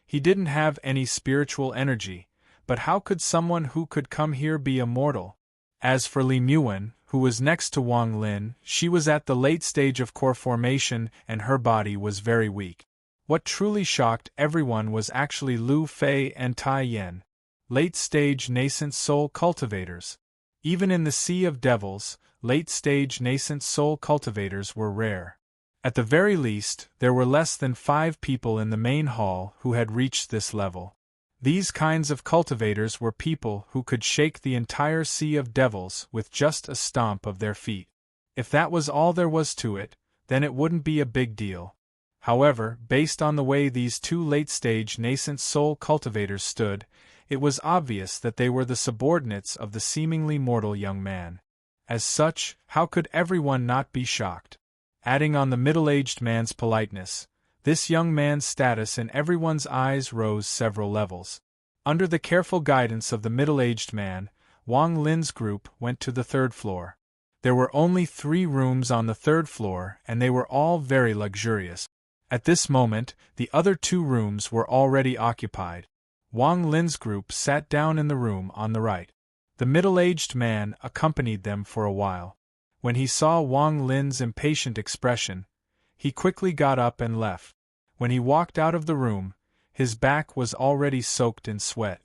He didn't have any spiritual energy, but how could someone who could come here be a mortal? As for Li Muan, who was next to Wang Lin, she was at the late stage of core formation and her body was very weak. What truly shocked everyone was actually Lu Fei and Tai Yen, late-stage nascent soul cultivators. Even in the Sea of Devils, late-stage nascent soul cultivators were rare. At the very least, there were less than 5 people in the main hall who had reached this level. These kinds of cultivators were people who could shake the entire sea of devils with just a stomp of their feet. If that was all there was to it, then it wouldn't be a big deal. However, based on the way these two late-stage nascent soul cultivators stood, it was obvious that they were the subordinates of the seemingly mortal young man. As such, how could everyone not be shocked? Adding on the middle-aged man's politeness, this young man's status in everyone's eyes rose several levels. Under the careful guidance of the middle-aged man, Wang Lin's group went to the third floor. There were only 3 rooms on the third floor, and they were all very luxurious. At this moment, the other 2 rooms were already occupied. Wang Lin's group sat down in the room on the right. The middle-aged man accompanied them for a while. When he saw Wang Lin's impatient expression, he quickly got up and left. When he walked out of the room, his back was already soaked in sweat.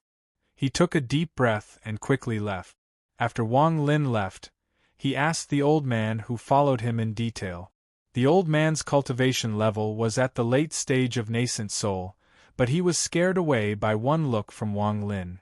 He took a deep breath and quickly left. After Wang Lin left, he asked the old man who followed him in detail. The old man's cultivation level was at the late stage of nascent soul, but he was scared away by one look from Wang Lin.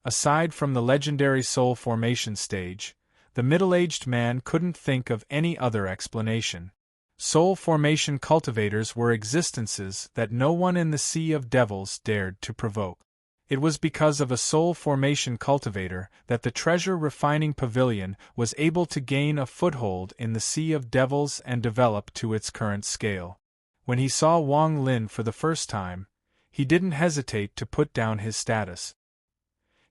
Aside from the legendary soul formation stage, the middle-aged man couldn't think of any other explanation. Soul formation cultivators were existences that no one in the sea of devils dared to provoke. It was because of a soul formation cultivator that the treasure refining pavilion was able to gain a foothold in the sea of devils and develop to its current scale. When he saw Wang Lin for the first time, he didn't hesitate to put down his status.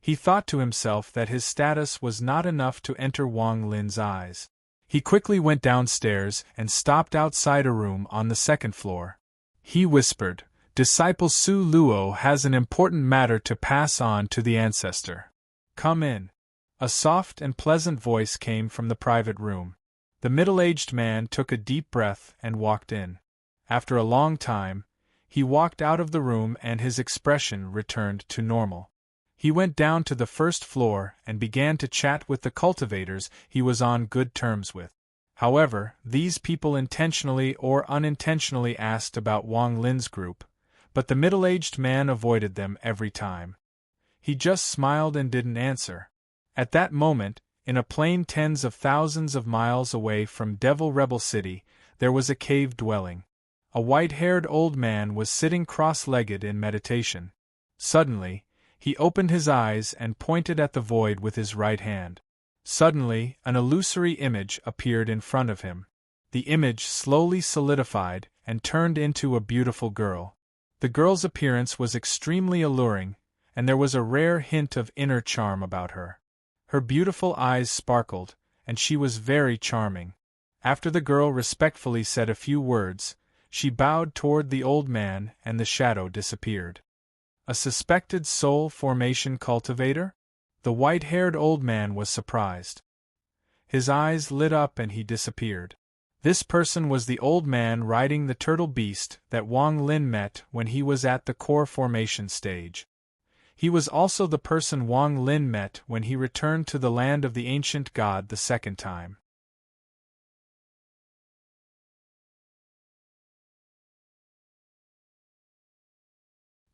He thought to himself that his status was not enough to enter Wang Lin's eyes. He quickly went downstairs and stopped outside a room on the second floor. He whispered, "Disciple Su Luo has an important matter to pass on to the ancestor. Come in." A soft and pleasant voice came from the private room. The middle-aged man took a deep breath and walked in. After a long time, he walked out of the room and his expression returned to normal. He went down to the first floor and began to chat with the cultivators he was on good terms with. However, these people intentionally or unintentionally asked about Wang Lin's group, but the middle-aged man avoided them every time. He just smiled and didn't answer. At that moment, in a plain tens of thousands of miles away from Devil Rebel City, there was a cave dwelling. A white-haired old man was sitting cross-legged in meditation. Suddenly, he opened his eyes and pointed at the void with his right hand. Suddenly, an illusory image appeared in front of him. The image slowly solidified and turned into a beautiful girl. The girl's appearance was extremely alluring, and there was a rare hint of inner charm about her. Her beautiful eyes sparkled, and she was very charming. After the girl respectfully said a few words, she bowed toward the old man and the shadow disappeared. A suspected soul formation cultivator? The white-haired old man was surprised. His eyes lit up and he disappeared. This person was the old man riding the turtle beast that Wang Lin met when he was at the core formation stage. He was also the person Wang Lin met when he returned to the land of the ancient god the second time.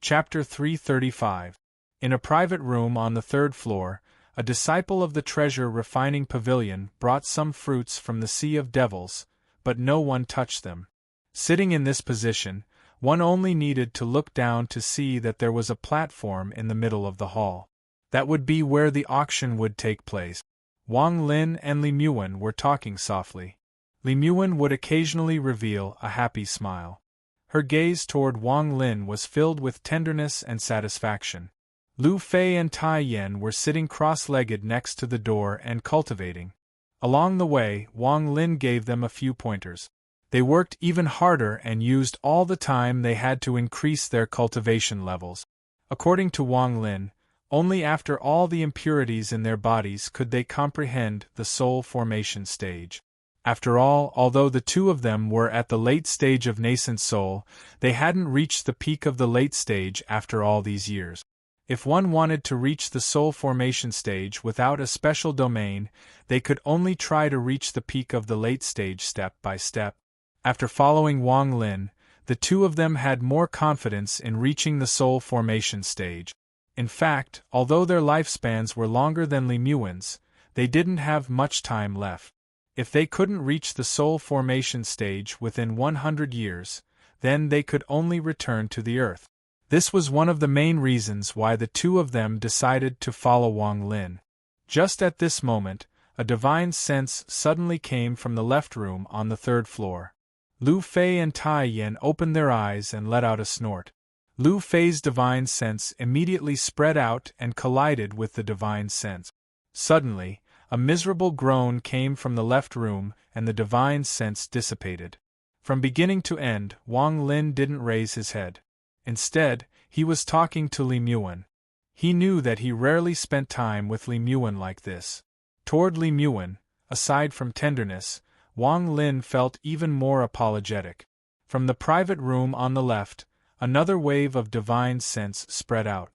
Chapter 335. In a private room on the third floor, a disciple of the treasure refining pavilion brought some fruits from the sea of devils, but no one touched them. Sitting in this position, one only needed to look down to see that there was a platform in the middle of the hall. That would be where the auction would take place. Wang Lin and Li Muan were talking softly. Li Muan would occasionally reveal a happy smile. Her gaze toward Wang Lin was filled with tenderness and satisfaction. Lu Fei and Tai Yan were sitting cross-legged next to the door and cultivating. Along the way, Wang Lin gave them a few pointers. They worked even harder and used all the time they had to increase their cultivation levels. According to Wang Lin, only after all the impurities in their bodies could they comprehend the soul formation stage. After all, although the two of them were at the late stage of nascent soul, they hadn't reached the peak of the late stage after all these years. If one wanted to reach the soul formation stage without a special domain, they could only try to reach the peak of the late stage step by step. After following Wang Lin, the two of them had more confidence in reaching the soul formation stage. In fact, although their lifespans were longer than Lemuel's, they didn't have much time left. If they couldn't reach the soul formation stage within 100 years, then they could only return to the Earth. This was one of the main reasons why the two of them decided to follow Wang Lin. Just at this moment, a divine sense suddenly came from the left room on the third floor. Lu Fei and Tai Yan opened their eyes and let out a snort. Lu Fei's divine sense immediately spread out and collided with the divine sense. Suddenly, a miserable groan came from the left room and the divine sense dissipated. From beginning to end, Wang Lin didn't raise his head. Instead, he was talking to Lemuel. He knew that he rarely spent time with Lemuel like this. Toward Lemuel, aside from tenderness, Wang Lin felt even more apologetic. From the private room on the left, another wave of divine sense spread out.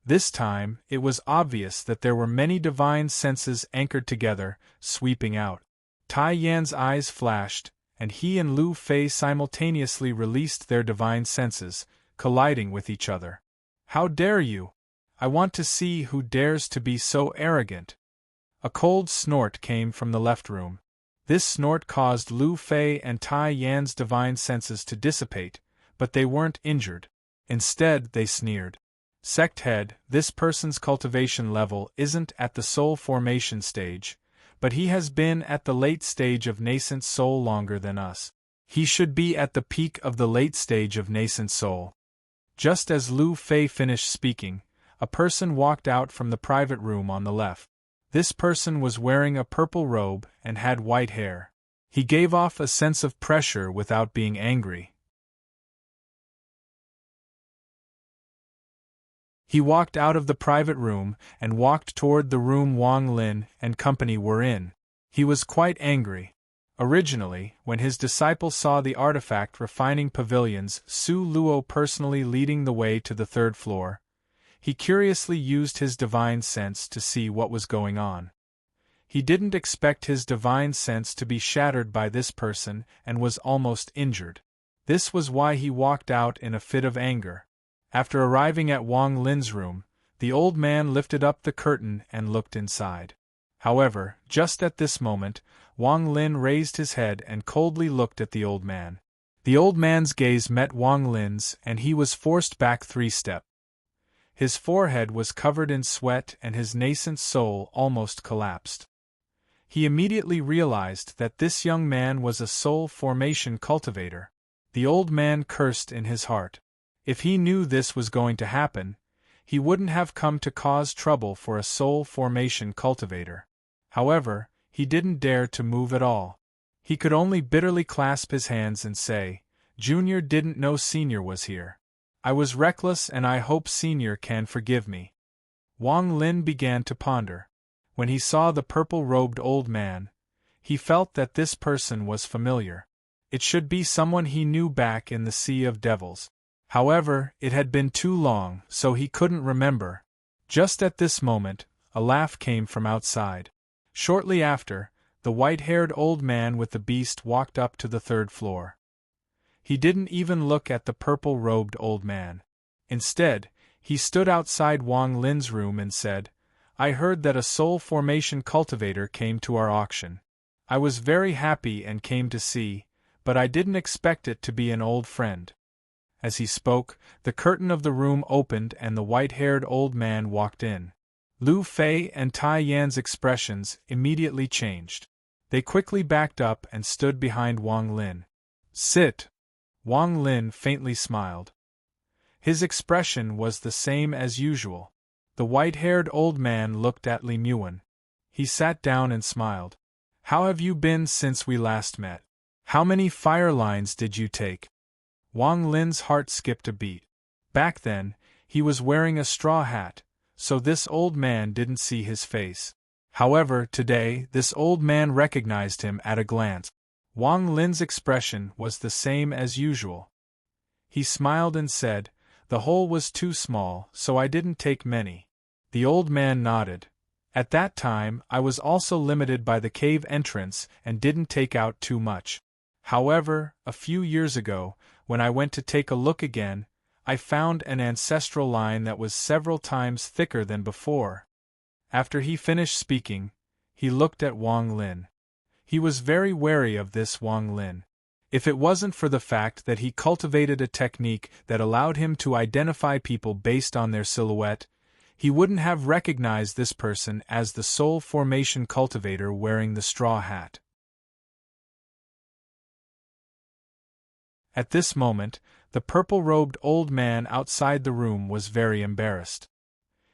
This time, it was obvious that there were many divine senses anchored together, sweeping out. Tai Yan's eyes flashed, and he and Lu Fei simultaneously released their divine senses, colliding with each other. "How dare you? I want to see who dares to be so arrogant." A cold snort came from the left room. This snort caused Lu Fei and Tai Yan's divine senses to dissipate, but they weren't injured. Instead, they sneered. "Sect head, this person's cultivation level isn't at the soul formation stage, but he has been at the late stage of nascent soul longer than us. He should be at the peak of the late stage of nascent soul." Just as Lu Fei finished speaking, a person walked out from the private room on the left. This person was wearing a purple robe and had white hair. He gave off a sense of pressure without being angry. He walked out of the private room and walked toward the room Wang Lin and company were in. He was quite angry. Originally, when his disciple saw the artifact refining pavilions, Su Luo personally leading the way to the third floor, he curiously used his divine sense to see what was going on. He didn't expect his divine sense to be shattered by this person and was almost injured. This was why he walked out in a fit of anger. After arriving at Wang Lin's room, the old man lifted up the curtain and looked inside. However, just at this moment, Wang Lin raised his head and coldly looked at the old man. The old man's gaze met Wang Lin's and he was forced back 3 steps. His forehead was covered in sweat and his nascent soul almost collapsed. He immediately realized that this young man was a soul formation cultivator. The old man cursed in his heart. If he knew this was going to happen, he wouldn't have come to cause trouble for a soul formation cultivator. However, he didn't dare to move at all. He could only bitterly clasp his hands and say, "Junior didn't know Senior was here. I was reckless and I hope Senior can forgive me." Wang Lin began to ponder. When he saw the purple-robed old man, he felt that this person was familiar. It should be someone he knew back in the Sea of Devils. However, it had been too long, so he couldn't remember. Just at this moment, a laugh came from outside. Shortly after, the white-haired old man with the beast walked up to the third floor. He didn't even look at the purple-robed old man. Instead, he stood outside Wang Lin's room and said, "I heard that a soul formation cultivator came to our auction. I was very happy and came to see, but I didn't expect it to be an old friend." As he spoke, the curtain of the room opened and the white-haired old man walked in. Lu Fei and Tai Yan's expressions immediately changed. They quickly backed up and stood behind Wang Lin. "Sit." Wang Lin faintly smiled. His expression was the same as usual. The white-haired old man looked at Lemuel. He sat down and smiled. "How have you been since we last met? How many fire lines did you take?" Wang Lin's heart skipped a beat. Back then, he was wearing a straw hat, so this old man didn't see his face. However, today, this old man recognized him at a glance. Wang Lin's expression was the same as usual. He smiled and said, "The hole was too small, so I didn't take many." The old man nodded. "At that time, I was also limited by the cave entrance and didn't take out too much. However, a few years ago, when I went to take a look again, I found an ancestral line that was several times thicker than before. After he finished speaking, he looked at Wang Lin. He was very wary of this Wang Lin. If it wasn't for the fact that he cultivated a technique that allowed him to identify people based on their silhouette, he wouldn't have recognized this person as the soul formation cultivator wearing the straw hat. At this moment, the purple-robed old man outside the room was very embarrassed.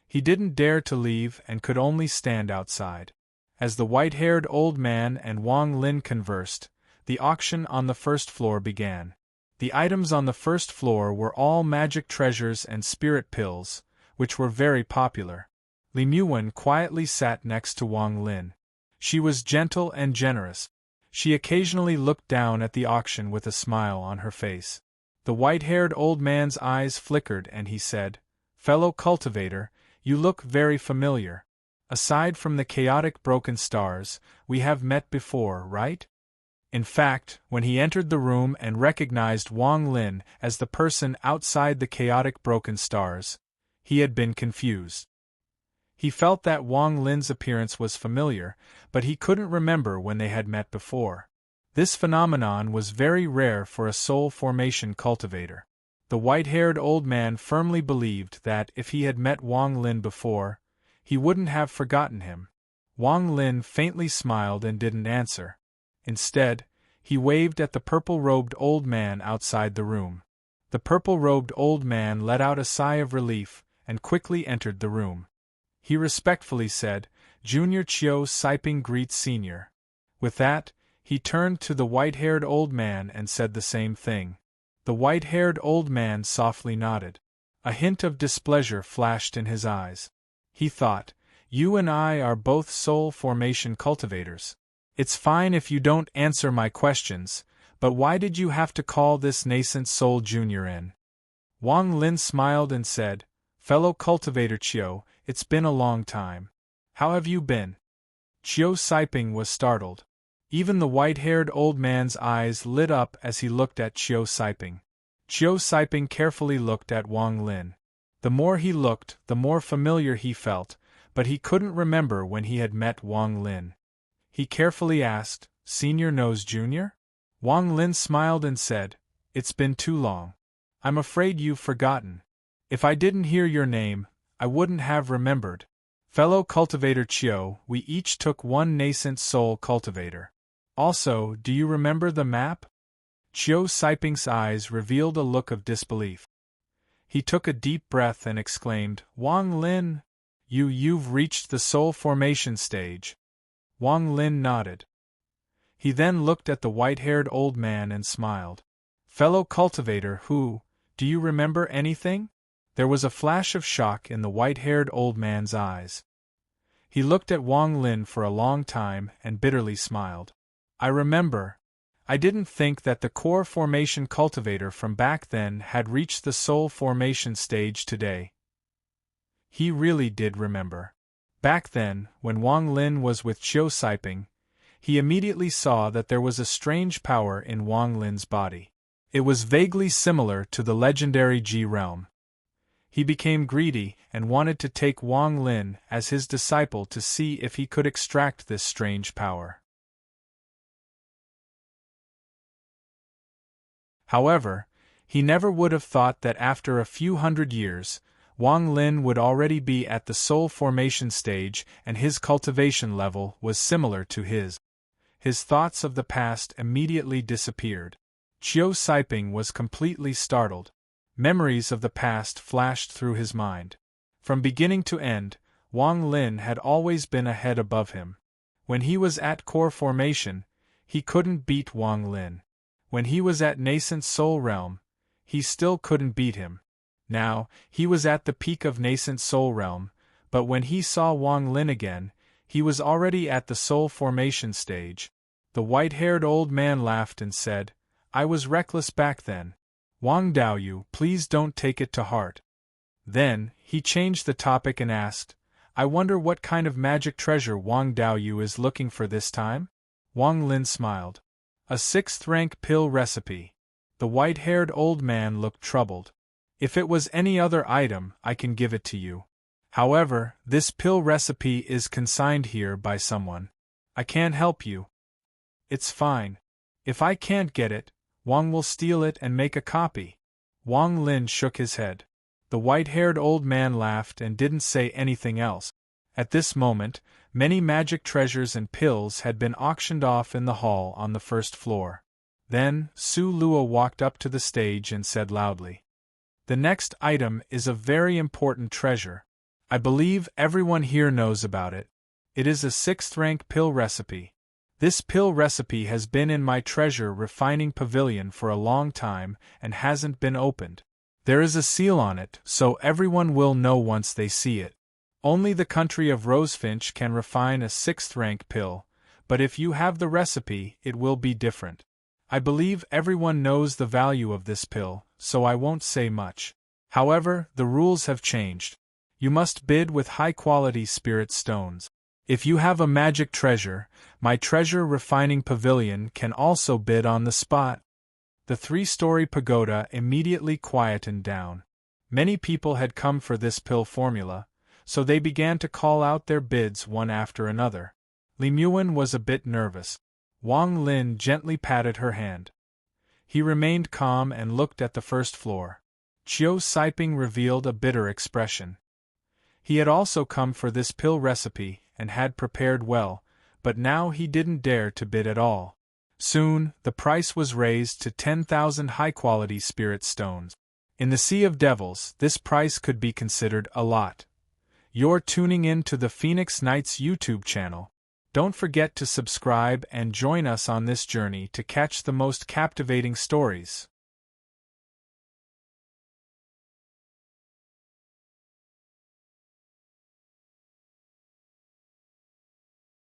He didn't dare to leave and could only stand outside. As the white-haired old man and Wang Lin conversed, the auction on the first floor began. The items on the first floor were all magic treasures and spirit pills, which were very popular. Li Muwen quietly sat next to Wang Lin. She was gentle and generous. She occasionally looked down at the auction with a smile on her face. The white-haired old man's eyes flickered and he said, "Fellow cultivator, you look very familiar. Aside from the chaotic broken stars, we have met before, right?" In fact, when he entered the room and recognized Wang Lin as the person outside the chaotic broken stars, he had been confused. He felt that Wang Lin's appearance was familiar, but he couldn't remember when they had met before. This phenomenon was very rare for a soul formation cultivator. The white-haired old man firmly believed that if he had met Wang Lin before, he wouldn't have forgotten him. Wang Lin faintly smiled and didn't answer. Instead, he waved at the purple-robed old man outside the room. The purple-robed old man let out a sigh of relief and quickly entered the room. He respectfully said, "Junior Chiu Siping greets Senior." With that, he turned to the white-haired old man and said the same thing. The white-haired old man softly nodded. A hint of displeasure flashed in his eyes. He thought, "You and I are both soul formation cultivators. It's fine if you don't answer my questions, but why did you have to call this nascent soul Junior in?" Wang Lin smiled and said, "Fellow cultivator Chiu, it's been a long time. How have you been?" Chiu Siping was startled. Even the white-haired old man's eyes lit up as he looked at Chiu Siping. Chiu Siping carefully looked at Wang Lin. The more he looked, the more familiar he felt, but he couldn't remember when he had met Wang Lin. He carefully asked, "Senior knows Junior?" Wang Lin smiled and said, "It's been too long. I'm afraid you've forgotten. If I didn't hear your name, I wouldn't have remembered. Fellow cultivator Chiu, we each took one nascent soul cultivator. Also, do you remember the map?" Chiu Siping's eyes revealed a look of disbelief. He took a deep breath and exclaimed, "Wang Lin, you've reached the soul formation stage." Wang Lin nodded. He then looked at the white-haired old man and smiled. "Fellow cultivator do you remember anything?" There was a flash of shock in the white-haired old man's eyes. He looked at Wang Lin for a long time and bitterly smiled. "I remember. I didn't think that the core formation cultivator from back then had reached the soul formation stage today." He really did remember. Back then, when Wang Lin was with Chiu Siping, he immediately saw that there was a strange power in Wang Lin's body. It was vaguely similar to the legendary Ji realm. He became greedy and wanted to take Wang Lin as his disciple to see if he could extract this strange power. However, he never would have thought that after a few hundred years, Wang Lin would already be at the soul formation stage and his cultivation level was similar to his. His thoughts of the past immediately disappeared. Chiu Siping was completely startled. Memories of the past flashed through his mind. From beginning to end, Wang Lin had always been a head above him. When he was at core formation, he couldn't beat Wang Lin. When he was at nascent soul realm, he still couldn't beat him. Now, he was at the peak of nascent soul realm, but when he saw Wang Lin again, he was already at the soul formation stage. The white-haired old man laughed and said, "I was reckless back then. Wang Daoyu, please don't take it to heart." Then, he changed the topic and asked, "I wonder what kind of magic treasure Wang Daoyu is looking for this time?" Wang Lin smiled. "A 6th-rank pill recipe." The white-haired old man looked troubled. If it was any other item, I can give it to you. However, this pill recipe is consigned here by someone. I can't help you. It's fine. If I can't get it, Wang will steal it and make a copy. Wang Lin shook his head. The white-haired old man laughed and didn't say anything else. At this moment, many magic treasures and pills had been auctioned off in the hall on the first floor. Then, Su Luo walked up to the stage and said loudly, "The next item is a very important treasure. I believe everyone here knows about it. It is a 6th-rank pill recipe. This pill recipe has been in my treasure refining pavilion for a long time and hasn't been opened. There is a seal on it, so everyone will know once they see it. Only the country of Rosefinch can refine a 6th-rank pill, but if you have the recipe, it will be different. I believe everyone knows the value of this pill, so I won't say much. However, the rules have changed. You must bid with high-quality spirit stones. If you have a magic treasure, my treasure refining pavilion can also bid on the spot." The 3-story pagoda immediately quietened down. Many people had come for this pill formula, so they began to call out their bids one after another. Li Muan was a bit nervous. Wang Lin gently patted her hand. He remained calm and looked at the first floor. Qiu Siping revealed a bitter expression. He had also come for this pill recipe and had prepared well, but now he didn't dare to bid at all. Soon, the price was raised to 10,000 high-quality spirit stones. In the Sea of Devils, this price could be considered a lot. You're tuning in to the Phoenix Knights YouTube channel. Don't forget to subscribe and join us on this journey to catch the most captivating stories.